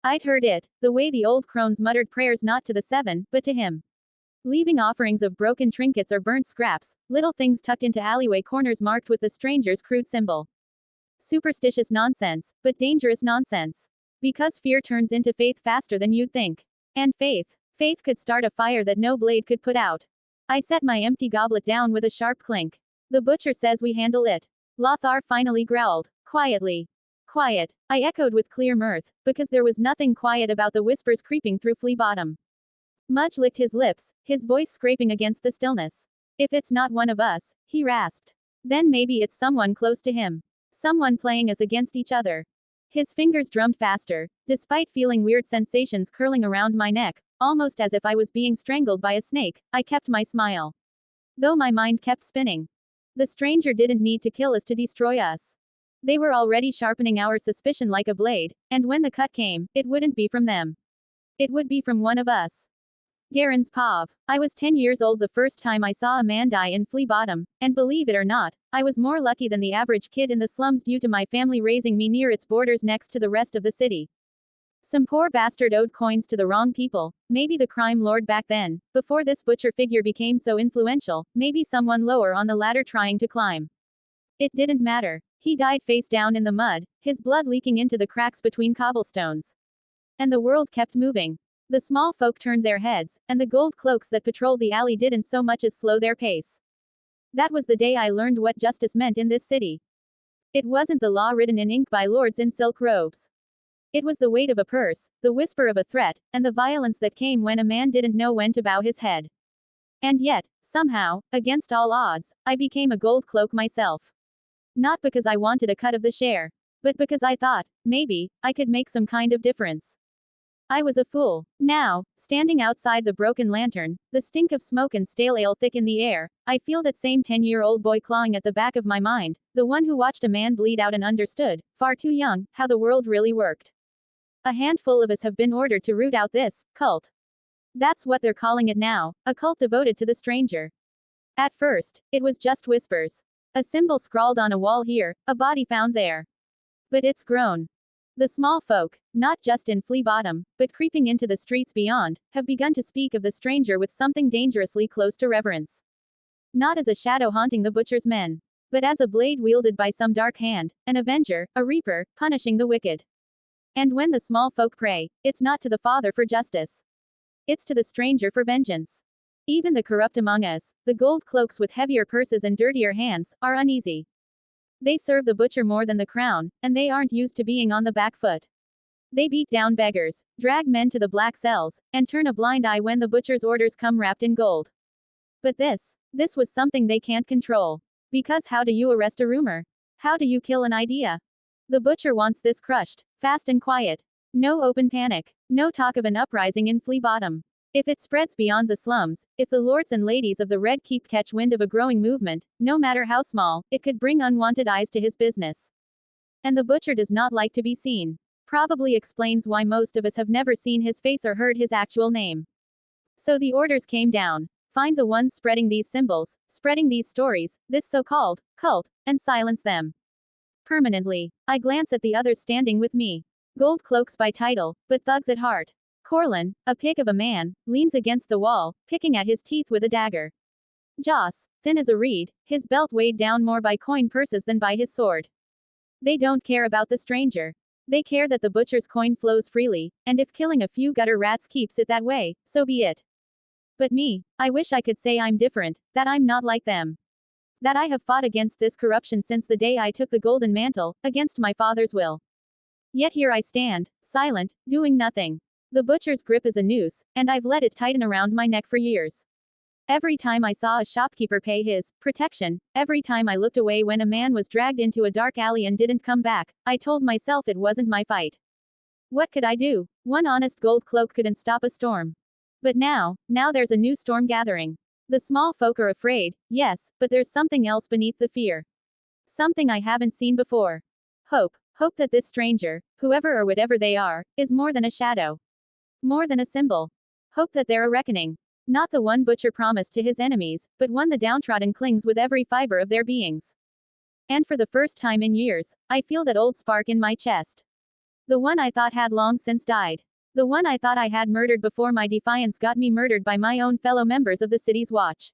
I'd heard it, the way the old crones muttered prayers not to the seven, but to him. Leaving offerings of broken trinkets or burnt scraps, little things tucked into alleyway corners marked with the stranger's crude symbol. Superstitious nonsense, but dangerous nonsense. Because fear turns into faith faster than you'd think. And faith could start a fire that no blade could put out. I set my empty goblet down with a sharp clink. The butcher says we handle it. Lothar finally growled. Quietly. Quiet, I echoed with clear mirth, because there was nothing quiet about the whispers creeping through Flea Bottom. Mudge licked his lips, his voice scraping against the stillness. If it's not one of us, he rasped. Then maybe it's someone close to him. Someone playing us against each other. His fingers drummed faster, despite feeling weird sensations curling around my neck, almost as if I was being strangled by a snake. I kept my smile. Though my mind kept spinning. The stranger didn't need to kill us to destroy us. They were already sharpening our suspicion like a blade, and when the cut came, it wouldn't be from them. It would be from one of us. Garen's Pav. I was 10 years old the first time I saw a man die in Flea Bottom, and believe it or not, I was more lucky than the average kid in the slums due to my family raising me near its borders next to the rest of the city. Some poor bastard owed coins to the wrong people, maybe the crime lord back then, before this butcher figure became so influential, maybe someone lower on the ladder trying to climb. It didn't matter. He died face down in the mud, his blood leaking into the cracks between cobblestones. And the world kept moving. The small folk turned their heads, and the gold cloaks that patrolled the alley didn't so much as slow their pace. That was the day I learned what justice meant in this city. It wasn't the law written in ink by lords in silk robes. It was the weight of a purse, the whisper of a threat, and the violence that came when a man didn't know when to bow his head. And yet, somehow, against all odds, I became a gold cloak myself. Not because I wanted a cut of the share, but because I thought, maybe, I could make some kind of difference. I was a fool. Now, standing outside the broken lantern, the stink of smoke and stale ale thick in the air, I feel that same 10-year-old boy clawing at the back of my mind, the one who watched a man bleed out and understood, far too young, how the world really worked. A handful of us have been ordered to root out this cult. That's what they're calling it now, a cult devoted to the stranger. At first, it was just whispers. A symbol scrawled on a wall here, a body found there. But it's grown. The small folk, not just in Flea Bottom, but creeping into the streets beyond, have begun to speak of the stranger with something dangerously close to reverence. Not as a shadow haunting the butcher's men, but as a blade wielded by some dark hand, an avenger, a reaper, punishing the wicked. And when the small folk pray, it's not to the Father for justice. It's to the stranger for vengeance. Even the corrupt among us, the gold cloaks with heavier purses and dirtier hands, are uneasy. They serve the butcher more than the crown, and they aren't used to being on the back foot. They beat down beggars, drag men to the black cells, and turn a blind eye when the butcher's orders come wrapped in gold. But this was something they can't control. Because how do you arrest a rumor? How do you kill an idea? The butcher wants this crushed, fast and quiet. No open panic. No talk of an uprising in Flea Bottom. If it spreads beyond the slums, if the lords and ladies of the Red Keep catch wind of a growing movement, no matter how small, it could bring unwanted eyes to his business. And the butcher does not like to be seen. Probably explains why most of us have never seen his face or heard his actual name. So the orders came down. Find the ones spreading these symbols, spreading these stories, this so-called cult, and silence them. Permanently. I glance at the others standing with me. Gold cloaks by title, but thugs at heart. Corlin, a pig of a man, leans against the wall, picking at his teeth with a dagger. Joss, thin as a reed, his belt weighed down more by coin purses than by his sword. They don't care about the stranger. They care that the butcher's coin flows freely, and if killing a few gutter rats keeps it that way, so be it. But me, I wish I could say I'm different, that I'm not like them. That I have fought against this corruption since the day I took the golden mantle, against my father's will. Yet here I stand, silent, doing nothing. The butcher's grip is a noose, and I've let it tighten around my neck for years. Every time I saw a shopkeeper pay his protection, every time I looked away when a man was dragged into a dark alley and didn't come back, I told myself it wasn't my fight. What could I do? One honest gold cloak couldn't stop a storm. But now there's a new storm gathering. The small folk are afraid, yes, but there's something else beneath the fear. Something I haven't seen before. Hope. Hope that this stranger, whoever or whatever they are, is more than a shadow. More than a symbol. Hope that they're a reckoning. Not the one butcher promised to his enemies, but one the downtrodden clings with every fiber of their beings. And for the first time in years, I feel that old spark in my chest. The one I thought had long since died. The one I thought I had murdered before my defiance got me murdered by my own fellow members of the city's watch.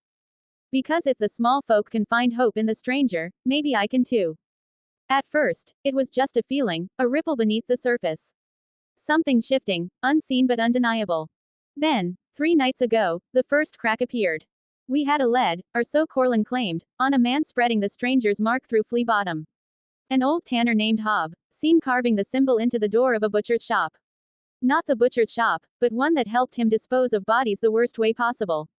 Because if the small folk can find hope in the stranger, maybe I can too. At first, it was just a feeling, a ripple beneath the surface. Something shifting, unseen but undeniable. Then, 3 nights ago, the first crack appeared. We had a lead, or so Corlin claimed, on a man spreading the stranger's mark through flea bottom. An old tanner named Hob, seen carving the symbol into the door of a butcher's shop. Not the butcher's shop, but one that helped him dispose of bodies the worst way possible.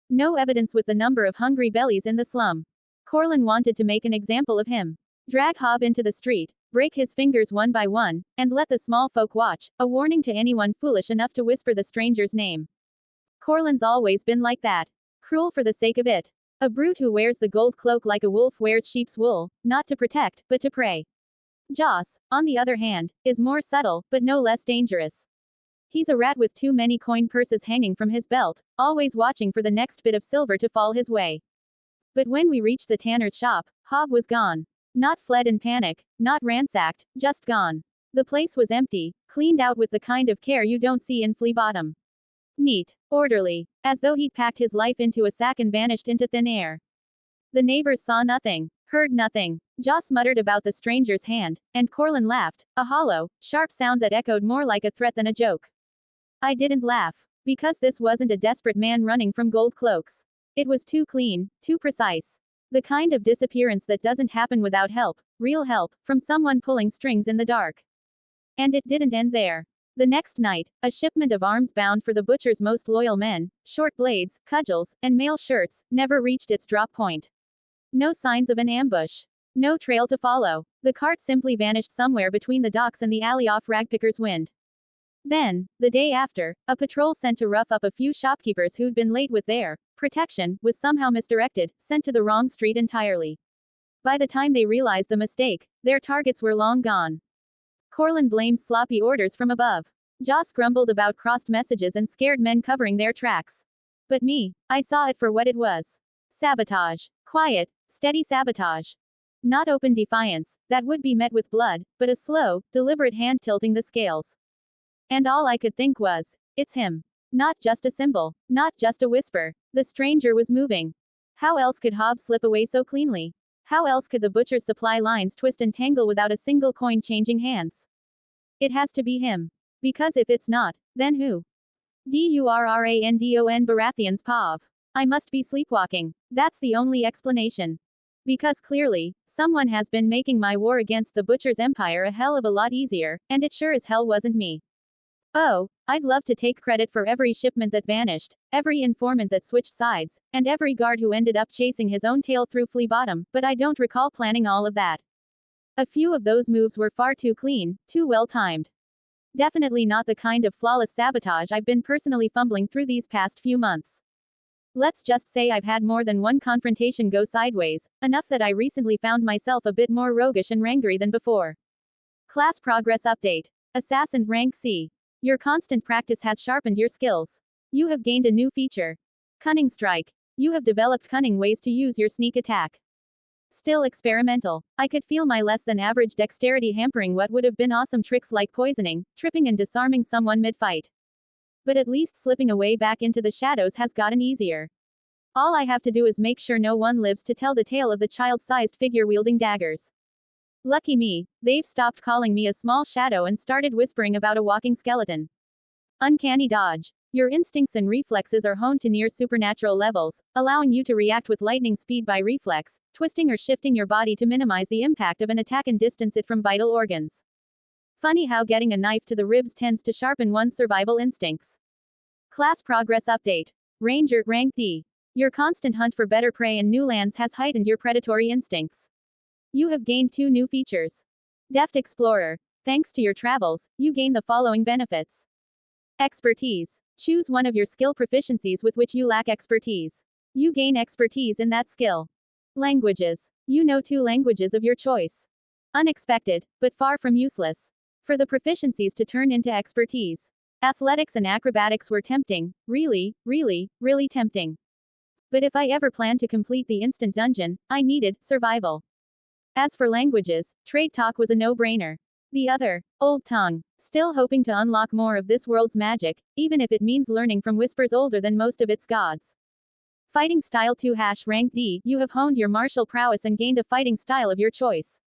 No evidence with the number of hungry bellies in the slum. Corlin wanted to make an example of him. Drag Hob into the street, break his fingers one by one, and let the small folk watch, a warning to anyone foolish enough to whisper the stranger's name. Corlin's always been like that. Cruel for the sake of it. A brute who wears the gold cloak like a wolf wears sheep's wool, not to protect, but to prey. Joss, on the other hand, is more subtle, but no less dangerous. He's a rat with too many coin purses hanging from his belt, always watching for the next bit of silver to fall his way. But when we reached the tanner's shop, Hob was gone. Not fled in panic, not ransacked, just gone. The place was empty, cleaned out with the kind of care you don't see in Flea Bottom. Neat, orderly, as though he'd packed his life into a sack and vanished into thin air. The neighbors saw nothing, heard nothing. Joss muttered about the stranger's hand, and Corlin laughed, a hollow, sharp sound that echoed more like a threat than a joke. I didn't laugh, because this wasn't a desperate man running from gold cloaks. It was too clean, too precise. The kind of disappearance that doesn't happen without help, real help, from someone pulling strings in the dark. And it didn't end there. The next night, a shipment of arms bound for the butcher's most loyal men, short blades, cudgels, and mail shirts, never reached its drop point. No signs of an ambush. No trail to follow. The cart simply vanished somewhere between the docks and the alley off Ragpicker's Wind. Then, the day after, a patrol sent to rough up a few shopkeepers who'd been late with their protection was somehow misdirected, sent to the wrong street entirely. By the time they realized the mistake, their targets were long gone. Corlin blamed sloppy orders from above. Joss grumbled about crossed messages and scared men covering their tracks. But me, I saw it for what it was. Sabotage. Quiet, steady sabotage. Not open defiance, that would be met with blood, but a slow, deliberate hand tilting the scales. And all I could think was, it's him. Not just a symbol, not just a whisper. The stranger was moving. How else could Hob slip away so cleanly? How else could the butcher's supply lines twist and tangle without a single coin changing hands? It has to be him. Because if it's not, then who? Durrandon Baratheon's Pav. I must be sleepwalking. That's the only explanation. Because clearly, someone has been making my war against the butcher's empire a hell of a lot easier, and it sure as hell wasn't me. Oh, I'd love to take credit for every shipment that vanished, every informant that switched sides, and every guard who ended up chasing his own tail through Flea Bottom, but I don't recall planning all of that. A few of those moves were far too clean, too well timed. Definitely not the kind of flawless sabotage I've been personally fumbling through these past few months. Let's just say I've had more than one confrontation go sideways, enough that I recently found myself a bit more roguish and rangery than before. Class Progress Update. Assassin Rank C. Your constant practice has sharpened your skills. You have gained a new feature. Cunning Strike. You have developed cunning ways to use your sneak attack. Still experimental. I could feel my less than average dexterity hampering what would have been awesome tricks like poisoning, tripping and disarming someone mid-fight. But at least slipping away back into the shadows has gotten easier. All I have to do is make sure no one lives to tell the tale of the child-sized figure wielding daggers. Lucky me, they've stopped calling me a small shadow and started whispering about a walking skeleton. Uncanny Dodge. Your instincts and reflexes are honed to near supernatural levels, allowing you to react with lightning speed by reflex, twisting or shifting your body to minimize the impact of an attack and distance it from vital organs. Funny how getting a knife to the ribs tends to sharpen one's survival instincts. Class Progress Update. Ranger Rank D. Your constant hunt for better prey and new lands has heightened your predatory instincts. You have gained 2 new features. Deft Explorer. Thanks to your travels, you gain the following benefits. Expertise. Choose one of your skill proficiencies with which you lack expertise. You gain expertise in that skill. Languages. You know 2 languages of your choice. Unexpected, but far from useless. For the proficiencies to turn into expertise. Athletics and acrobatics were tempting, really tempting. But if I ever planned to complete the instant dungeon, I needed survival. As for languages, trade talk was a no-brainer. The other, old tongue. Still hoping to unlock more of this world's magic, even if it means learning from whispers older than most of its gods. Fighting style 2 rank D, you have honed your martial prowess and gained a fighting style of your choice.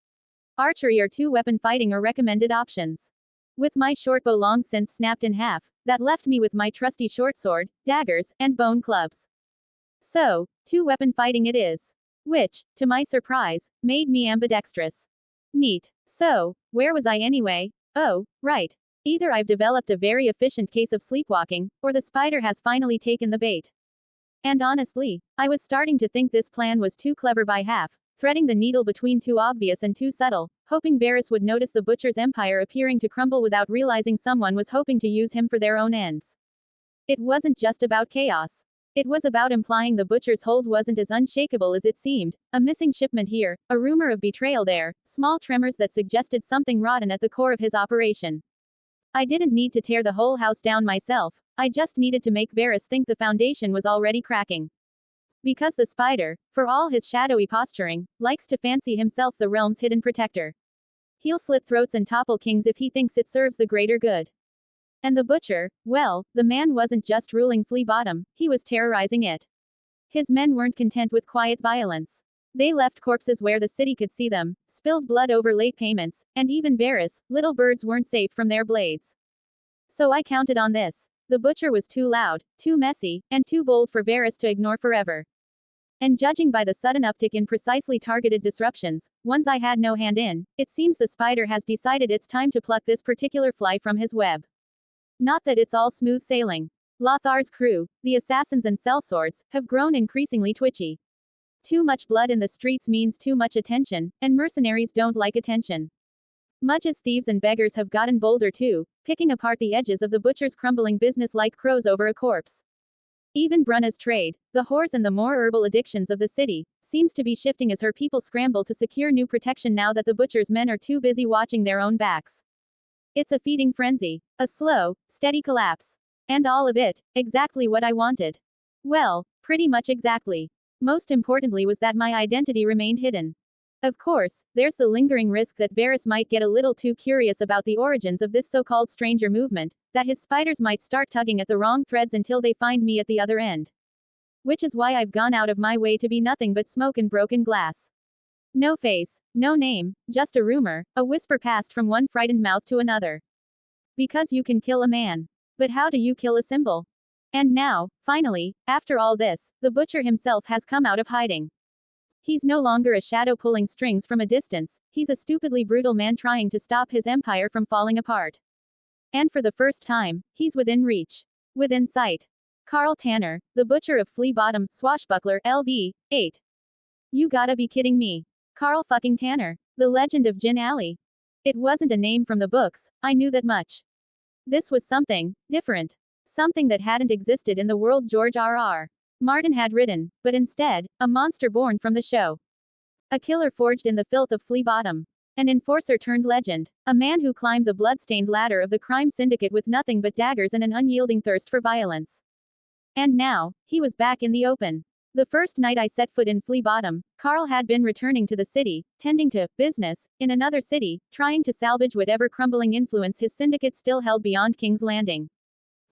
Archery or 2-weapon fighting are recommended options. With my shortbow long since snapped in half, that left me with my trusty shortsword, daggers, and bone clubs. So, 2-weapon fighting it is. Which, to my surprise, made me ambidextrous. Neat. So, where was I anyway? Oh, right. Either I've developed a very efficient case of sleepwalking, or the spider has finally taken the bait. And honestly, I was starting to think this plan was too clever by half, threading the needle between too obvious and too subtle, hoping Varys would notice the butcher's empire appearing to crumble without realizing someone was hoping to use him for their own ends. It wasn't just about chaos. It was about implying the butcher's hold wasn't as unshakable as it seemed, a missing shipment here, a rumor of betrayal there, small tremors that suggested something rotten at the core of his operation. I didn't need to tear the whole house down myself, I just needed to make Varys think the foundation was already cracking. Because the spider, for all his shadowy posturing, likes to fancy himself the realm's hidden protector. He'll slit throats and topple kings if he thinks it serves the greater good. And the butcher, well, the man wasn't just ruling Flea Bottom, he was terrorizing it. His men weren't content with quiet violence. They left corpses where the city could see them, spilled blood over late payments, and even Varys, little birds weren't safe from their blades. So I counted on this. The butcher was too loud, too messy, and too bold for Varys to ignore forever. And judging by the sudden uptick in precisely targeted disruptions, ones I had no hand in, it seems the spider has decided it's time to pluck this particular fly from his web. Not that it's all smooth sailing. Lothar's crew, the assassins and sellswords, have grown increasingly twitchy. Too much blood in the streets means too much attention, and mercenaries don't like attention. Mudge's thieves and beggars have gotten bolder too, picking apart the edges of the butcher's crumbling business like crows over a corpse. Even Brunna's trade, the whores and the more herbal addictions of the city, seems to be shifting as her people scramble to secure new protection now that the butcher's men are too busy watching their own backs. It's a feeding frenzy. A slow, steady collapse. And all of it, exactly what I wanted. Well, pretty much exactly. Most importantly was that my identity remained hidden. Of course, there's the lingering risk that Varys might get a little too curious about the origins of this so-called stranger movement, that his spiders might start tugging at the wrong threads until they find me at the other end. Which is why I've gone out of my way to be nothing but smoke and broken glass. No face, no name, just a rumor, a whisper passed from one frightened mouth to another. Because you can kill a man. But how do you kill a symbol? And now, finally, after all this, the butcher himself has come out of hiding. He's no longer a shadow pulling strings from a distance, he's a stupidly brutal man trying to stop his empire from falling apart. And for the first time, he's within reach. Within sight. Carl Tanner, the butcher of Flea Bottom, swashbuckler, LV, 8. You gotta be kidding me. Carl fucking Tanner. The legend of Gin Alley. It wasn't a name from the books, I knew that much. This was something different. Something that hadn't existed in the world George R.R. Martin had written, but instead, a monster born from the show. A killer forged in the filth of Flea Bottom. An enforcer turned legend. A man who climbed the blood-stained ladder of the crime syndicate with nothing but daggers and an unyielding thirst for violence. And now, he was back in the open. The first night I set foot in Flea Bottom, Carl had been returning to the city, tending to business in another city, trying to salvage whatever crumbling influence his syndicate still held beyond King's Landing.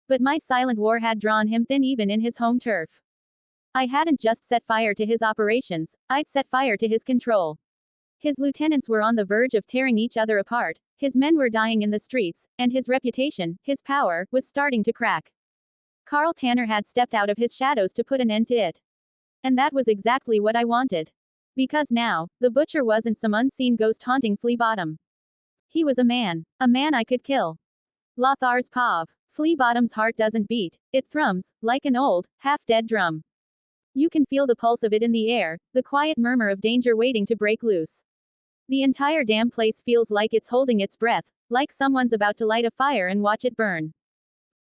But my silent war had drawn him thin even in his home turf. I hadn't just set fire to his operations, I'd set fire to his control. His lieutenants were on the verge of tearing each other apart, his men were dying in the streets, and his reputation, his power, was starting to crack. Carl Tanner had stepped out of his shadows to put an end to it. And that was exactly what I wanted. Because now, the butcher wasn't some unseen ghost haunting Flea Bottom. He was a man I could kill. Lothar's Pav. Flea Bottom's heart doesn't beat, it thrums, like an old, half-dead drum. You can feel the pulse of it in the air, the quiet murmur of danger waiting to break loose. The entire damn place feels like it's holding its breath, like someone's about to light a fire and watch it burn.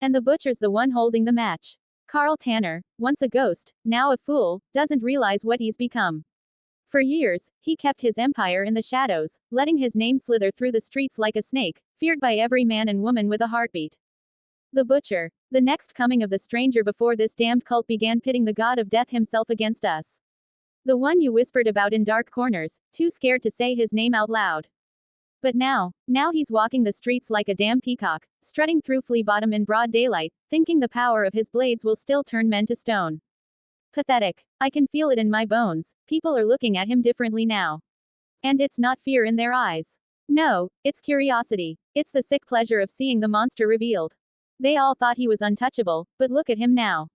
And the butcher's the one holding the match. Carl Tanner, once a ghost, now a fool, doesn't realize what he's become. For years, he kept his empire in the shadows, letting his name slither through the streets like a snake, feared by every man and woman with a heartbeat. The butcher, the next coming of the stranger before this damned cult began pitting the god of death himself against us. The one you whispered about in dark corners, too scared to say his name out loud. But now he's walking the streets like a damn peacock, strutting through flea bottom in broad daylight, thinking the power of his blades will still turn men to stone. Pathetic. I can feel it in my bones. People are looking at him differently now. And it's not fear in their eyes. No, it's curiosity. It's the sick pleasure of seeing the monster revealed. They all thought he was untouchable, but look at him now.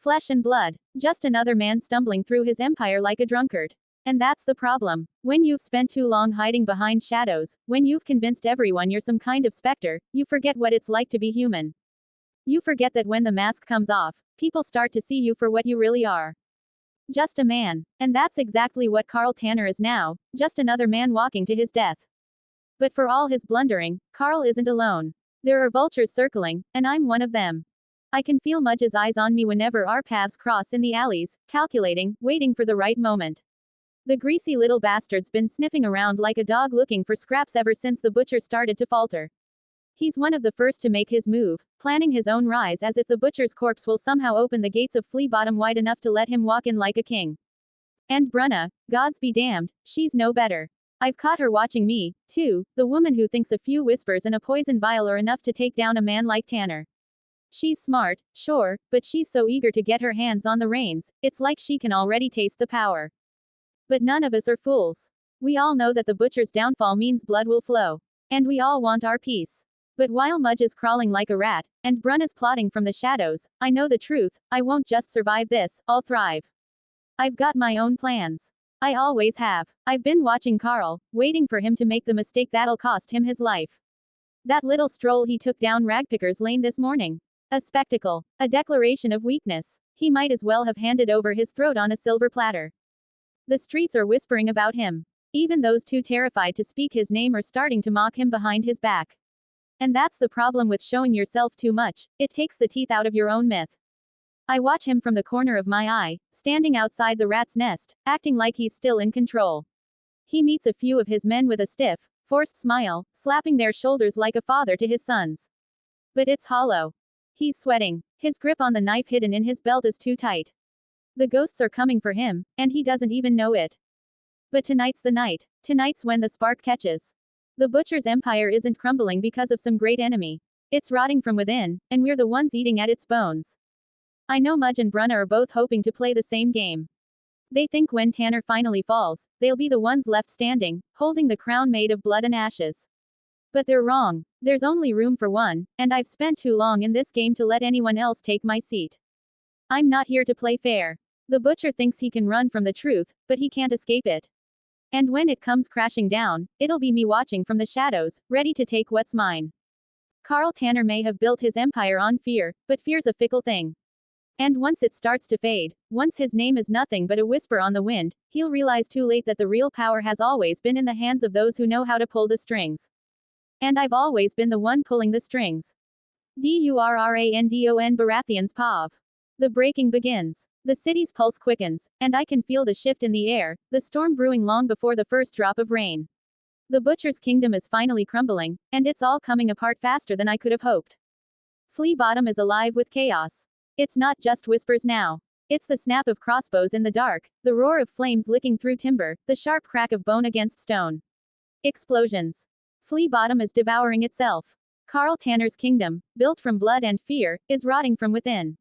Flesh and blood. Just another man stumbling through his empire like a drunkard. And that's the problem. When you've spent too long hiding behind shadows, when you've convinced everyone you're some kind of specter, you forget what it's like to be human. You forget that when the mask comes off, people start to see you for what you really are. Just a man. And that's exactly what Carl Tanner is now, just another man walking to his death. But for all his blundering, Carl isn't alone. There are vultures circling, and I'm one of them. I can feel Mudge's eyes on me whenever our paths cross in the alleys, calculating, waiting for the right moment. The greasy little bastard's been sniffing around like a dog looking for scraps ever since the butcher started to falter. He's one of the first to make his move, planning his own rise as if the butcher's corpse will somehow open the gates of flea bottom wide enough to let him walk in like a king. And Brunna, gods be damned, she's no better. I've caught her watching me, too, the woman who thinks a few whispers and a poison vial are enough to take down a man like Tanner. She's smart, sure, but she's so eager to get her hands on the reins, it's like she can already taste the power. But none of us are fools. We all know that the butcher's downfall means blood will flow. And we all want our peace. But while Mudge is crawling like a rat, and Brun is plotting from the shadows, I know the truth, I won't just survive this, I'll thrive. I've got my own plans. I always have. I've been watching Carl, waiting for him to make the mistake that'll cost him his life. That little stroll he took down Ragpicker's Lane this morning. A spectacle. A declaration of weakness. He might as well have handed over his throat on a silver platter. The streets are whispering about him. Even those too terrified to speak his name are starting to mock him behind his back. And that's the problem with showing yourself too much, it takes the teeth out of your own myth. I watch him from the corner of my eye, standing outside the rat's nest, acting like he's still in control. He meets a few of his men with a stiff, forced smile, slapping their shoulders like a father to his sons. But it's hollow. He's sweating. His grip on the knife hidden in his belt is too tight. The ghosts are coming for him, and he doesn't even know it. But tonight's the night. Tonight's when the spark catches. The butcher's empire isn't crumbling because of some great enemy. It's rotting from within, and we're the ones eating at its bones. I know Mudge and Brunna are both hoping to play the same game. They think when Tanner finally falls, they'll be the ones left standing, holding the crown made of blood and ashes. But they're wrong. There's only room for one, and I've spent too long in this game to let anyone else take my seat. I'm not here to play fair. The butcher thinks he can run from the truth, but he can't escape it. And when it comes crashing down, it'll be me watching from the shadows, ready to take what's mine. Carl Tanner may have built his empire on fear, but fear's a fickle thing. And once it starts to fade, once his name is nothing but a whisper on the wind, he'll realize too late that the real power has always been in the hands of those who know how to pull the strings. And I've always been the one pulling the strings. Durrandon Baratheon's Pav. The breaking begins. The city's pulse quickens, and I can feel the shift in the air, the storm brewing long before the first drop of rain. The butcher's kingdom is finally crumbling, and it's all coming apart faster than I could have hoped. Flea Bottom is alive with chaos. It's not just whispers now. It's the snap of crossbows in the dark, the roar of flames licking through timber, the sharp crack of bone against stone. Explosions. Flea Bottom is devouring itself. Carl Tanner's kingdom, built from blood and fear, is rotting from within.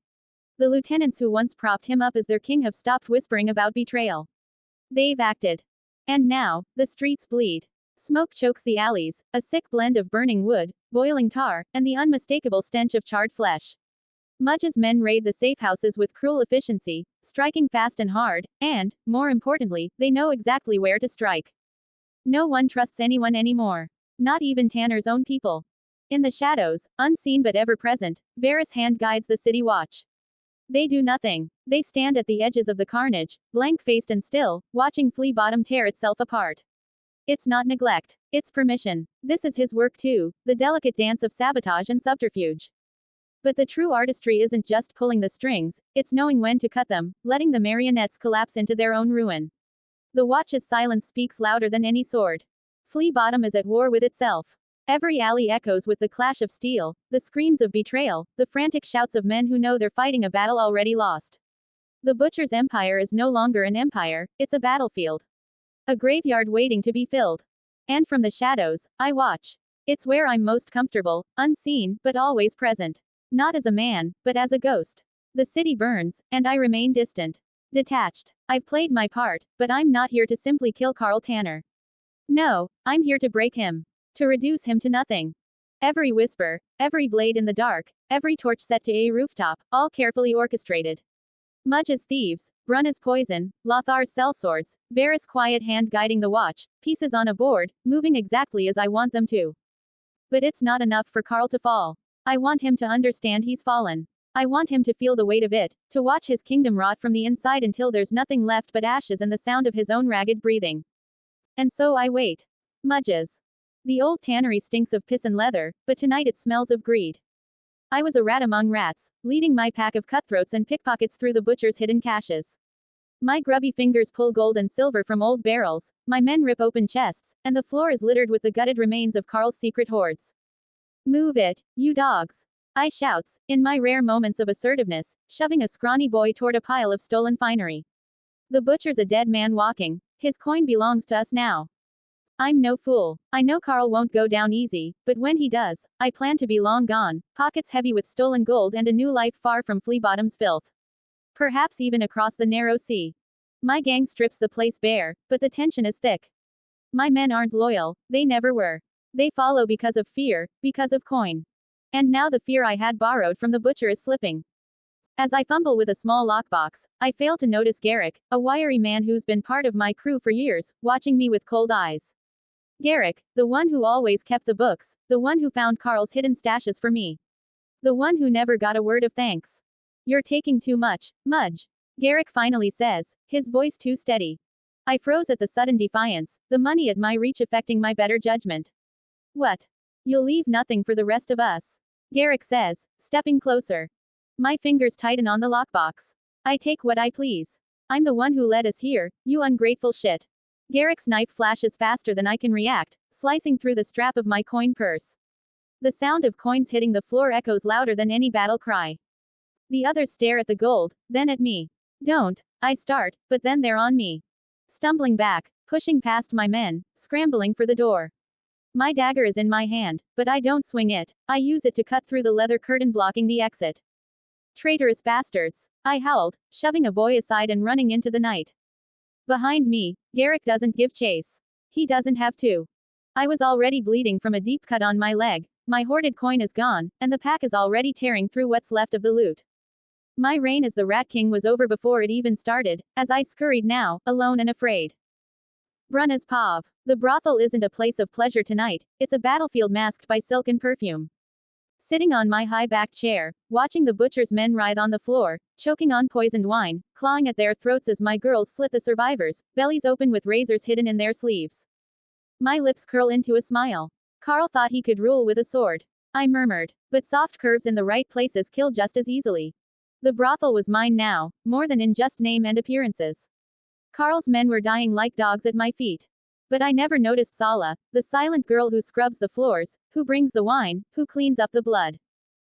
The lieutenants who once propped him up as their king have stopped whispering about betrayal. They've acted. And now, the streets bleed. Smoke chokes the alleys, a sick blend of burning wood, boiling tar, and the unmistakable stench of charred flesh. Mudge's men raid the safe houses with cruel efficiency, striking fast and hard, and, more importantly, they know exactly where to strike. No one trusts anyone anymore. Not even Tanner's own people. In the shadows, unseen but ever present, Varys' hand guides the city watch. They do nothing. They stand at the edges of the carnage, blank-faced and still, watching Flea Bottom tear itself apart. It's not neglect. It's permission. This is his work too, the delicate dance of sabotage and subterfuge. But the true artistry isn't just pulling the strings, it's knowing when to cut them, letting the marionettes collapse into their own ruin. The watch's silence speaks louder than any sword. Flea Bottom is at war with itself. Every alley echoes with the clash of steel, the screams of betrayal, the frantic shouts of men who know they're fighting a battle already lost. The butcher's empire is no longer an empire, it's a battlefield. A graveyard waiting to be filled. And from the shadows, I watch. It's where I'm most comfortable, unseen, but always present. Not as a man, but as a ghost. The city burns, and I remain distant. Detached. I've played my part, but I'm not here to simply kill Carl Tanner. No, I'm here to break him. To reduce him to nothing. Every whisper, every blade in the dark, every torch set to a rooftop, all carefully orchestrated. Mudge as thieves, Brun as poison, Lothar's sellswords, Varys' quiet hand guiding the watch, pieces on a board, moving exactly as I want them to. But it's not enough for Carl to fall. I want him to understand he's fallen. I want him to feel the weight of it, to watch his kingdom rot from the inside until there's nothing left but ashes and the sound of his own ragged breathing. And so I wait. Mudges. The old tannery stinks of piss and leather, but tonight it smells of greed. I was a rat among rats, leading my pack of cutthroats and pickpockets through the butcher's hidden caches. My grubby fingers pull gold and silver from old barrels, my men rip open chests, and the floor is littered with the gutted remains of Carl's secret hoards. Move it, you dogs. I shouts, in my rare moments of assertiveness, shoving a scrawny boy toward a pile of stolen finery. The butcher's a dead man walking. His coin belongs to us now. I'm no fool. I know Carl won't go down easy, but when he does, I plan to be long gone, pockets heavy with stolen gold and a new life far from Flea Bottom's filth. Perhaps even across the narrow sea. My gang strips the place bare, but the tension is thick. My men aren't loyal, they never were. They follow because of fear, because of coin. And now the fear I had borrowed from the butcher is slipping. As I fumble with a small lockbox, I fail to notice Garrick, a wiry man who's been part of my crew for years, watching me with cold eyes. Garrick, the one who always kept the books, the one who found Carl's hidden stashes for me. The one who never got a word of thanks. You're taking too much, Mudge. Garrick finally says, his voice too steady. I froze at the sudden defiance, the money at my reach affecting my better judgment. What? You'll leave nothing for the rest of us? Garrick says, stepping closer. My fingers tighten on the lockbox. I take what I please. I'm the one who led us here, you ungrateful shit. Garrick's knife flashes faster than I can react, slicing through the strap of my coin purse. The sound of coins hitting the floor echoes louder than any battle cry. The others stare at the gold, then at me. Don't, I start, but then they're on me. Stumbling back, pushing past my men, scrambling for the door. My dagger is in my hand, but I don't swing it, I use it to cut through the leather curtain blocking the exit. Traitorous bastards, I howled, shoving a boy aside and running into the night. Behind me, Garrick doesn't give chase. He doesn't have to. I was already bleeding from a deep cut on my leg, my hoarded coin is gone, and the pack is already tearing through what's left of the loot. My reign as the Rat King was over before it even started, as I scurried now, alone and afraid. Brunna's Pav. The brothel isn't a place of pleasure tonight, it's a battlefield masked by silk and perfume. Sitting on my high-backed chair, watching the butcher's men writhe on the floor, choking on poisoned wine, clawing at their throats as my girls slit the survivors, bellies open with razors hidden in their sleeves. My lips curl into a smile. Carl thought he could rule with a sword. I murmured. But soft curves in the right places kill just as easily. The brothel was mine now, more than in just name and appearances. Carl's men were dying like dogs at my feet. But I never noticed Sala, the silent girl who scrubs the floors, who brings the wine, who cleans up the blood.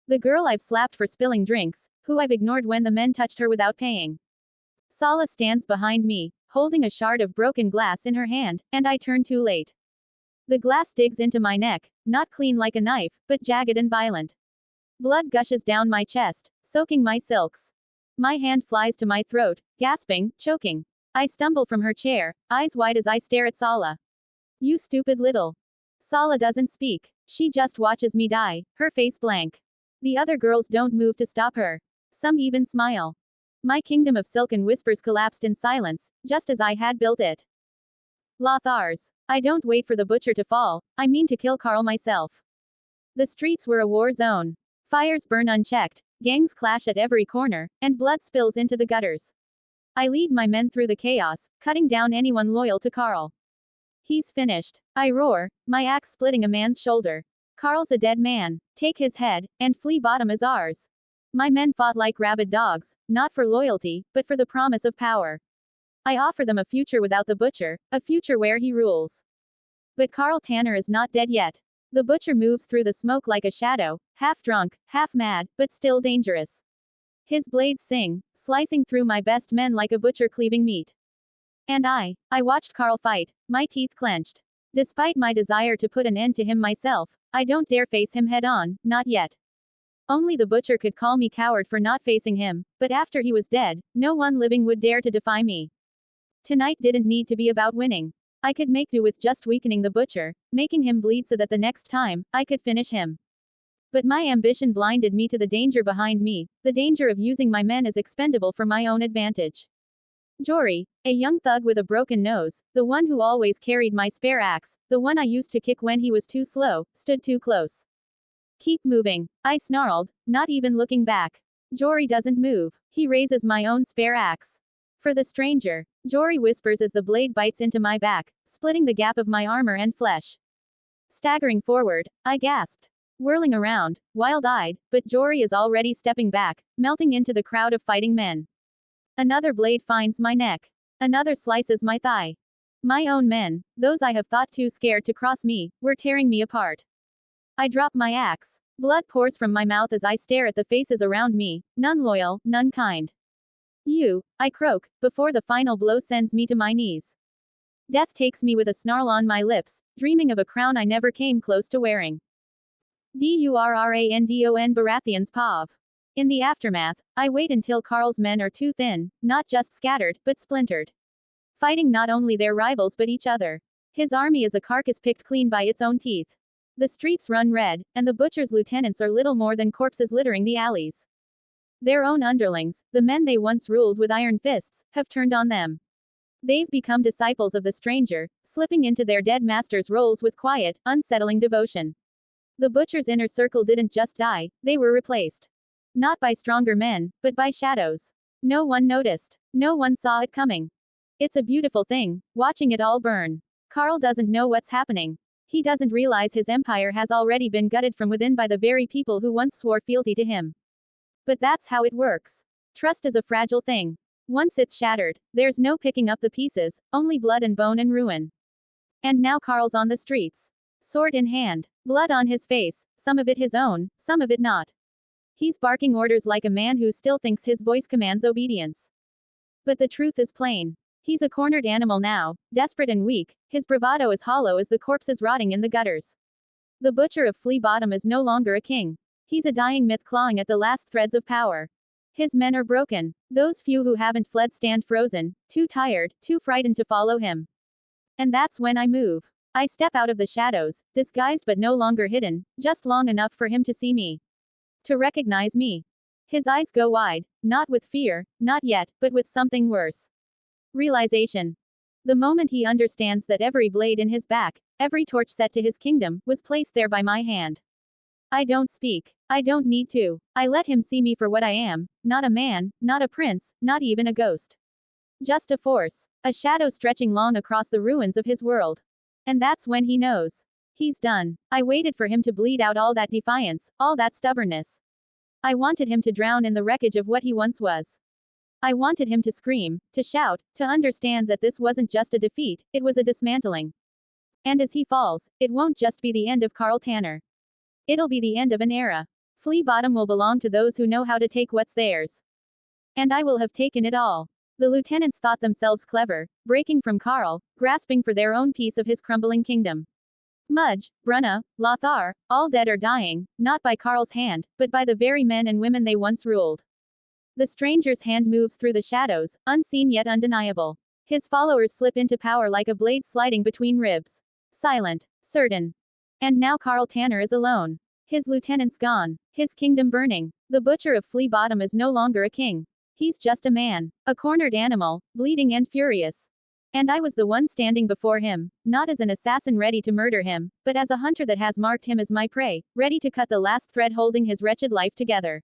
The girl I've slapped for spilling drinks, who I've ignored when the men touched her without paying. Sala stands behind me, holding a shard of broken glass in her hand, and I turn too late. The glass digs into my neck, not clean like a knife, but jagged and violent. Blood gushes down my chest, soaking my silks. My hand flies to my throat, gasping, choking. I stumble from her chair, eyes wide as I stare at Sala. You stupid little. Sala doesn't speak. She just watches me die, her face blank. The other girls don't move to stop her. Some even smile. My kingdom of silk and whispers collapsed in silence, just as I had built it. Lothars. I don't wait for the butcher to fall, I mean to kill Carl myself. The streets were a war zone. Fires burn unchecked, gangs clash at every corner, and blood spills into the gutters. I lead my men through the chaos, cutting down anyone loyal to Carl. He's finished. I roar, my axe splitting a man's shoulder. Carl's a dead man. Take his head, and Flea Bottom is ours. My men fought like rabid dogs, not for loyalty, but for the promise of power. I offer them a future without the butcher, a future where he rules. But Carl Tanner is not dead yet. The butcher moves through the smoke like a shadow, half drunk, half mad, but still dangerous. His blades sing, slicing through my best men like a butcher cleaving meat. And I watched Carl fight, my teeth clenched. Despite my desire to put an end to him myself, I don't dare face him head on, not yet. Only the butcher could call me coward for not facing him, but after he was dead, no one living would dare to defy me. Tonight didn't need to be about winning. I could make do with just weakening the butcher, making him bleed so that the next time, I could finish him. But my ambition blinded me to the danger behind me, the danger of using my men as expendable for my own advantage. Jory, a young thug with a broken nose, the one who always carried my spare axe, the one I used to kick when he was too slow, stood too close. Keep moving, I snarled, not even looking back. Jory doesn't move. He raises my own spare axe. For the stranger, Jory whispers as the blade bites into my back, splitting the gap of my armor and flesh. Staggering forward, I gasped. Whirling around, wild-eyed, but Jory is already stepping back, melting into the crowd of fighting men. Another blade finds my neck. Another slices my thigh. My own men, those I have thought too scared to cross me, were tearing me apart. I drop my axe. Blood pours from my mouth as I stare at the faces around me, none loyal, none kind. I croak, before the final blow sends me to my knees. Death takes me with a snarl on my lips, dreaming of a crown I never came close to wearing. Durrandon Baratheon's Pav. In the aftermath, I wait until Karl's men are too thin, not just scattered, but splintered. Fighting not only their rivals but each other. His army is a carcass picked clean by its own teeth. The streets run red, and the butcher's lieutenants are little more than corpses littering the alleys. Their own underlings, the men they once ruled with iron fists, have turned on them. They've become disciples of the stranger, slipping into their dead master's roles with quiet, unsettling devotion. The butcher's inner circle didn't just die, they were replaced. Not by stronger men, but by shadows. No one noticed. No one saw it coming. It's a beautiful thing, watching it all burn. Karl doesn't know what's happening. He doesn't realize his empire has already been gutted from within by the very people who once swore fealty to him. But that's how it works. Trust is a fragile thing. Once it's shattered, there's no picking up the pieces, only blood and bone and ruin. And now Karl's on the streets. Sword in hand, blood on his face, some of it his own, some of it not. He's barking orders like a man who still thinks his voice commands obedience. But the truth is plain. He's a cornered animal now, desperate and weak, his bravado is hollow as the corpses rotting in the gutters. The butcher of Flea Bottom is no longer a king. He's a dying myth clawing at the last threads of power. His men are broken. Those few who haven't fled stand frozen, too tired, too frightened to follow him. And that's when I move. I step out of the shadows, disguised but no longer hidden, just long enough for him to see me. To recognize me. His eyes go wide, not with fear, not yet, but with something worse. Realization. The moment he understands that every blade in his back, every torch set to his kingdom, was placed there by my hand. I don't speak. I don't need to. I let him see me for what I am, not a man, not a prince, not even a ghost. Just a force, a shadow stretching long across the ruins of his world. And that's when he knows. He's done. I waited for him to bleed out all that defiance, all that stubbornness. I wanted him to drown in the wreckage of what he once was. I wanted him to scream, to shout, to understand that this wasn't just a defeat, it was a dismantling. And as he falls, it won't just be the end of Karl Tanner. It'll be the end of an era. Flea Bottom will belong to those who know how to take what's theirs. And I will have taken it all. The lieutenants thought themselves clever, breaking from Karl, grasping for their own piece of his crumbling kingdom. Mudge, Brunna, Lothar, all dead or dying, not by Karl's hand, but by the very men and women they once ruled. The stranger's hand moves through the shadows, unseen yet undeniable. His followers slip into power like a blade sliding between ribs. Silent, certain. And now Karl Tanner is alone. His lieutenants gone. His kingdom burning. The butcher of Flea Bottom is no longer a king. He's just a man. A cornered animal, bleeding and furious. And I was the one standing before him, not as an assassin ready to murder him, but as a hunter that has marked him as my prey, ready to cut the last thread holding his wretched life together.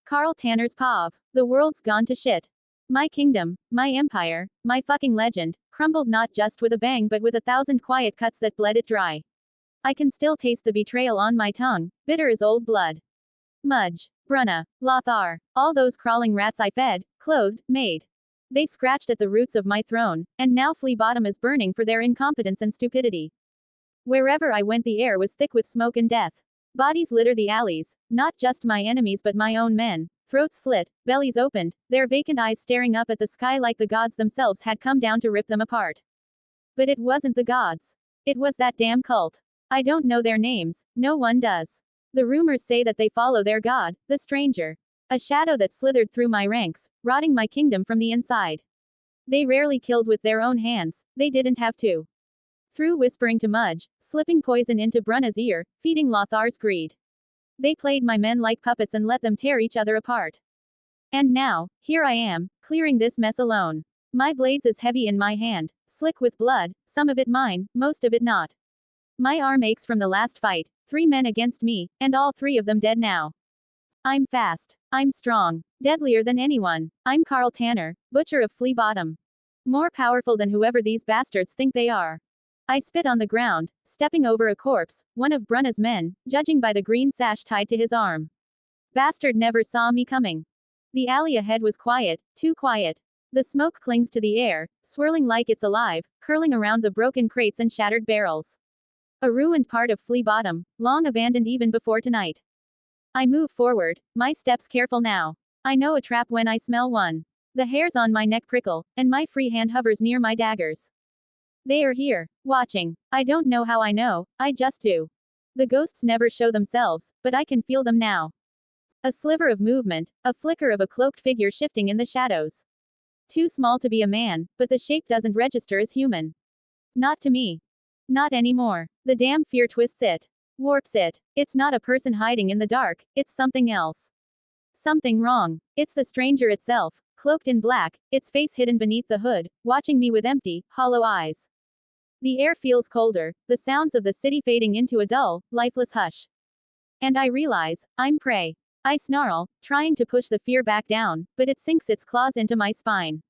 Karl Tanner's Pav. The world's gone to shit. My kingdom, my empire, my fucking legend, crumbled not just with a bang but with 1,000 quiet cuts that bled it dry. I can still taste the betrayal on my tongue, bitter as old blood. Mudge, Brunna, Lothar, all those crawling rats I fed, clothed, made. They scratched at the roots of my throne, and now Flea Bottom is burning for their incompetence and stupidity. Wherever I went the air was thick with smoke and death. Bodies litter the alleys, not just my enemies but my own men, throats slit, bellies opened, their vacant eyes staring up at the sky like the gods themselves had come down to rip them apart. But it wasn't the gods. It was that damn cult. I don't know their names, no one does. The rumors say that they follow their god, the stranger. A shadow that slithered through my ranks, rotting my kingdom from the inside. They rarely killed with their own hands, they didn't have to. Through whispering to Mudge, slipping poison into Brunna's ear, feeding Lothar's greed. They played my men like puppets and let them tear each other apart. And now, here I am, clearing this mess alone. My blades is heavy in my hand, slick with blood, some of it mine, most of it not. My arm aches from the last fight, 3 men against me, and all 3 of them dead now. I'm fast. I'm strong. Deadlier than anyone. I'm Carl Tanner, butcher of Flea Bottom. More powerful than whoever these bastards think they are. I spit on the ground, stepping over a corpse, one of Brunna's men, judging by the green sash tied to his arm. Bastard never saw me coming. The alley ahead was quiet, too quiet. The smoke clings to the air, swirling like it's alive, curling around the broken crates and shattered barrels. A ruined part of Flea Bottom, long abandoned even before tonight. I move forward, my steps careful now. I know a trap when I smell one. The hairs on my neck prickle, and my free hand hovers near my daggers. They are here, watching. I don't know how I know, I just do. The ghosts never show themselves, but I can feel them now. A sliver of movement, a flicker of a cloaked figure shifting in the shadows. Too small to be a man, but the shape doesn't register as human. Not to me. Not anymore. The damn fear twists it. Warps it. It's not a person hiding in the dark, it's something else. Something wrong. It's the stranger itself, cloaked in black, its face hidden beneath the hood, watching me with empty, hollow eyes. The air feels colder, the sounds of the city fading into a dull, lifeless hush. And I realize, I'm prey. I snarl, trying to push the fear back down, but it sinks its claws into my spine.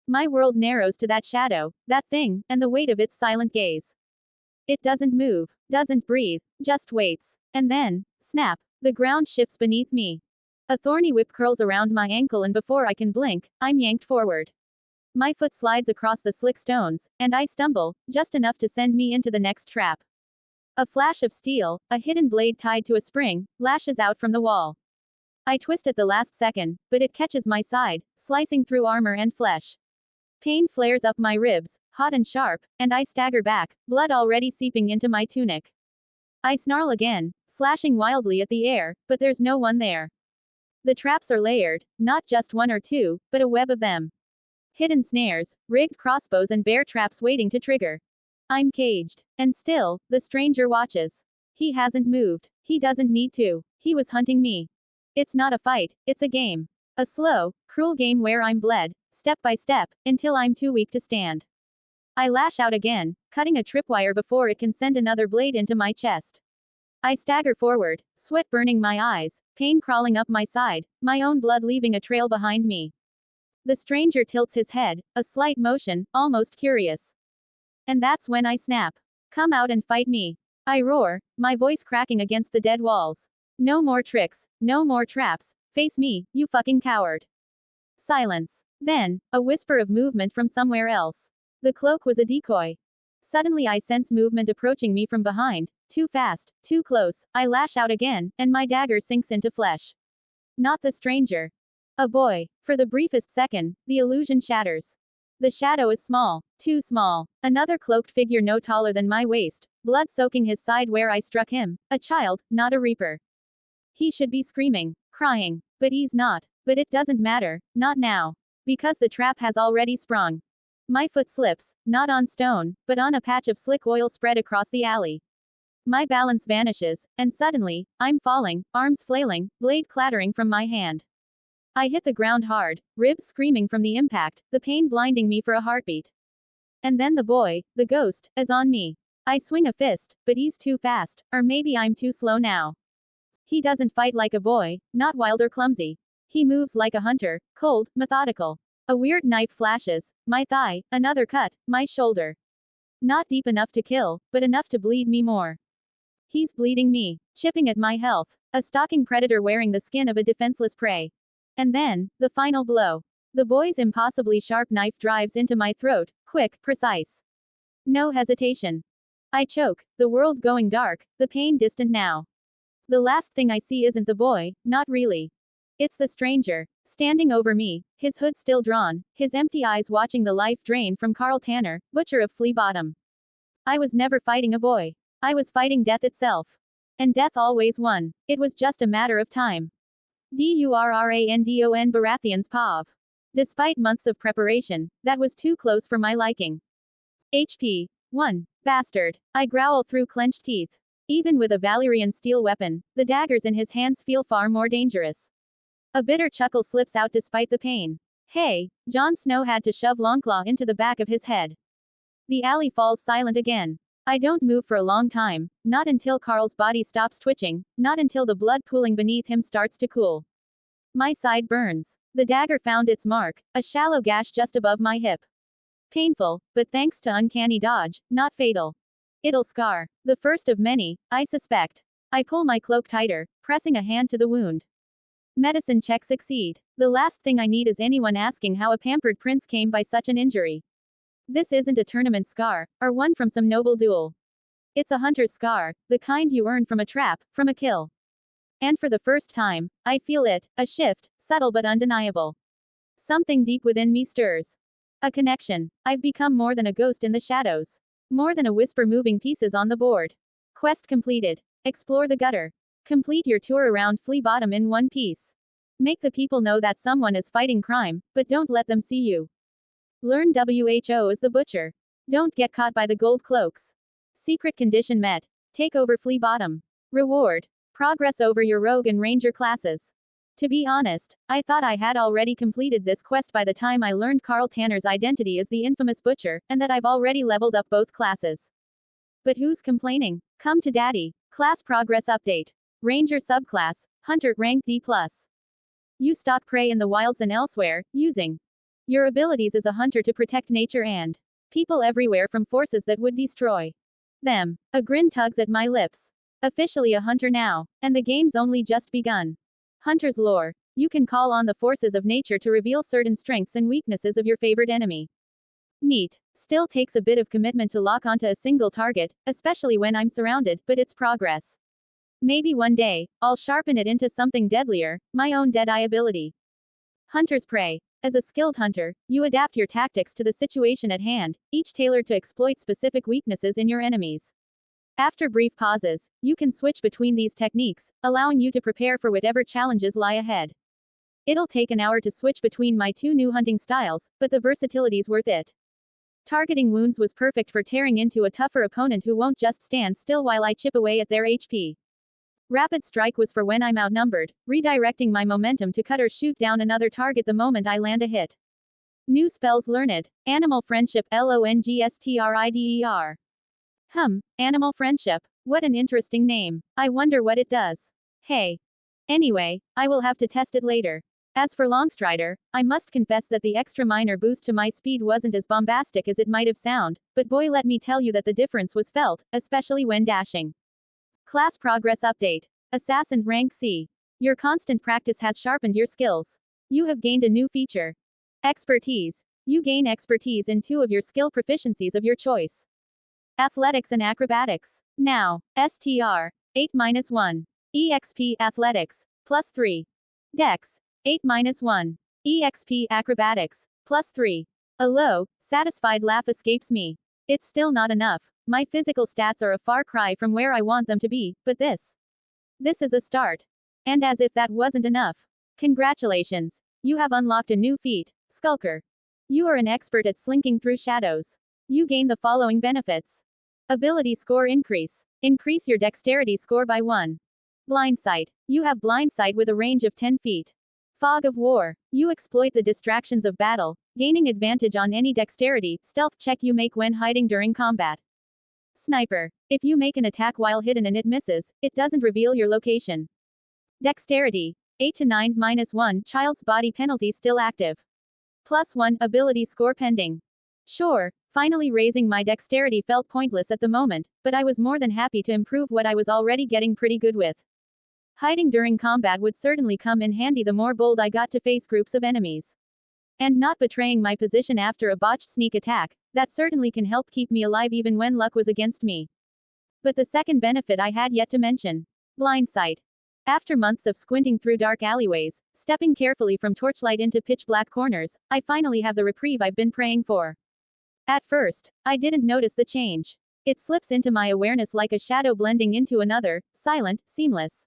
My world narrows to that shadow, that thing, and the weight of its silent gaze. It doesn't move, doesn't breathe, just waits. And then, snap, the ground shifts beneath me. A thorny whip curls around my ankle and before I can blink, I'm yanked forward. My foot slides across the slick stones, and I stumble, just enough to send me into the next trap. A flash of steel, a hidden blade tied to a spring, lashes out from the wall. I twist at the last second, but it catches my side, slicing through armor and flesh. Pain flares up my ribs, hot and sharp, and I stagger back, blood already seeping into my tunic. I snarl again, slashing wildly at the air, but there's no one there. The traps are layered, not just 1 or 2, but a web of them. Hidden snares, rigged crossbows and bear traps waiting to trigger. I'm caged. And still, the stranger watches. He hasn't moved. He doesn't need to. He was hunting me. It's not a fight, it's a game. A slow, cruel game where I'm bled, step by step, until I'm too weak to stand. I lash out again, cutting a tripwire before it can send another blade into my chest. I stagger forward, sweat burning my eyes, pain crawling up my side, my own blood leaving a trail behind me. The stranger tilts his head, a slight motion, almost curious. And that's when I snap. Come out and fight me. I roar, my voice cracking against the dead walls. No more tricks, no more traps, face me, you fucking coward. Silence. Then, a whisper of movement from somewhere else. The cloak was a decoy. Suddenly I sense movement approaching me from behind, too fast, too close, I lash out again, and my dagger sinks into flesh. Not the stranger. A boy. For the briefest second, the illusion shatters. The shadow is small, too small. Another cloaked figure no taller than my waist, blood soaking his side where I struck him, a child, not a reaper. He should be screaming, crying, but he's not. But it doesn't matter, not now. Because the trap has already sprung. My foot slips, not on stone, but on a patch of slick oil spread across the alley. My balance vanishes, and suddenly, I'm falling, arms flailing, blade clattering from my hand. I hit the ground hard, ribs screaming from the impact, the pain blinding me for a heartbeat. And then the boy, the ghost, is on me. I swing a fist, but he's too fast, or maybe I'm too slow now. He doesn't fight like a boy, not wild or clumsy. He moves like a hunter, cold, methodical. A weird knife flashes, my thigh, another cut, my shoulder. Not deep enough to kill, but enough to bleed me more. He's bleeding me, chipping at my health. A stalking predator wearing the skin of a defenseless prey. And then, the final blow. The boy's impossibly sharp knife drives into my throat, quick, precise. No hesitation. I choke, the world going dark, the pain distant now. The last thing I see isn't the boy, not really. It's the stranger, standing over me, his hood still drawn, his empty eyes watching the life drain from Carl Tanner, butcher of Flea Bottom. I was never fighting a boy. I was fighting death itself. And death always won. It was just a matter of time. Durrandon Baratheon's POV. Despite months of preparation, that was too close for my liking. HP. 1. Bastard. I growl through clenched teeth. Even with a Valyrian steel weapon, the daggers in his hands feel far more dangerous. A bitter chuckle slips out despite the pain. Hey, Jon Snow had to shove Longclaw into the back of his head. The alley falls silent again. I don't move for a long time, not until Carl's body stops twitching, not until the blood pooling beneath him starts to cool. My side burns. The dagger found its mark, a shallow gash just above my hip. Painful, but thanks to uncanny dodge, not fatal. It'll scar. The first of many, I suspect. I pull my cloak tighter, pressing a hand to the wound. Medicine check succeed. The last thing I need is anyone asking how a pampered prince came by such an injury. This isn't a tournament scar, or one from some noble duel. It's a hunter's scar, the kind you earn from a trap, from a kill. And for the first time, I feel it, a shift, subtle but undeniable. Something deep within me stirs. A connection. I've become more than a ghost in the shadows. More than a whisper moving pieces on the board. Quest completed. Explore the gutter. Complete your tour around Flea Bottom in one piece. Make the people know that someone is fighting crime, but don't let them see you. Learn WHO as the butcher. Don't get caught by the gold cloaks. Secret condition met. Take over Flea Bottom. Reward. Progress over your rogue and ranger classes. To be honest, I thought I had already completed this quest by the time I learned Carl Tanner's identity as the infamous butcher, and that I've already leveled up both classes. But who's complaining? Come to daddy. Class progress update. Ranger subclass, Hunter rank D+. You stalk prey in the wilds and elsewhere, using your abilities as a hunter to protect nature and people everywhere from forces that would destroy them. A grin tugs at my lips. Officially a hunter now, and the game's only just begun. Hunter's lore. You can call on the forces of nature to reveal certain strengths and weaknesses of your favorite enemy. Neat. Still takes a bit of commitment to lock onto a single target, especially when I'm surrounded, but it's progress. Maybe one day, I'll sharpen it into something deadlier, my own Deadeye ability. Hunter's prey. As a skilled hunter, you adapt your tactics to the situation at hand, each tailored to exploit specific weaknesses in your enemies. After brief pauses, you can switch between these techniques, allowing you to prepare for whatever challenges lie ahead. It'll take an hour to switch between my two new hunting styles, but the versatility's worth it. Targeting wounds was perfect for tearing into a tougher opponent who won't just stand still while I chip away at their HP. Rapid strike was for when I'm outnumbered, redirecting my momentum to cut or shoot down another target the moment I land a hit. New spells learned. Animal friendship Longstrider. Animal friendship. What an interesting name. I wonder what it does. Hey. Anyway, I will have to test it later. As for Longstrider, I must confess that the extra minor boost to my speed wasn't as bombastic as it might have sounded, but boy let me tell you that the difference was felt, especially when dashing. Class progress update. Assassin rank C. Your constant practice has sharpened your skills. You have gained a new feature. Expertise. You gain expertise in 2 of your skill proficiencies of your choice. Athletics and acrobatics. Now, STR. 8-1. EXP Athletics. +3. Dex. 8-1. EXP Acrobatics. +3. A low, satisfied laugh escapes me. It's still not enough. My physical stats are a far cry from where I want them to be, but this is a start. And as if that wasn't enough. Congratulations. You have unlocked a new feat, Skulker. You are an expert at slinking through shadows. You gain the following benefits. Ability score increase. Increase your dexterity score by 1. Blind sight. You have blind sight with a range of 10 feet. Fog of war. You exploit the distractions of battle, gaining advantage on any dexterity, stealth check you make when hiding during combat. Sniper. If you make an attack while hidden and it misses, it doesn't reveal your location. Dexterity. 8-9-1 child's body penalty still active. +1 ability score pending. Sure, finally raising my dexterity felt pointless at the moment, but I was more than happy to improve what I was already getting pretty good with. Hiding during combat would certainly come in handy the more bold I got to face groups of enemies. And not betraying my position after a botched sneak attack, that certainly can help keep me alive even when luck was against me. But the second benefit I had yet to mention. Blind sight. After months of squinting through dark alleyways, stepping carefully from torchlight into pitch-black corners, I finally have the reprieve I've been praying for. At first, I didn't notice the change. It slips into my awareness like a shadow blending into another, silent, seamless.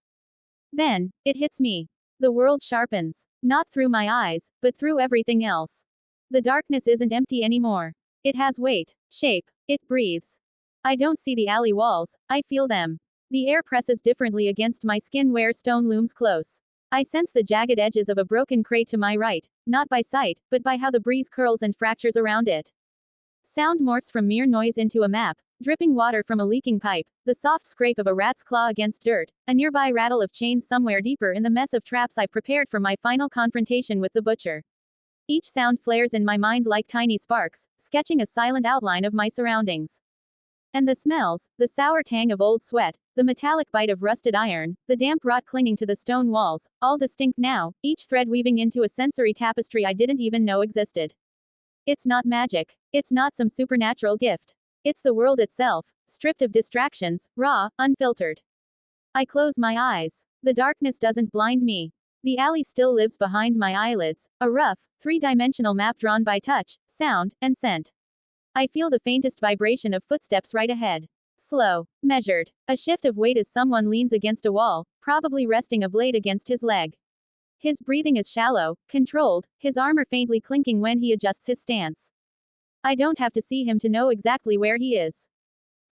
Then, it hits me. The world sharpens. Not through my eyes, but through everything else. The darkness isn't empty anymore. It has weight, shape, it breathes. I don't see the alley walls, I feel them. The air presses differently against my skin where stone looms close. I sense the jagged edges of a broken crate to my right, not by sight, but by how the breeze curls and fractures around it. Sound morphs from mere noise into a map, dripping water from a leaking pipe, the soft scrape of a rat's claw against dirt, a nearby rattle of chains somewhere deeper in the mess of traps I've prepared for my final confrontation with the butcher. Each sound flares in my mind like tiny sparks, sketching a silent outline of my surroundings. And the smells, the sour tang of old sweat, the metallic bite of rusted iron, the damp rot clinging to the stone walls, all distinct now, each thread weaving into a sensory tapestry I didn't even know existed. It's not magic. It's not some supernatural gift. It's the world itself, stripped of distractions, raw, unfiltered. I close my eyes. The darkness doesn't blind me. The alley still lives behind my eyelids, a rough, three-dimensional map drawn by touch, sound, and scent. I feel the faintest vibration of footsteps right ahead. Slow, measured, a shift of weight as someone leans against a wall, probably resting a blade against his leg. His breathing is shallow, controlled, his armor faintly clinking when he adjusts his stance. I don't have to see him to know exactly where he is.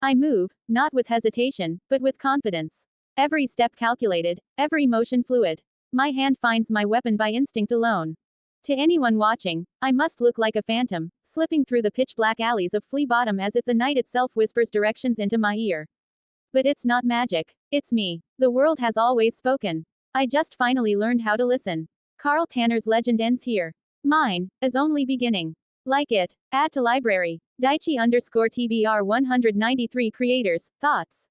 I move, not with hesitation, but with confidence. Every step calculated, every motion fluid. My hand finds my weapon by instinct alone. To anyone watching, I must look like a phantom, slipping through the pitch-black alleys of Flea Bottom as if the night itself whispers directions into my ear. But it's not magic. It's me. The world has always spoken. I just finally learned how to listen. Carl Tanner's legend ends here. Mine is only beginning. Like it, add to library. Daichi_TBR 193 creators, thoughts.